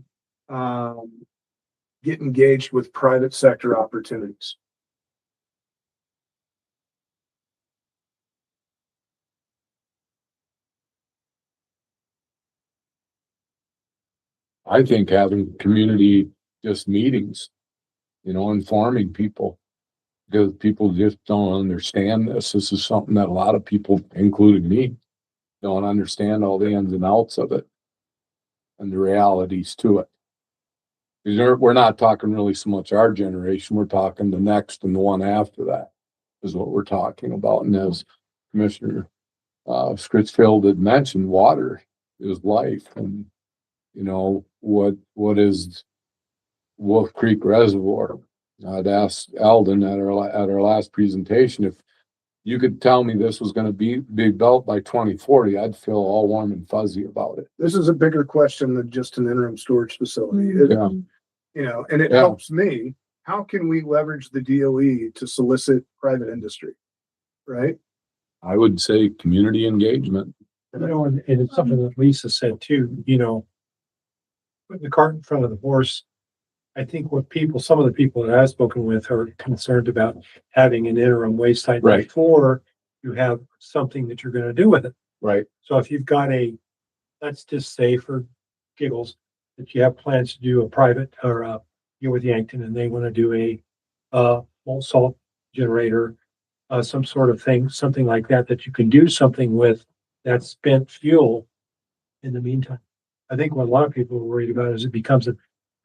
get engaged with private sector opportunities? I think having community just meetings, informing people, because people just don't understand this. This is something that a lot of people, including me, don't understand all the ins and outs of it and the realities to it. Because we're not talking really so much our generation, we're talking the next and the one after that is what we're talking about. And as Commissioner Scritchfield had mentioned, water is life. And what is Wolf Creek Reservoir? I'd asked Eldon at our last presentation, if you could tell me this was going to be built by 2040, I'd feel all warm and fuzzy about it. This is a bigger question than just an interim storage facility. And it Yeah. helps me. How can we leverage the DOE to solicit private industry? Right? I would say community engagement. And it's something that Lisa said too, putting the cart in front of the horse. I think some of the people that I've spoken with are concerned about having an interim waste site before you have something that you're going to do with it. Right. So if you've got let's just say for giggles, that you have plans to do a private or you're with Yankton and they want to do a molten salt generator, some sort of thing, something like that you can do something with that spent fuel in the meantime. I think what a lot of people are worried about is it becomes a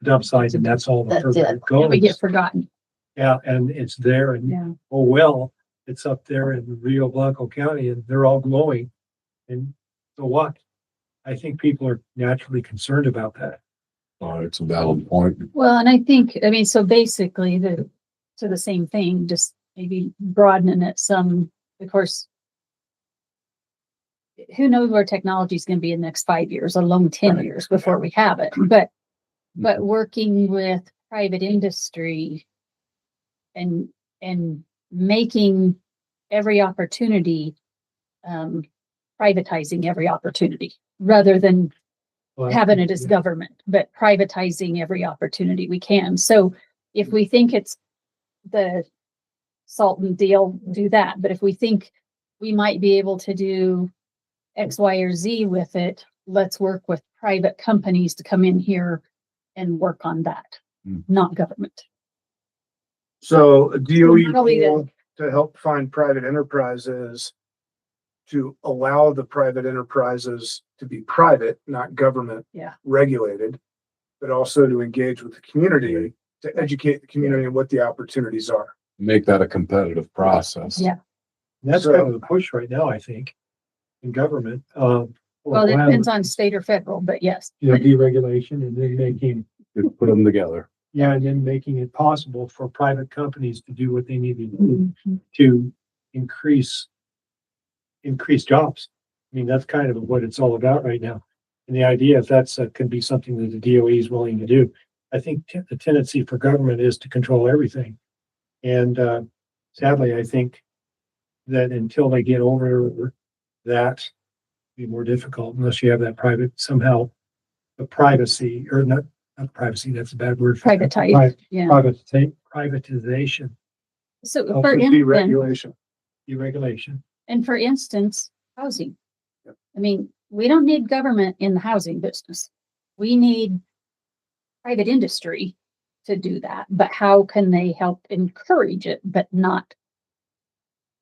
dump site and that's all the further it goes. We get forgotten. Yeah, and it's there and, Yeah. oh, well, it's up there in Rio Blanco County and they're all glowing. And so what? I think people are naturally concerned about that. Oh, it's a valid point. Well, and I think, I mean, so basically the same thing, just maybe broadening it some, of course. Who knows where technology is going to be in the next 5 years, let alone 10 years before we have it, but working with private industry and making every opportunity, privatizing every opportunity rather than Well, having it as yeah. government, but privatizing every opportunity we can. So if we think it's the Salton deal, do that. But if we think we might be able to do X, Y, or Z with it, let's work with private companies to come in here and work on that, not government. So a DOE Probably goal to help find private enterprises, to allow the private enterprises to be private, not government Yeah. regulated, but also to engage with the community, to educate the community on what the opportunities are. Make that a competitive process. Yeah. And that's So- kind of the push right now, I think, in government. Well, it depends on state or federal, but yes. You know, deregulation and then making, Just put them together. yeah, and then making it possible for private companies to do what they need to do to increase jobs. I mean, that's kind of what it's all about right now. And the idea, if that's, can be something that the DOE is willing to do. I think the tendency for government is to control everything. And, sadly, I think that until they get over that, it'll be more difficult unless you have that private, somehow, the privacy, or not privacy, that's a bad word. Privatized, yeah. Privatization, So Oh, for instance, deregulation. and for instance, housing. I mean, we don't need government in the housing business. We need private industry to do that, but how can they help encourage it, but not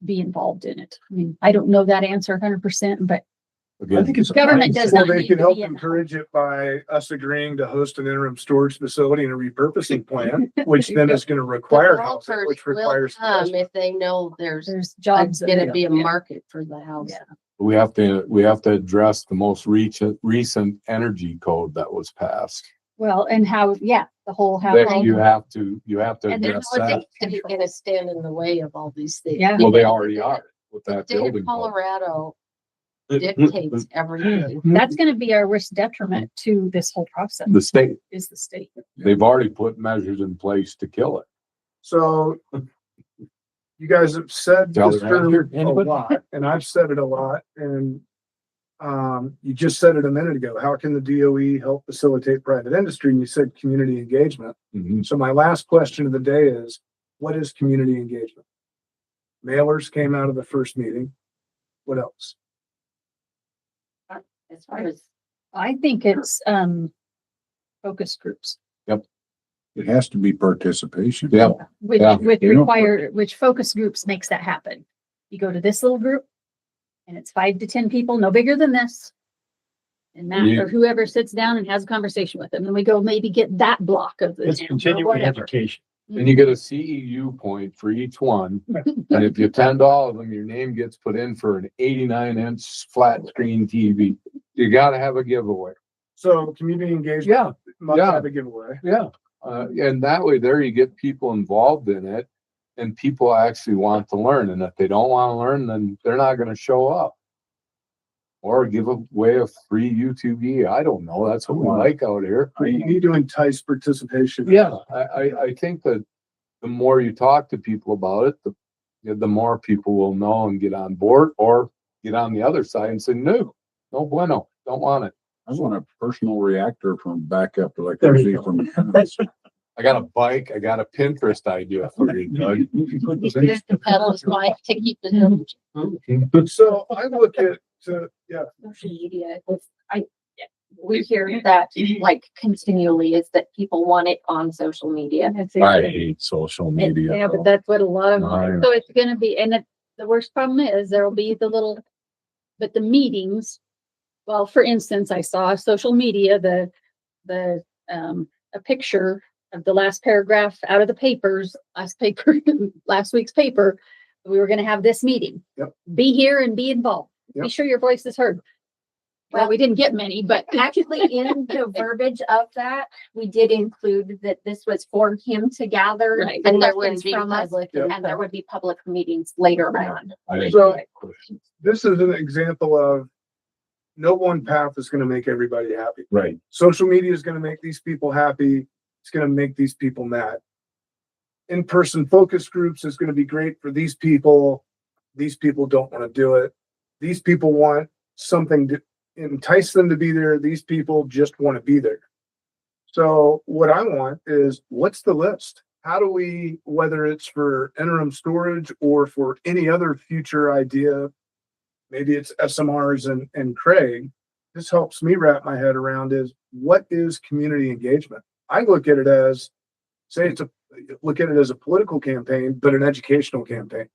be involved in it? I mean, I don't know that answer 100%, but I think it's government does Well, not they need can to help be in. encourage it by us agreeing to host an interim storage facility and a repurposing plan, which then is going to require housing, Developers which will requires. come if they know there's jobs gonna be a available. market for the house. We have to address the most recent energy code that was passed. Well, and how, yeah, the whole how. That you have to And then address how are that. they gonna stand in the way of all these things? Yeah. Well, they already are with The that state of building. code. Colorado dictates everything. That's gonna be our worst detriment to this whole process. The state, Is the state. they've already put measures in place to kill it. So you guys have said Tell this the term ranger, a anybody? lot, and I've said it a lot, and you just said it a minute ago. How can the DOE help facilitate private industry? And you said community engagement. Mhm. So my last question of the day is, what is community engagement? Mailers came out of the first meeting. What else? As far as I think it's, focus groups. It has to be participation. Yeah. Which, Yeah. which focus groups makes that happen. You go to this little group and it's 5 to 10 people, no bigger than this. And that, Yeah. or whoever sits down and has a conversation with them, and we go maybe get that block of the It's town or continuing whatever. education. And you get a CEU point for each one. And if you attend all of them, your name gets put in for an 89-inch flat screen TV. You gotta have a giveaway. So community engagement. Yeah, Must yeah. have a giveaway. yeah. And that way there you get people involved in it and people actually want to learn. And if they don't want to learn, then they're not gonna show up. Or give away a free YouTube. I don't know. That's what we like out here. You need to entice participation. Yeah, I think that the more you talk to people about it, the more people will know and get on board or get on the other side and say, no bueno, don't want it. I want a personal reactor from backup like There I you see go. from. I got a bike, I got a Pinterest idea for you, Doug. there's the pedals bike to keep the village. So I look at, Social media, we hear that like continually is that people want it on social media. I hate social media. Yeah, but though. that's what a lot of, I know. so it's gonna be, and the worst problem is there'll be but the meetings. Well, for instance, I saw social media, a picture the last paragraph out of the papers, last week's paper, we were gonna have this meeting. Yep. Be here and be involved. Be Yep. sure your voice is heard. Well, we didn't get many, but Actually, in the verbiage of that, we did include that this was for him to gather. Right. the And there questions would be from us, public Yep. and there would be public meetings later on. So this is an example of no one path is going to make everybody happy. Right. Social media is going to make these people happy. It's going to make these people mad. In-person focus groups is going to be great for these people. These people don't want to do it. These people want something to entice them to be there. These people just want to be there. So what I want is, what's the list? How do we, whether it's for interim storage or for any other future idea, maybe it's SMRs and Craig, this helps me wrap my head around is, what is community engagement? I look at it as, look at it as a political campaign, but an educational campaign.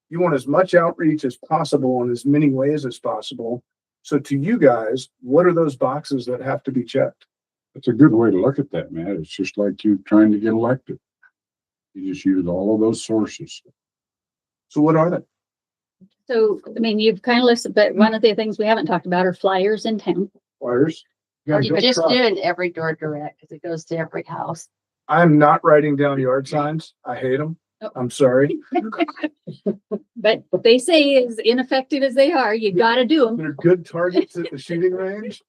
You want as much outreach as possible in as many ways as possible. So to you guys, what are those boxes that have to be checked? That's a good way to look at that, Matt. It's just like you trying to get elected. You just use all of those sources. So what are they? so, I mean, you've kind of listed, but one of the things we haven't talked about are flyers in town. Flyers? Or you just do an every door direct because it goes to every house. I'm not writing down yard signs. I hate them. Oh. I'm sorry. But they say as ineffective as they are, you gotta do them. They're good targets at the shooting range.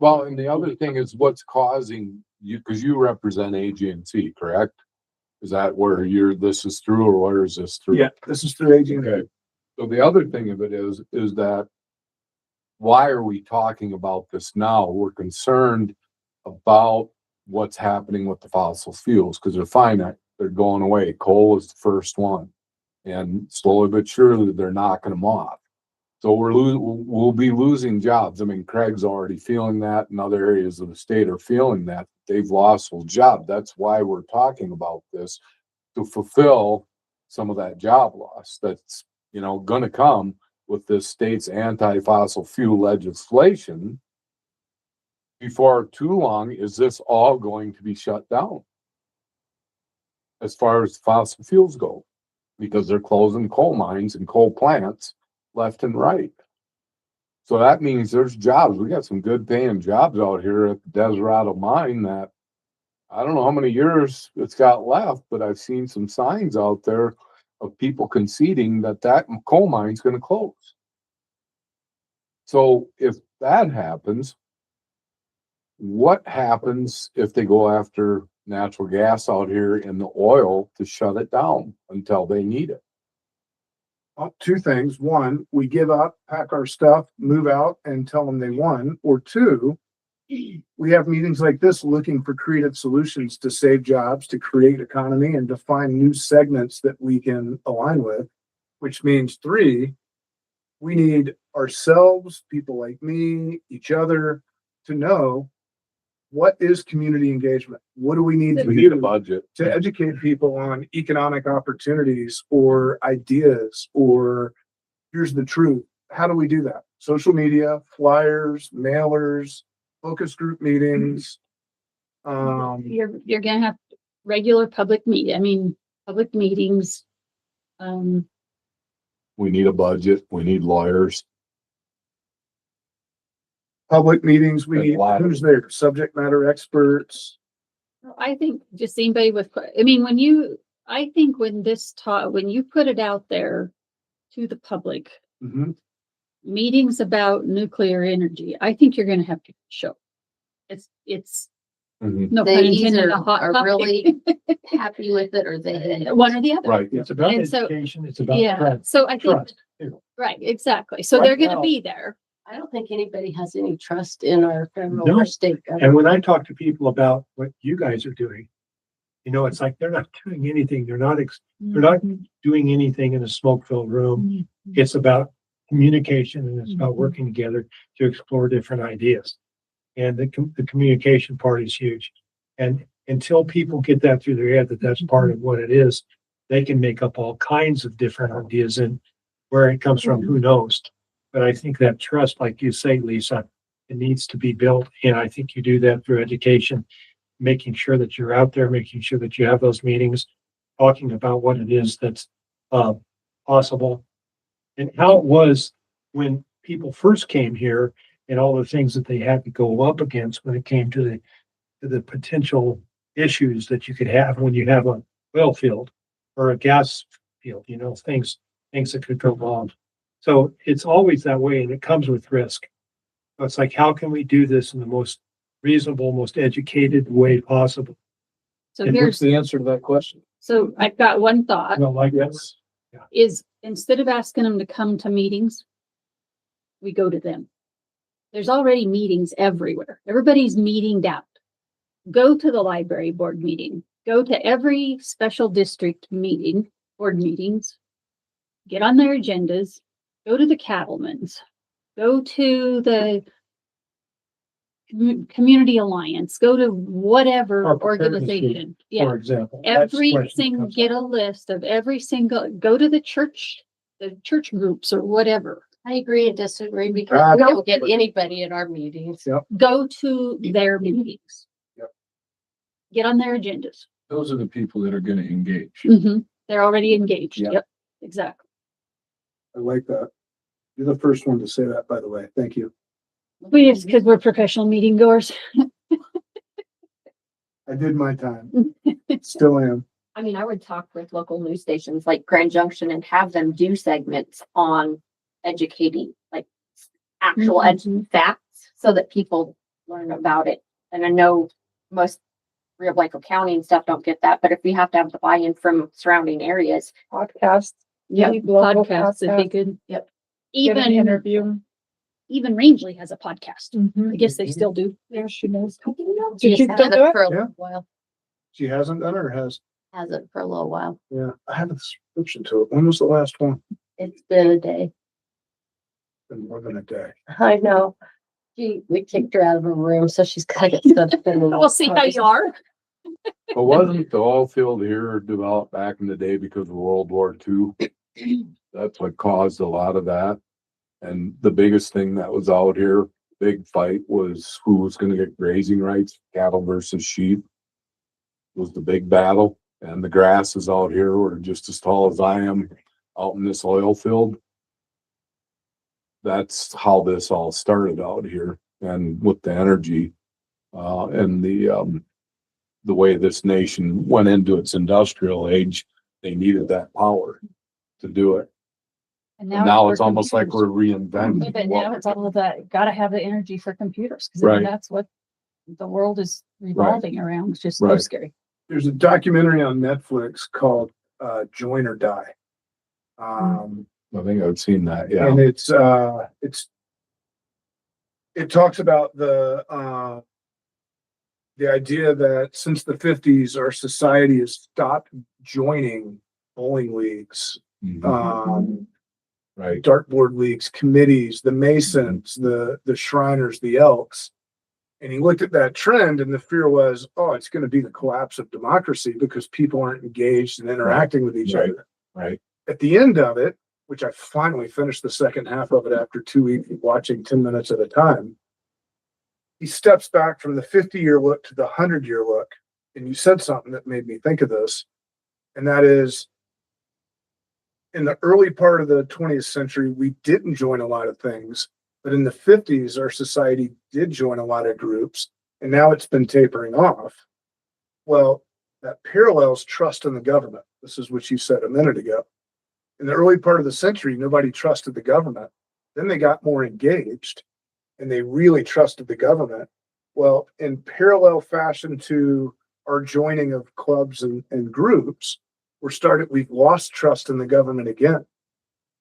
Well, and the other thing is what's causing you, because you represent AG&C, correct? Is that where this is through, or where is this through? Yeah, this is through aging. Okay. So the other thing of it is that why are we talking about this now? We're concerned about what's happening with the fossil fuels because they're finite. They're going away. Coal is the first one. And slowly but surely they're knocking them off. So we'll be losing jobs. I mean, Craig's already feeling that, and other areas of the state are feeling that. They've lost a job. That's why we're talking about this, to fulfill some of that job loss that's, going to come with this state's anti-fossil fuel legislation. Before too long, is this all going to be shut down as far as fossil fuels go? Because they're closing coal mines and coal plants left and right. So that means there's jobs. We got some good paying jobs out here at the Deserato mine that I don't know how many years it's got left, but I've seen some signs out there of people conceding that coal mine's going to close. So if that happens, what happens if they go after natural gas out here in the oil to shut it down until they need it? Well, two things. One, we give up, pack our stuff, move out, and tell them they won. Or two, we have meetings like this looking for creative solutions to save jobs, to create economy, and to find new segments that we can align with, which means three, we need ourselves, people like me, each other, to know what is community engagement? What do we need to We need a do budget to educate people on economic opportunities or ideas, or here's the truth? How do we do that? Social media, flyers, mailers, focus group meetings. You're gonna have regular public meetings. We need a budget. We need lawyers. Public meetings, we There's a need, lot of who's there? Subject matter experts. I think just anybody when you put it out there to the public, Mhm. meetings about nuclear energy, I think you're gonna have to show. It's no pun They intended, either a hot are topic. really happy with it or they hate it. One or the other. Right. It's about And so- education, it's about Yeah, trust. so I think, Trust, too. right, exactly. So Right they're gonna now- be there. I don't think anybody has any trust in our federal No. or state And government. when I talk to people about what you guys are doing, it's like they're not doing anything. They're not doing anything in a smoke-filled room. It's about communication and it's about working together to explore different ideas. And the communication part is huge. And until people get that through their head that that's part of what it is, they can make up all kinds of different ideas, and where it comes from, who knows? But I think that trust, like you say, Lisa, it needs to be built. And I think you do that through education making sure that you're out there, making sure that you have those meetings, talking about what it is that's possible. And how it was when people first came here and all the things that they had to go up against when it came to the potential issues that you could have when you have a oil field or a gas field, things that could go wrong. So it's always that way, and it comes with risk. So it's like, how can we do this in the most reasonable, most educated way possible? So And here's, The answer to that question. so I've got one thought, Well, like this. is instead of asking them to come to meetings, we go to them. There's already meetings everywhere. Everybody's meetinged out. Go to the library board meeting. Go to every special district meeting, board meetings. Get on their agendas. Go to the cattlemen's. Go to the community alliance. Go to whatever Or preparedness group, organization. Yeah. For example. That's the question that Everything, comes get up. a list of every single, go to the church groups or whatever. I agree and disagree because we don't get anybody at our meetings. Go to their meetings. Yep. Get on their agendas. Those are the people that are gonna engage. They're already engaged. Yeah. Yep, exactly. I like that. You're the first one to say that, by the way. Thank you. We just, because we're professional meeting goers. I did my time. Still am. I mean, I would talk with local news stations like Grand Junction and have them do segments on educating, like actual facts so that people learn about it. And I know most Rio Blanco County and stuff don't get that, but if we have to have the buy-in from surrounding areas. Podcasts. Yeah, Local podcasts would be good. Yep. Get an interview. Even Rangeley has a podcast. I guess they still do. Yeah, she knows. Did you still do it? For a Yeah. little while. She hasn't done it or has? Hasn't for a little while. Yeah, I have a subscription to it. When was the last one? It's been a day. Been more than a day. I know. We kicked her out of her room, so she's got to get stuff done. We'll see how you are. But wasn't the oil field here developed back in the day because of World War II? That's what caused a lot of that. And the biggest thing that was out here, big fight, was who was gonna get grazing rights, cattle versus sheep. Was the big battle, and the grasses out here were just as tall as I am out in this oil field. That's how this all started out here, and with the energy, and the way this nation went into its industrial age, they needed that power to do it. And Now we're it's almost like computers. we're reinventing. But now it's all of that, gotta have the energy for computers, because Right. that's what the world is revolving around. It's just so Right. scary. There's a documentary on Netflix called Join or Die. I think I've seen that, yeah. And it talks about the idea that since the 50s, our society has stopped joining bowling leagues, Right. dartboard leagues, committees, the Masons, the Shriners, the Elks. And he looked at that trend, and the fear was, oh, it's going to be the collapse of democracy because people aren't engaged and interacting with each Right. other. Right. At the end of it, which I finally finished the second half of it after 2 weeks of watching 10 minutes at a time, he steps back from the 50-year look to the 100-year look. And you said something that made me think of this. And that is, in the early part of the 20th century, we didn't join a lot of things. But in the 50s, our society did join a lot of groups. And now it's been tapering off. Well, that parallels trust in the government. This is what you said a minute ago. In the early part of the century, nobody trusted the government. Then they got more engaged and they really trusted the government. Well, in parallel fashion to our joining of clubs and groups, we've lost trust in the government again.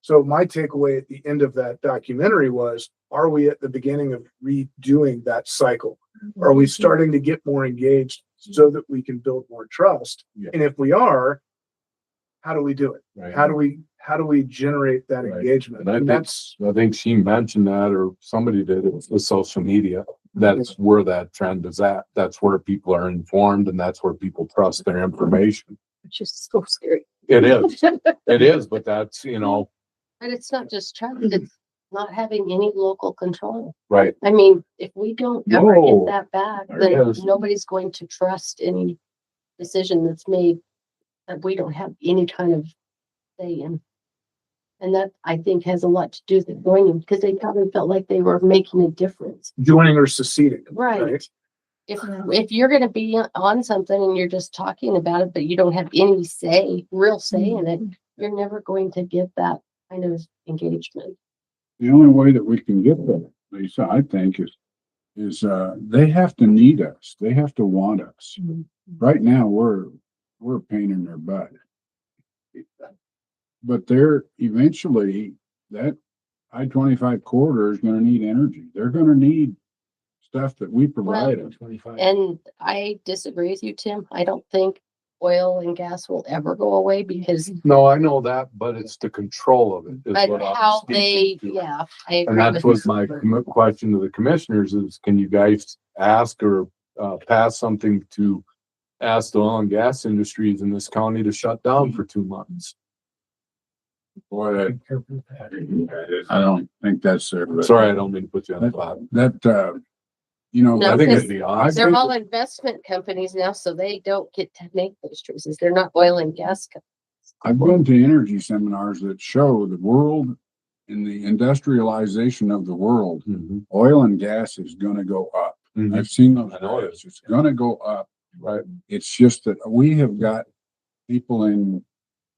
So my takeaway at the end of that documentary was, are we at the beginning of redoing that cycle? Are we starting to get more engaged so that we can build more trust? Yeah. And if we are, how do we do it? Right. How do we generate that engagement? And I think she mentioned that, or somebody did, it was the social media. That's where that trend is at. That's where people are informed, and that's where people trust their information. Which is so scary. It is. It is, but that's, But it's not just trust, it's not having any local control. Right. I mean, if we don't ever No. get that back, There then it is. nobody's going to trust any decision that's made that we don't have any kind of say in. And that, I think, has a lot to do with joining, because they probably felt like they were making a difference. Joining or seceding. Right. If you're gonna be on something and you're just talking about it, but you don't have any real say in it, you're never going to get that kind of engagement. The only way that we can get there, Lisa, I think, is they have to need us. They have to want us. Right now, we're a pain in their butt. But they're eventually, that I-25 corridor is gonna need energy. They're gonna need stuff that we provide them. And I disagree with you, Tim. I don't think oil and gas will ever go away, because No, I know that, but it's the control of it. is but what I'm how speaking they, to. yeah, I And agree that's with what you. my question to the commissioners is, can you guys ask or pass something to ask the oil and gas industries in this county to shut down for 2 months? Boy, I don't think that's there. but Sorry, I don't mean to put you on the spot. That, you know, No, I think because it'd be I awesome. they're think- all investment companies now, so they don't get to make those choices. They're not oil and gas companies. I've been to energy seminars that show the world in the industrialization of the world, oil and gas is gonna go up. Mhm. I've seen those. I know it is. It's gonna go up. Right. It's just that we have got people in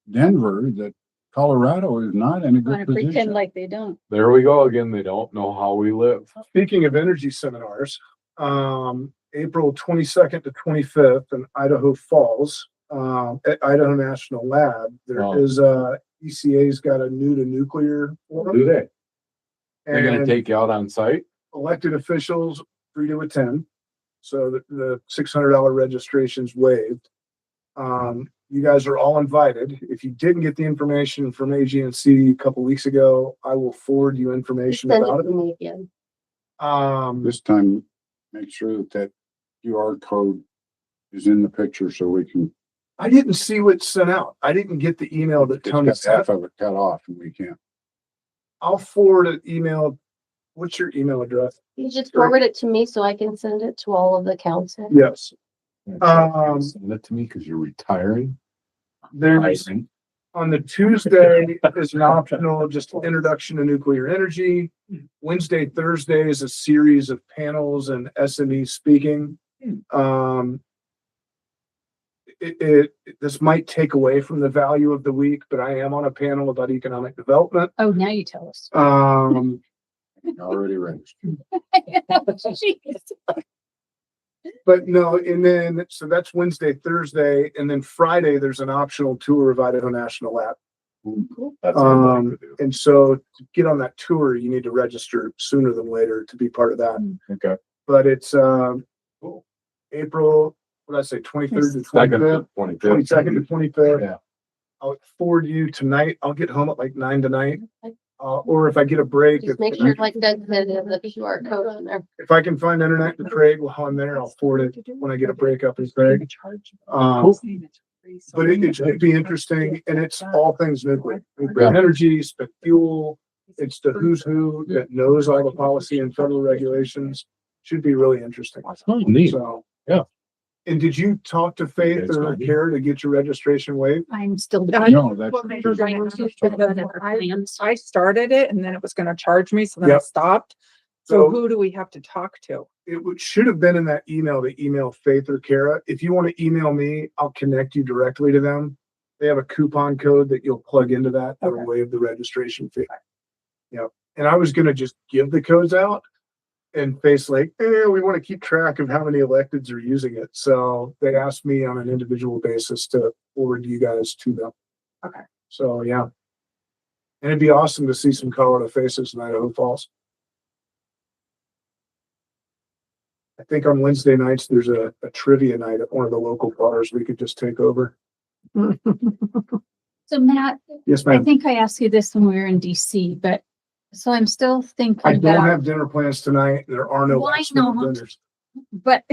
Denver that Colorado is not in a Want good to pretend position. like they don't. There we go again. They don't know how we live. Speaking of energy seminars, April 22nd to 25th in Idaho Falls, at Idaho National Lab, there Oh. is ECA's got a new to nuclear forum. Do they? They're gonna And take you out on site? elected officials free to attend. So the $600 registration's waived. You guys are all invited. If you didn't get the information from AG&C a couple weeks ago, I will forward you information Send it about to it. me again. This time, make sure that QR code is in the picture so we can, I didn't see what's sent out. I didn't get the email that it's Tony got sent. half of it cut off and we can't. I'll forward an email. What's your email address? You just forward it to me so I can send it to all of the council. Yes. Send it to me because you're retiring. There's on the Tuesday is an optional, just introduction to nuclear energy. Wednesday, Thursday is a series of panels and SME speaking. This might take away from the value of the week, but I am on a panel about economic development. Oh, now you tell us. Already registered. But no, and then, so that's Wednesday, Thursday, and then Friday, there's an optional tour of Idaho National Lab. That's what I'd like to do. And so to get on that tour, you need to register sooner than later to be part of that. Okay. But it's, April, what did I say, 23rd to 25th, 22nd to 25th. Yeah. I'll forward you tonight. I'll get home at like 9 tonight. Or if I get a break, Just make sure, like Doug said, the QR code on there. if I can find internet in Craig while I'm there, I'll forward it when I get a break up in Craig. But it should be interesting, and it's all things nuclear, nuclear energy, spec fuel. It's the who's who that knows all the policy and federal regulations. Should be really interesting. Oh, neat. So, Yeah. and did you talk to Faith It's or gonna be- Kara to get your registration waived? I'm still. No, that's. I started it and then it was gonna charge me, so then I Yep. stopped. So- So who do we have to talk to? Should have been in that email to email Faith or Kara. If you want to email me, I'll connect you directly to them. They have a coupon code that you'll plug into that. That'll waive the registration fee. Yep. And I was gonna just give the codes out and Faith's like, we want to keep track of how many electeds are using it. So they asked me on an individual basis to forward you guys to them. Okay. So, yeah. And it'd be awesome to see some Colorado faces in Idaho Falls. I think on Wednesday nights, there's a trivia night at one of the local bars we could just take over. So Matt, Yes, I ma'am. think I asked you this when we were in DC, but so I'm still thinking I don't about, have dinner plans tonight. There are no Why last minute not? dinners. but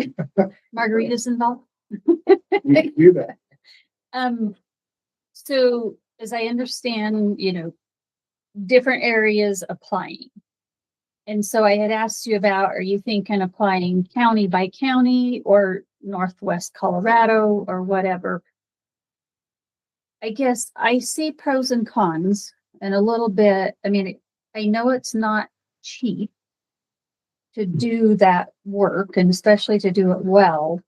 margaritas involved. We can do that. So as I understand, different areas applying. And so I had asked you about, are you thinking applying county by county or Northwest Colorado or whatever? I guess I see pros and cons and a little bit, I mean, I know it's not cheap to do that work and especially to do it well.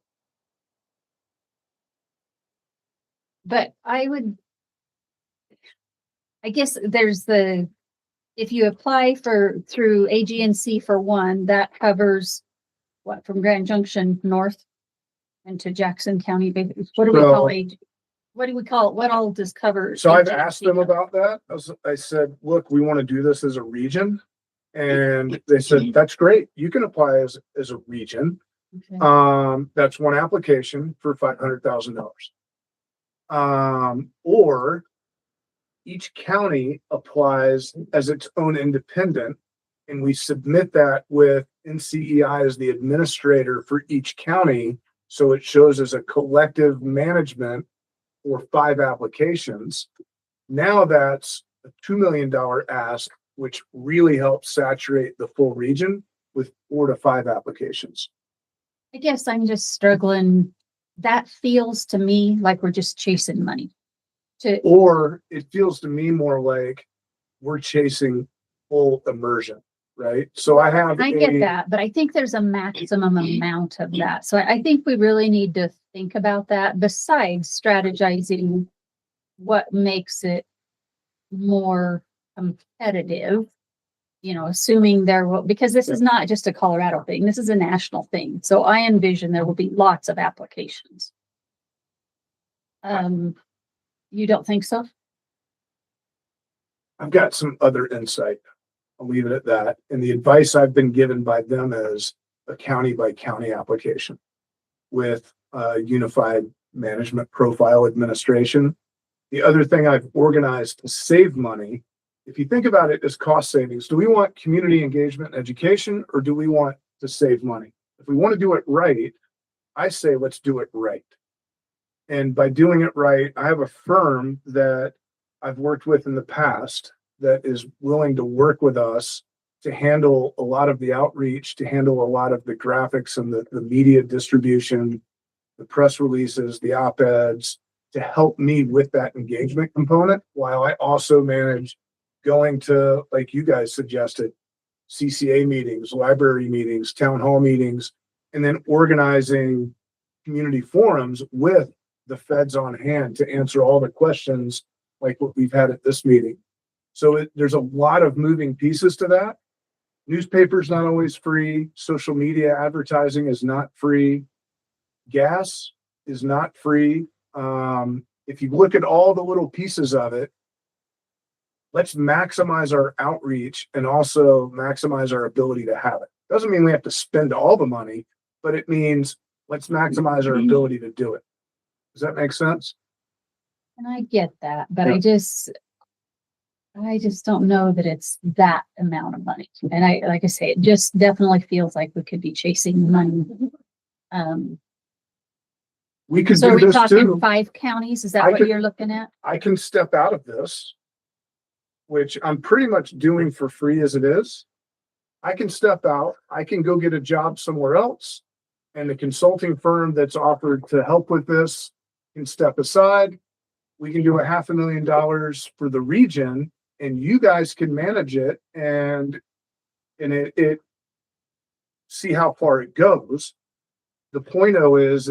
But I guess there's if you apply through AGNC for one, that covers what, from Grand Junction north into Jackson County. What do we call what do we call it? What all does cover? So I've AGNC asked them cover? about that. I said, look, we want to do this as a region. And they said, that's great. You can apply as a region. Okay. That's one application for $500,000. Or each county applies as its own independent, and we submit that with NCEI as the administrator for each county. So it shows as a collective management for 5 applications. Now that's a $2 million ask, which really helps saturate the full region with 4 to 5 applications. I guess I'm just struggling. That feels to me like we're just chasing money. Or it feels to me more like we're chasing full immersion, right? So I get that, but I think there's a maximum amount of that. So I think we really need to think about that besides strategizing what makes it more competitive, assuming there will, because this is not just a Colorado thing, this is a national thing. So I envision there will be lots of applications. You don't think so? I've got some other insight. I'll leave it at that. And the advice I've been given by them is a county by county application with a unified management profile administration. The other thing I've organized to save money, if you think about it as cost savings, do we want community engagement and education, or do we want to save money? If we want to do it right, I say, let's do it right. And by doing it right, I have a firm that I've worked with in the past that is willing to work with us to handle a lot of the outreach, to handle a lot of the graphics and the media distribution, the press releases, the op-eds, to help me with that engagement component, while I also manage going to, like you guys suggested, CCA meetings, library meetings, town hall meetings, and then organizing community forums with the feds on hand to answer all the questions like what we've had at this meeting. So there's a lot of moving pieces to that. Newspaper's not always free. Social media advertising is not free. Gas is not free. If you look at all the little pieces of it, let's maximize our outreach and also maximize our ability to have it. Doesn't mean we have to spend all the money, but it means let's maximize our ability to do it. Does that make sense? And I get that, but Yeah. I just don't know that it's that amount of money. And like I say, it just definitely feels like we could be chasing money. We could So do are we this talking too. 5 counties? Is that I what could- you're looking at? I can step out of this, which I'm pretty much doing for free as it is. I can step out. I can go get a job somewhere else. And the consulting firm that's offered to help with this can step aside. We can do $500,000 for the region, and you guys can manage it and it see how far it goes. The point though is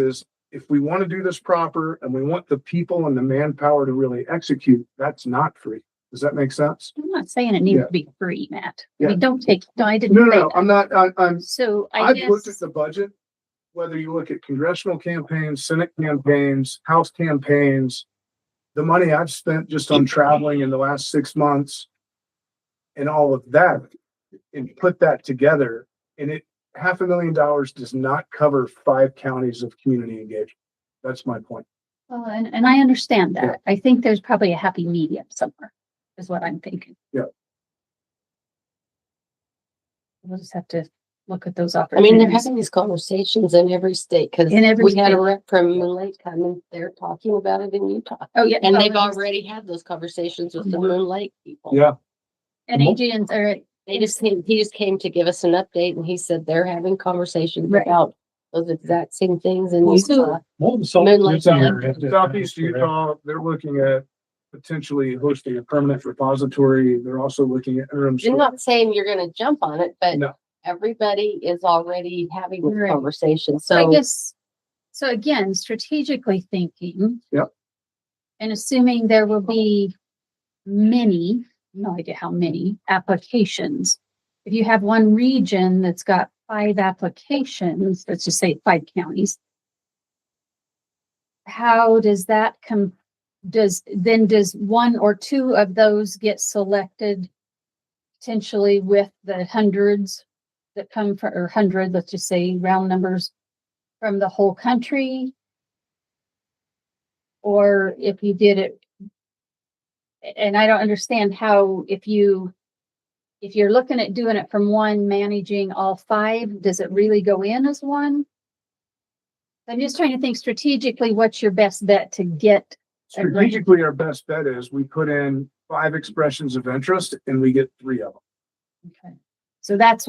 if we want to do this proper and we want the people and the manpower to really execute, that's not free. Does that make sense? I'm not saying it needs Yeah. to be free, Matt. I Yeah. mean, I didn't No, say no, that. I'm not, I'm, So I've looked at guess, the budget, whether you look at congressional campaigns, Senate campaigns, House campaigns, the money I've spent just on traveling in the last 6 months and all of that, and put that together, and $500,000 does not cover 5 counties of community engagement. That's my point. well, and I understand that. I think there's probably a happy medium somewhere, is what I'm thinking. Yeah. We'll just have to look at those I opportunities. mean, they're having these conversations in every state, because In every we had a state. rep from Moon Lake come and they're talking about it in Utah. Oh, yeah. And Oh, they've it was- already had those conversations with the Moon Lake people. Yeah. And AGNs are, He just came to give us an update and he said they're having conversations Right. about those exact same things in Well, so- Utah. Molten salt Moonlight this year Valley. has just- Southeast Utah, they're looking at potentially hosting a permanent repository. They're also looking at interim. I'm not saying you're gonna jump on it, but No. everybody is already having this Right. conversation, So I so. guess, so again, strategically thinking. Yep. And assuming there will be many, no idea how many applications. If you have one region that's got 5 applications, let's just say 5 counties. How does that does 1 or 2 of those get selected potentially with the hundreds that come from, or 100, let's just say round numbers, from the whole country? Or if you did it, and I don't understand how, if you're looking at doing it from one, managing all 5, does it really go in as one? I'm just trying to think strategically, what's your best bet to get? Strategically, our best bet is we put in 5 expressions of interest and we get 3 of them. Okay. So that's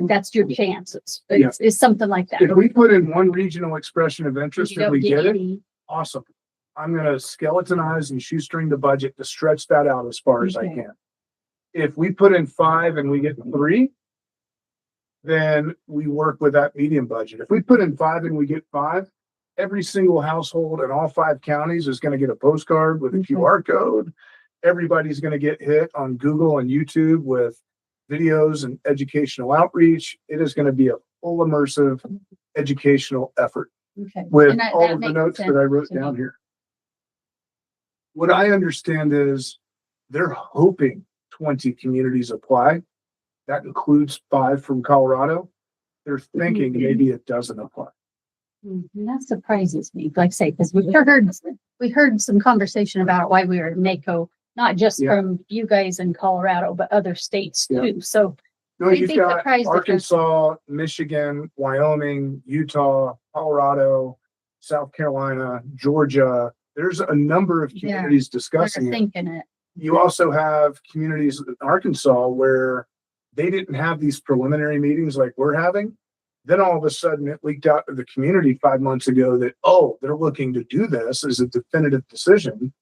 that's your chances. Yeah. It's something like that. If we put in one regional expression of interest You and we don't get it, any. awesome. I'm gonna skeletonize and shoestring the budget to stretch that out as far as I Okay. can. If we put in 5 and we get 3, then we work with that medium budget. If we put in 5 and we get 5, every single household in all 5 counties is gonna get a postcard with a QR code. Everybody's gonna get hit on Google and YouTube with videos and educational outreach. It is gonna be a full immersive educational effort Okay. with And that all of the makes notes that sense I wrote to me. down here. What I understand is they're hoping 20 communities apply. That includes 5 from Colorado. They're thinking maybe it doesn't apply. And that surprises me, like I say, because we heard some conversation about why we were in NACO, not just Yeah. from you guys in Colorado, but other states Yeah. too. So No, I'd you've be got surprised if there's- Arkansas, Michigan, Wyoming, Utah, Colorado, South Carolina, Georgia. There's a number of Yeah. communities they're discussing it. thinking it. You also have communities in Arkansas where they didn't have these preliminary meetings like we're having. Then all of a sudden it leaked out to the community 5 months ago that, oh, they're looking to do this as a definitive decision.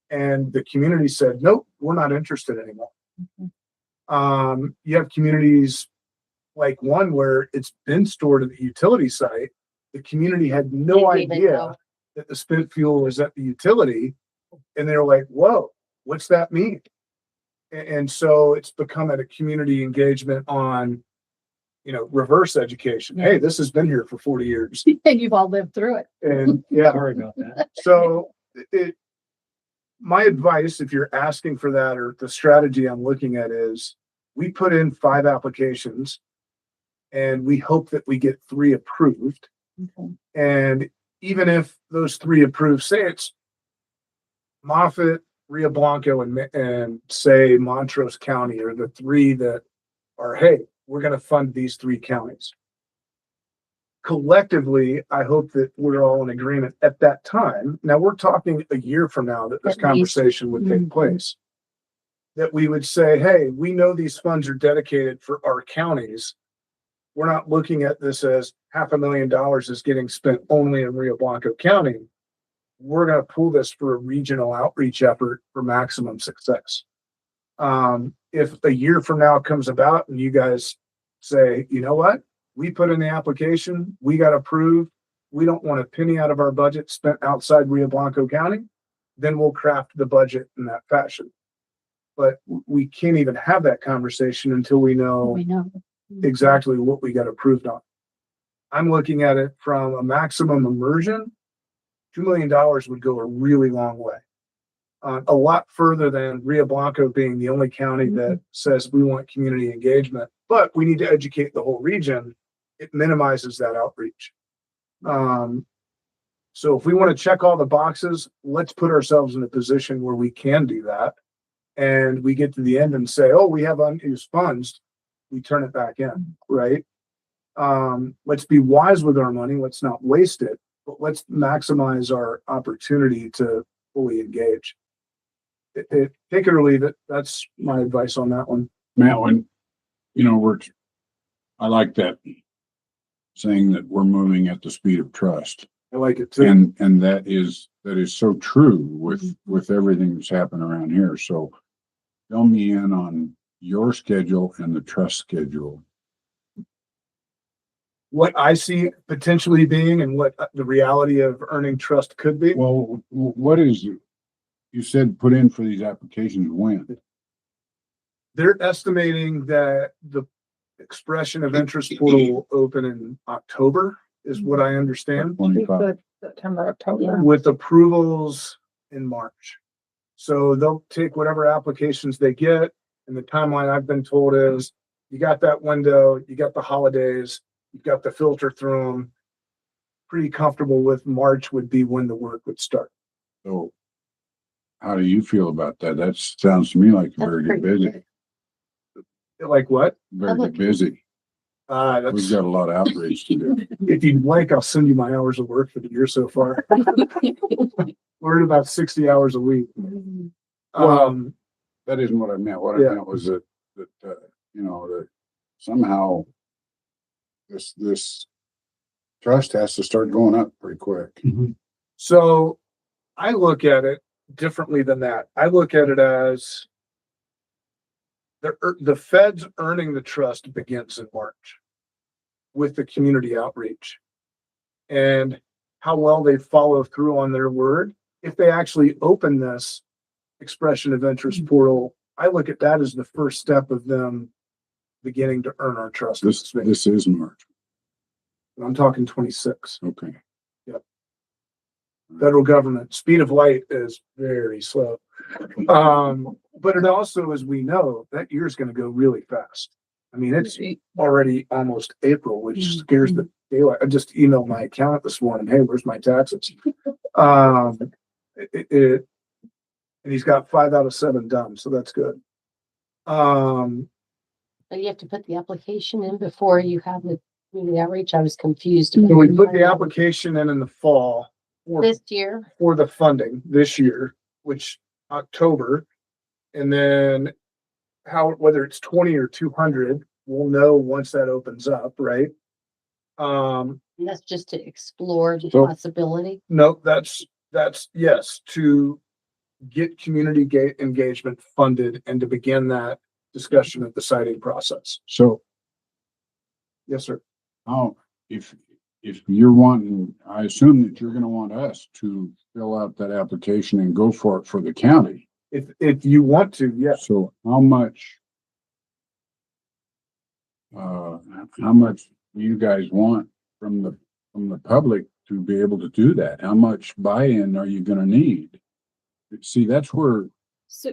And the community said, nope, we're not interested anymore. You have communities like one where it's been stored at the utility site. The community had no Didn't even idea know. that the spent fuel was at the utility. And they're like, whoa, what's that mean? And so it's become a community engagement on, reverse education. Hey, this has been here for 40 years. And you've all lived through it. And yeah, Sorry about that. so my advice, if you're asking for that, or the strategy I'm looking at, is we put in 5 applications and we hope that we get 3 approved. Okay. And even if those 3 approved, say it's Moffett, Rio Blanco, and say Montrose County are the 3 that are, hey, we're going to fund these 3 counties. Collectively, I hope that we're all in agreement at that time. Now we're talking a year from now that this At least. conversation would take Mhm. place. That we would say, hey, we know these funds are dedicated for our counties. We're not looking at this as $500,000 is getting spent only in Rio Blanco County. We're going to pull this for a regional outreach effort for maximum success. If a year from now comes about and you guys say, you know what? We put in the application, we got approved. We don't want a penny out of our budget spent outside Rio Blanco County, then we'll craft the budget in that fashion. But we can't even have that conversation until we know We know. exactly what we got approved on. I'm looking at it from a maximum immersion. $2 million would go a really long way. A lot further than Rio Blanco being the only county that says we want community engagement, but we need to educate the whole region. It minimizes that outreach. So if we want to check all the boxes, let's put ourselves in a position where we can do that. And we get to the end and say, oh, we have unused funds. We turn it back in, right? Let's be wise with our money. Let's not waste it, but let's maximize our opportunity to fully engage. Take it or leave it. That's my advice on that one. Matt, when, you know, I like that saying that we're moving at the speed of trust. I like it too. And that is so true with everything that's happened around here. So fill me in on your schedule and the trust schedule. What I see potentially being and what the reality of earning trust could be. Well, what is, you said put in for these applications when? They're estimating that the expression of interest portal will open in October, is what I understand. 25. September, October. With approvals in March. So they'll take whatever applications they get, and the timeline I've been told is you got that window, you got the holidays, you've got the filter through them. Pretty comfortable with March would be when the work would start. So how do you feel about that? That sounds to me like you're very good busy. Like what? Very good busy. We've got a lot of outreach to do. If you'd like, I'll send you my hours of work for the year so far. We're at about 60 hours a week. Well, that isn't what I meant. What I Yeah. meant was that you know, that somehow this trust has to start going up pretty quick. So I look at it differently than that. I look at it as the feds earning the trust begins in March with the community outreach and how well they follow through on their word. If they actually open this expression of interest portal, I look at that as the first step of them beginning to earn our trust. This is March. I'm talking 26. Okay. Yep. Federal government speed of light is very slow. But it also, as we know, that year's going to go really fast. I mean, it's already almost April, which scares the daylight. I just emailed my accountant this morning. Hey, where's my taxes? And he's got 5 out of 7 done, so that's good. But you have to put the application in before you have the community outreach. I was confused. So we put the application in the fall This year, for the funding this year, which October, and then whether it's 20 or 200, we'll know once that opens up, right? and that's just to explore the So- possibility. No, that's yes, to get community engagement funded and to begin that discussion of the siting process. So Yes, sir. if you're wanting, I assume that you're going to want us to fill out that application and go for it for the county. If you want to, yes. So how much do you guys want from the public to be able to do that? How much buy-in are you going to need? See, that's where So,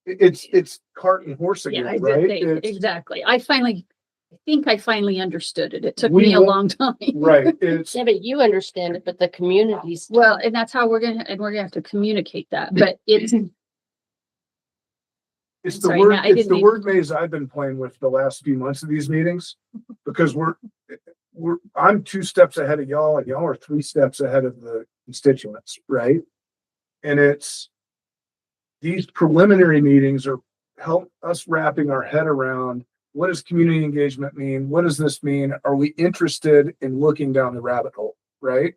It's cart and horse yeah, again, I right? did think, It's- exactly. I think I finally understood it. It took We me a will- long time. Right, it's, Yeah, but you understand it, but the communities. Well, and that's how we're gonna have to communicate that, but it's, it's I'm the sorry, word, Matt, I it's didn't the mean- word maze I've been playing with the last few months of these meetings. Because I'm 2 steps ahead of y'all and y'all are 3 steps ahead of the constituents, right? And it's, these preliminary meetings are help us wrapping our head around, what does community engagement mean? What does this mean? Are we interested in looking down the rabbit hole, right?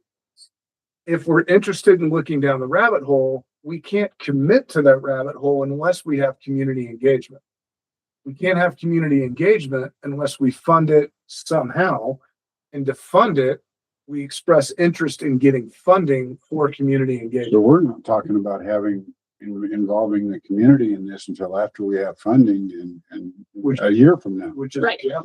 If we're interested in looking down the rabbit hole, we can't commit to that rabbit hole unless we have community engagement. We can't have community engagement unless we fund it somehow. And to fund it, we express interest in getting funding for community engagement. So we're not talking about involving the community in this until after we have funding and a year from now. Which is, Right. yeah.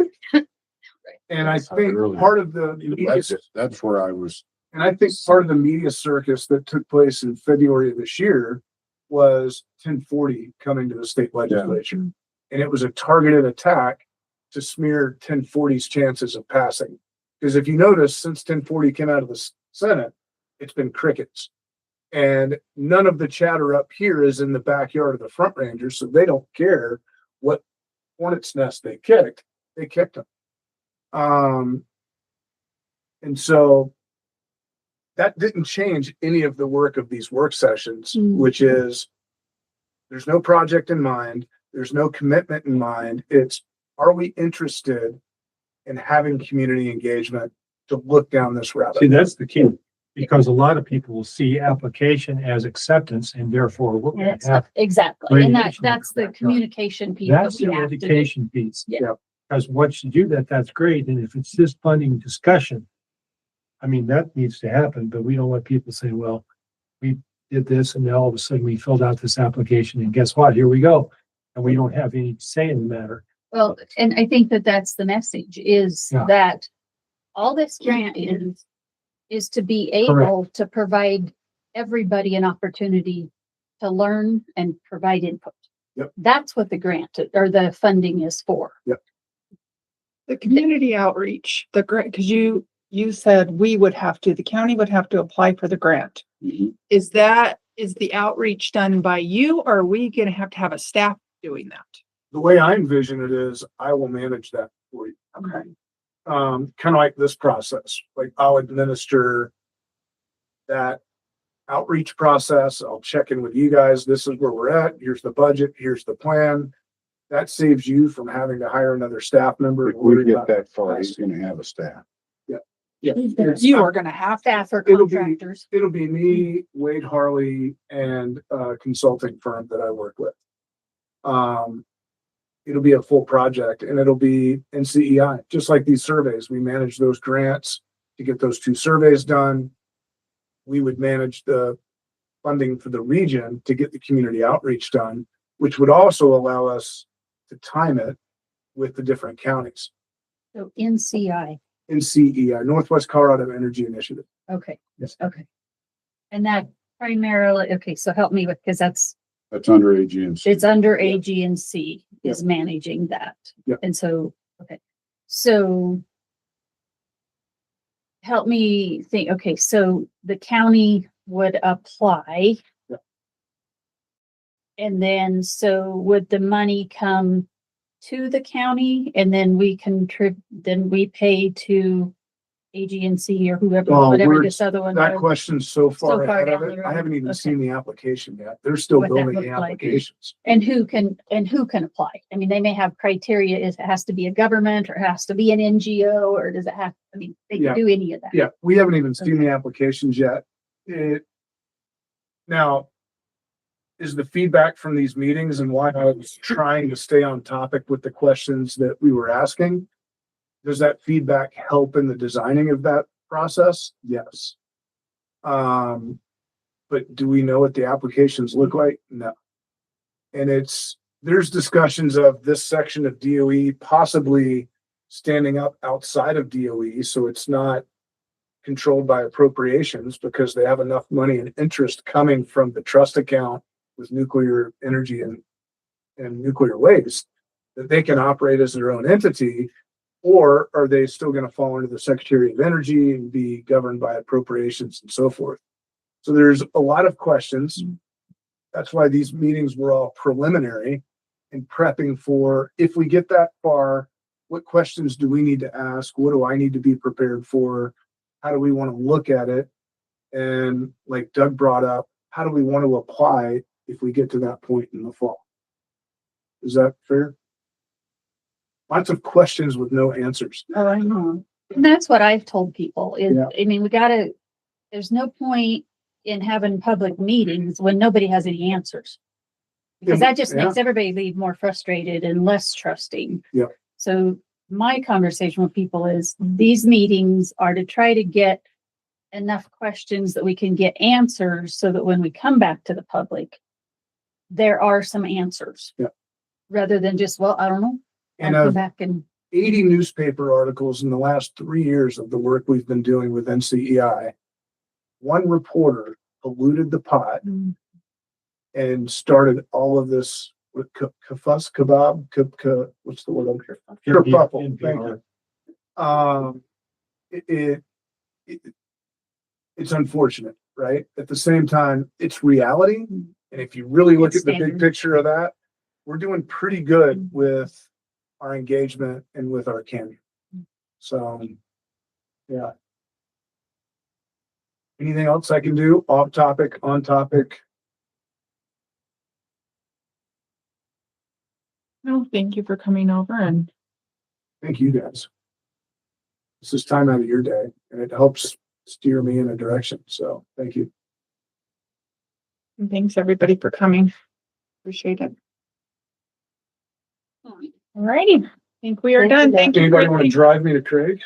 And I think Really. part of the media, That's where I was. and I think part of the media circus that took place in February of this year was 1040 coming to the state legislature. And it was a targeted attack to smear 1040's chances of passing. Because if you notice, since 1040 came out of the Senate, it's been crickets. And none of the chatter up here is in the backyard of the Front Rangers, so they don't care what hornet's nest they kicked. They kicked them. And so that didn't change any of the work of these work sessions, which is there's no project in mind. There's no commitment in mind. It's, are we interested in having community engagement to look down this rabbit? See, that's the key, because a lot of people will see application as acceptance and therefore we're gonna It's, have. exactly, and radiation that's the effect on it. communication piece. that That's we the have to do. education piece. Yeah. Because once you do that, that's great. And if it's just funding discussion, I mean, that needs to happen, but we don't want people to say, well, we did this and now all of a sudden we filled out this application and guess what? Here we go. And we don't have any say in the matter. Well, and I think that that's the message is Yeah. that all this grant is to be able to provide everybody an opportunity to learn and provide input. Yep. That's what the grant or the funding is for. Yep. The community outreach, the grant, because you said the county would have to apply for the grant. Mhm. Is the outreach done by you or are we gonna have to have a staff doing that? The way I envision it is I will manage that for you. Okay. Kind of like this process, like I'll administer that outreach process. I'll check in with you guys. This is where we're at. Here's the budget. Here's the plan. That saves you from having to hire another staff member. If we get that far, he's gonna have a staff. Yeah. You are gonna have to. Staff or It'll be- contractors. It'll be me, Wade Harley, and a consulting firm that I work with. It'll be a full project and it'll be NCEI, just like these surveys. We manage those grants to get those 2 surveys done. We would manage the funding for the region to get the community outreach done, which would also allow us to time it with the different counties. So NCI. NCEI, Northwest Colorado Energy Initiative. Okay. Yes. Okay. And that primarily, okay, so help me with, because That's under AG&C. it's under AG&C is managing that. Yep. And so, okay, so help me think, okay, so the county would apply. Yep. And then, so would the money come to the county and then we then we pay to AG&C or whoever, Well, whatever this other one. that was. question's so far far ahead of down it. the I road. haven't even Okay. seen the application yet. They're still What that building looks the like. applications. And who can apply? I mean, they may have criteria, it has to be a government or it has to be an NGO, or does it have, I mean, they Yeah. can do any of that. Yeah, we haven't even seen the applications yet. Now, is the feedback from these meetings and why I was trying to stay on topic with the questions that we were asking? Does that feedback help in the designing of that process? Yes. But do we know what the applications look like? No. And there's discussions of this section of DOE possibly standing up outside of DOE, so it's not controlled by appropriations because they have enough money and interest coming from the trust account with nuclear energy and nuclear waste that they can operate as their own entity, or are they still going to fall under the Secretary of Energy and be governed by appropriations and so forth? So there's a lot of questions. That's why these meetings were all preliminary and prepping for, if we get that far, what questions do we need to ask? What do I need to be prepared for? How do we want to look at it? And like Doug brought up, how do we want to apply if we get to that point in the fall? Is that fair? Lots of questions with no answers. Oh, I know. And that's what I've told people is, Yeah. I mean, there's no point in having public meetings when nobody has any answers. Because that just makes everybody leave more frustrated and less trusting. Yeah. So my conversation with people is these meetings are to try to get enough questions that we can get answers so that when we come back to the public, there are some answers. Yeah. Rather than just, well, I don't know. I'll And come back and 80 newspaper articles in the last 3 years of the work we've been doing with NCEI. One reporter polluted the pot and started all of this with kebab, what's the word I'm here? Kerfuffle. Thank you. It's unfortunate, right? At the same time, it's reality. And if you really look It's at the big standard. picture of that, we're doing pretty good with our engagement and with our canyon. So, yeah. Anything else I can do? Off topic, on topic? No, thank you for coming over and Thank you guys. This is time out of your day and it helps steer me in a direction. So thank you. thanks everybody for coming. Appreciate it. All righty. I think we are done. Thank you. Anybody want to drive me to Craig?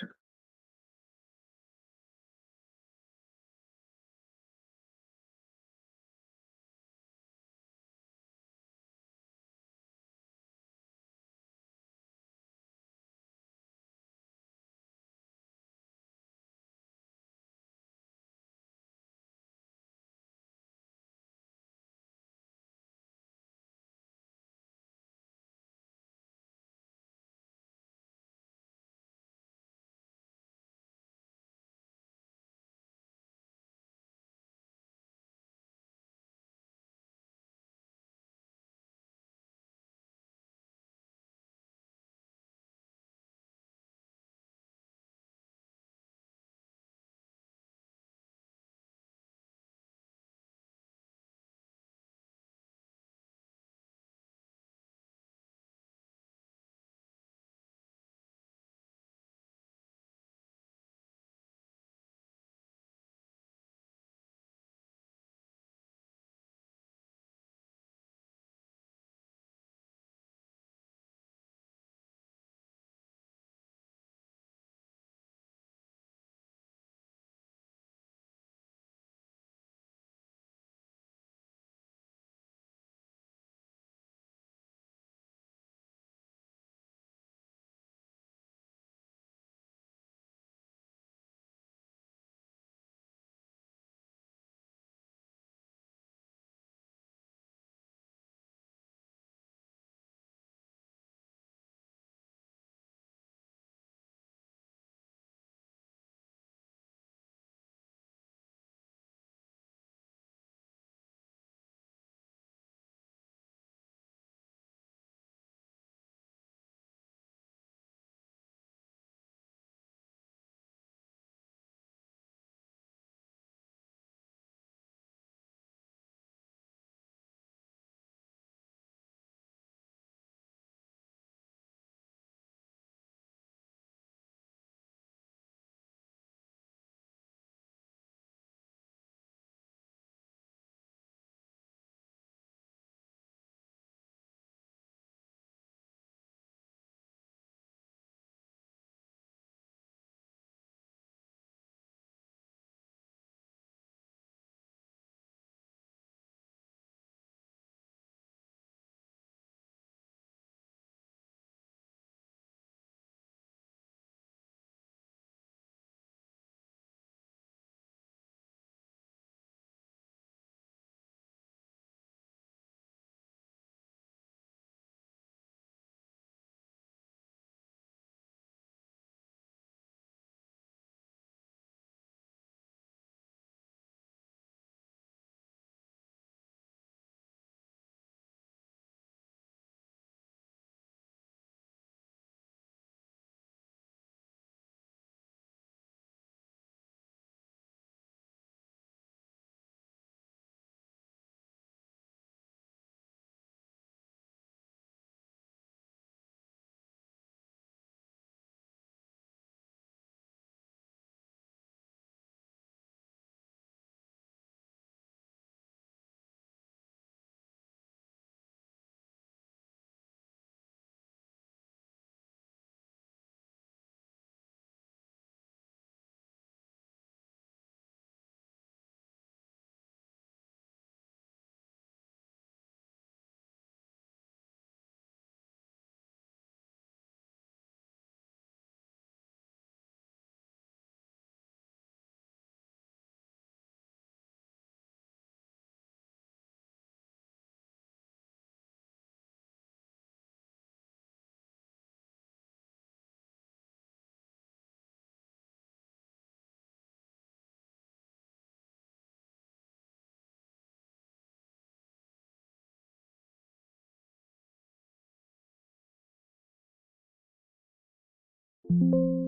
Thank you.